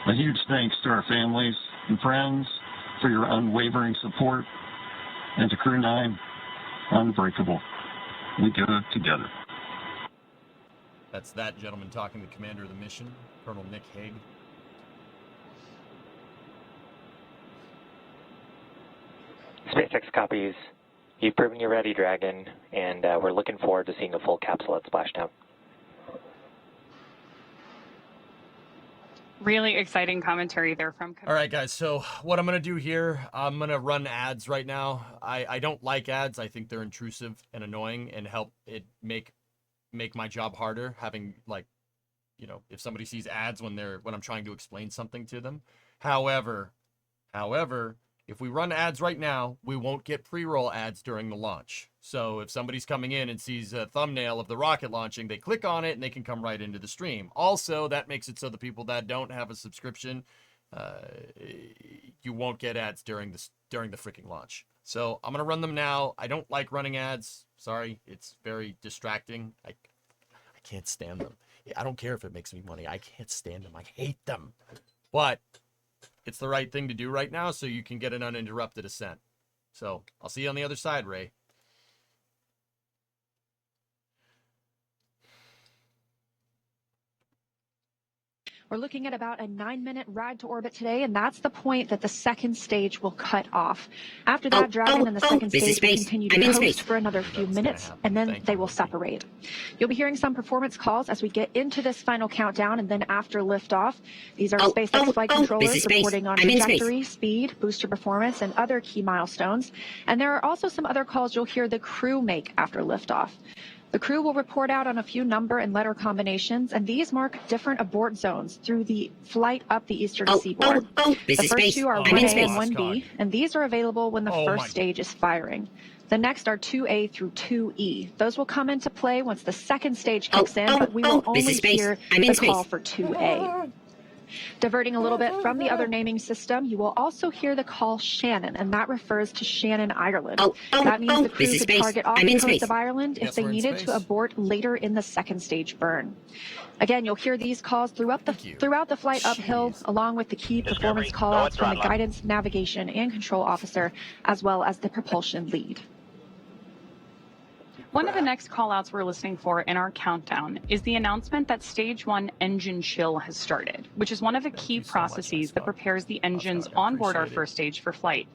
A huge thanks to our families and friends for your unwavering support, and to Crew-9, unbreakable. We go together. That's that gentleman talking to the commander of the mission, Colonel Nick Haig. SpaceX copies. You've proven you're ready, Dragon, and we're looking forward to seeing a full capsule at splashdown. Really exciting commentary there from... All right, guys, so what I'm going to do here, I'm going to run ads right now. I don't like ads. I think they're intrusive and annoying and help it make my job harder, having, like, you know, if somebody sees ads when I'm trying to explain something to them. However, if we run ads right now, we won't get pre-roll ads during the launch. So if somebody's coming in and sees a thumbnail of the rocket launching, they click on it and they can come right into the stream. Also, that makes it so the people that don't have a subscription, you won't get ads during the freaking launch. So I'm going to run them now. I don't like running ads. Sorry, it's very distracting. I can't stand them. I don't care if it makes me money. I can't stand them. I hate them. But it's the right thing to do right now so you can get an uninterrupted ascent. So I'll see you on the other side, Ray. We're looking at about a 9-minute ride to orbit today, and that's the point that the second stage will cut off. After that, Dragon and the second stage will continue to coast for another few minutes, and then they will separate. You'll be hearing some performance calls as we get into this final countdown, and then after liftoff. These are SpaceX flight controllers reporting on trajectory, speed, booster performance, and other key milestones. And there are also some other calls you'll hear the crew make after liftoff. The crew will report out on a few number and letter combinations, and these mark different abort zones through the flight up the eastern seaboard. The first two are 1A and 1B, and these are available when the first stage is firing. The next are 2A through 2E. Those will come into play once the second stage kicks in, but we will only hear the call for 2A. Diverting a little bit from the other naming system, you will also hear the call Shannon, and that refers to Shannon, Ireland. That means the crew could target off the coast of Ireland if they needed to abort later in the second stage burn. Again, you'll hear these calls throughout the flight uphill, along with the key performance callouts from the guidance, navigation, and control officer, as well as the propulsion lead. One of the next callouts we're listening for in our countdown is the announcement that Stage 1 engine chill has started, which is one of the key processes that prepares the engines on board our first stage for flight.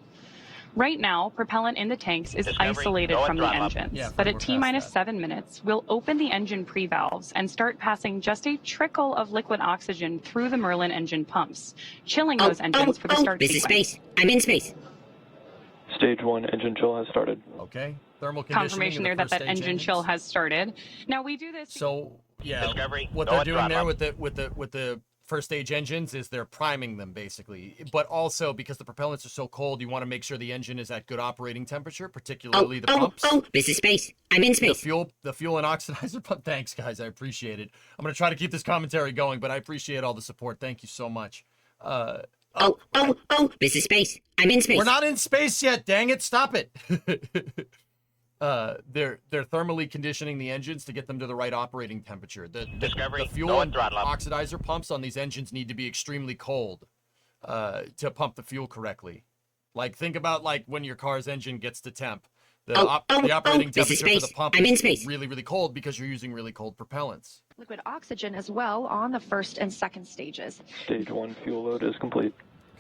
Right now, propellant in the tanks is isolated from the engines, but at T-minus 7 minutes, we'll open the engine pre-valves and start passing just a trickle of liquid oxygen through the Merlin engine pumps, chilling those engines for the start sequence. This is space. I'm in space. Stage 1 engine chill has started. Okay. Thermal conditioning. Confirmation there that engine chill has started. Now we do this. So yeah, what they're doing there with the first stage engines is they're priming them basically, but also because the propellants are so cold, you want to make sure the engine is at good operating temperature, particularly the pumps. This is space. I'm in space. The fuel and oxidizer pump. Thanks, guys. I appreciate it. I'm gonna try to keep this commentary going, but I appreciate all the support. Thank you so much. This is space. I'm in space. We're not in space yet. Dang it! Stop it. They're thermally conditioning the engines to get them to the right operating temperature. The fuel and oxidizer pumps on these engines need to be extremely cold to pump the fuel correctly. Like, think about like when your car's engine gets to temp. The operating temperature for the pump is really, really cold because you're using really cold propellants. Liquid oxygen as well on the first and second stages. Stage 1 fuel load is complete.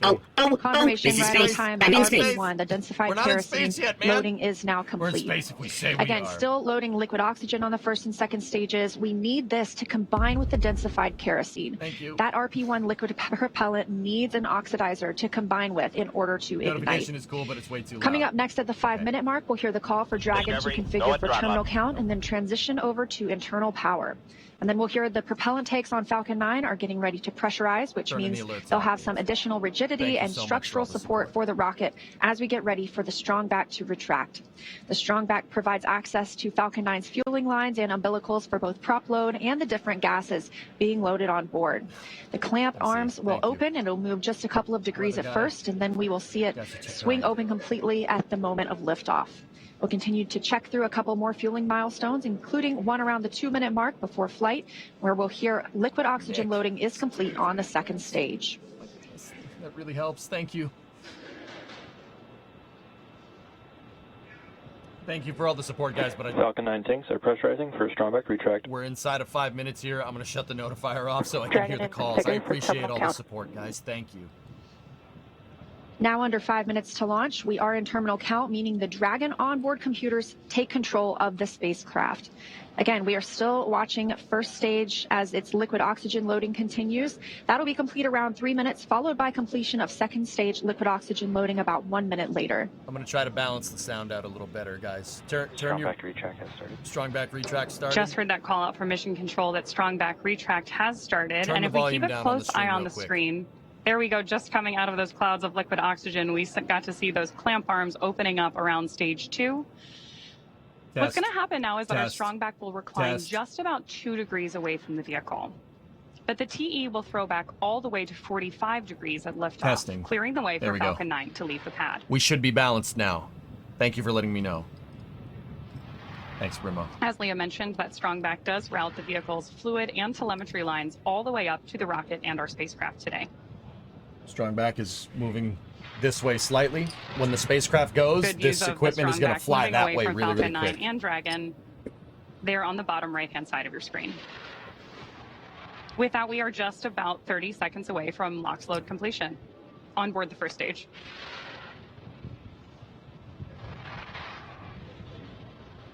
Confirmation this is right on space. time I'm at in space. RP1. The densified We're not in space kerosene yet, man. loading is now complete. We're in space if we say we Again, are. still loading liquid oxygen on the first and second stages. We need this to combine with the densified kerosene. Thank you. That RP1 liquid propellant needs an oxidizer to combine with in order to ignite. Notification is cool, but it's way too loud. Coming up next at the 5-minute mark, we'll hear the call for Dragon to configure for terminal count and then transition over to internal power. And then we'll hear the propellant tanks on Falcon 9 are getting ready to pressurize, which means they'll have some additional rigidity and structural support for the rocket as we get ready for the strong back to retract. The strong back provides access to Falcon 9's fueling lines and umbilicals for both prop load and the different gases being loaded on board. The clamp arms will open and it'll move just a couple of degrees at first, and then we will see it swing open completely at the moment of liftoff. We'll continue to check through a couple more fueling milestones, including one around the 2-minute mark before flight, where we'll hear liquid oxygen loading is complete on the second stage. That really helps. Thank you. Thank you for all the support, guys. But Falcon 9 tanks are pressurizing for strong back retract. We're inside of 5 minutes here. I'm going to shut the notifier off so I can hear the calls. I appreciate all the support, guys. Thank you. Now under 5 minutes to launch, we are in terminal count, meaning the Dragon onboard computers take control of the spacecraft. Again, we are still watching first stage as its liquid oxygen loading continues. That'll be complete around 3 minutes, followed by completion of second stage liquid oxygen loading about 1 minute later. I'm going to try to balance the sound out a little better, guys. Turn strong your back retract has started. Strong back retract started. Just heard that call out from Mission Control that strong back retract has started. Turn and the if we volume keep a down close on the eye stream on real the quick. screen, there we go, just coming out of those clouds of liquid oxygen, we got to see those clamp arms opening up around stage 2. What's going to happen now is that our strong back will recline just about 2 degrees away from the vehicle. But the TE will throw back all the way to 45 degrees at liftoff, clearing the way for Falcon 9 to leave the pad. We should be balanced now. Thank you for letting me know. Thanks, Brimo. As Leah mentioned, that strong back does route the vehicle's fluid and telemetry lines all the way up to the rocket and our spacecraft today. Strong back is moving this way slightly. When the spacecraft goes, Good views this of equipment the is going to strong fly back that moving way away from really, really Falcon quick. 9 and Dragon. They're on the bottom right-hand side of your screen. With that, we are just about 30 seconds away from LOX load completion on board the first stage.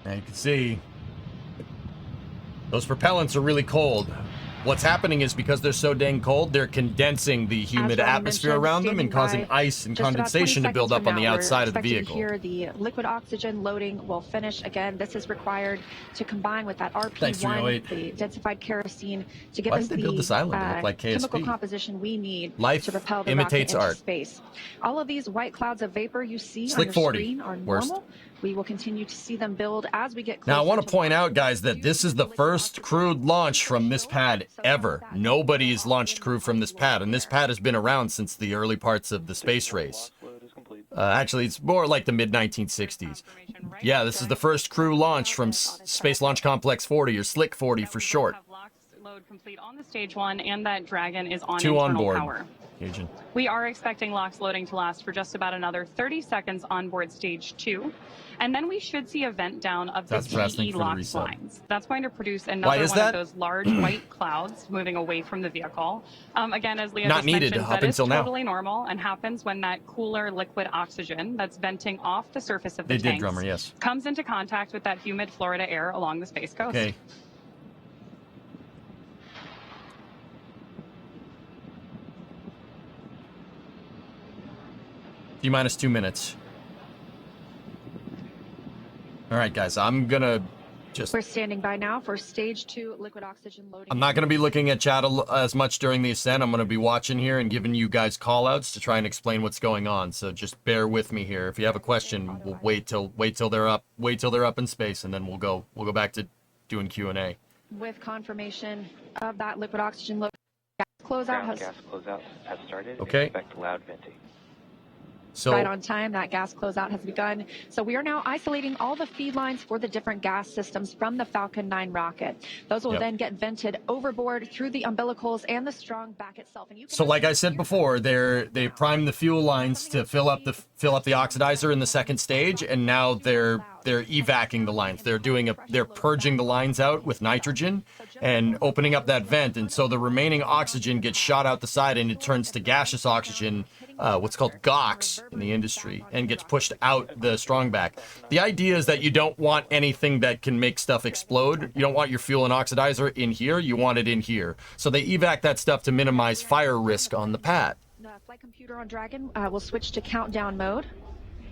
Now you can see those propellants are really cold. What's happening is because they're so dang cold, they're condensing the humid atmosphere around them and causing ice and condensation to build up on the outside of the vehicle. Here, the liquid oxygen loading will finish. Again, this is required to combine with that RP1, the densified kerosene, to give us the chemical composition we need to propel the rocket into space. All of these white clouds of vapor you see on your screen are normal. We will continue to see them build as we get closer. Now, I want to point out, guys, that this is the first crewed launch from this pad ever. Nobody has launched crew from this pad, and this pad has been around since the early parts of the space race. Actually, it's more like the mid-1960s. Yeah, this is the first crew launch from Space Launch Complex 40, or Slick 40 for short. Load complete on the stage 1, and that Dragon is on 2 internal on board. power. Agent. We are expecting LOX loading to last for just about another 30 seconds on board stage 2, and then we should see a vent down of the TE LOX lines. That's going to produce another one of those large white clouds moving away from the vehicle. Again, as Leah just mentioned, that is totally normal and happens when that cooler liquid oxygen that's venting off the surface of the tanks comes into contact with that humid Florida air along the space coast. Okay. T-minus 2 minutes. All right, guys, I'm gonna just... We're standing by now for stage 2 liquid oxygen loading. I'm not gonna be looking at chat as much during the ascent. I'm gonna be watching here and giving you guys call-outs to try and explain what's going on. So just bear with me here. If you have a question, we'll wait till they're up in space, and then we'll go back to doing Q&A. With confirmation of that liquid oxygen load, gas closeout has started. Okay. Expect loud venting. So, right on time, that gas closeout has begun. So we are now isolating all the feed lines for the different gas systems from the Falcon 9 rocket. Those will then get vented overboard through the umbilicals and the strong back itself. And so like I said before, they prime the fuel lines to fill up the oxidizer in the second stage, and now they're evacing the lines. They're purging the lines out with nitrogen and opening up that vent, and so the remaining oxygen gets shot out the side and it turns to gaseous oxygen, what's called GOX in the industry, and gets pushed out the strong back. The idea is that you don't want anything that can make stuff explode. You don't want your fuel and oxidizer in here. You want it in here. So they evac that stuff to minimize fire risk on the pad. The flight computer on Dragon will switch to countdown mode.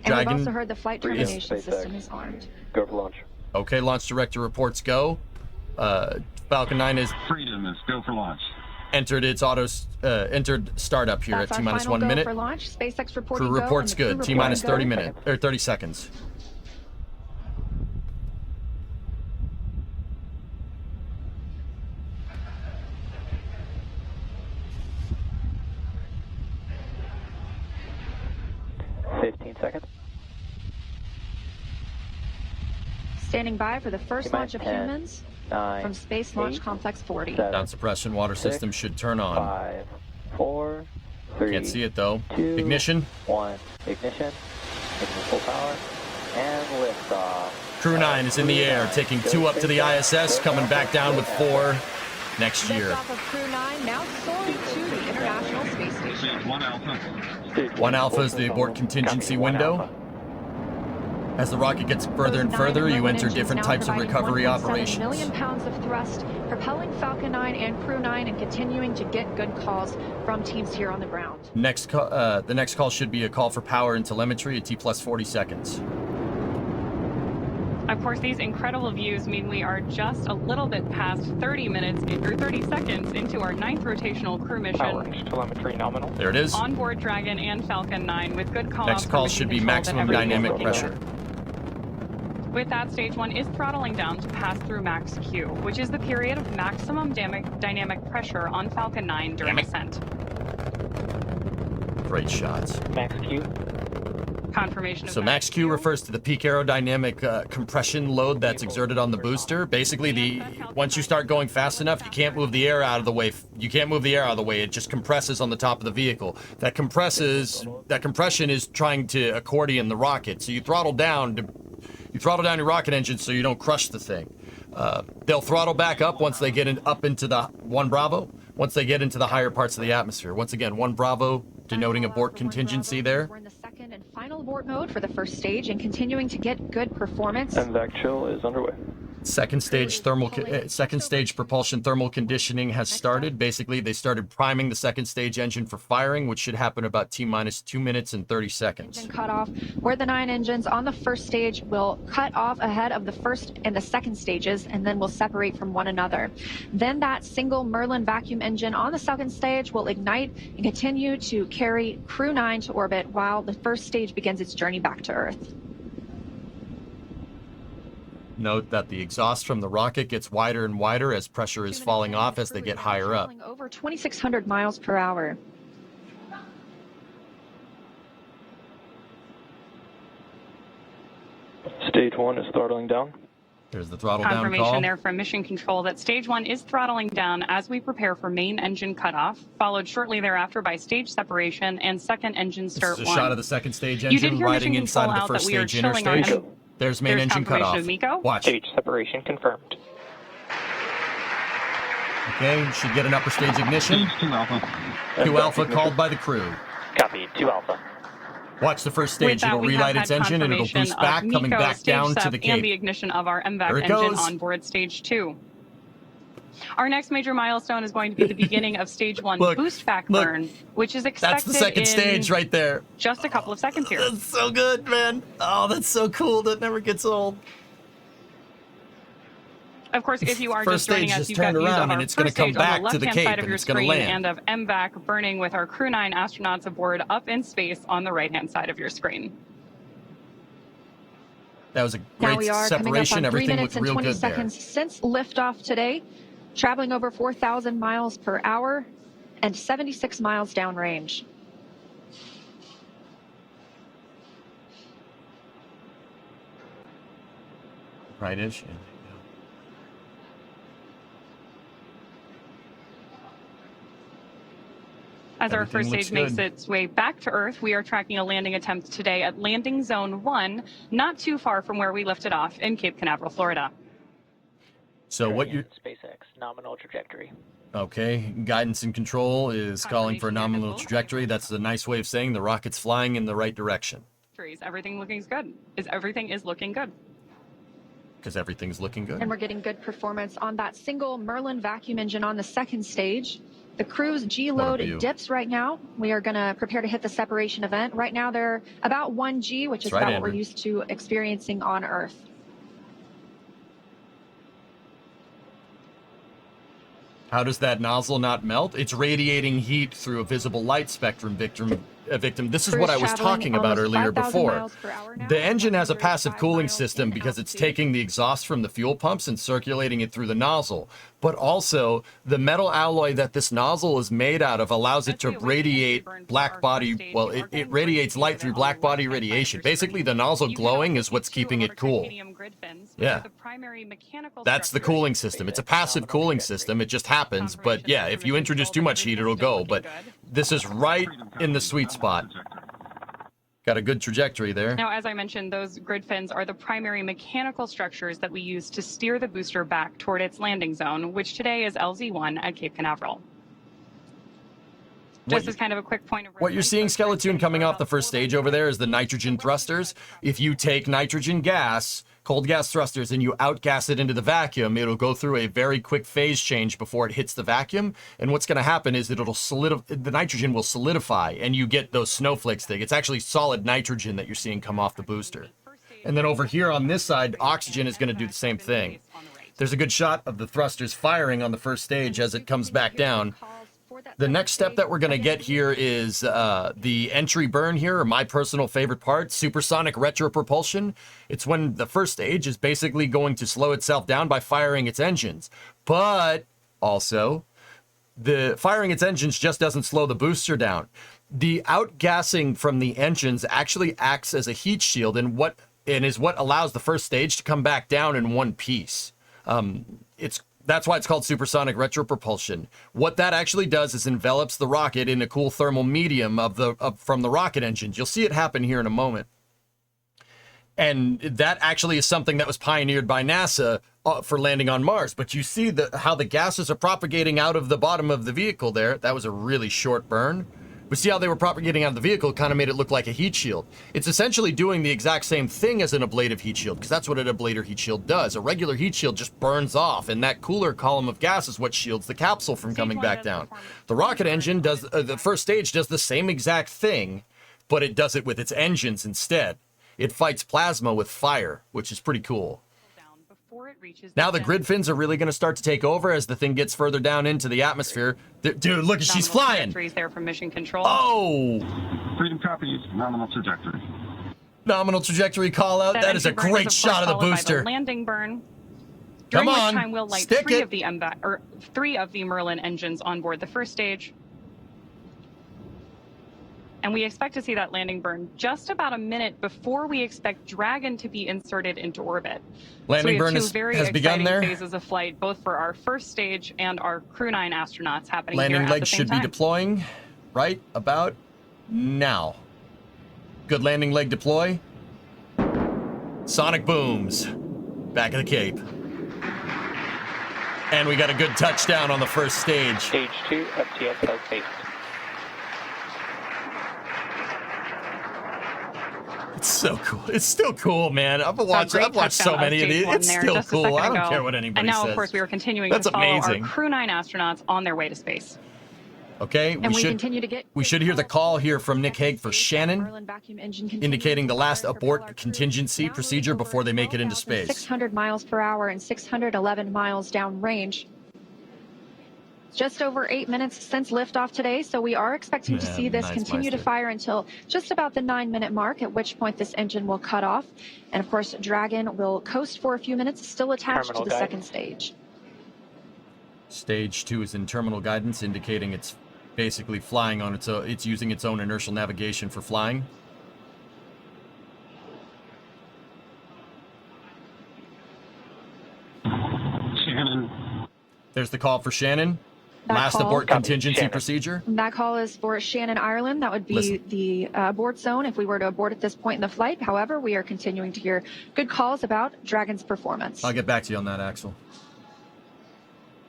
And we've also heard the flight termination system is armed. Go for launch. Okay, launch director reports go. Falcon 9 is... Freedom is go for launch. Entered its entered startup here at T-minus 1 minute. For launch. SpaceX reporting Crew reports good. T-minus 30 minutes, or 30 seconds. Standing by for the first launch of humans from Space Launch Complex 40. Down suppression water system should turn on. 5, 4, 3. Can't see it though. 2, Ignition. 1. Ignition. Ignition full power. And liftoff. Crew-9 is in the air, taking 2 up to the ISS, coming back down with 4 next year. Liftoff of Crew-9 now soaring to the International Space Station. 1 Alpha. 1 Alpha is the abort contingency window. As the rocket gets further and further, you enter different types of recovery operations. 1.7 million pounds of thrust, propelling Falcon 9 and Crew-9 and continuing to get good calls from teams here on the ground. The next call should be a call for power and telemetry at T plus 40 seconds. Of course, these incredible views mean we are just a little bit past 30 minutes or 30 seconds into our 9th rotational crew mission. Power, telemetry nominal. There it is. On board Dragon and Falcon 9 with good call. Next call should be maximum dynamic pressure. With that, stage 1 is throttling down to pass through max Q, which is the period of maximum dynamic pressure on Falcon 9 during ascent. Great shots. Max Q. Confirmation of So that. max Q refers to the peak aerodynamic compression load that's exerted on the booster. Basically, once you start going fast enough, you can't move the air out of the way. You can't move the air out of the way. It just compresses on the top of the vehicle. That compression is trying to accordion the rocket. So you throttle down your rocket engine so you don't crush the thing. They'll throttle back up once they get up into the 1 Bravo. Once they get into the higher parts of the atmosphere. Once again, 1 Bravo denoting abort contingency there. We're in the second and final abort mode for the first stage and continuing to get good performance. And vac chill is underway. Second stage propulsion thermal conditioning has started. Basically, they started priming the second stage engine for firing, which should happen about T-minus 2 minutes and 30 seconds. Engine cut off, where the 9 engines on the first stage will cut off ahead of the first and the second stages, and then will separate from one another. Then that single Merlin vacuum engine on the second stage will ignite and continue to carry Crew-9 to orbit while the first stage begins its journey back to Earth. Note that the exhaust from the rocket gets wider and wider as pressure is falling off as they get higher up. Over 2,600 miles per hour. Stage 1 is throttling down. There's the throttle down Confirmation call. there from Mission Control that Stage 1 is throttling down as we prepare for main engine cutoff, followed shortly thereafter by stage separation and second engine start. This is a shot of the second stage You did engine hear riding Mission inside Control of the out first that we are stage inner chilling our stage. There's main engine confirmation cutoff. of MECO. Watch. Stage separation confirmed. Okay, should get an upper stage ignition. 2 Alpha. 2 Alpha called by the crew. Copy, 2 Alpha. Watch the first With stage. that, It'll we relight have its had engine and it'll confirmation boost back, of coming MECO, back stage down to SEP, the and the cape. ignition of our MVAC There it engine goes. on board Stage 2. Our next major milestone is going to be the beginning of Stage 1 boost back burn, which is expected That's the second in stage right there. just a couple of seconds here. That's so good, man. Oh, that's so cool. That never gets old. Of course, if you are First just joining stage us, just you've got turned views around of and our it's gonna first come stage on back the to the left-hand cape side of and your it's gonna screen land. and of MVAC burning with our Crew-9 astronauts aboard up in space on the right-hand side of your screen. That was a Now great we are coming up separation. on 3 Everything minutes looked and real 20 good there. seconds since liftoff today, traveling over 4,000 miles per hour and 76 miles downrange. Right-ish. Yeah. As our Everything first looks stage makes good. its way back to Earth, we are tracking a landing attempt today at Landing Zone 1, not too far from where we lifted off in Cape Canaveral, Florida. So what you SpaceX nominal trajectory. Okay, guidance and control is calling for a nominal trajectory. That's a nice way of saying the rocket's flying in the right direction. Everything looking good. Everything is looking good. Because everything's looking good. And we're getting good performance on that single Merlin vacuum engine on the second stage. The crew's G What a view. load dips right now. We are going to prepare to hit the separation event. Right now they're about 1 G, which is That's right, about what we're Andrew. used to experiencing on Earth. How does that nozzle not melt? It's radiating heat through a visible light spectrum victim. This is what I was talking about earlier before. The engine has a passive cooling system because it's taking the exhaust from the fuel pumps and circulating it through the nozzle. But also, the metal alloy that this nozzle is made out of allows it to radiate black body, well, it radiates light through black body radiation. Basically, the nozzle glowing is what's keeping it cool. Yeah. That's the cooling system. It's a passive cooling system. It just happens. But yeah, if you introduce too much heat, it'll go. But this is right in the sweet spot. Got a good trajectory there. Now, as I mentioned, those grid fins are the primary mechanical structures that we use to steer the booster back toward its landing zone, which today is LZ1 at Cape Canaveral. Just as kind of a quick point of What you're seeing, Skeleton, coming off the first stage over there is the nitrogen thrusters. If you take nitrogen gas, cold gas thrusters, and you outgas it into the vacuum, it'll go through a very quick phase change before it hits the vacuum. And what's going to happen is the nitrogen will solidify, and you get those snowflakes thing. It's actually solid nitrogen that you're seeing come off the booster. And then over here on this side, oxygen is going to do the same thing. There's a good shot of the thrusters firing on the first stage as it comes back down. The next step that we're going to get here is the entry burn here, or my personal favorite part, supersonic retropropulsion. It's when the first stage is basically going to slow itself down by firing its engines. But also, the firing its engines just doesn't slow the booster down. the outgassing from the engines actually acts as a heat shield and is what allows the first stage to come back down in one piece. That's why it's called supersonic retropropulsion. What that actually does is envelops the rocket in a cool thermal medium from the rocket engines. You'll see it happen here in a moment. And that actually is something that was pioneered by NASA for landing on Mars. But you see how the gases are propagating out of the bottom of the vehicle there. That was a really short burn. But see how they were propagating out of the vehicle? It kind of made it look like a heat shield. It's essentially doing the exact same thing as an ablative heat shield, because that's what an ablator heat shield does. A regular heat shield just burns off, and that cooler column of gas is what shields the capsule from coming back down. The rocket engine does, the first stage does the same exact thing, but it does it with its engines instead. It fights plasma with fire, which is pretty cool. Now the grid fins are really going to start to take over as the thing gets further down into the atmosphere. Dude, look, she's flying. There from mission control. Oh! Freedom copies, nominal trajectory. Nominal trajectory call out. That is a great shot of the booster. Landing burn. Come During on, which time we'll light three of the Merlin engines on board the first stage. And we expect to see that landing burn just about a minute before we expect Dragon to be inserted into orbit. Landing burn has begun there. Phases of flight, both for our first stage and our Crew-9 astronauts happening landing here at legs the same should time. be deploying right about now. Good landing leg deploy. Sonic booms. Back of the Cape. And we got a good touchdown on the first stage. Stage 2, FTS has faced. It's so cool. It's still cool, man. I've watched so many of these. It's still cool. I don't care what anybody says. And now, of course, we are continuing That's to follow amazing. our Crew-9 astronauts on their way to space. Okay, we should hear the call here from Nick Hague for Shannon, indicating the last abort contingency procedure before they make it into space. 600 miles per hour and 611 miles downrange. Just over 8 minutes since liftoff today, so we are expecting to see this continue to fire until just about the 9-minute mark, at which point this engine will cut off. And of course, Dragon will coast for a few minutes, still attached to the second stage. Stage 2 is in terminal guidance, indicating it's basically flying on its own. It's using its own inertial navigation for flying. Shannon. There's the call for Shannon. Last abort contingency procedure. That call is for Shannon, Ireland. That would be the abort zone if we were to abort at this point in the flight. However, we are continuing to hear good calls about Dragon's performance. I'll get back to you on that, Axel.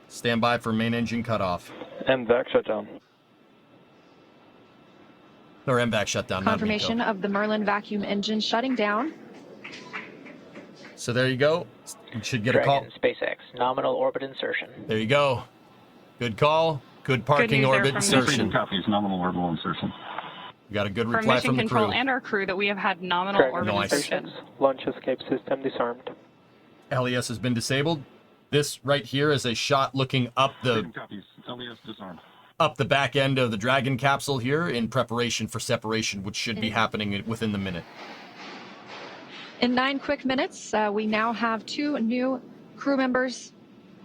Stand by for main engine cutoff. MVAC shutdown. Or MVAC shutdown. Confirmation of the Merlin vacuum engine shutting down. So there you go. You should get a call. SpaceX, nominal orbit insertion. There you go. Good call. Good parking orbit insertion. Copies, nominal orbital insertion. We got a good From reply mission from the control crew. and our crew that we have had nominal orbit insertion. Launch escape system disarmed. LES has been disabled. This right here is a shot looking up the back end of the Dragon capsule here in preparation for separation, which should be happening within the minute. In 9 quick minutes, we now have 2 new crew members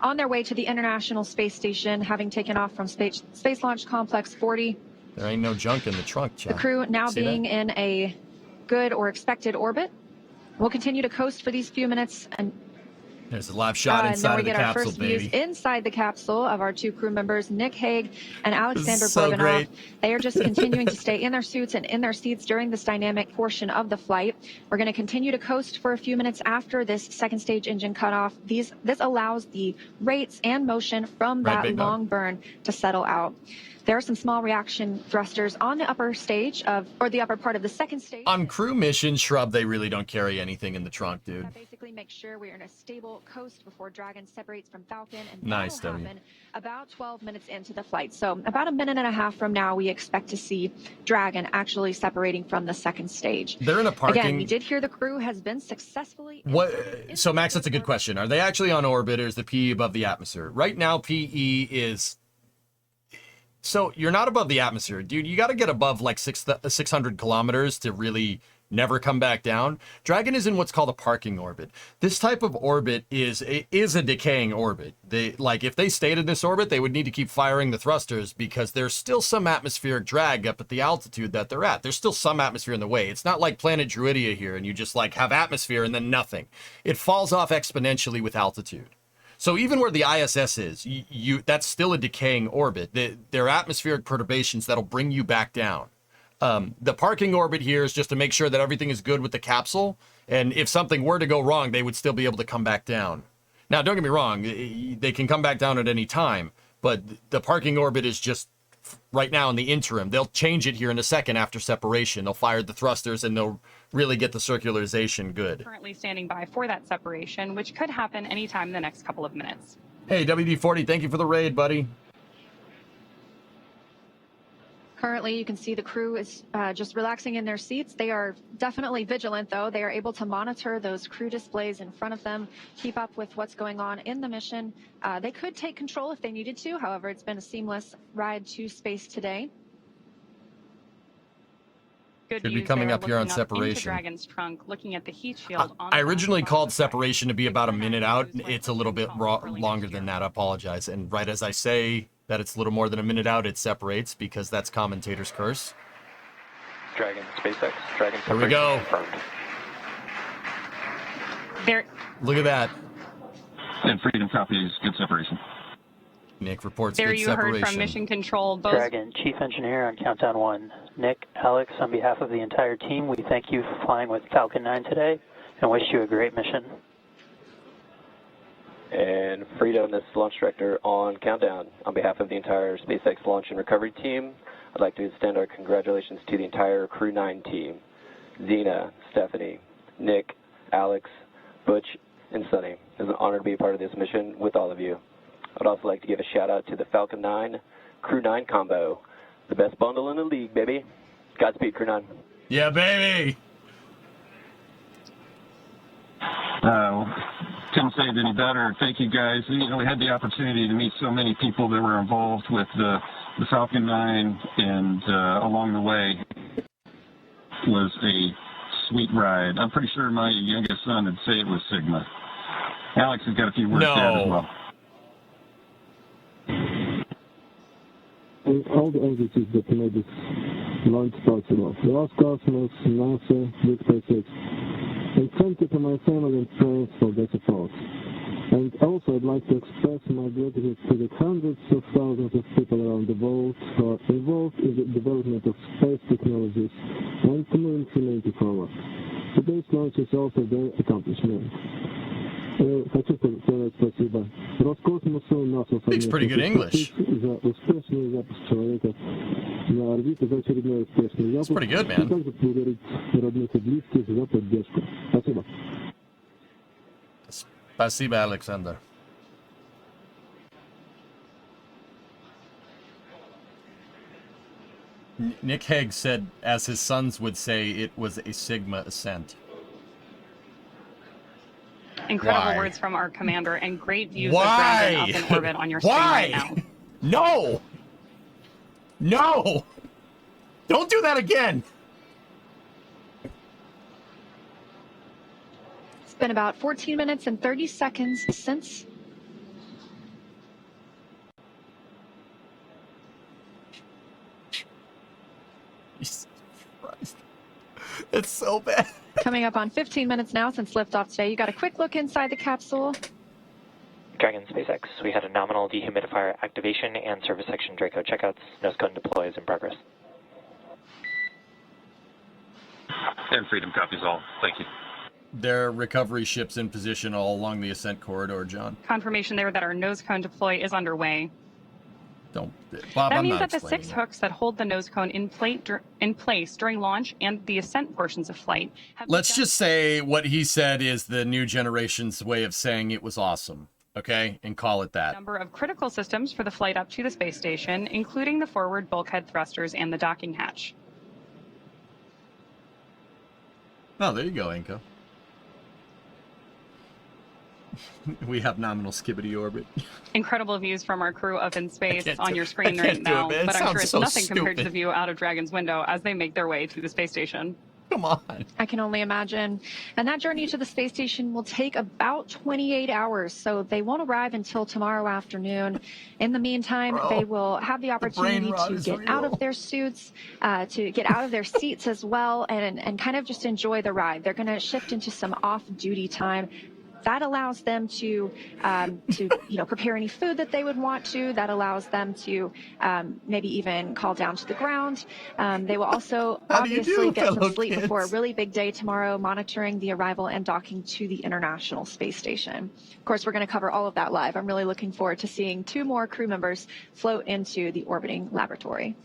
on their way to the International Space Station, having taken off from Space Launch Complex 40. There ain't no junk in the trunk, Chad. The crew now being in a good or expected orbit. We'll continue to coast for these few minutes, and there's a live shot inside of the capsule, baby. And then we get our first views inside the capsule of our 2 crew members, Nick Hague and Alexander Gorbanov. Great. They are just continuing to stay in their suits and in their seats during this dynamic portion of the flight. We're going to continue to coast for a few minutes after this second stage engine cutoff. This allows the rates and motion from that long burn to settle out. There are some small reaction thrusters on the upper stage or the upper part of the second stage. On crew mission, Shrub, they really don't carry anything in the trunk, dude. Basically make sure we're in a stable coast before Dragon separates from Falcon, and nice, that will happen about 12 minutes into the flight. So about a minute and a half from now, we expect to see Dragon actually separating from the second stage. They're in a parking... Again, we did hear the crew has been successfully... So, Max, that's a good question. Are they actually on orbit, or is the PE above the atmosphere? Right now, PE is... So you're not above the atmosphere, dude. You got to get above like 600 kilometers to really never come back down. Dragon is in what's called a parking orbit. This type of orbit is a decaying orbit. If they stayed in this orbit, they would need to keep firing the thrusters because there's still some atmospheric drag up at the altitude that they're at. There's still some atmosphere in the way. It's not like planet Druidia here and you just like have atmosphere and then nothing. It falls off exponentially with altitude. So even where the ISS is, that's still a decaying orbit. There are atmospheric perturbations that'll bring you back down. The parking orbit here is just to make sure that everything is good with the capsule. And if something were to go wrong, they would still be able to come back down. Now, don't get me wrong. They can come back down at any time. But the parking orbit is just right now in the interim. They'll change it here in a second after separation. They'll fire the thrusters and they'll really get the circularization good. Currently standing by for that separation, which could happen anytime in the next couple of minutes. Hey, WD-40, thank you for the raid, buddy. Currently, you can see the crew is just relaxing in their seats. They are definitely vigilant, though. They are able to monitor those crew displays in front of them, keep up with what's going on in the mission. They could take control if they needed to. However, it's been a seamless ride to space today. Good Should be coming up here on separation. Dragon's trunk, looking at the heat shield. I originally called separation to be about a minute out. It's a little bit longer than that. I apologize. And right as I say that it's a little more than a minute out, it separates because that's commentator's curse. Dragon, SpaceX, Dragon. Here we go. There. Look at that. And Freedom copies good separation. Nick reports there good you separation. heard from Mission Control. Both Dragon, Chief Engineer on Countdown 1. Nick, Alex, on behalf of the entire team, we thank you for flying with Falcon 9 today and wish you a great mission. And Freedom, this is Launch Director on Countdown. On behalf of the entire SpaceX Launch and Recovery team, I'd like to extend our congratulations to the entire Crew-9 team. Zena, Stephanie, Nick, Alex, Butch, and Sunny. It is an honor to be a part of this mission with all of you. I'd also like to give a shout out to the Falcon 9 Crew-9 combo. The best bundle in the league, baby. Godspeed, Crew-9. Yeah, baby. Couldn't say it any better. Thank you, guys. You know, we had the opportunity to meet so many people that were involved with the Falcon 9, and along the way was a sweet ride. I'm pretty sure my youngest son would say it was Sigma. Alex has got a few words to add as well. All the entities that made this launch possible. Los Cosmos, NASA, Big SpaceX. And thank you to my family and friends for their support. And also I'd like to express my gratitude to the hundreds of thousands of people around the world who are involved in the development of space technologies and to move humanity forward. Today's launch is also their accomplishment. Хочу сказать спасибо Роскосмосу, НАСА за успешный запуск человека на орбиту, за очередной успешный запуск. И также благодарить родных и близких за поддержку. Спасибо. Спасибо, Alexander. Nick Hague said, as his sons would say, it was a Sigma ascent. Incredible words from our commander and great views of Dragon up in orbit on your screen right now. No! No! Don't do that again! It's been about 14 minutes and 30 seconds since. Jesus Christ. It's so bad. Coming up on 15 minutes now since liftoff today. You got a quick look inside the capsule. Dragon SpaceX, we had a nominal dehumidifier activation and service section Draco checkouts. Nose cone deploy is in progress. And Freedom copies all. Thank you. There are recovery ships in position all along the ascent corridor, John. Confirmation there that our nose cone deploy is underway. Bob, that I'm means not that the 6 hooks that hold the nose cone in place during launch and the ascent portions of flight. Let's just say what he said is the new generation's way of saying it was awesome, okay? And call it that. Number of critical systems for the flight up to the space station, including the forward bulkhead thrusters and the docking hatch. Oh, there you go, Inko. We have nominal skibbity orbit. Incredible views from our crew up in space on your screen right now, but I'm sure it's nothing compared to the view out of Dragon's window as they make their way to the space station. Come on. I can only imagine. And that journey to the space station will take about 28 hours, so they won't arrive until tomorrow afternoon. In the meantime, they will have the opportunity to get out of their suits, to get out of their seats as well, and kind of just enjoy the ride. They're going to shift into some off-duty time. That allows them to prepare any food that they would want to. That allows them to maybe even call down to the ground. They will also obviously get some sleep before a really big day tomorrow, monitoring the arrival and docking to the International Space Station. Of course, we're going to cover all of that live. I'm really looking forward to seeing 2 more crew members float into the orbiting laboratory.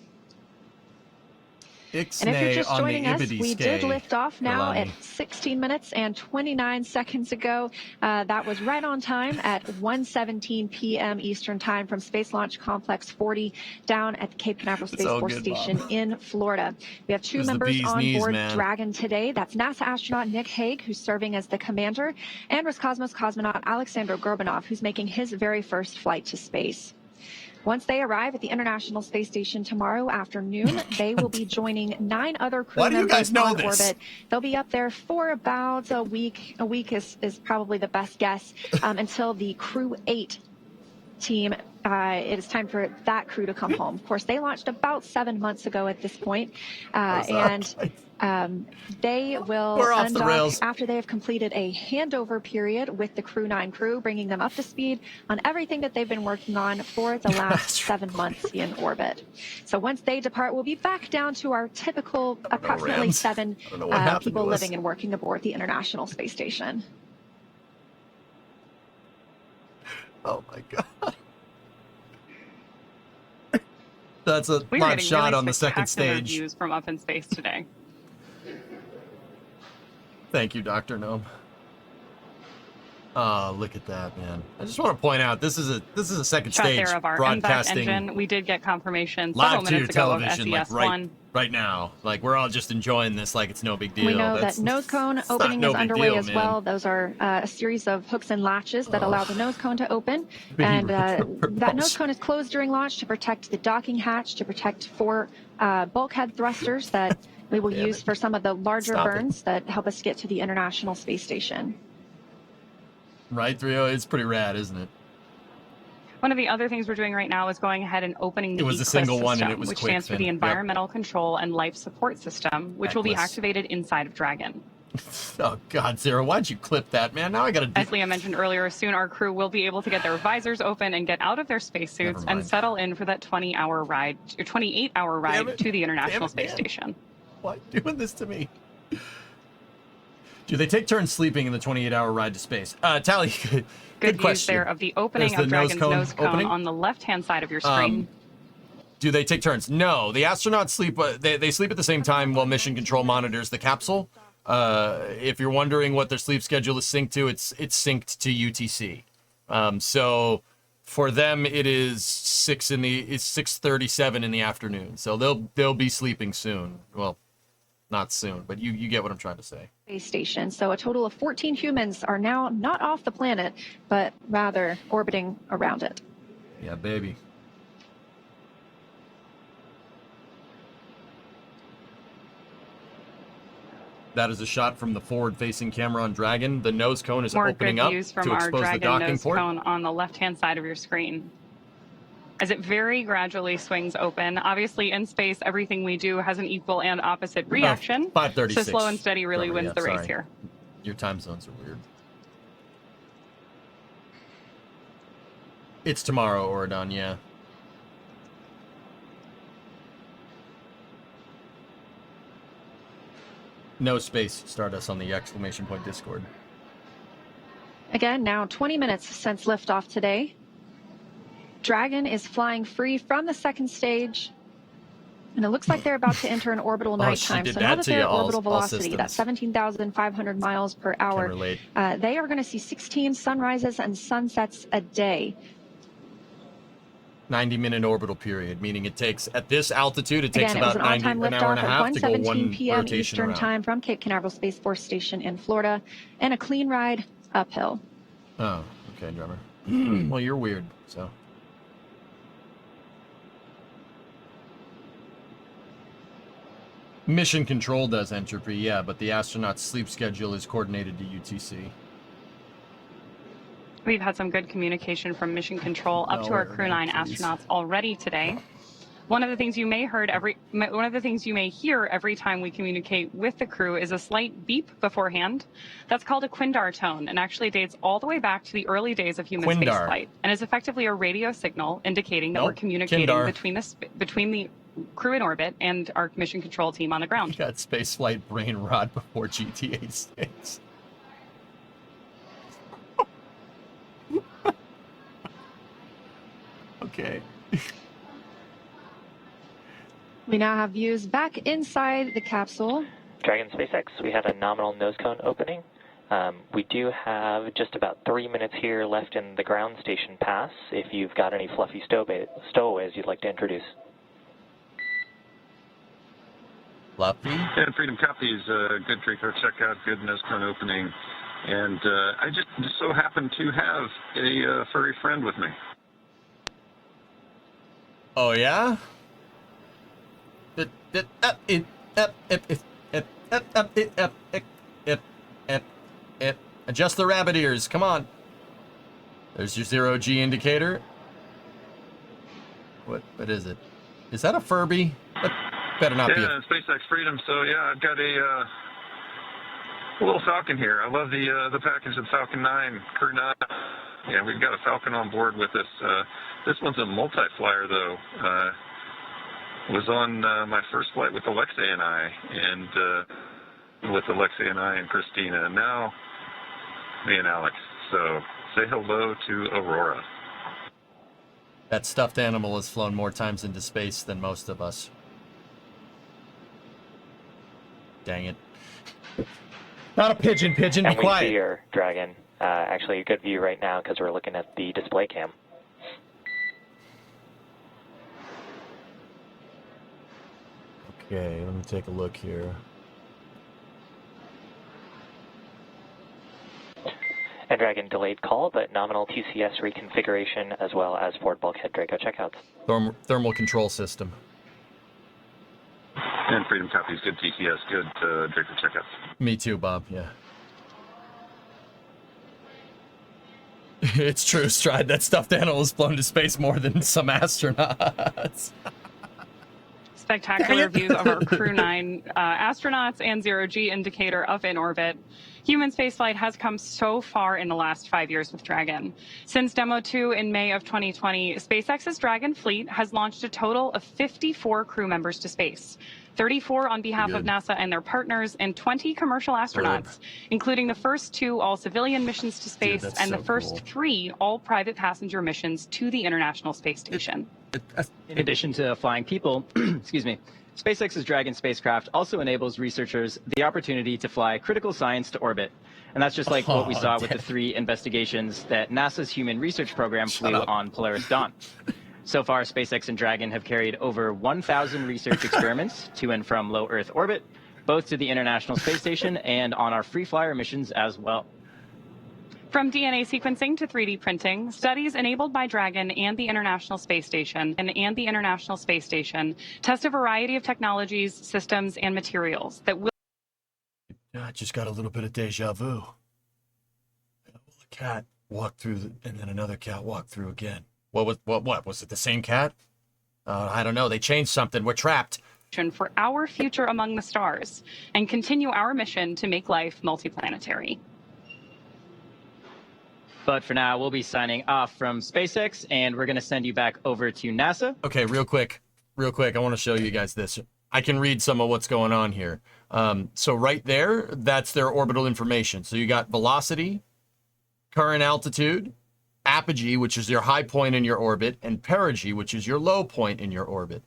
And if you're just joining us, we did lift off now at 16 minutes and 29 seconds ago. That was right on time at 1:17 p.m. Eastern Time from Space Launch Complex 40 down at the Cape Canaveral Space Force Station in Florida. We have 2 members on board Dragon today. That's NASA astronaut Nick Hague, who's serving as the commander, and Roscosmos cosmonaut Alexander Gorbanov, who's making his very first flight to space. Once they arrive at the International Space Station tomorrow afternoon, they will be joining 9 other crew members on orbit. They'll be up there for about a week. A week is probably the best guess until the Crew 8 team. It is time for that crew to come home. Of course, they launched about 7 months ago at this point, and they will undock after they have completed a handover period with the Crew-9 crew, bringing them up to speed on everything that they've been working on for the last 7 months in orbit. So once they depart, we'll be back down to our typical approximately 7 people living and working aboard the International Space Station. Oh my God. That's a live shot on the second stage. Views from up in space today. Thank you, Dr. Gnome. Oh, look at that, man. I just want to point out this is a second Shot stage there of our broadcasting engine. We did get confirmation live several to your minutes ago television, of like right now. Like we're all just enjoying this like it's no big deal. We know that nose cone opening is underway as well. Those are a series of hooks and latches that allow the nose cone to open. And that nose cone is closed during launch to protect the docking hatch, to protect 4 bulkhead thrusters that we will use for some of the larger burns that help us get to the International Space Station. Right, 3-0, it's pretty rad, isn't it? One of the other things we're doing right now is going ahead and opening the ECLIS system, which stands for the Environmental Control and Life Support System, which will be activated inside of Dragon. Oh, God, Sarah, why'd you clip that, man? Now I gotta do... As Leah mentioned earlier, soon our crew will be able to get their visors open and get out of their spacesuits and settle in for that 28-hour ride to the International Space Station. Why are you doing this to me? Do they take turns sleeping in the 28-hour ride to space? Tally, good question. News there of the opening of Dragon's nose cone on the left-hand side of your screen. Do they take turns? No, the astronauts sleep. They sleep at the same time while mission control monitors the capsule. If you're wondering what their sleep schedule is synced to, it's synced to UTC. So for them, it is 6:37 in the afternoon. So they'll be sleeping soon. Well, not soon, but you get what I'm trying to say. Space Station. So a total of 14 humans are now not off the planet, but rather orbiting around it. Yeah, baby. That is a shot from the forward-facing camera on Dragon. The nose cone is opening up to expose the docking port. More good views from our Dragon nose cone on the left-hand side of your screen, as it very gradually swings open. Obviously, in space, everything we do has an equal and opposite reaction. 5:36. So slow and steady really wins the race here. Your time zones are weird. It's tomorrow, Oridon, yeah. No space, Stardust on the exclamation point Discord. Again, now 20 minutes since liftoff today. Dragon is flying free from the second stage, and it looks like they're about to enter an orbital nighttime. So now that they're at orbital velocity, that's 17,500 miles per hour, they are going to see 16 sunrises and sunsets a day. 90-minute orbital period, meaning it takes, at this altitude, it takes about an hour and a half to go 1:17 p.m. rotation Eastern around. Time from Cape Canaveral Space Force Station in Florida, and a clean ride uphill. Oh, okay, drummer. Well, you're weird, so. Mission control does entropy, yeah, but the astronaut's sleep schedule is coordinated to UTC. We've had some good communication from mission control up to our Crew-9 astronauts already today. One of the things you may hear every time we communicate with the crew is a slight beep beforehand. That's called a Quindar tone, and actually dates all the way back to the early days of human spaceflight, and is effectively a radio signal indicating that we're communicating between the crew in orbit and our mission control team on the ground. You got spaceflight brain rot before GTA 6. Okay. We now have views back inside the capsule. Dragon SpaceX, we had a nominal nose cone opening. We do have just about 3 minutes here left in the ground station pass if you've got any fluffy stowaways you'd like to introduce. Fluffy? And Freedom copies, good Draco checkout, good nose cone opening. And I just so happen to have a furry friend with me. Oh, yeah? Adjust the rabbit ears. Come on. There's your 0G indicator. What is it? Is that a Furby? That better not be. Yeah, SpaceX Freedom. So yeah, I've got a little Falcon here. I love the package of Falcon 9 Crew-9. Yeah, we've got a Falcon on board with us. This one's a multi-flyer though. Was on my first flight with Alexei and I, and with Alexei and I and Christina, and now me and Alex. So say hello to Aurora. That stuffed animal has flown more times into space than most of us. Dang it. Not a pigeon, be quiet. And we see your Dragon. Actually, a good view right now because we're looking at the display cam. Okay, let me take a look here. And Dragon delayed call, but nominal TCS reconfiguration as well as forward bulkhead Draco checkouts. Thermal control system. And Freedom copies, good TCS, good Draco checkouts. Me too, Bob, yeah. It's true, Stride. That stuffed animal has flown to space more than some astronauts. Spectacular views of our Crew-9 astronauts and 0G indicator up in orbit. Human spaceflight has come so far in the last 5 years with Dragon. Since Demo 2 in May of 2020, SpaceX's Dragon fleet has launched a total of 54 crew members to space. 34 on behalf of NASA and their partners, and 20 commercial astronauts, including the first 2 all-civilian missions to space and the first 3 all-private passenger missions to the International Space Station. In addition to flying people, excuse me, SpaceX's Dragon spacecraft also enables researchers the opportunity to fly critical science to orbit. And that's just like what we saw with the 3 investigations that NASA's Human Research Program flew on Polaris Dawn. So far, SpaceX and Dragon have carried over 1,000 research experiments to and from low Earth orbit, both to the International Space Station and on our free flyer missions as well. From DNA sequencing to 3D printing, studies enabled by Dragon and the International Space Station test a variety of technologies, systems, and materials that will... I just got a little bit of deja vu. A cat walked through, and then another cat walked through again. What was it? The same cat? I don't know. They changed something. We're trapped. For our future among the stars, and continue our mission to make life multiplanetary. But for now, we'll be signing off from SpaceX, and we're going to send you back over to NASA. Okay, real quick. I want to show you guys this. I can read some of what's going on here. So right there, that's their orbital information. So you got velocity, current altitude, apogee, which is your high point in your orbit, and perigee, which is your low point in your orbit.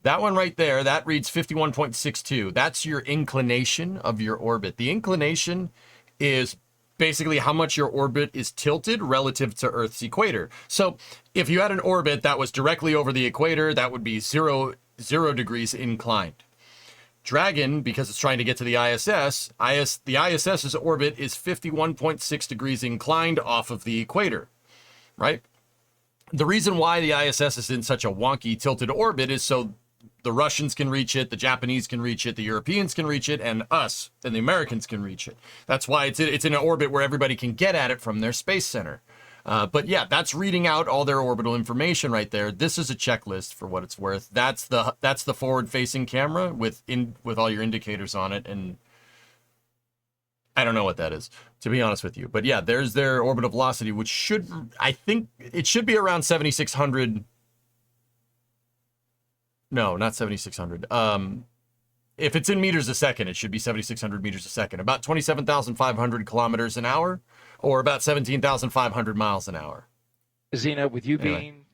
That one right there, that reads 51.62. That's your inclination of your orbit. The inclination is basically how much your orbit is tilted relative to Earth's equator. So if you had an orbit that was directly over the equator, that would be zero degrees inclined. Dragon, because it's trying to get to the ISS, the ISS's orbit is 51.6 degrees inclined off of the equator, right? The reason why the ISS is in such a wonky tilted orbit is so the Russians can reach it, the Japanese can reach it, the Europeans can reach it, and us and the Americans can reach it. That's why it's in an orbit where everybody can get at it from their space center. But yeah, that's reading out all their orbital information right there. This is a checklist for what it's worth. That's the forward-facing camera with all your indicators on it, and I don't know what that is, to be honest with you. But yeah, there's their orbital velocity, which I think it should be around 7,600. No, not 7,600. If it's in meters a second, it should be 7,600 meters a second. About 27,500 kilometers an hour, or about 17,500 miles an hour. Zena, with you being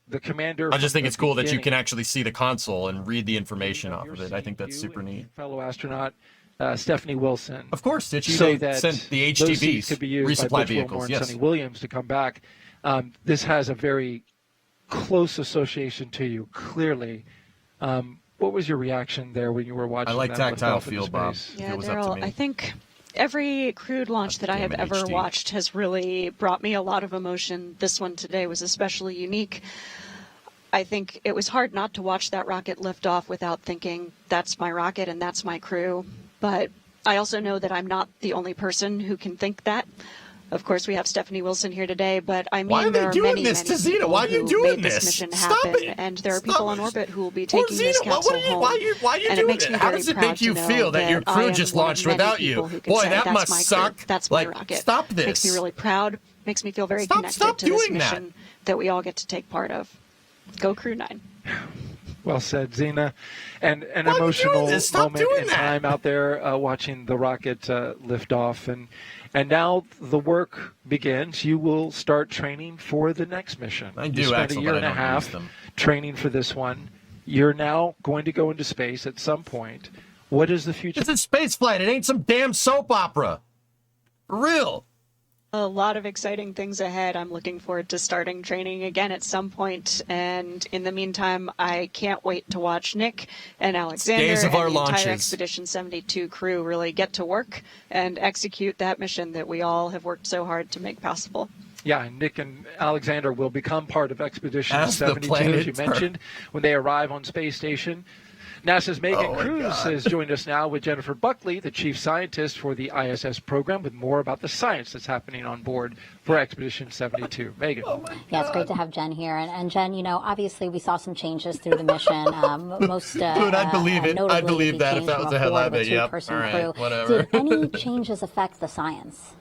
the commander, I just think it's cool that you can actually see the console and read the information off of it. I think that's super neat. Fellow astronaut Stephanie Wilson. Of course, did you say that sent the those seats HTVs, could be used resupply by Butch vehicles? Wilmore and Yes. Sonny Williams to come back. This has a very close association to you, clearly. What was your reaction there when you were watching? I like them tactile lift off into feel, Bob. space? Yeah, it was up to Daryl, me. I think every crewed launch that I have ever HD. watched has really brought me a lot of emotion. This one today was especially unique. I think it was hard not to watch that rocket lift off without thinking, that's my rocket and that's my crew. But I also know that I'm not the only person who can think that. Of course, we have Stephanie Wilson here today, but I mean, Why are they there are doing many, this many to Zena? people Why are you who doing made this this? mission Stop happen, it. and there are Stop people it. on orbit who will be Poor taking this Zena, capsule home. why are you and doing it makes it? me How very does it proud make to you know feel that your I crew am just one of launched many without people you? who can Boy, say, that that's must my suck. Crew, that's my Like, rocket. stop this. Makes me really proud. Makes me feel very Stop connected to this doing that. mission that we all get to take part of. Go Crew-9. Well said, Zena. And an Why are you emotional doing this? Stop moment doing in that. time out there watching the rocket lift off. And now the work begins. You will start training for the next mission. I You do, spent Axel, a year but and I a don't half use them. training for this one. You're now going to go into space at some point. What is the future? It's a space flight. It ain't some damn soap opera. For real. A lot of exciting things ahead. I'm looking forward to starting training again at some point. And in the meantime, I can't wait to watch Nick and Alexander Days of and our the entire launches. Expedition 72 crew really get to work and execute that mission that we all have worked so hard to make possible. Yeah, and Nick and Alexander will become part of Expedition As the 72, planet as you mentioned, when they arrive on Space Station. NASA's Megan Cruz has joined us now with Jennifer Buckley, the chief scientist for the ISS program, with more about the science that's happening on board for Expedition 72. Megan. Yeah, it's great to have Jen here. And Jen, you know, obviously we saw some changes through the mission. Most Dude, I'd believe it. notably I'd believe the that if change that from was a a hell 4 of to it. Yep. two-person All right. crew. Whatever. Did any changes affect the science?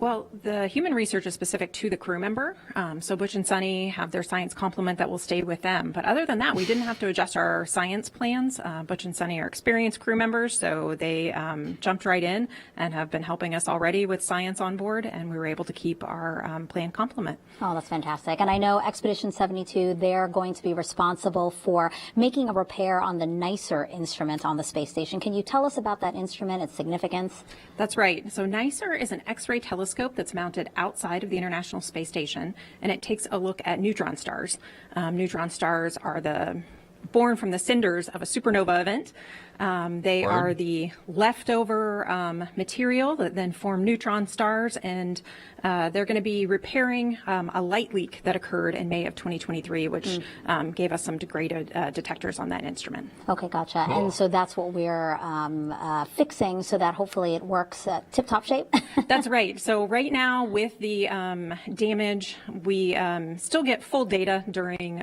Well, the human research is specific to the crew member. So Butch and Sonny have their science complement that will stay with them. But other than that, we didn't have to adjust our science plans. Butch and Sonny are experienced crew members, so they jumped right in and have been helping us already with science on board, and we were able to keep our plan complement. Oh, that's fantastic. And I know Expedition 72, they're going to be responsible for making a repair on the NICER instrument on the space station. Can you tell us about that instrument, its significance? That's right. So NICER is an X-ray telescope that's mounted outside of the International Space Station, and it takes a look at neutron stars. Neutron stars are born from the cinders of a supernova event. They are the leftover material that then form neutron stars, and they're going to be repairing a light leak that occurred in May of 2023, which gave us some degraded detectors on that instrument. Okay, gotcha. And so that's what we're fixing so that hopefully it works tip-top shape? That's right. So right now with the damage, we still get full data during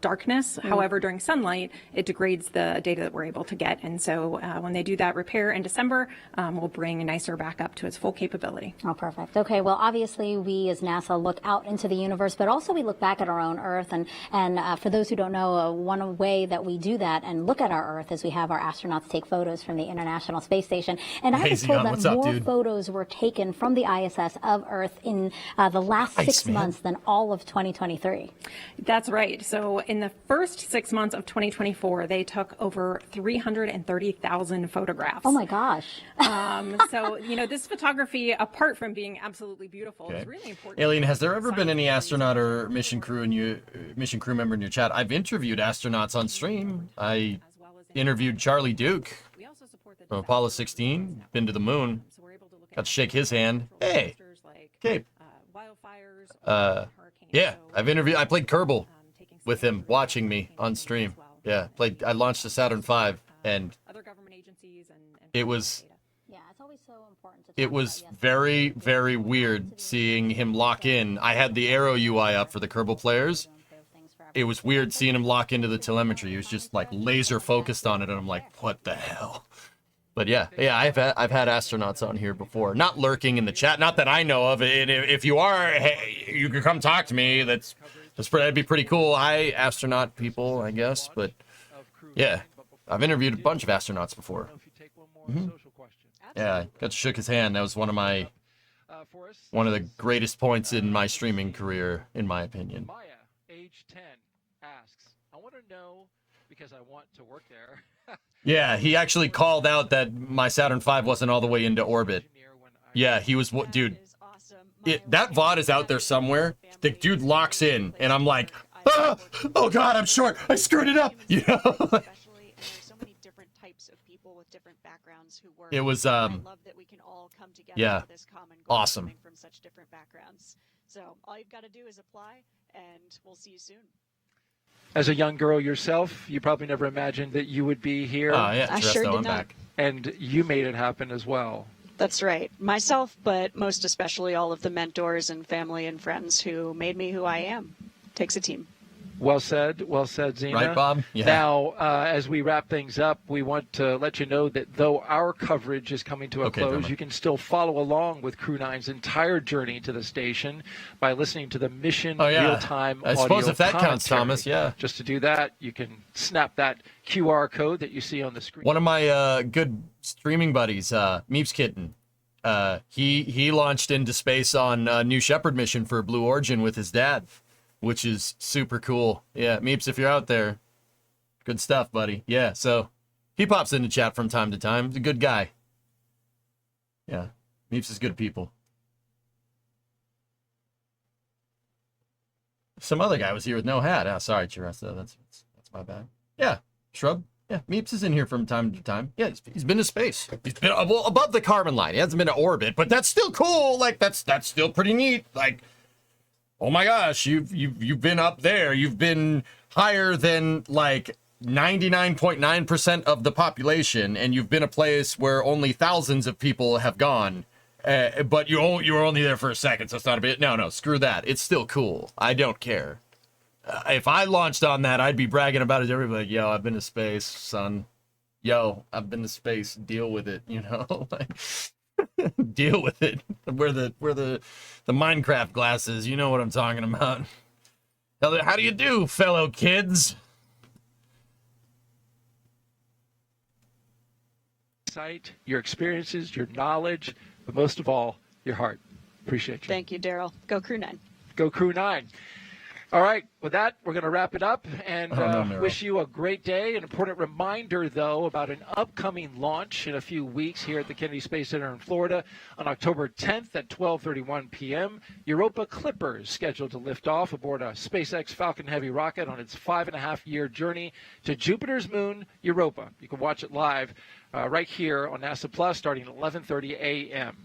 darkness. However, during sunlight, it degrades the data that we're able to get. And so when they do that repair in December, we'll bring NICER back up to its full capability. Oh, perfect. Okay, well, obviously we as NASA look out into the universe, but also we look back at our own Earth. And for those who don't know, one way that we do that and look at our Earth is we have our astronauts take photos from the International Space Station. And I was told that more photos were taken from the ISS of Earth in the last 6 months than all of 2023. That's right. So in the first 6 months of 2024, they took over 330,000 photographs. Oh my gosh. So, you know, this photography, apart from being absolutely beautiful, is really important. Alien, has there ever been any astronaut or mission crew member in your chat? I've interviewed astronauts on stream. I interviewed Charlie Duke from Apollo 16, been to the moon. Got to shake his hand. Hey, Cape. Yeah, I played Kerbal with him watching me on stream. Yeah, I launched the Saturn V, and other government agencies and it was Yeah, it's always so important to it was very, very weird seeing him lock in. I had the Aero UI up for the Kerbal players. It was weird seeing him lock into the telemetry. He was just like laser focused on it, and I'm like, what the hell? But yeah, I've had astronauts on here before, not lurking in the chat, not that I know of. If you are, hey, you can come talk to me. That'd be pretty cool. Hi, astronaut people, I guess. But yeah, I've interviewed a bunch of astronauts before. Yeah, I got to shook his hand. That was one of the greatest points in my streaming career, in my opinion. Maya, age 10, asks, I want to know, because I want to work there. Yeah, he actually called out that my Saturn V wasn't all the way into orbit. Yeah, he was, dude, that VOD is out there somewhere. The dude locks in, and I'm like, ah, oh God, I'm short. I screwed it up. You know? It was, yeah, awesome. From such different backgrounds. So all you've got to do is apply, and we'll see you soon. As a young girl yourself, you probably never imagined that you would be here. Oh, yeah, I sure did not. And you made it happen as well. That's right. Myself, but most especially all of the mentors and family and friends who made me who I am. Takes a team. Well said, Zena. Right, Bob? Yeah. Now, as we wrap things up, we want to let you know that though our coverage is coming to a close, you can still follow along with Crew-9's entire journey to the station by listening to the mission real-time audio I suppose if that counts, commentary. Thomas, yeah. Just to do that, you can snap that QR code that you see on the screen. One of my good streaming buddies, Meeps Kitten, he launched into space on a New Shepard mission for Blue Origin with his dad, which is super cool. Yeah, Meeps, if you're out there, good stuff, buddy. Yeah, so he pops into chat from time to time. He's a good guy. Yeah, Meeps is good people. Some other guy was here with no hat. Oh, sorry, Chiresta. That's my bad. Yeah, Shrub. Yeah, Meeps is in here from time to time. Yeah, he's been to space. He's been above the carbon line. He hasn't been to orbit, but that's still cool. Like that's still pretty neat. Like, oh my gosh, you've been up there. You've been higher than like 99.9% of the population, and you've been a place where only thousands of people have gone. But you were only there for a second, so it's not a bit. No, screw that. It's still cool. I don't care. If I launched on that, I'd be bragging about it to everybody. Like, yo, I've been to space, son. Yo, I've been to space. Deal with it, you know? Deal with it. Wear the Minecraft glasses. You know what I'm talking about. How do you do, fellow kids? Your experiences, your knowledge, but most of all, your heart. Appreciate you. Thank you, Daryl. Go Crew-9. Go Crew-9. All right, with that, we're going to wrap it up and wish you a great day. An important reminder, though, about an upcoming launch in a few weeks here at the Kennedy Space Center in Florida on October 10th at 12:31 p.m. Europa Clipper is scheduled to lift off aboard a SpaceX Falcon Heavy rocket on its 5.5-year journey to Jupiter's moon, Europa. You can watch it live right here on NASA Plus starting at 11:30 a.m.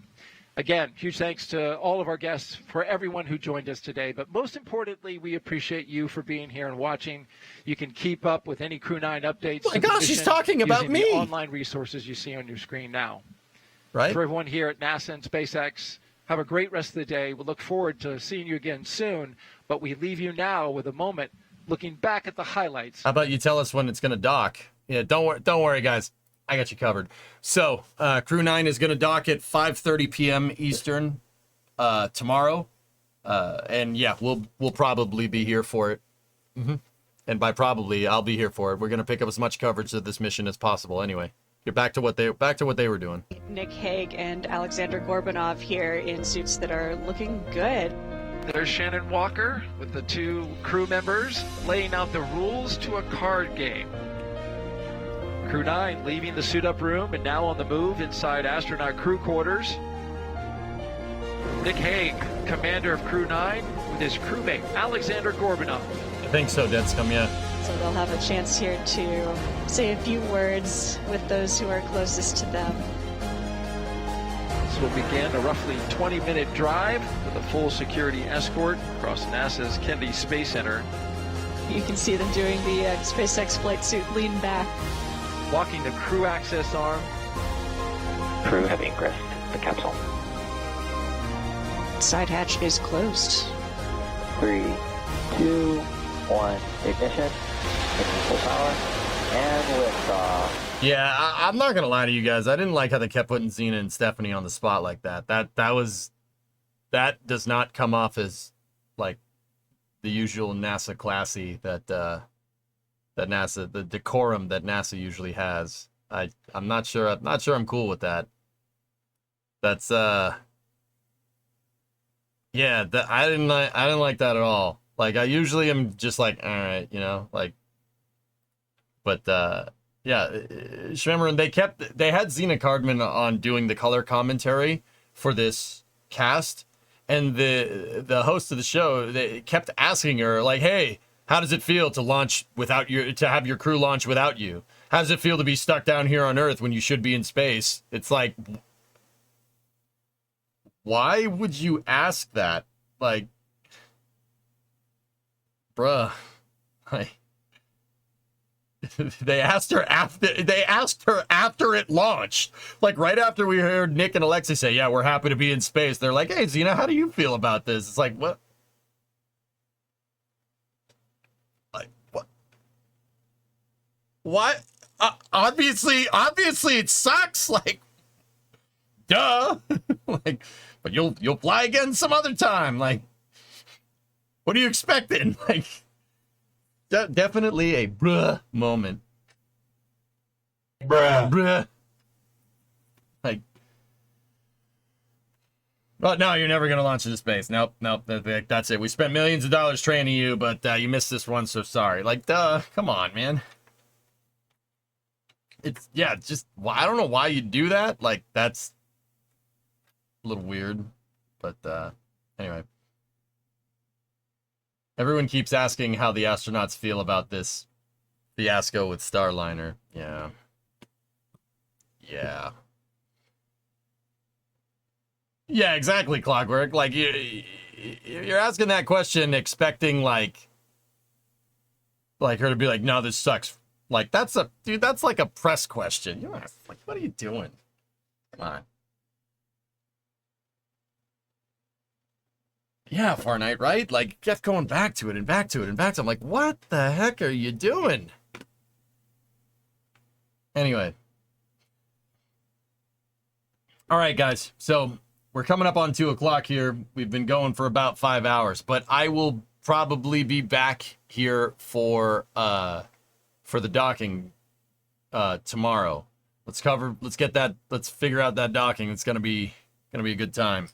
Again, huge thanks to all of our guests, for everyone who joined us today. But most importantly, we appreciate you for being here and watching. You can keep up with any Crew-9 updates. Oh my gosh, he's talking about me. The online resources you see on your screen now. Right. For everyone here at NASA and SpaceX, have a great rest of the day. We'll look forward to seeing you again soon. But we leave you now with a moment looking back at the highlights. How about you tell us when it's going to dock? Yeah, don't worry, guys. I got you covered. So, Crew-9 is going to dock at 5:30 p.m. Eastern tomorrow. And yeah, we'll probably be here for it. Mm-hmm. And by probably, I'll be here for it. We're going to pick up as much coverage of this mission as possible anyway. Get back to what they were doing. Nick Hague and Alexander Gorbanov here in suits that are looking good. There's Shannon Walker with the two crew members laying out the rules to a card game. Crew-9 leaving the suit-up room and now on the move inside astronaut crew quarters. Nick Hague, commander of Crew-9, with his crewmate Alexander Gorbanov. I think so, Denscom, yeah. So they'll have a chance here to say a few words with those who are closest to them. This will begin a roughly 20-minute drive with a full security escort across NASA's Kennedy Space Center. You can see them doing the SpaceX flight suit lean back. Walking the crew access arm. Crew have ingressed the capsule. Side hatch is closed. 3, 2, 1, ignition. Ignition full power. And liftoff. Yeah, I'm not gonna lie to you guys. I didn't like how they kept putting Xena and Stephanie on the spot like that. That does not come off as like the usual NASA classy that NASA, the decorum that NASA usually has. I'm not sure I'm cool with that. That's yeah, I didn't like that at all. Like, I usually am just like, all right, you know, like, but yeah, Schmemmer, they had Xena Cardman on doing the color commentary for this cast, and the host of the show, they kept asking her like, hey, how does it feel to have your crew launch without you? How does it feel to be stuck down here on Earth when you should be in space? It's like, why would you ask that? Like, bruh, like, they asked her after it launched. Like, right after we heard Nick and Alexei say, yeah, we're happy to be in space. They're like, hey, Xena, how do you feel about this? It's like, what? Like, what? What? Obviously it sucks. Like, duh. Like, but you'll fly again some other time. Like, what are you expecting? Like, definitely a bruh moment. Bruh. Like, well, no, you're never gonna launch into space. Nope. That's it. We spent millions of dollars training you, but you missed this one, so sorry. Like, duh. Come on, man. It's, yeah, just, I don't know why you do that. Like, that's a little weird, but anyway. Everyone keeps asking how the astronauts feel about this fiasco with Starliner. Yeah. Yeah, exactly, Clockwork. Like, you're asking that question expecting, like her to be like, no, this sucks. Like, that's like a press question. You're like, what are you doing? Come on. Yeah, Far Night, right? Like, kept going back to it and back to it and back to it. I'm like, what the heck are you doing? Anyway. All right, guys. So, we're coming up on 2 o'clock here. We've been going for about 5 hours, but I will probably be back here for the docking tomorrow. Let's figure out that docking. It's gonna be a good time.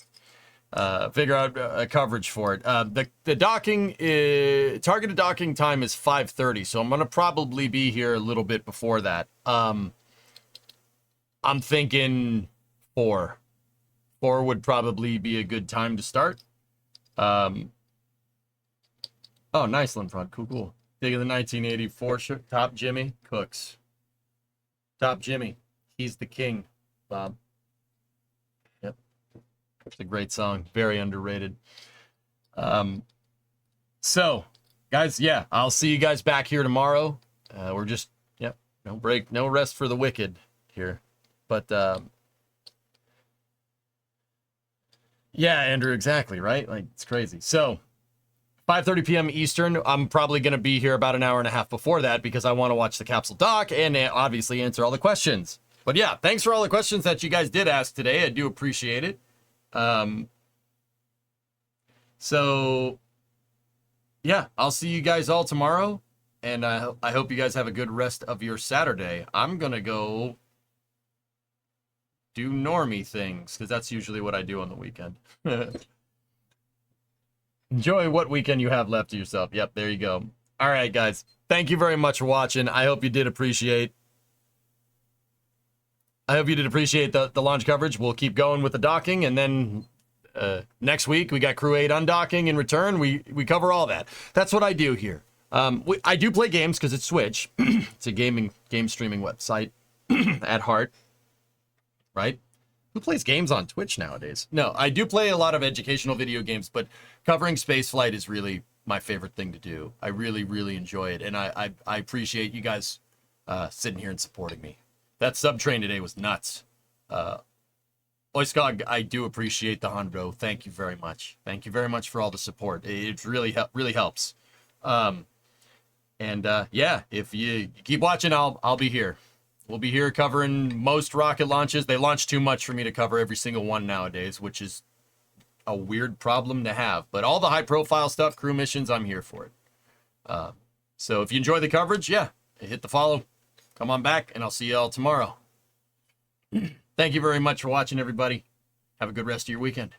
Figure out a coverage for it. The docking targeted docking time is 5:30, so I'm gonna probably be here a little bit before that. I'm thinking 4. 4 would probably be a good time to start. Oh, nice, Linfront. Cool. Dig of the 1984 shirt. Top Jimmy Cooks. Top Jimmy. He's the king, Bob. Yep. It's a great song. Very underrated. So, guys, yeah, I'll see you guys back here tomorrow. We're just, yep, no break, no rest for the wicked here. But, yeah, Andrew, exactly, right? Like, it's crazy. So, 5:30 p.m. Eastern. I'm probably going to be here about an hour and a half before that because I want to watch the capsule dock and obviously answer all the questions. But yeah, thanks for all the questions that you guys did ask today. I do appreciate it. So yeah, I'll see you guys all tomorrow, and I hope you guys have a good rest of your Saturday. I'm going to go do normie things because that's usually what I do on the weekend. Enjoy what weekend you have left to yourself. Yep, there you go. All right, guys. Thank you very much for watching. I hope you did appreciate the launch coverage. We'll keep going with the docking, and then next week we got Crew 8 undocking in return. We cover all that. That's what I do here. I do play games because it's Switch. It's a game streaming website at heart, right? Who plays games on Twitch nowadays? No, I do play a lot of educational video games, but covering spaceflight is really my favorite thing to do. I really, really enjoy it, and I appreciate you guys sitting here and supporting me. That sub train today was nuts. Oiskog, I do appreciate the hundo. Thank you very much. Thank you very much for all the support. It really helps. Yeah, if you keep watching, I'll be here. We'll be here covering most rocket launches. They launch too much for me to cover every single one nowadays, which is a weird problem to have. But all the high-profile stuff, crew missions, I'm here for it. So if you enjoy the coverage, yeah, hit the follow. Come on back, and I'll see you all tomorrow. Thank you very much for watching, everybody. Have a good rest of your weekend.